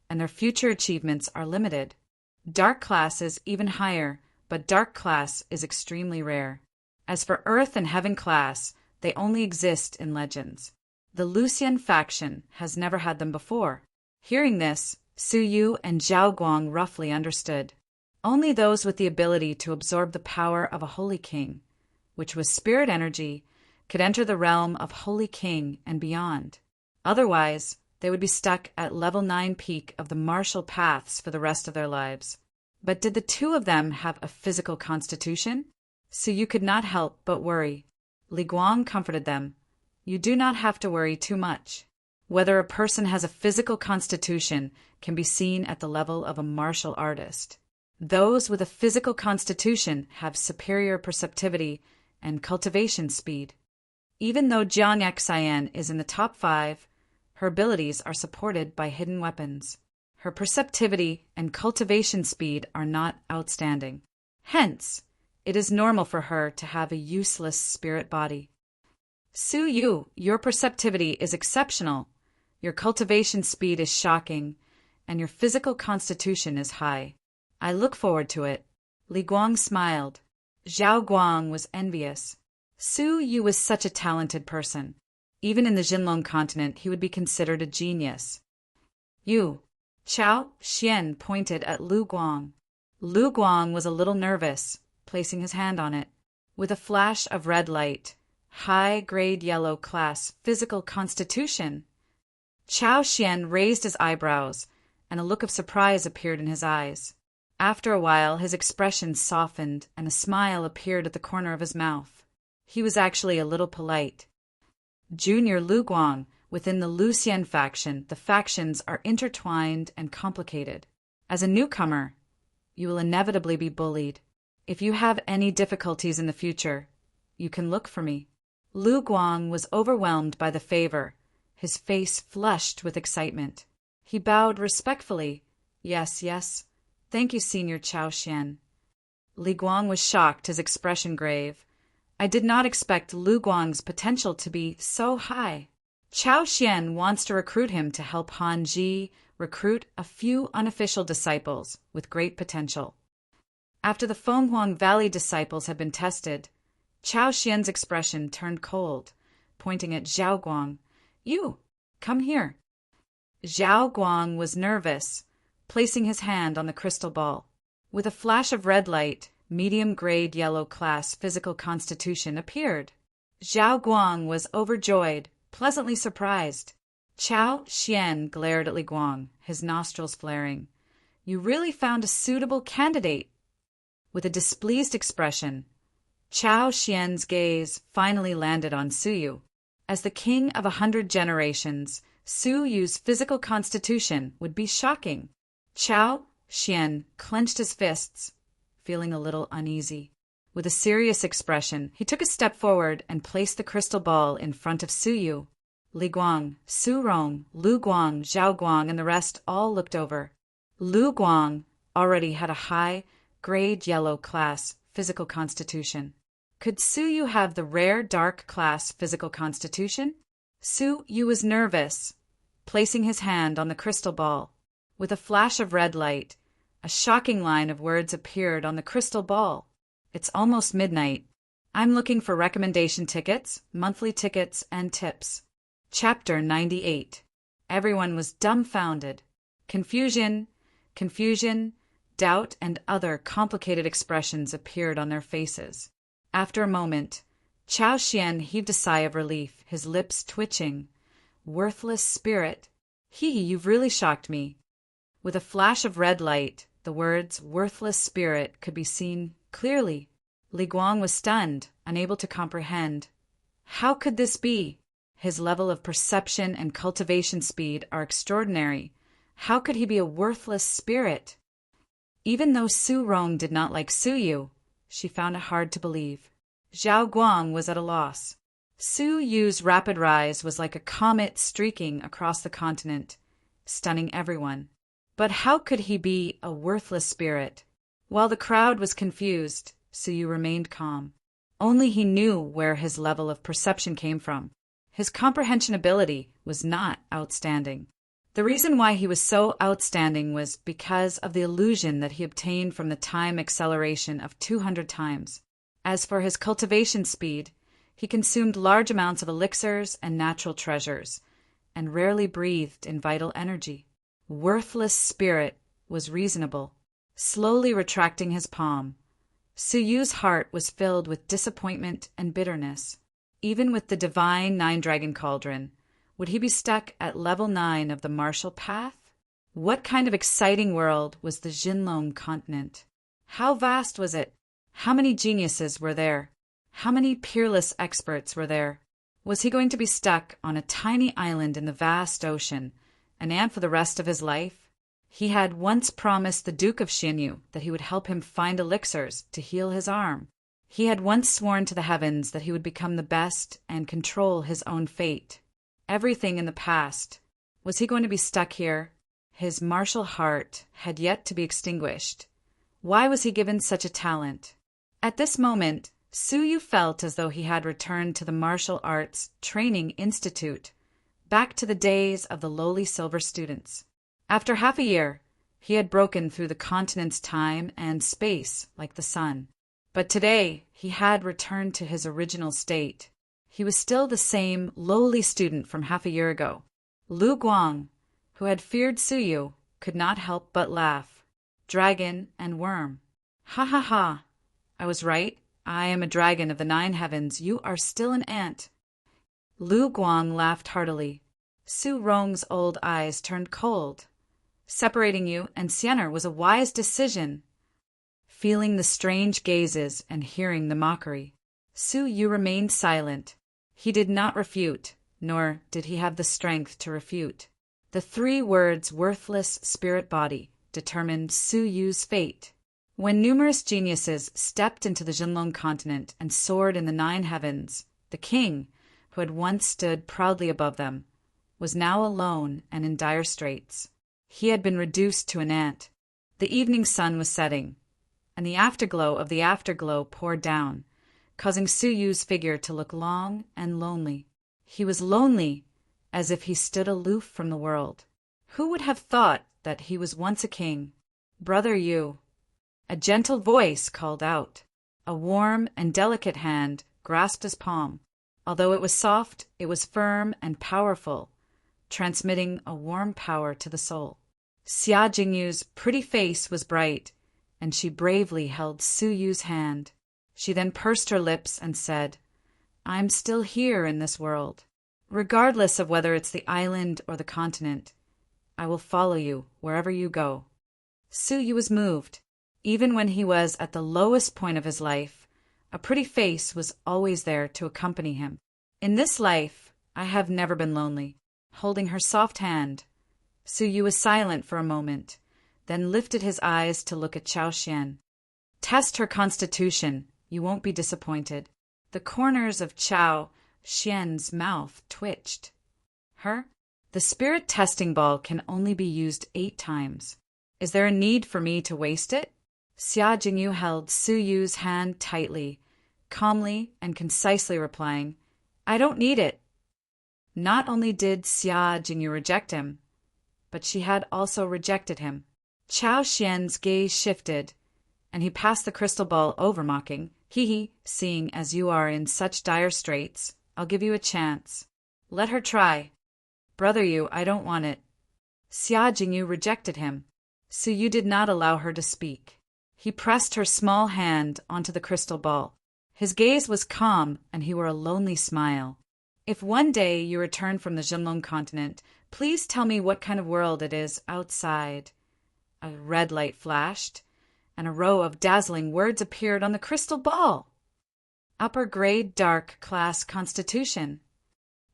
and their future achievements are limited. Dark class is even higher, but dark class is extremely rare. As for earth and heaven class, they only exist in legends. The Lucian faction has never had them before. Hearing this, Su Yu and Zhao Guang roughly understood. Only those with the ability to absorb the power of a holy king, which was spirit energy, could enter the realm of holy king and beyond. Otherwise, they would be stuck at level 9 peak of the martial paths for the rest of their lives. But did the 2 of them have a physical constitution? Su Yu could not help but worry. Li Guang comforted them. You do not have to worry too much. Whether a person has a physical constitution can be seen at the level of a martial artist. Those with a physical constitution have superior perceptivity and cultivation speed. Even though Jiang Xian is in the top 5, her abilities are supported by hidden weapons. Her perceptivity and cultivation speed are not outstanding. Hence, it is normal for her to have a useless spirit body. Su Yu, your perceptivity is exceptional, your cultivation speed is shocking, and your physical constitution is high. I look forward to it. Li Guang smiled. Zhao Guang was envious. Su Yu was such a talented person. Even in the Jinlong continent, he would be considered a genius. You. Chao Xian pointed at Lu Guang. Lu Guang was a little nervous, placing his hand on it. With a flash of red light, high-grade yellow class physical constitution. Chao Xian raised his eyebrows, and a look of surprise appeared in his eyes. After a while, his expression softened, and a smile appeared at the corner of his mouth. He was actually a little polite. Junior Lu Guang, within the Lu Xian faction, the factions are intertwined and complicated. As a newcomer, you will inevitably be bullied. If you have any difficulties in the future, you can look for me. Lu Guang was overwhelmed by the favor, his face flushed with excitement. He bowed respectfully. Yes, yes. Thank you, Senior Chao Xian. Li Guang was shocked, his expression grave. I did not expect Lu Guang's potential to be so high. Chao Xian wants to recruit him to help Han Ji recruit a few unofficial disciples with great potential. After the Fenghuang Valley disciples had been tested, Chao Xian's expression turned cold, pointing at Zhao Guang. You, come here. Zhao Guang was nervous, placing his hand on the crystal ball. With a flash of red light, medium-grade yellow class physical constitution appeared. Zhao Guang was overjoyed, pleasantly surprised. Chao Xian glared at Li Guang, his nostrils flaring. You really found a suitable candidate. With a displeased expression, Chao Xian's gaze finally landed on Su Yu. As the king of 100 generations, Su Yu's physical constitution would be shocking. Chao Xian clenched his fists, feeling a little uneasy. With a serious expression, he took a step forward and placed the crystal ball in front of Su Yu. Li Guang, Su Rong, Lu Guang, Zhao Guang, and the rest all looked over. Lu Guang already had a high-grade yellow class physical constitution. Could Su Yu have the rare dark class physical constitution? Su Yu was nervous, placing his hand on the crystal ball. With a flash of red light, a shocking line of words appeared on the crystal ball. It's almost midnight. I'm looking for recommendation tickets, monthly tickets, and tips. Chapter 98. Everyone was dumbfounded. Confusion, doubt, and other complicated expressions appeared on their faces. After a moment, Chao Xian heaved a sigh of relief, his lips twitching. Worthless spirit. You've really shocked me. With a flash of red light, the words worthless spirit could be seen clearly. Li Guang was stunned, unable to comprehend. How could this be? His level of perception and cultivation speed are extraordinary. How could he be a worthless spirit? Even though Su Rong did not like Su Yu, she found it hard to believe. Zhao Guang was at a loss. Su Yu's rapid rise was like a comet streaking across the continent, stunning everyone. But how could he be a worthless spirit? While the crowd was confused, Su Yu remained calm. Only he knew where his level of perception came from. His comprehension ability was not outstanding. The reason why he was so outstanding was because of the illusion that he obtained from the time acceleration of 200 times. As for his cultivation speed, he consumed large amounts of elixirs and natural treasures, and rarely breathed in vital energy. Worthless spirit was reasonable. Slowly retracting his palm, Su Yu's heart was filled with disappointment and bitterness. Even with the divine nine-dragon cauldron, would he be stuck at level 9 of the martial path? What kind of exciting world was the Jinlong continent? How vast was it? How many geniuses were there? How many peerless experts were there? Was he going to be stuck on a tiny island in the vast ocean, an ant for the rest of his life? He had once promised the Duke of Xinyu that he would help him find elixirs to heal his arm. He had once sworn to the heavens that he would become the best and control his own fate. Everything in the past. Was he going to be stuck here? His martial heart had yet to be extinguished. Why was he given such a talent? At this moment, Suyu felt as though he had returned to the martial arts training institute, back to the days of the lowly silver students. After half a year, he had broken through the continent's time and space like the sun. But today, he had returned to his original state. He was still the same lowly student from half a year ago. Lu Guang, who had feared Suyu, could not help but laugh. Dragon and worm. Ha ha ha. I was right. I am a dragon of the 9 heavens. You are still an ant. Lu Guang laughed heartily. Su Rong's old eyes turned cold. Separating you and Sienner was a wise decision. Feeling the strange gazes and hearing the mockery, Su Yu remained silent. He did not refute, nor did he have the strength to refute. The 3 words worthless spirit body determined Su Yu's fate. When numerous geniuses stepped into the Jinlong continent and soared in the 9 heavens, the king, who had once stood proudly above them, was now alone and in dire straits. He had been reduced to an ant. The evening sun was setting, and the afterglow of the afterglow poured down, causing Su Yu's figure to look long and lonely. He was lonely, as if he stood aloof from the world. Who would have thought that he was once a king? Brother Yu. A gentle voice called out. A warm and delicate hand grasped his palm. Although it was soft, it was firm and powerful, transmitting a warm power to the soul. Xia Jingyu's pretty face was bright, and she bravely held Su Yu's hand. She then pursed her lips and said, I'm still here in this world. Regardless of whether it's the island or the continent, I will follow you wherever you go. Su Yu was moved. Even when he was at the lowest point of his life, a pretty face was always there to accompany him. In this life, I have never been lonely. Holding her soft hand, Su Yu was silent for a moment, then lifted his eyes to look at Chao Xian. Test her constitution. You won't be disappointed. The corners of Chao Xian's mouth twitched. Her? The spirit testing ball can only be used 8 times. Is there a need for me to waste it? Xia Jingyu held Su Yu's hand tightly, calmly and concisely replying, I don't need it. Not only did Xia Jingyu reject him, but she had also rejected him. Chao Xian's gaze shifted, and he passed the crystal ball over, mocking, Hee, seeing as you are in such dire straits, I'll give you a chance. Let her try. Brother Yu, I don't want it. Xia Jingyu rejected him. Su Yu did not allow her to speak. He pressed her small hand onto the crystal ball. His gaze was calm, and he wore a lonely smile. If one day you return from the Jinlong continent, please tell me what kind of world it is outside. A red light flashed, and a row of dazzling words appeared on the crystal ball. Upper grade dark class constitution.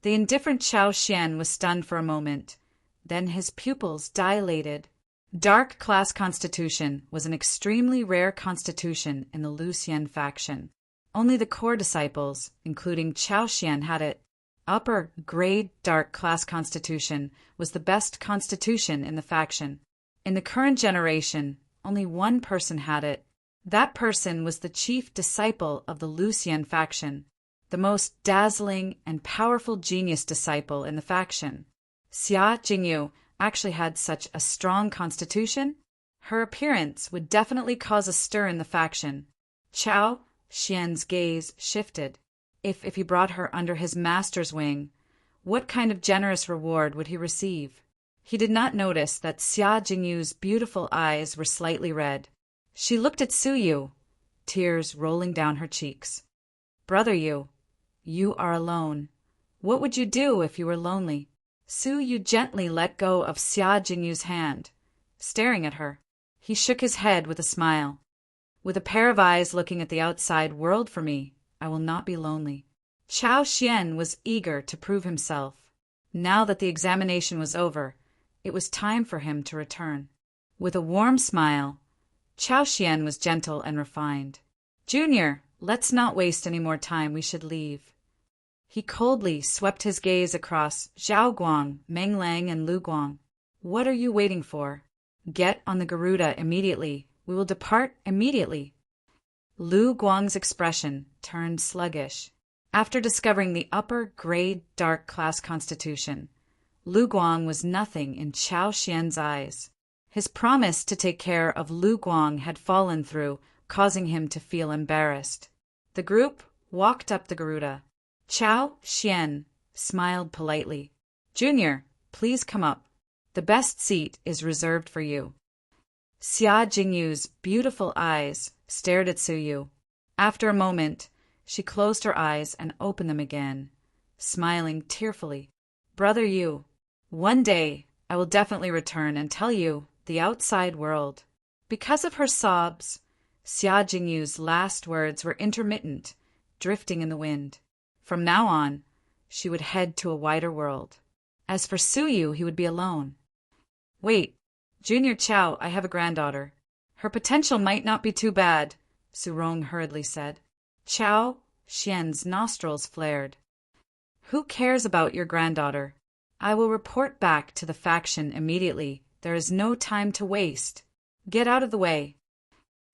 The indifferent Chao Xian was stunned for a moment. Then his pupils dilated. Dark class constitution was an extremely rare constitution in the Lu Xian faction. Only the core disciples, including Chao Xian, had it. Upper grade dark class constitution was the best constitution in the faction. In the current generation, only one person had it. That person was the chief disciple of the Lu Xian faction, the most dazzling and powerful genius disciple in the faction. Xia Jingyu actually had such a strong constitution, her appearance would definitely cause a stir in the faction. Chao Xian's gaze shifted. If he brought her under his master's wing, what kind of generous reward would he receive? He did not notice that Xia Jingyu's beautiful eyes were slightly red. She looked at Su Yu, tears rolling down her cheeks. Brother Yu, you are alone. What would you do if you were lonely? Su Yu gently let go of Xia Jingyu's hand, staring at her. He shook his head with a smile. With a pair of eyes looking at the outside world for me, I will not be lonely. Chao Xian was eager to prove himself. Now that the examination was over, it was time for him to return. With a warm smile, Chao Xian was gentle and refined. Junior, Let's not waste any more time, we should leave. He coldly swept his gaze across Zhao Guang, Meng Lang, and Lu Guang. What are you waiting for? Get on the Garuda immediately. We will depart immediately. Lu Guang's expression turned sluggish. After discovering the upper-grade dark class constitution, Lu Guang was nothing in Chao Xian's eyes. His promise to take care of Lu Guang had fallen through, causing him to feel embarrassed. The group walked up the Garuda. Chao Xian smiled politely. Junior, please come up. The best seat is reserved for you. Xia Jingyu's beautiful eyes stared at Suyu. After a moment, she closed her eyes and opened them again, smiling tearfully. Brother Yu, one day I will definitely return and tell you the outside world. Because of her sobs, Xia Jingyu's last words were intermittent, drifting in the wind. From now on, she would head to a wider world. As for Suyu, he would be alone. Wait, Junior Chao, I have a granddaughter. Her potential might not be too bad, Su Rong hurriedly said. Chao Xian's nostrils flared. Who cares about your granddaughter? I will report back to the faction immediately. There is no time to waste. Get out of the way.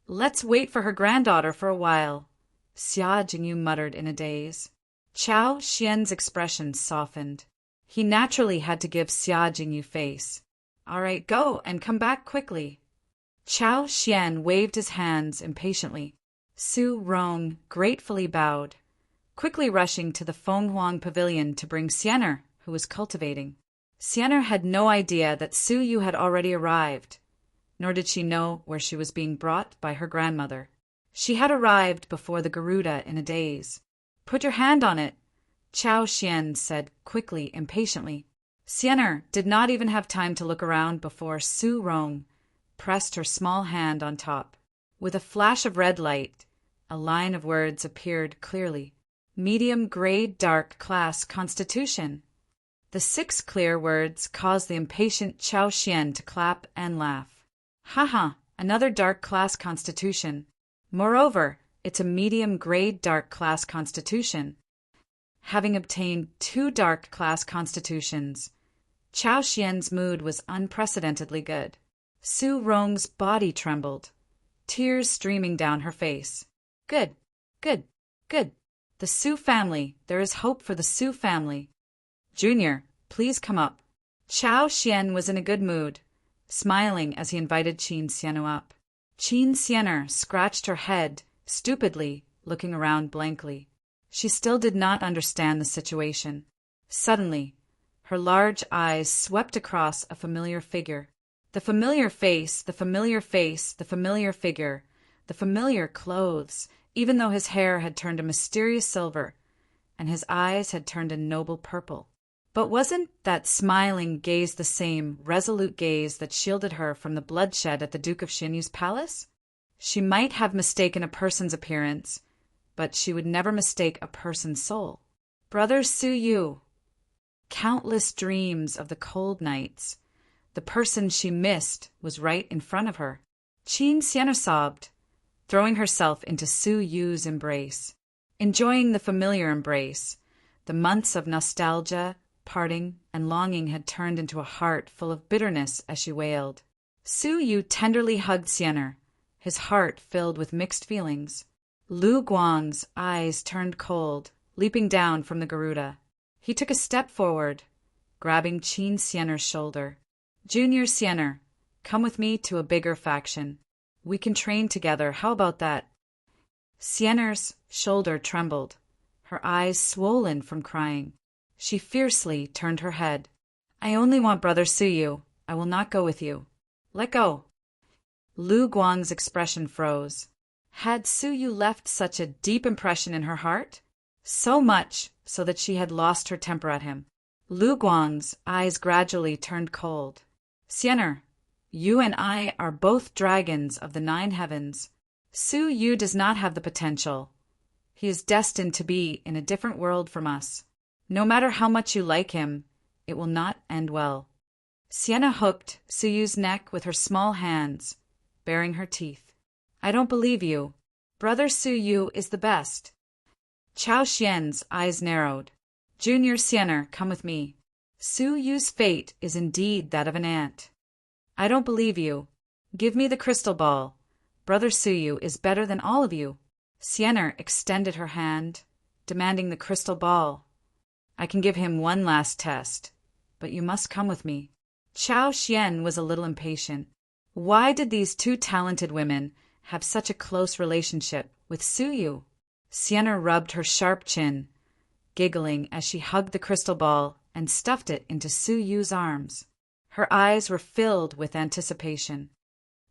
Let's wait for her granddaughter for a while, Xia Jingyu muttered in a daze. Chao Xian's expression softened. He naturally had to give Xia Jingyu face. All right, go and come back quickly. Chao Xian waved his hands impatiently. Su Rong gratefully bowed, quickly rushing to the Fenghuang pavilion to bring Xianer, who was cultivating. Xianer had no idea that Su Yu had already arrived, nor did she know where she was being brought by her grandmother. She had arrived before the Garuda in a daze. Put your hand on it, Chao Xian said quickly, impatiently. Xianer did not even have time to look around before Su Rong pressed her small hand on top. With a flash of red light, a line of words appeared clearly. Medium-grade dark class constitution. The 6 clear words caused the impatient Chao Xian to clap and laugh. Haha, another dark class constitution. Moreover, it's a medium-grade dark class constitution. Having obtained 2 dark class constitutions, Chao Xian's mood was unprecedentedly good. Su Rong's body trembled, tears streaming down her face. Good, good, good. The Su family, there is hope for the Su family. Junior, please come up. Chao Xian was in a good mood, smiling as he invited Qin Xianu up. Qin Xianer scratched her head, stupidly, looking around blankly. She still did not understand the situation. Suddenly, her large eyes swept across a familiar figure. The familiar face, the familiar face, the familiar figure, the familiar clothes, even though his hair had turned a mysterious silver, and his eyes had turned a noble purple. But wasn't that smiling gaze the same resolute gaze that shielded her from the bloodshed at the Duke of Xinyu's palace? She might have mistaken a person's appearance, but she would never mistake a person's soul. Brother Su Yu. Countless dreams of the cold nights. The person she missed was right in front of her. Qin Xianer sobbed, throwing herself into Su Yu's embrace. Enjoying the familiar embrace, the months of nostalgia, parting, and longing had turned into a heart full of bitterness as she wailed. Su Yu tenderly hugged Xianer, his heart filled with mixed feelings. Lu Guang's eyes turned cold, leaping down from the Garuda. He took a step forward, grabbing Qin Xianer's shoulder. Junior Xianer, come with me to a bigger faction. We can train together, how about that? Xianer's shoulder trembled, her eyes swollen from crying. She fiercely turned her head. I only want Brother Su Yu. I will not go with you. Let go. Lu Guang's expression froze. Had Su Yu left such a deep impression in her heart? So much so that she had lost her temper at him. Lu Guang's eyes gradually turned cold. Xianer, you and I are both dragons of the 9 heavens. Su Yu does not have the potential. He is destined to be in a different world from us. No matter how much you like him, it will not end well. Sienna hooked Su Yu's neck with her small hands, baring her teeth. I don't believe you. Brother Su Yu is the best. Chao Xian's eyes narrowed. Junior Xianer, come with me. Su Yu's fate is indeed that of an ant. I don't believe you. Give me the crystal ball. Brother Su Yu is better than all of you. Xianer extended her hand, demanding the crystal ball. I can give him one last test, but you must come with me. Chao Xian was a little impatient. Why did these two talented women have such a close relationship with Su Yu? Xianer rubbed her sharp chin, giggling as she hugged the crystal ball and stuffed it into Su Yu's arms. Her eyes were filled with anticipation.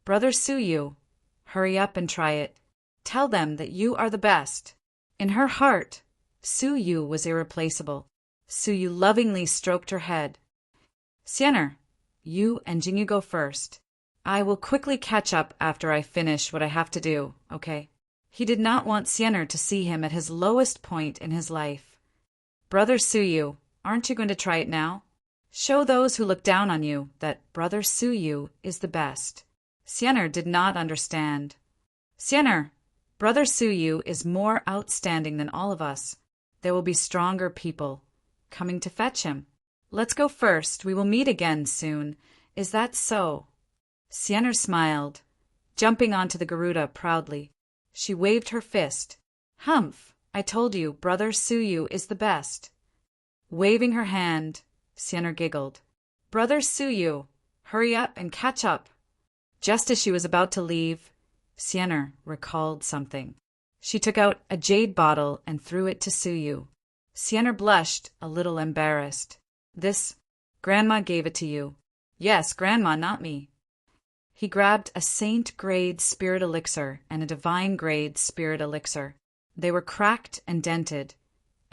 Brother Su Yu, hurry up and try it. Tell them that you are the best. In her heart, Su Yu was irreplaceable. Su Yu lovingly stroked her head. Xianer, you and Jingyu go first. I will quickly catch up after I finish what I have to do, okay? He did not want Xianer to see him at his lowest point in his life. Brother Su Yu, aren't you going to try it now? Show those who look down on you that Brother Su Yu is the best. Xianer did not understand. Xianer, Brother Su Yu is more outstanding than all of us. There will be stronger people coming to fetch him. Let's go first. We will meet again soon. Is that so? Xianer smiled, jumping onto the Garuda proudly. She waved her fist. Humph, I told you, Brother Su Yu is the best. Waving her hand, Xianer giggled. Brother Su Yu, hurry up and catch up. Just as she was about to leave, Xianer recalled something. She took out a jade bottle and threw it to Su Yu. Xianer blushed, a little embarrassed. This, Grandma gave it to you. Yes, Grandma, not me. He grabbed a saint-grade spirit elixir and a divine-grade spirit elixir. They were cracked and dented,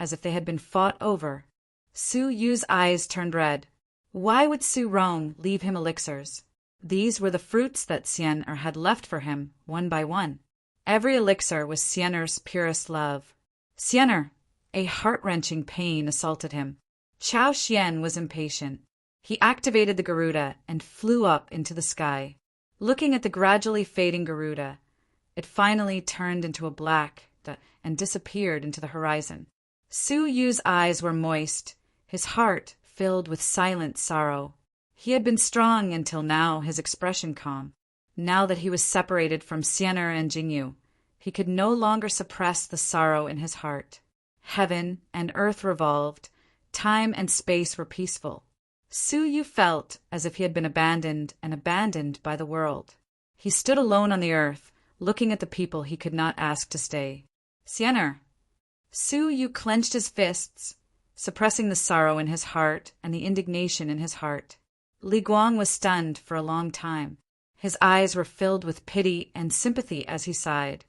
as if they had been fought over. Su Yu's eyes turned red. Why would Su Rong leave him elixirs? These were the fruits that Xianer had left for him, one by one. Every elixir was Xianer's purest love. Xianer! A heart-wrenching pain assaulted him. Chao Xian was impatient. He activated the Garuda and flew up into the sky. Looking at the gradually fading Garuda, it finally turned into a black and disappeared into the horizon. Su Yu's eyes were moist, his heart filled with silent sorrow. He had been strong until now, his expression calm. Now that he was separated from Xianer and Jingyu, he could no longer suppress the sorrow in his heart. Heaven and earth revolved, time and space were peaceful. Su Yu felt as if he had been abandoned and abandoned by the world. He stood alone on the earth, looking at the people he could not ask to stay. Xianer! Su Yu clenched his fists, suppressing the sorrow in his heart and the indignation in his heart. Li Guang was stunned for a long time. His eyes were filled with pity and sympathy as he sighed.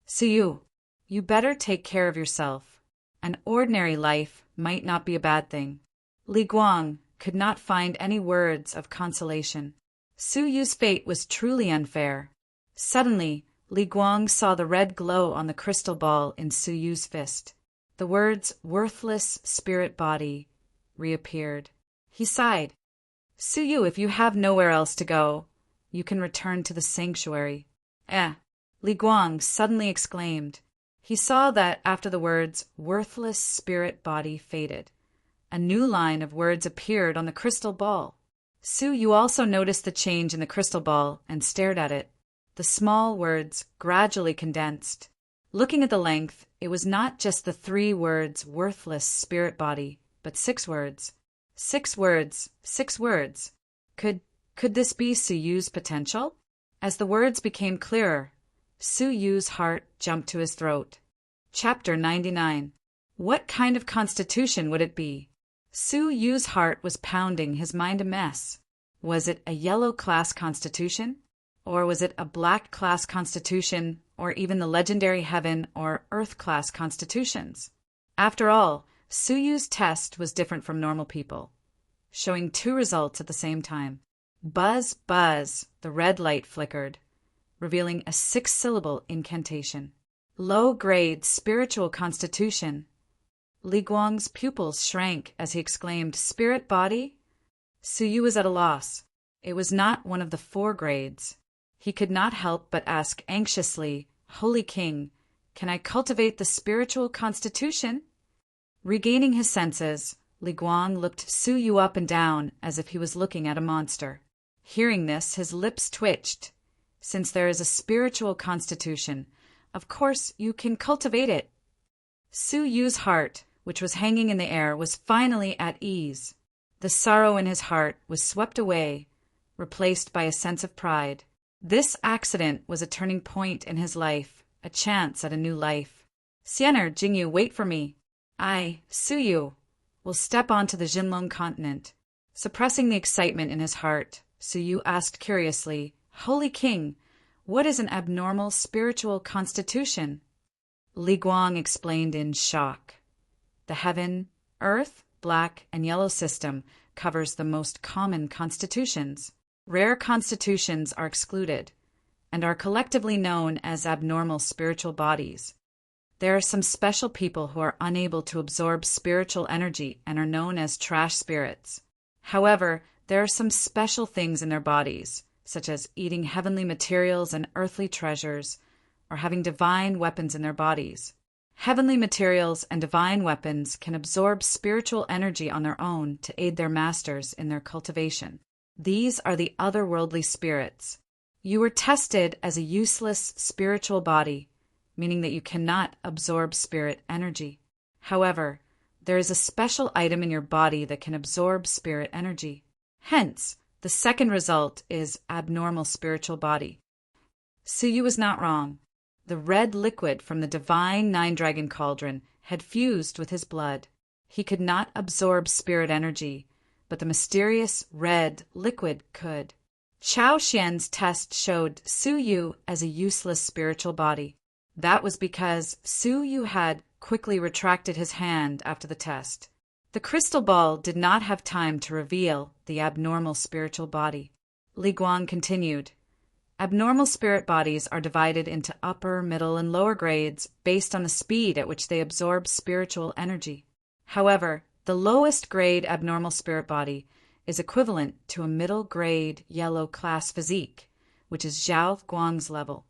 Su Yu, you better take care of yourself. An ordinary life might not be a bad thing. Li Guang could not find any words of consolation. Su Yu's fate was truly unfair. Suddenly, Li Guang saw the red glow on the crystal ball in Su Yu's fist. The words "worthless spirit body" reappeared. He sighed. Su Yu, if you have nowhere else to go, you can return to the sanctuary. Li Guang suddenly exclaimed. He saw that after the words "worthless spirit body" faded, a new line of words appeared on the crystal ball. Su Yu also noticed the change in the crystal ball and stared at it. The small words gradually condensed. Looking at the length, it was not just the 3 words "worthless spirit body," but 6 words. 6 words, 6 words. Could this be Su Yu's potential? As the words became clearer, Su Yu's heart jumped to his throat. Chapter 99. What kind of constitution would it be? Su Yu's heart was pounding, his mind a mess. Was it a yellow class constitution? Or was it a black class constitution, or even the legendary heaven or earth class constitutions? After all, Su Yu's test was different from normal people, showing 2 results at the same time. Buzz, buzz, the red light flickered, revealing a 6-syllable incantation. Low-grade spiritual constitution. Li Guang's pupils shrank as he exclaimed, "Spirit body?" Su Yu was at a loss. It was not one of the 4 grades. He could not help but ask anxiously, "Holy King, can I cultivate the spiritual constitution?" Regaining his senses, Li Guang looked Su Yu up and down as if he was looking at a monster. Hearing this, his lips twitched. "Since there is a spiritual constitution, of course you can cultivate it." Su Yu's heart, which was hanging in the air, was finally at ease. The sorrow in his heart was swept away, replaced by a sense of pride. This accident was a turning point in his life, a chance at a new life. "Xiener, Jingyu, wait for me. I, Su Yu, will step onto the Jinlong continent." Suppressing the excitement in his heart, Su Yu asked curiously, "Holy King, what is an abnormal spiritual constitution?" Li Guang explained in shock. The heaven, earth, black, and yellow system covers the most common constitutions. Rare constitutions are excluded and are collectively known as abnormal spiritual bodies. There are some special people who are unable to absorb spiritual energy and are known as trash spirits. However, there are some special things in their bodies, such as eating heavenly materials and earthly treasures, or having divine weapons in their bodies. Heavenly materials and divine weapons can absorb spiritual energy on their own to aid their masters in their cultivation. These are the otherworldly spirits. You were tested as a useless spiritual body, meaning that you cannot absorb spirit energy. However, there is a special item in your body that can absorb spirit energy. Hence, the second result is abnormal spiritual body. Su Yu was not wrong. The red liquid from the divine nine-dragon cauldron had fused with his blood. He could not absorb spirit energy, but the mysterious red liquid could. Chao Xian's test showed Su Yu as a useless spiritual body. That was because Su Yu had quickly retracted his hand after the test. The crystal ball did not have time to reveal the abnormal spiritual body. Li Guang continued, "Abnormal spirit bodies are divided into upper, middle, and lower grades based on the speed at which they absorb spiritual energy. However, the lowest grade abnormal spirit body is equivalent to a middle grade yellow class physique, which is Zhao Guang's level."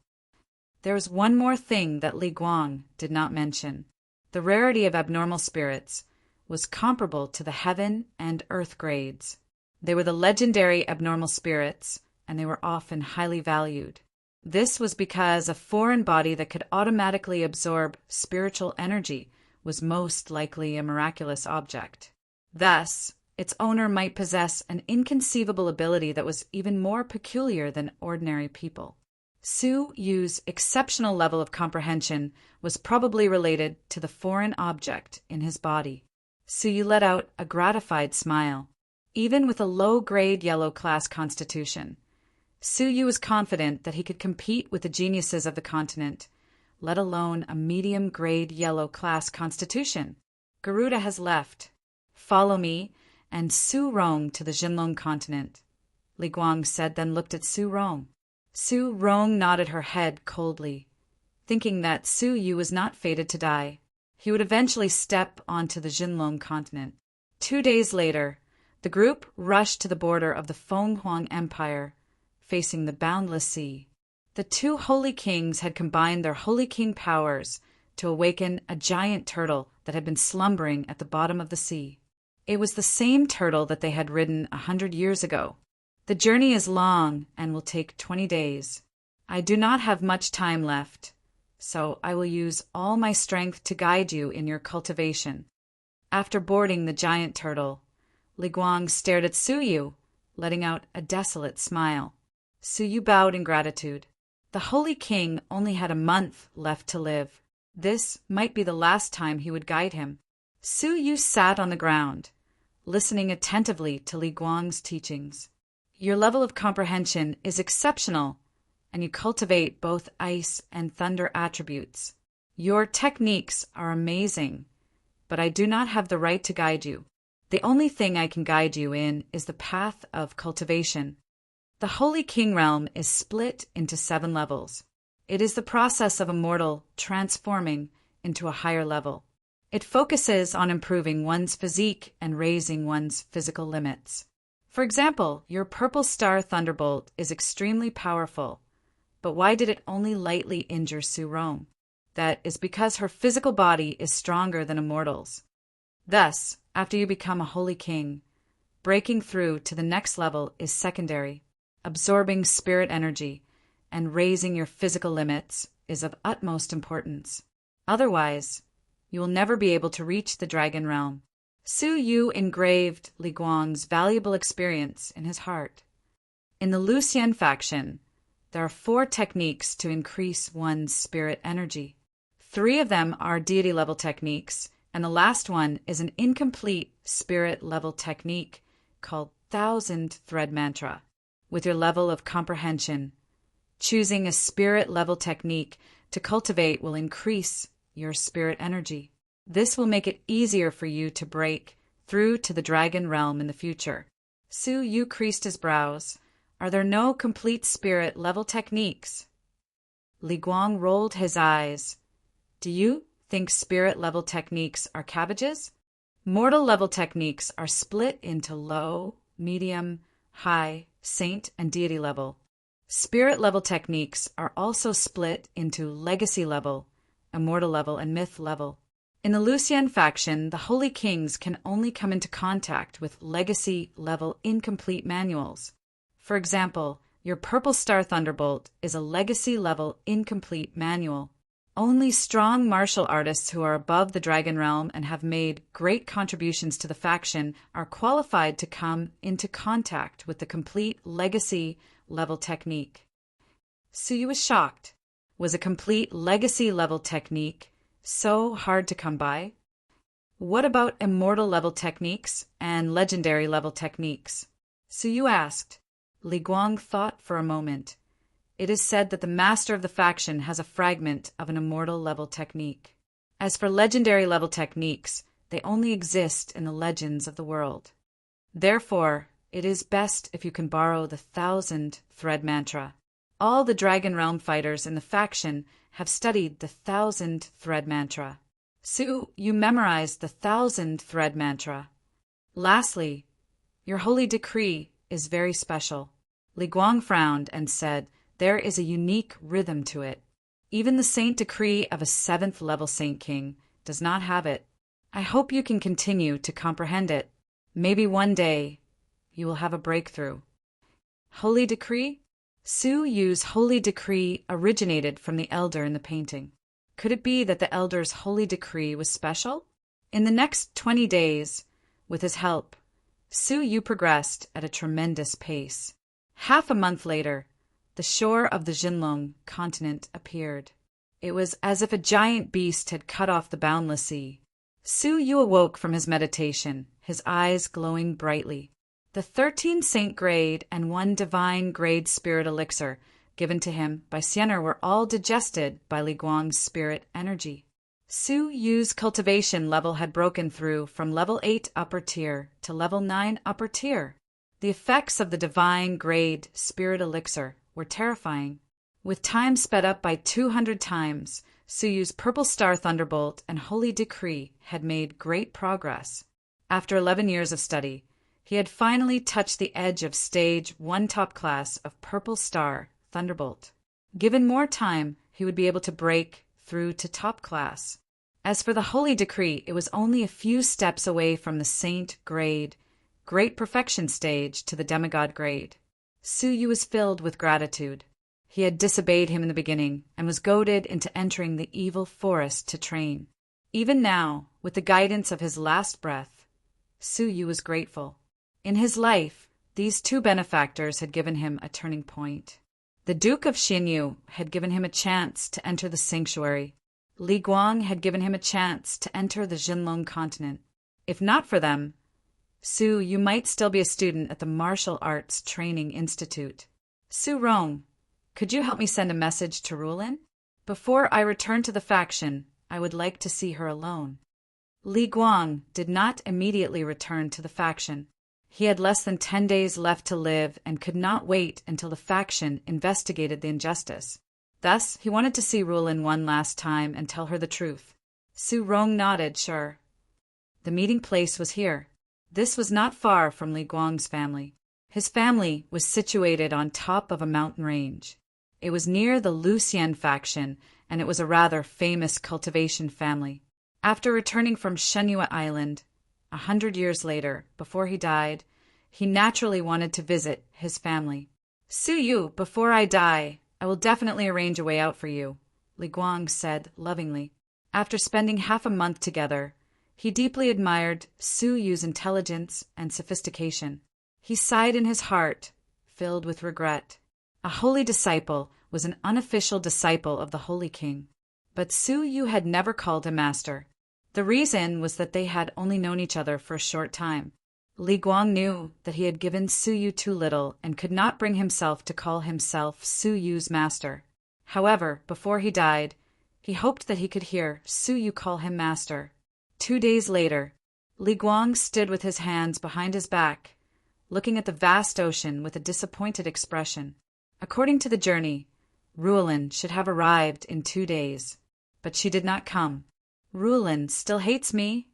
There was one more thing that Li Guang did not mention. The rarity of abnormal spirits was comparable to the heaven and earth grades. They were the legendary abnormal spirits, and they were often highly valued. This was because a foreign body that could automatically absorb spiritual energy was most likely a miraculous object. Thus, its owner might possess an inconceivable ability that was even more peculiar than ordinary people. Su Yu's exceptional level of comprehension was probably related to the foreign object in his body. Su Yu let out a gratified smile. Even with a low-grade yellow class constitution, Su Yu was confident that he could compete with the geniuses of the continent, let alone a medium-grade yellow class constitution. "Garuda has left. Follow me and Su Rong to the Jinlong continent," Li Guang said, then looked at Su Rong. Su Rong nodded her head coldly, thinking that Su Yu was not fated to die. He would eventually step onto the Jinlong continent. 2 days later, the group rushed to the border of the Fenghuang Empire, facing the boundless sea. The two holy kings had combined their holy king powers to awaken a giant turtle that had been slumbering at the bottom of the sea. It was the same turtle that they had ridden 100 years ago. "The journey is long and will take 20 days. I do not have much time left, so I will use all my strength to guide you in your cultivation." After boarding the giant turtle, Li Guang stared at Su Yu, letting out a desolate smile. Su Yu bowed in gratitude. The Holy King only had a month left to live. This might be the last time he would guide him. Su Yu sat on the ground, listening attentively to Li Guang's teachings. "Your level of comprehension is exceptional, and you cultivate both ice and thunder attributes. Your techniques are amazing, but I do not have the right to guide you. The only thing I can guide you in is the path of cultivation. The Holy King realm is split into 7 levels. It is the process of a mortal transforming into a higher level. It focuses on improving one's physique and raising one's physical limits. For example, your Purple Star Thunderbolt is extremely powerful, But why did it only lightly injure Su Rong? That is because her physical body is stronger than a mortal's. Thus, after you become a holy king, breaking through to the next level is secondary. Absorbing spirit energy and raising your physical limits is of utmost importance. Otherwise, you will never be able to reach the dragon realm. Su Yu engraved Li Guang's valuable experience in his heart. In the Lucian faction, there are 4 techniques to increase one's spirit energy. 3 of them are deity-level techniques, and the last one is an incomplete spirit-level technique called 1,000 Thread Mantra. With your level of comprehension, choosing a spirit-level technique to cultivate will increase your spirit energy. This will make it easier for you to break through to the dragon realm in the future. Su Yu creased his brows. Are there no complete spirit-level techniques? Li Guang rolled his eyes. Do you think spirit-level techniques are cabbages? Mortal-level techniques are split into low, medium, high, saint, and deity level. Spirit-level techniques are also split into legacy level, immortal level, and myth level. In the Lucian faction, the Holy Kings can only come into contact with legacy-level incomplete manuals. For example, your Purple Star Thunderbolt is a legacy-level incomplete manual. Only strong martial artists who are above the dragon realm and have made great contributions to the faction are qualified to come into contact with the complete legacy-level technique. Su Yu was shocked. Was a complete legacy-level technique so hard to come by? What about immortal-level techniques and legendary-level techniques? Su Yu asked. Li Guang thought for a moment. It is said that the master of the faction has a fragment of an immortal-level technique. As for legendary-level techniques, they only exist in the legends of the world. Therefore, it is best if you can borrow the 1,000 Thread Mantra. All the Dragon Realm fighters in the faction have studied the 1,000 Thread Mantra. Su, you memorized the 1,000 Thread Mantra. Lastly, your holy decree is very special. Li Guang frowned and said, there is a unique rhythm to it. Even the saint decree of a 7th level Saint King does not have it. I hope you can continue to comprehend it. Maybe one day you will have a breakthrough. Holy decree? Su Yu's holy decree originated from the elder in the painting. Could it be that the elder's holy decree was special? In the next 20 days, with his help, Su Yu progressed at a tremendous pace. Half a month later, the shore of the Jinlong continent appeared. It was as if a giant beast had cut off the boundless sea. Su Yu awoke from his meditation, his eyes glowing brightly. The 13 saint grade and 1 divine grade spirit elixir given to him by Siener were all digested by Li Guang's spirit energy. Su Yu's cultivation level had broken through from level 8 upper tier to level 9 upper tier. The effects of the divine grade spirit elixir were terrifying. With time sped up by 200 times, Su Yu's Purple Star Thunderbolt and Holy Decree had made great progress. After 11 years of study, he had finally touched the edge of stage 1 top class of Purple Star Thunderbolt. Given more time, he would be able to break through to top class. As for the Holy Decree, it was only a few steps away from the Saint grade, Great Perfection stage to the Demigod grade. Su Yu was filled with gratitude. He had disobeyed him in the beginning and was goaded into entering the evil forest to train. Even now, with the guidance of his last breath, Su Yu was grateful. In his life, these 2 benefactors had given him a turning point. The Duke of Xinyu had given him a chance to enter the sanctuary. Li Guang had given him a chance to enter the Jinlong continent. If not for them, Su, you might still be a student at the Martial Arts Training Institute. Su Rong, could you help me send a message to Rulin? Before I return to the faction, I would like to see her alone. Li Guang did not immediately return to the faction. He had less than 10 days left to live and could not wait until the faction investigated the injustice. Thus, he wanted to see Rulin one last time and tell her the truth. Su Rong nodded, sure. The meeting place was here. This was not far from Li Guang's family. His family was situated on top of a mountain range. It was near the Lucien faction, and it was a rather famous cultivation family. After returning from Shenhua Island, 100 years later, before he died, he naturally wanted to visit his family. "Su Yu, before I die, I will definitely arrange a way out for you," Li Guang said lovingly. After spending half a month together, he deeply admired Su Yu's intelligence and sophistication. He sighed in his heart, filled with regret. A holy disciple was an unofficial disciple of the Holy King, but Su Yu had never called him master. The reason was that they had only known each other for a short time. Li Guang knew that he had given Su Yu too little and could not bring himself to call himself Su Yu's master. However, before he died, he hoped that he could hear Su Yu call him master. 2 days later, Li Guang stood with his hands behind his back, looking at the vast ocean with a disappointed expression. According to the journey, Ruolin should have arrived in 2 days, but she did not come. "Ruolin still hates me."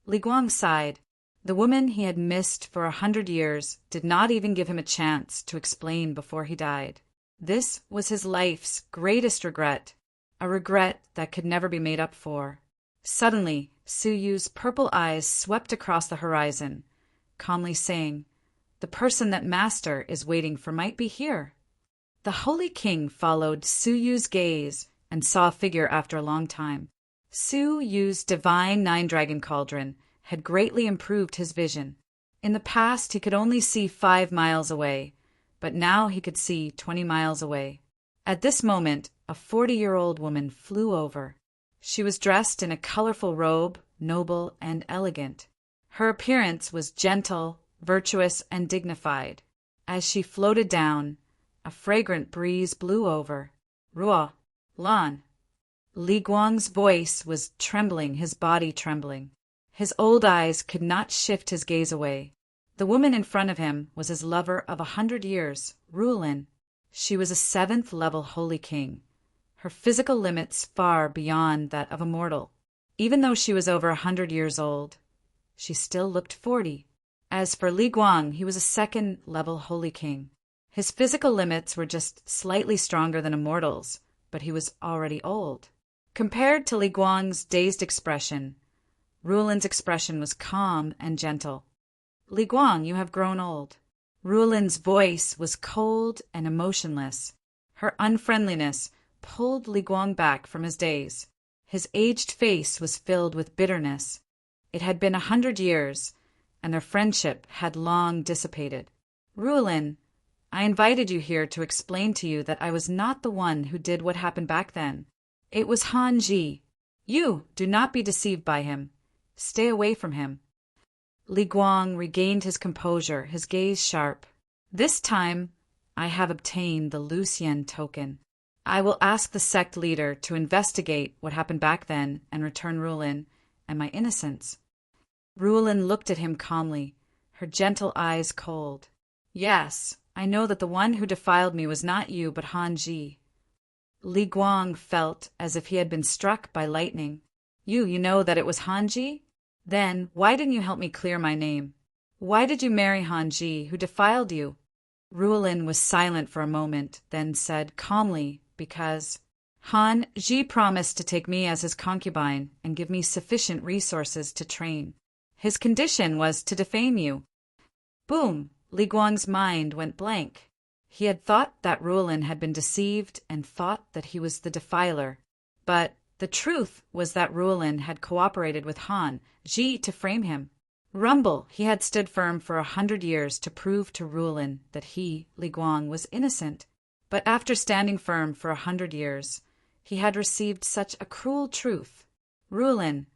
Li Guang sighed. The woman he had missed for 100 years did not even give him a chance to explain before he died. This was his life's greatest regret, a regret that could never be made up for. Suddenly, Su Yu's purple eyes swept across the horizon, calmly saying, "The person that Master is waiting for might be here." The Holy King followed Su Yu's gaze and saw a figure after a long time. Su Yu's divine 9-dragon cauldron had greatly improved his vision. In the past, he could only see 5 miles away, but now he could see 20 miles away. At this moment, a 40-year-old woman flew over. She was dressed in a colorful robe, noble and elegant. Her appearance was gentle, virtuous, and dignified. As she floated down, a fragrant breeze blew over. "Ruo, Lan." Li Guang's voice was trembling, his body trembling. His old eyes could not shift his gaze away. The woman in front of him was his lover of 100 years, Ruolin. She was a 7th-level Holy King, her physical limits far beyond that of a mortal. Even though she was over 100 years old, she still looked 40. As for Li Guang, he was a 2nd-level Holy King. His physical limits were just slightly stronger than a mortal's, but he was already old. Compared to Li Guang's dazed expression, Ruolin's expression was calm and gentle. "Li Guang, you have grown old." Ruolin's voice was cold and emotionless. Her unfriendliness pulled Li Guang back from his daze. His aged face was filled with bitterness. It had been 100 years, and their friendship had long dissipated. "Ruolin, I invited you here to explain to you that I was not the one who did what happened back then. It was Han Ji. You, do not be deceived by him. Stay away from him." Li Guang regained his composure, his gaze sharp. "This time, I have obtained the Lucien token. I will ask the sect leader to investigate what happened back then and return Ruolin and my innocence." Ruolin looked at him calmly, her gentle eyes cold. "Yes, I know that the one who defiled me was not you but Han Ji." Li Guang felt as if he had been struck by lightning. You know that it was Han Ji? Then why didn't you help me clear my name? Why did you marry Han Ji, who defiled you?" Ruolin was silent for a moment, then said calmly, "Because Han Ji promised to take me as his concubine and give me sufficient resources to train. His condition was to defame you." Boom! Li Guang's mind went blank. He had thought that Ruolin had been deceived and thought that he was the defiler. But the truth was that Ruolin had cooperated with Han Ji to frame him. Rumble, he had stood firm for 100 years to prove to Ruolin that he, Li Guang, was innocent. But after standing firm for 100 years, he had received such a cruel truth. "Ruolin,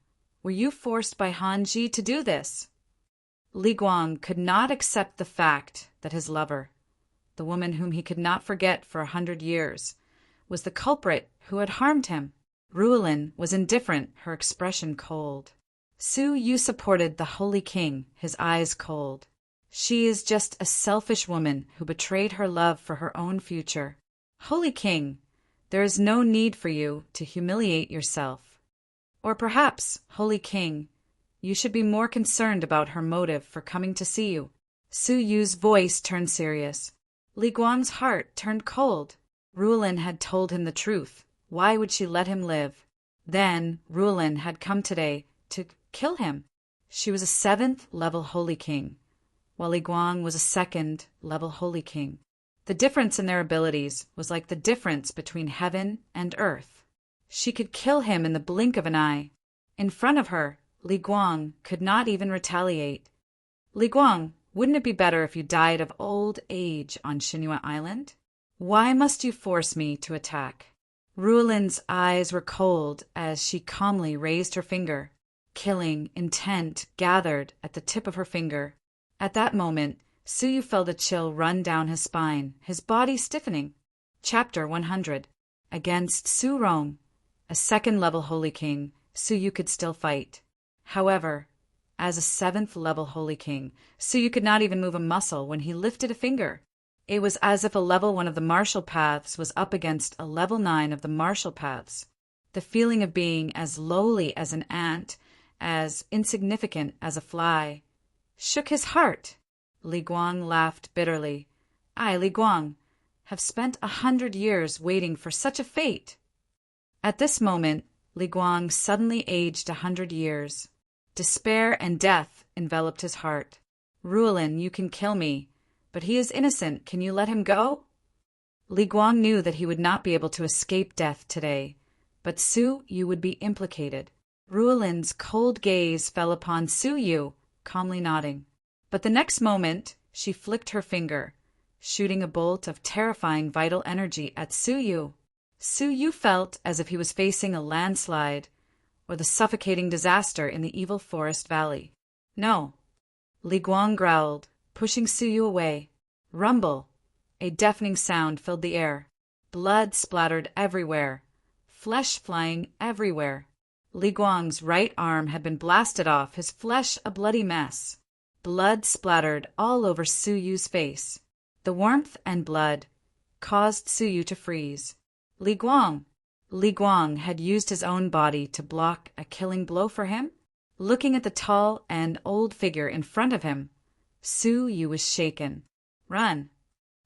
were you forced by Han Ji to do this?" Li Guang could not accept the fact that his lover, the woman whom he could not forget for 100 years, was the culprit who had harmed him. Ruolin was indifferent, her expression cold. "Su Yu supported the Holy King, his eyes cold. She is just a selfish woman who betrayed her love for her own future. Holy King, there is no need for you to humiliate yourself. Or perhaps, Holy King, you should be more concerned about her motive for coming to see you." Su Yu's voice turned serious. Li Guang's heart turned cold. Rulin had told him the truth. Why would she let him live? Then Rulin had come today to kill him. She was a 7th level Holy King, while Li Guang was a 2nd level Holy King. The difference in their abilities was like the difference between heaven and earth. She could kill him in the blink of an eye. In front of her, Li Guang could not even retaliate. Li Guang, wouldn't it be better if you died of old age on Shinua Island? Why must you force me to attack? Rulin's eyes were cold as she calmly raised her finger. Killing intent gathered at the tip of her finger. At that moment, Suyu felt a chill run down his spine, his body stiffening. Chapter 100. Against Su Rong, a 2nd level Holy King, Suyu could still fight. However, as a 7th level Holy King, Suyu could not even move a muscle when he lifted a finger. It was as if a level 1 of the martial paths was up against a level 9 of the martial paths. The feeling of being as lowly as an ant, as insignificant as a fly, shook his heart. Li Guang laughed bitterly. I, Li Guang, have spent 100 years waiting for such a fate. At this moment, Li Guang suddenly aged 100 years. Despair and death enveloped his heart. Rulin, you can kill me, but he is innocent. Can you let him go? Li Guang knew that he would not be able to escape death today, but Su Yu would be implicated. Rulin's cold gaze fell upon Su Yu, calmly nodding. But the next moment, she flicked her finger, shooting a bolt of terrifying vital energy at Su Yu. Su Yu felt as if he was facing a landslide or the suffocating disaster in the evil forest valley. No. Li Guang growled, pushing Su Yu away. Rumble. A deafening sound filled the air. Blood splattered everywhere. Flesh flying everywhere. Li Guang's right arm had been blasted off, his flesh a bloody mess. Blood splattered all over Su Yu's face. The warmth and blood caused Su Yu to freeze. Li Guang had used his own body to block a killing blow for him? Looking at the tall and old figure in front of him, Su Yu was shaken. Run!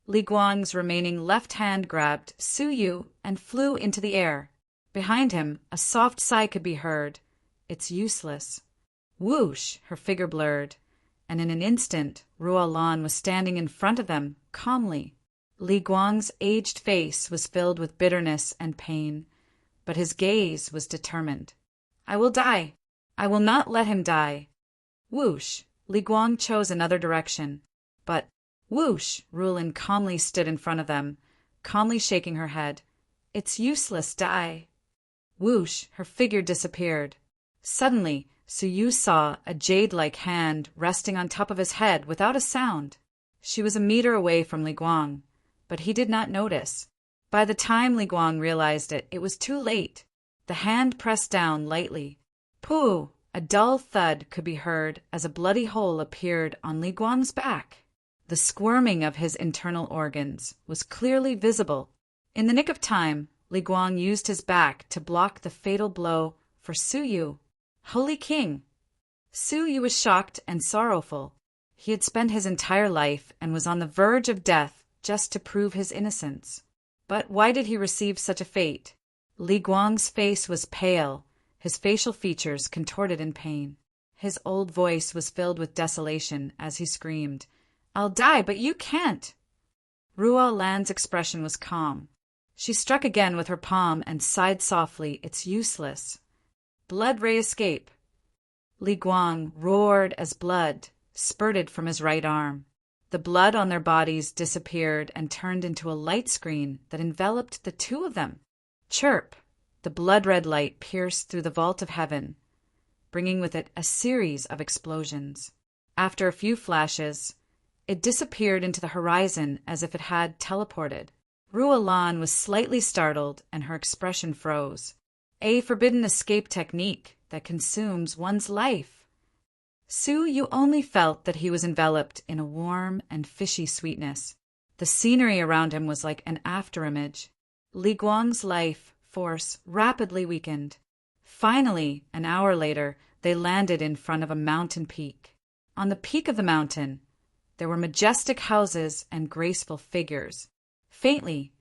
Li Guang's remaining left hand grabbed Su Yu and flew into the air. Behind him, a soft sigh could be heard. It's useless. Whoosh! Her figure blurred, and in an instant, Ruolan was standing in front of them, calmly. Li Guang's aged face was filled with bitterness and pain, but his gaze was determined. I will die. I will not let him die. Whoosh! Li Guang chose another direction. But, whoosh! Rulin calmly stood in front of them, calmly shaking her head. It's useless, die. Whoosh! Her figure disappeared. Suddenly, Su Yu saw a jade-like hand resting on top of his head without a sound. She was a meter away from Li Guang, but he did not notice. By the time Li Guang realized it, it was too late. The hand pressed down lightly. Pooh! A dull thud could be heard as a bloody hole appeared on Li Guang's back. The squirming of his internal organs was clearly visible. In the nick of time, Li Guang used his back to block the fatal blow for Su Yu. Holy King! Su Yu was shocked and sorrowful. He had spent his entire life and was on the verge of death just to prove his innocence. But why did he receive such a fate? Li Guang's face was pale, his facial features contorted in pain. His old voice was filled with desolation as he screamed, I'll die, but you can't! Ruo Lan's expression was calm. She struck again with her palm and sighed softly, It's useless. Blood ray escape. Li Guang roared as blood spurted from his right arm. The blood on their bodies disappeared and turned into a light screen that enveloped the two of them. Chirp! The blood-red light pierced through the vault of heaven, bringing with it a series of explosions. After a few flashes, it disappeared into the horizon as if it had teleported. Ruolan was slightly startled and her expression froze. A forbidden escape technique that consumes one's life. Su Yu only felt that he was enveloped in a warm and fishy sweetness. The scenery around him was like an afterimage. Li Guang's life force rapidly weakened. Finally, an hour later, they landed in front of a mountain peak. On the peak of the mountain, there were majestic houses and graceful figures. Faintly,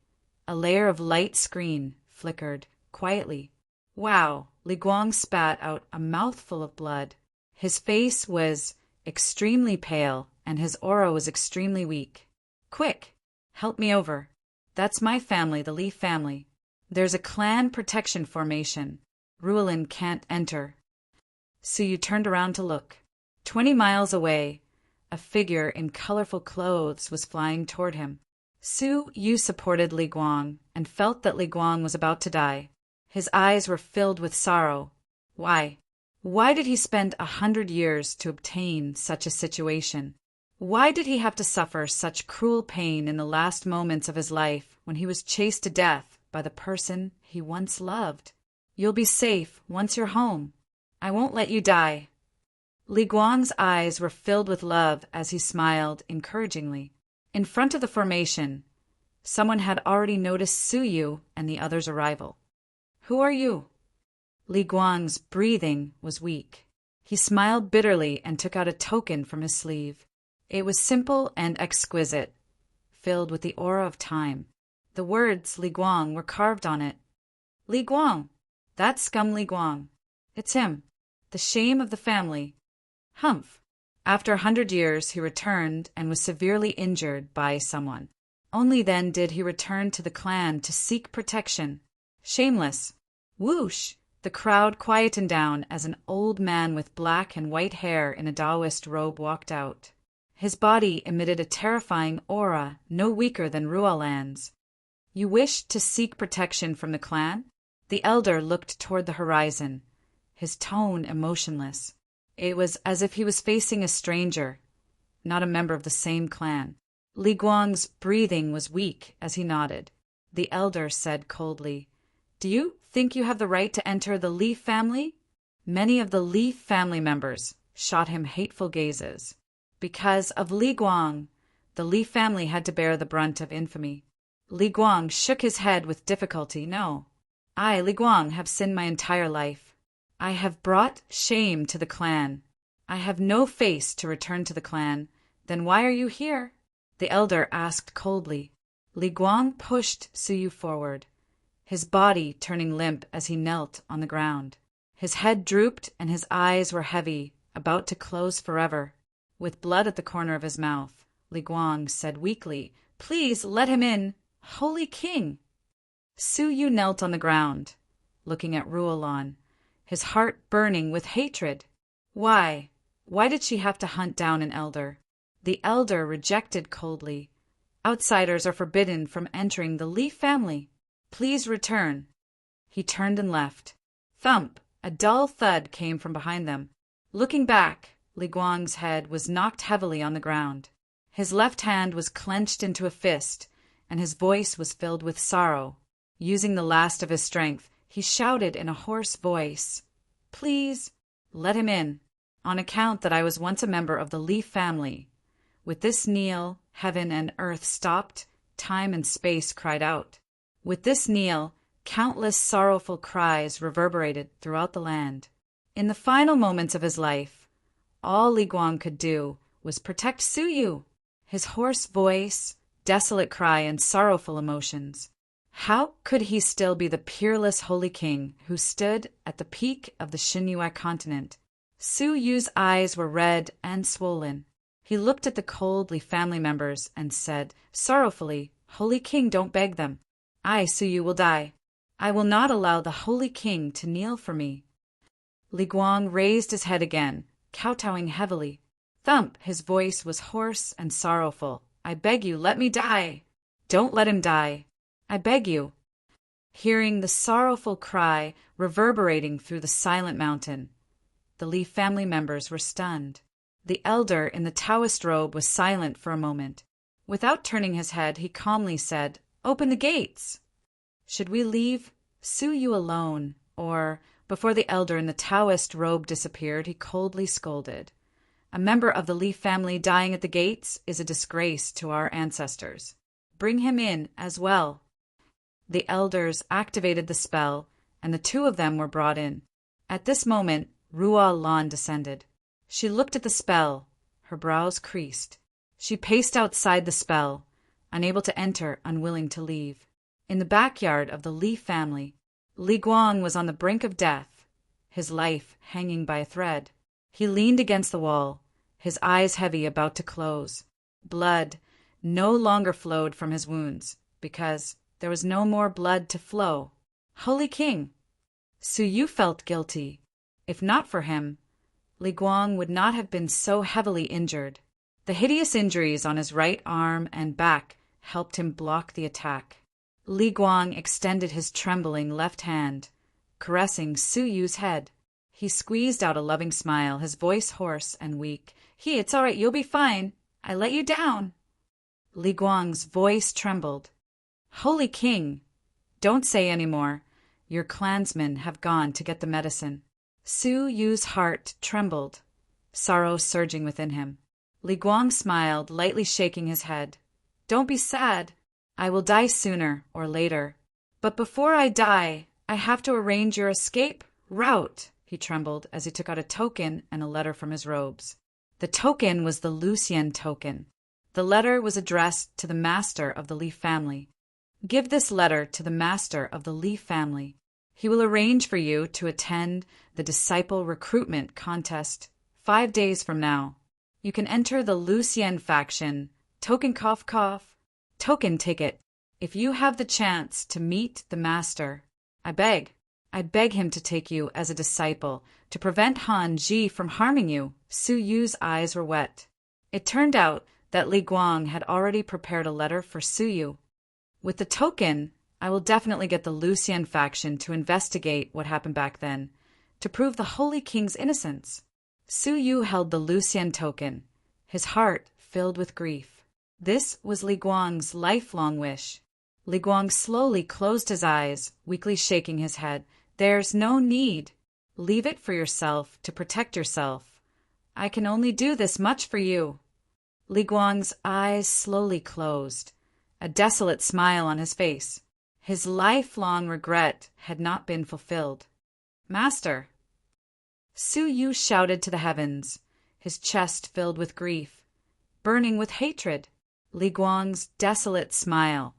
A layer of light screen flickered quietly. Wow! Li Guang spat out a mouthful of blood. His face was extremely pale, and his aura was extremely weak. Quick! Help me over. That's my family, the Li family. There's a clan protection formation. Ruolin can't enter. Suyu turned around to look. 20 miles away, a figure in colorful clothes was flying toward him. Suyu supported Li Guang and felt that Li Guang was about to die. His eyes were filled with sorrow. Why? Why did he spend 100 years to obtain such a situation? Why did he have to suffer such cruel pain in the last moments of his life when he was chased to death by the person he once loved? You'll be safe once you're home. I won't let you die. Li Guang's eyes were filled with love as he smiled encouragingly. In front of the formation, someone had already noticed Suyu and the others' arrival. Who are you? Li Guang's breathing was weak. He smiled bitterly and took out a token from his sleeve. It was simple and exquisite, filled with the aura of time. The words Li Guang were carved on it. Li Guang! That scum Li Guang. It's him. The shame of the family. Humph. After 100 years, he returned and was severely injured by someone. Only then did he return to the clan to seek protection. Shameless. Whoosh! The crowd quietened down as an old man with black and white hair in a Taoist robe walked out. His body emitted a terrifying aura no weaker than Ruolan's. You wish to seek protection from the clan? The elder looked toward the horizon, his tone emotionless. It was as if he was facing a stranger, not a member of the same clan. Li Guang's breathing was weak as he nodded. The elder said coldly, Do you think you have the right to enter the Li family? Many of the Li family members shot him hateful gazes. Because of Li Guang, the Li family had to bear the brunt of infamy. Li Guang shook his head with difficulty. No, I, Li Guang, have sinned my entire life. I have brought shame to the clan. I have no face to return to the clan. Then why are you here? The elder asked coldly. Li Guang pushed Suyu forward, his body turning limp as he knelt on the ground. His head drooped and his eyes were heavy, about to close forever. With blood at the corner of his mouth, Li Guang said weakly, Please let him in, Holy King. Suyu knelt on the ground, looking at Ruolan, his heart burning with hatred. Why? Why did she have to hunt down an elder? The elder rejected coldly. Outsiders are forbidden from entering the Li family. Please return. He turned and left. Thump! A dull thud came from behind them. Looking back, Li Guang's head was knocked heavily on the ground. His left hand was clenched into a fist, and his voice was filled with sorrow. Using the last of his strength, he shouted in a hoarse voice, Please, let him in, on account that I was once a member of the Li family. With this kneel, heaven and earth stopped, time and space cried out. With this kneel, countless sorrowful cries reverberated throughout the land. In the final moments of his life, all Li Guang could do was protect Suyu. His hoarse voice, desolate cry, and sorrowful emotions. How could he still be the peerless Holy King who stood at the peak of the Xinyue continent? Suyu's eyes were red and swollen. He looked at the cold Li family members and said sorrowfully, Holy King, don't beg them. I, Suyu, will die. I will not allow the Holy King to kneel for me. Li Guang raised his head again, kowtowing heavily. Thump! His voice was hoarse and sorrowful. I beg you, let me die. Don't let him die. I beg you. Hearing the sorrowful cry reverberating through the silent mountain, the Li family members were stunned. The elder in the Taoist robe was silent for a moment. Without turning his head, he calmly said, Open the gates. Should we leave Suyu alone? Or, before the elder in the Taoist robe disappeared, he coldly scolded. A member of the Li family dying at the gates is a disgrace to our ancestors. Bring him in as well. The elders activated the spell, and the two of them were brought in. At this moment, Ruolan descended. She looked at the spell. Her brows creased. She paced outside the spell, unable to enter, unwilling to leave. In the backyard of the Li family, Li Guang was on the brink of death, his life hanging by a thread. He leaned against the wall, his eyes heavy, about to close. Blood no longer flowed from his wounds, because there was no more blood to flow. Holy King! Su Yu felt guilty. If not for him, Li Guang would not have been so heavily injured. The hideous injuries on his right arm and back helped him block the attack. Li Guang extended his trembling left hand, caressing Su Yu's head. He squeezed out a loving smile, his voice hoarse and weak. It's all right, you'll be fine. I let you down. Li Guang's voice trembled. Holy King, don't say any more. Your clansmen have gone to get the medicine. Su Yu's heart trembled, sorrow surging within him. Li Guang smiled, lightly shaking his head. Don't be sad. I will die sooner or later. But before I die, I have to arrange your escape route. He trembled as he took out a token and a letter from his robes. The token was the Lucian token. The letter was addressed to the master of the Li family. Give this letter to the master of the Li family. He will arrange for you to attend the disciple recruitment contest 5 days from now. You can enter the Lucian faction. Token cough cough. Token ticket. If you have the chance to meet the master, I beg him to take you as a disciple to prevent Han Ji from harming you. Su Yu's eyes were wet. It turned out that Li Guang had already prepared a letter for Su Yu. With the token, I will definitely get the Lucian faction to investigate what happened back then, to prove the Holy King's innocence. Su Yu held the Lucian token, his heart filled with grief. This was Li Guang's lifelong wish. Li Guang slowly closed his eyes, weakly shaking his head. There's no need. Leave it for yourself to protect yourself. I can only do this much for you. Li Guang's eyes slowly closed, a desolate smile on his face. His lifelong regret had not been fulfilled. Master! Su Yu shouted to the heavens, his chest filled with grief, burning with hatred. Li Guang's desolate smile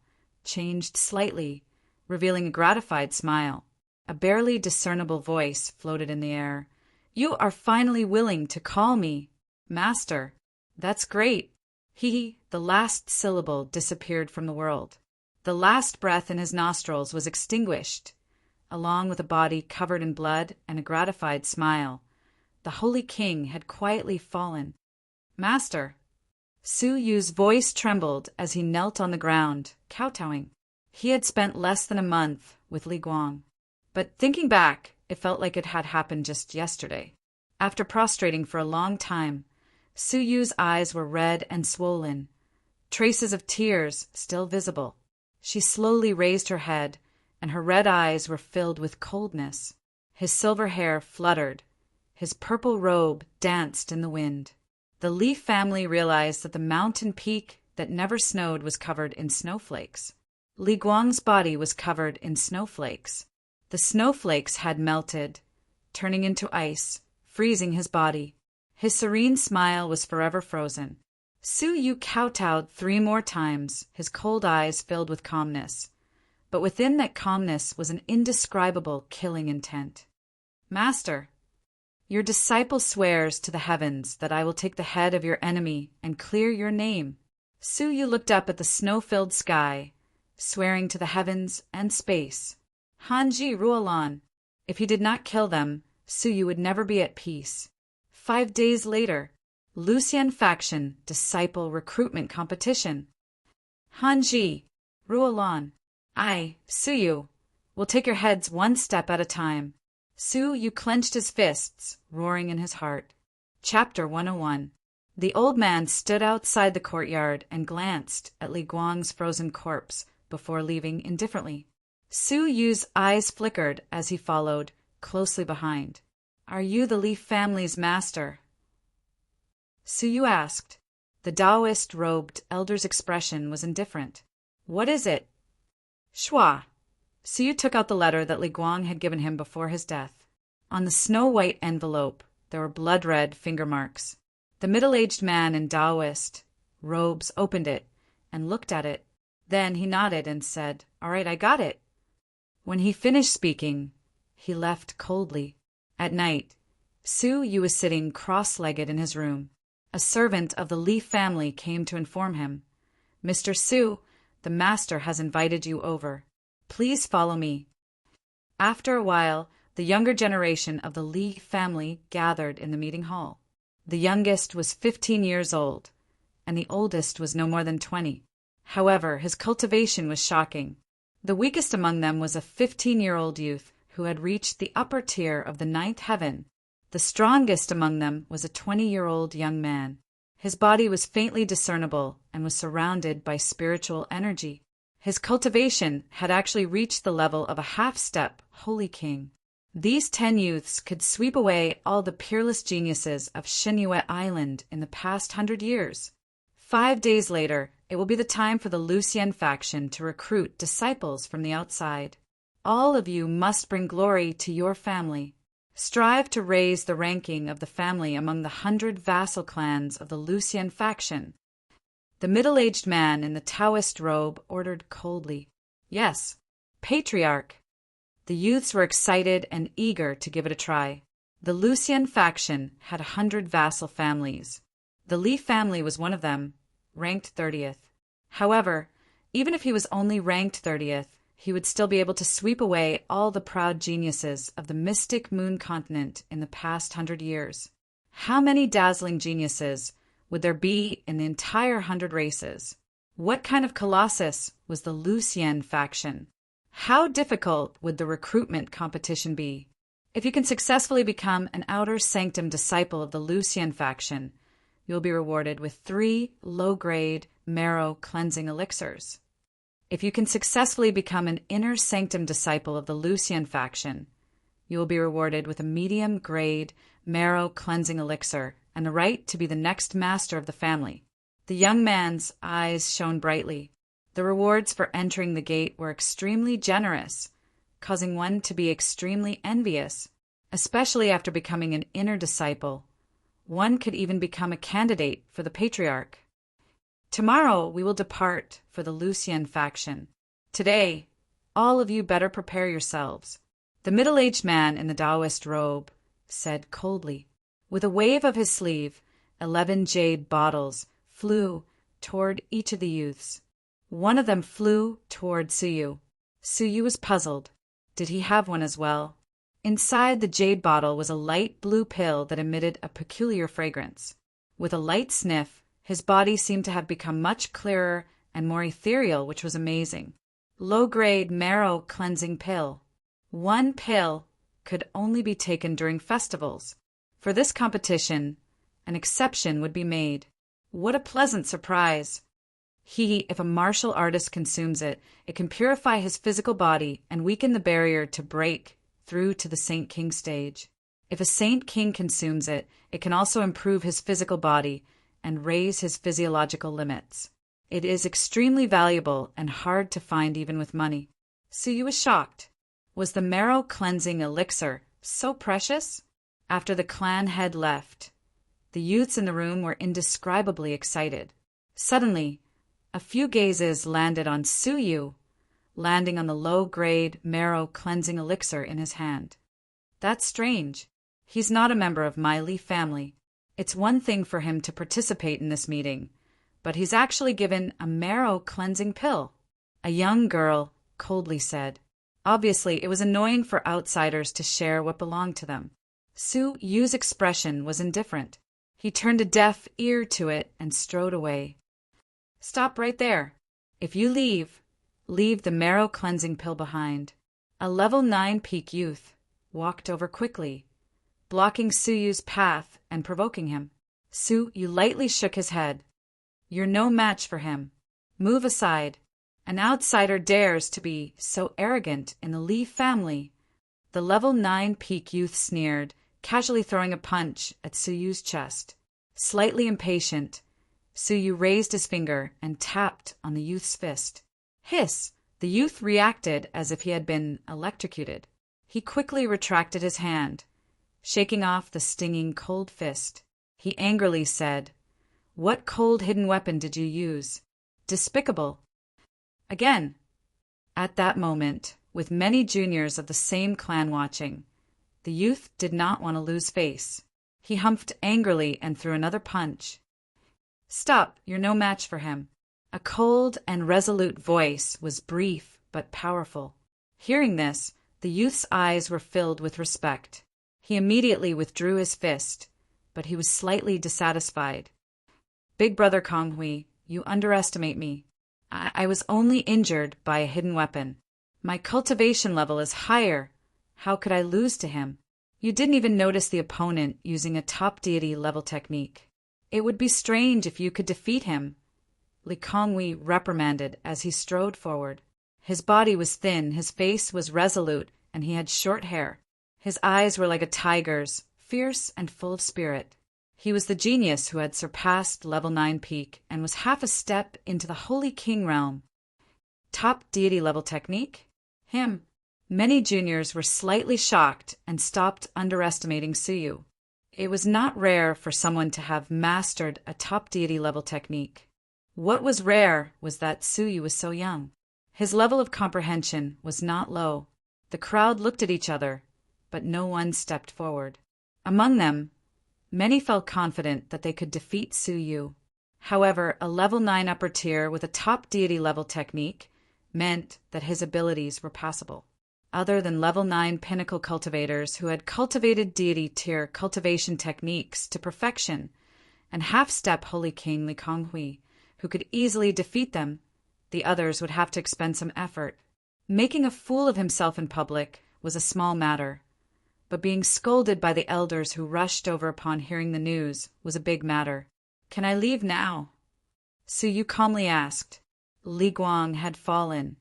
changed slightly, revealing a gratified smile. A barely discernible voice floated in the air. You are finally willing to call me Master. That's great. The last syllable disappeared from the world. The last breath in his nostrils was extinguished, along with a body covered in blood and a gratified smile. The Holy King had quietly fallen. Master! Su Yu's voice trembled as he knelt on the ground, kowtowing. He had spent less than a month with Li Guang, but thinking back, it felt like it had happened just yesterday. After prostrating for a long time, Su Yu's eyes were red and swollen, traces of tears still visible. She slowly raised her head, and her red eyes were filled with coldness. His silver hair fluttered. His purple robe danced in the wind. The Li family realized that the mountain peak that never snowed was covered in snowflakes. Li Guang's body was covered in snowflakes. The snowflakes had melted, turning into ice, freezing his body. His serene smile was forever frozen. Su Yu kowtowed 3 more times, his cold eyes filled with calmness. But within that calmness was an indescribable killing intent. Master! Your disciple swears to the heavens that I will take the head of your enemy and clear your name. Su Yu looked up at the snow-filled sky, swearing to the heavens and space. Han Ji rule on. If he did not kill them, Su Yu would never be at peace. 5 days later, Lucian faction disciple recruitment competition. Han Ji, rule on. I, Su Yu, will take your heads 1 step at a time. Su Yu clenched his fists, roaring in his heart. Chapter 101. The old man stood outside the courtyard and glanced at Li Guang's frozen corpse before leaving indifferently. Su Yu's eyes flickered as he followed, closely behind. Are you the Li family's master? Su Yu asked. The Taoist-robed elder's expression was indifferent. What is it? Shua. Su Yu took out the letter that Li Guang had given him before his death. On the snow-white envelope, there were blood-red finger marks. The middle-aged man in Taoist robes opened it and looked at it. Then he nodded and said, "All right, I got it." When he finished speaking, he left coldly. At night, Su Yu was sitting cross-legged in his room. A servant of the Li family came to inform him, "Mr. Su, the master has invited you over. Please follow me." After a while, the younger generation of the Li family gathered in the meeting hall. The youngest was 15 years old, and the oldest was no more than 20. However, his cultivation was shocking. The weakest among them was a 15-year-old youth who had reached the upper tier of the ninth heaven. The strongest among them was a 20-year-old young man. His body was faintly discernible and was surrounded by spiritual energy. His cultivation had actually reached the level of a half-step holy king. These 10 youths could sweep away all the peerless geniuses of Shenyue Island in the past 100 years. 5 days later, it will be the time for the Lucian faction to recruit disciples from the outside. All of you must bring glory to your family. Strive to raise the ranking of the family among the 100 vassal clans of the Lucian faction. The middle-aged man in the Taoist robe ordered coldly, "Yes, Patriarch." The youths were excited and eager to give it a try. The Lucian faction had 100 vassal families. The Li family was one of them, ranked 30th. However, even if he was only ranked 30th, he would still be able to sweep away all the proud geniuses of the mystic moon continent in the past 100 years. How many dazzling geniuses would there be in the entire 100 races? What kind of colossus was the Lucian faction? How difficult would the recruitment competition be? If you can successfully become an outer sanctum disciple of the Lucian faction, you will be rewarded with 3 low-grade marrow cleansing elixirs. If you can successfully become an inner sanctum disciple of the Lucian faction, you will be rewarded with a medium-grade marrow cleansing elixir and the right to be the next master of the family. The young man's eyes shone brightly. The rewards for entering the gate were extremely generous, causing one to be extremely envious, especially after becoming an inner disciple. One could even become a candidate for the Patriarch. Tomorrow we will depart for the Lucian faction. Today, all of you better prepare yourselves. The middle-aged man in the Taoist robe said coldly. With a wave of his sleeve, 11 jade bottles flew toward each of the youths. One of them flew toward Suyu. Suyu was puzzled. Did he have one as well? Inside the jade bottle was a light blue pill that emitted a peculiar fragrance. With a light sniff, his body seemed to have become much clearer and more ethereal, which was amazing. Low-grade marrow cleansing pill. 1 pill could only be taken during festivals. For this competition, an exception would be made. What a pleasant surprise! If a martial artist consumes it, it can purify his physical body and weaken the barrier to break through to the Saint King stage. If a Saint King consumes it, it can also improve his physical body and raise his physiological limits. It is extremely valuable and hard to find even with money. Suyu was shocked. Was the marrow cleansing elixir so precious? After the clan head left, the youths in the room were indescribably excited. Suddenly, a few gazes landed on Suyu, landing on the low-grade marrow cleansing elixir in his hand. That's strange. He's not a member of my Li family. It's one thing for him to participate in this meeting, but he's actually given a marrow cleansing pill. A young girl coldly said. Obviously, it was annoying for outsiders to share what belonged to them. Su Yu's expression was indifferent. He turned a deaf ear to it and strode away. Stop right there. If you leave the marrow cleansing pill behind. A level 9 peak youth walked over quickly, blocking Suyu's path and provoking him. Suyu lightly shook his head. You're no match for him. Move aside. An outsider dares to be so arrogant in the Li family. The level 9 peak youth sneered, casually throwing a punch at Suyu's chest. Slightly impatient, Suyu raised his finger and tapped on the youth's fist. Hiss! The youth reacted as if he had been electrocuted. He quickly retracted his hand, shaking off the stinging cold fist. He angrily said, What cold hidden weapon did you use? Despicable! Again. At that moment, with many juniors of the same clan watching, the youth did not want to lose face. He humphed angrily and threw another punch. Stop, you're no match for him. A cold and resolute voice was brief but powerful. Hearing this, the youth's eyes were filled with respect. He immediately withdrew his fist, but he was slightly dissatisfied. Big brother Konghui, you underestimate me. I was only injured by a hidden weapon. My cultivation level is higher. How could I lose to him? You didn't even notice the opponent using a top deity level technique. It would be strange if you could defeat him, Li Konghui reprimanded as he strode forward. His body was thin, his face was resolute, and he had short hair. His eyes were like a tiger's, fierce and full of spirit. He was the genius who had surpassed level 9 peak and was half a step into the Holy King realm. Top deity level technique? Him. Many juniors were slightly shocked and stopped underestimating Suyu. It was not rare for someone to have mastered a top deity level technique. What was rare was that Suyu was so young. His level of comprehension was not low. The crowd looked at each other, but no one stepped forward. Among them, many felt confident that they could defeat Suyu. However, a level 9 upper tier with a top deity level technique meant that his abilities were possible. Other than level 9 pinnacle cultivators who had cultivated deity tier cultivation techniques to perfection, and half-step Holy King Li Konghui, who could easily defeat them, the others would have to expend some effort. Making a fool of himself in public was a small matter, but being scolded by the elders who rushed over upon hearing the news was a big matter. Can I leave now? Suyu calmly asked. Li Guang had fallen,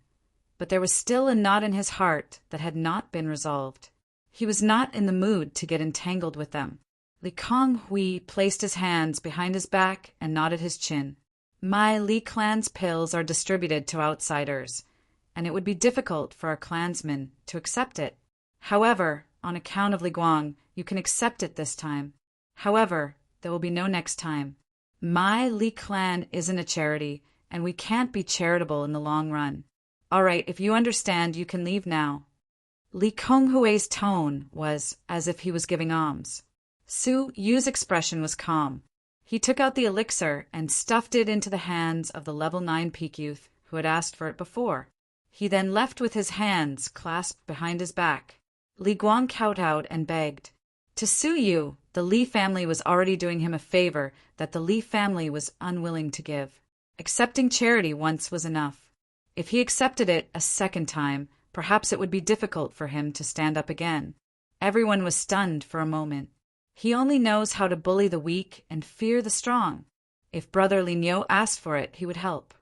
but there was still a knot in his heart that had not been resolved. He was not in the mood to get entangled with them. Li Konghui placed his hands behind his back and nodded his chin. My Li clan's pills are distributed to outsiders, and it would be difficult for our clansmen to accept it. However, on account of Li Guang, you can accept it this time. However, there will be no next time. My Li clan isn't a charity, and we can't be charitable in the long run. All right, if you understand, you can leave now. Li Konghui's tone was as if he was giving alms. Su Yu's expression was calm. He took out the elixir and stuffed it into the hands of the level 9 peak youth who had asked for it before. He then left with his hands clasped behind his back. Li Guang kowtowed and begged. To Suyu, the Li family was already doing him a favor that the Li family was unwilling to give. Accepting charity once was enough. If he accepted it a second time, perhaps it would be difficult for him to stand up again. Everyone was stunned for a moment. He only knows how to bully the weak and fear the strong. If Brother Linyo asked for it, he would help.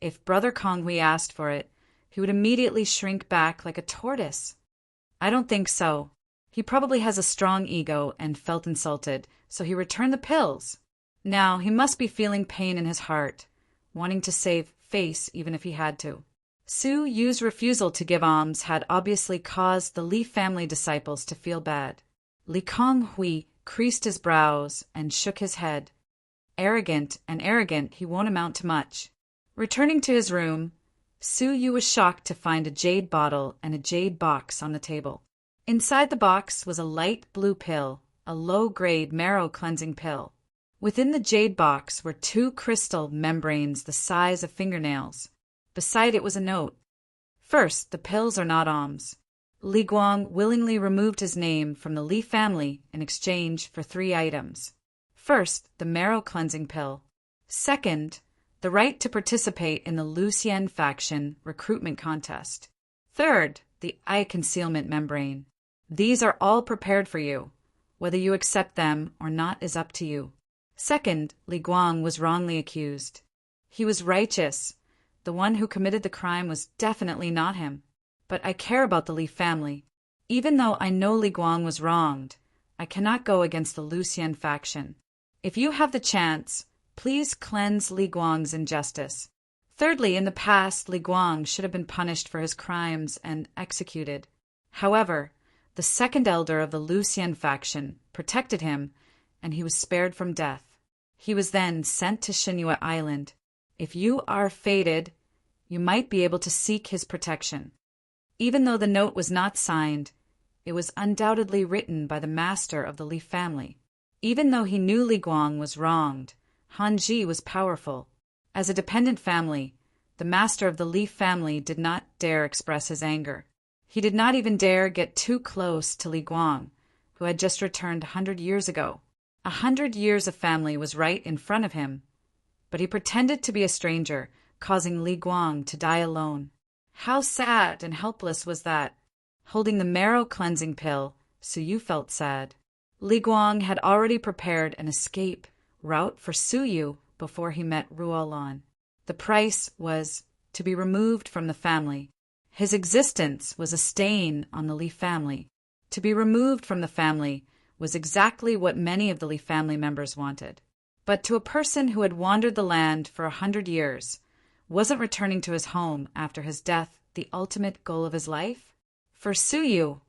If Brother Konghui asked for it, he would immediately shrink back like a tortoise. I don't think so. He probably has a strong ego and felt insulted, so he returned the pills. Now he must be feeling pain in his heart, wanting to save face even if he had to. Su Yu's refusal to give alms had obviously caused the Li family disciples to feel bad. Li Konghui creased his brows and shook his head. Arrogant, he won't amount to much. Returning to his room, Su Yu was shocked to find a jade bottle and a jade box on the table. Inside the box was a light blue pill, a low-grade marrow-cleansing pill. Within the jade box were 2 crystal membranes the size of fingernails. Beside it was a note. First, the pills are not alms. Li Guang willingly removed his name from the Li family in exchange for 3 items. First, the marrow-cleansing pill. Second, the right to participate in the Lucien faction recruitment contest. Third, the eye concealment membrane. These are all prepared for you. Whether you accept them or not is up to you. Second, Li Guang was wrongly accused. He was righteous. The one who committed the crime was definitely not him. But I care about the Li family. Even though I know Li Guang was wronged, I cannot go against the Lucien faction. If you have the chance, please cleanse Li Guang's injustice. Thirdly, in the past, Li Guang should have been punished for his crimes and executed. However, the second elder of the Lucien faction protected him, and he was spared from death. He was then sent to Shinua Island. If you are fated, you might be able to seek his protection. Even though the note was not signed, it was undoubtedly written by the master of the Li family. Even though he knew Li Guang was wronged, Han Ji was powerful. As a dependent family, the master of the Li family did not dare express his anger. He did not even dare get too close to Li Guang, who had just returned 100 years ago. 100 years of family was right in front of him, but he pretended to be a stranger, causing Li Guang to die alone. How sad and helpless was that? Holding the marrow-cleansing pill, Su Yu felt sad. Li Guang had already prepared an escape route for Su Yu before he met Ruolan. The price was to be removed from the family. His existence was a stain on the Li family. To be removed from the family was exactly what many of the Li family members wanted. But to a person who had wandered the land for 100 years, wasn't returning to his home after his death the ultimate goal of his life? For Su Yu,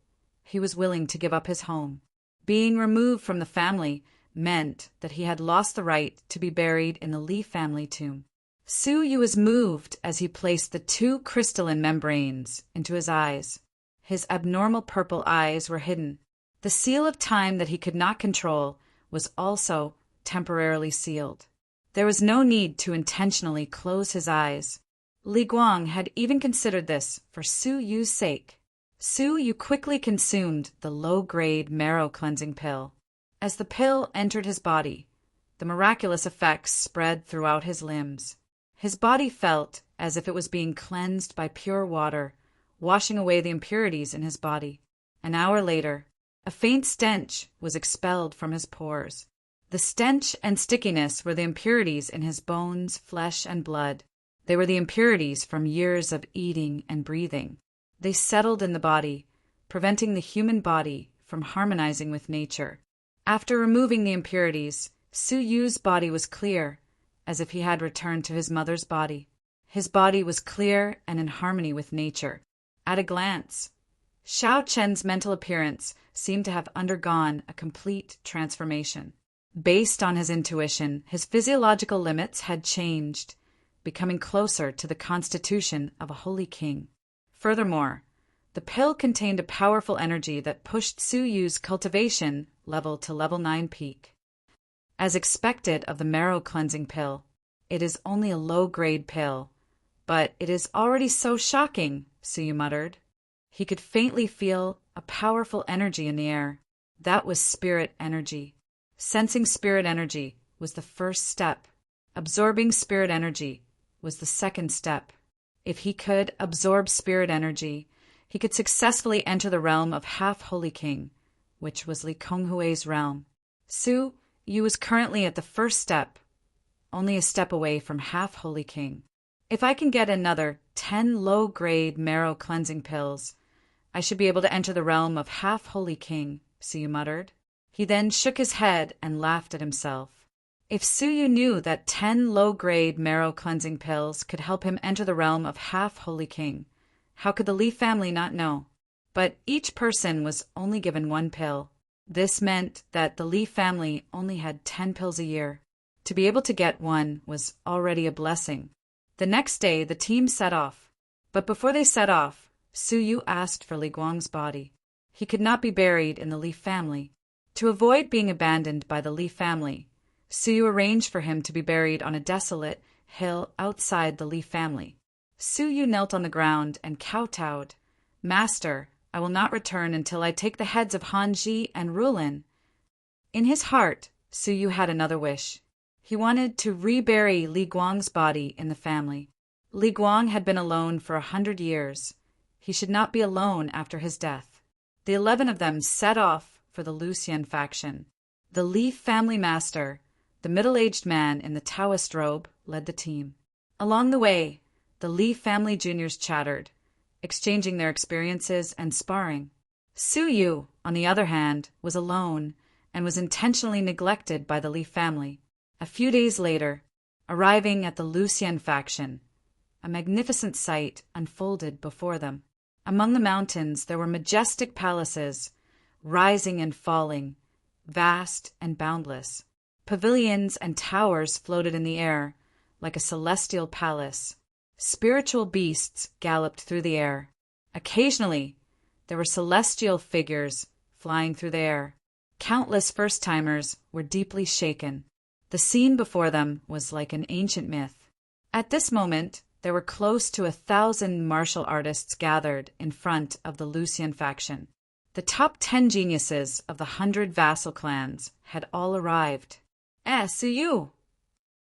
he was willing to give up his home. Being removed from the family meant that he had lost the right to be buried in the Li family tomb. Su Yu was moved as he placed the 2 crystalline membranes into his eyes. His abnormal purple eyes were hidden. The seal of time that he could not control was also temporarily sealed. There was no need to intentionally close his eyes. Li Guang had even considered this for Su Yu's sake. Su Yu quickly consumed the low-grade marrow-cleansing pill. As the pill entered his body, the miraculous effects spread throughout his limbs. His body felt as if it was being cleansed by pure water, washing away the impurities in his body. An hour later, a faint stench was expelled from his pores. The stench and stickiness were the impurities in his bones, flesh, and blood. They were the impurities from years of eating and breathing. They settled in the body, preventing the human body from harmonizing with nature. After removing the impurities, Su Yu's body was clear, as if he had returned to his mother's body. His body was clear and in harmony with nature. At a glance, Xiao Chen's mental appearance seemed to have undergone a complete transformation. Based on his intuition, his physiological limits had changed, becoming closer to the constitution of a holy king. Furthermore, the pill contained a powerful energy that pushed Su Yu's cultivation level to level 9 peak. As expected of the marrow-cleansing pill, it is only a low-grade pill, but it is already so shocking, Su Yu muttered. He could faintly feel a powerful energy in the air. That was spirit energy. Sensing spirit energy was the first step. Absorbing spirit energy was the second step. If he could absorb spirit energy, he could successfully enter the realm of half-holy king, which was Li Konghui's realm. Su Yu was currently at the first step, only a step away from half-holy king. If I can get another 10 low-grade marrow-cleansing pills, I should be able to enter the realm of half-holy king, Su Yu muttered. He then shook his head and laughed at himself. If Su Yu knew that 10 low-grade marrow-cleansing pills could help him enter the realm of half-holy king, how could the Li family not know? But each person was only given 1 pill. This meant that the Li family only had 10 pills a year. To be able to get 1 was already a blessing. The next day, the team set off. But before they set off, Su Yu asked for Li Guang's body. He could not be buried in the Li family. To avoid being abandoned by the Li family, Su Yu arranged for him to be buried on a desolate hill outside the Li family. Su Yu knelt on the ground and kowtowed. "Master, I will not return until I take the heads of Han Ji and Rulin." In his heart, Su Yu had another wish. He wanted to rebury Li Guang's body in the family. Li Guang had been alone for 100 years. He should not be alone after his death. The 11 of them set off for the Lucian faction. The Li family master, the middle-aged man in the Taoist robe, led the team. Along the way, the Li family juniors chattered, exchanging their experiences and sparring. Su Yu, on the other hand, was alone and was intentionally neglected by the Li family. A few days later, arriving at the Lucian faction, a magnificent sight unfolded before them. Among the mountains there were majestic palaces, rising and falling, vast and boundless. Pavilions and towers floated in the air, like a celestial palace. Spiritual beasts galloped through the air. Occasionally, there were celestial figures flying through the air. Countless first-timers were deeply shaken. The scene before them was like an ancient myth. At this moment, there were close to 1,000 martial artists gathered in front of the Lucian faction. The top 10 geniuses of the 100 vassal clans had all arrived. See you!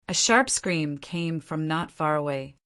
A sharp scream came from not far away.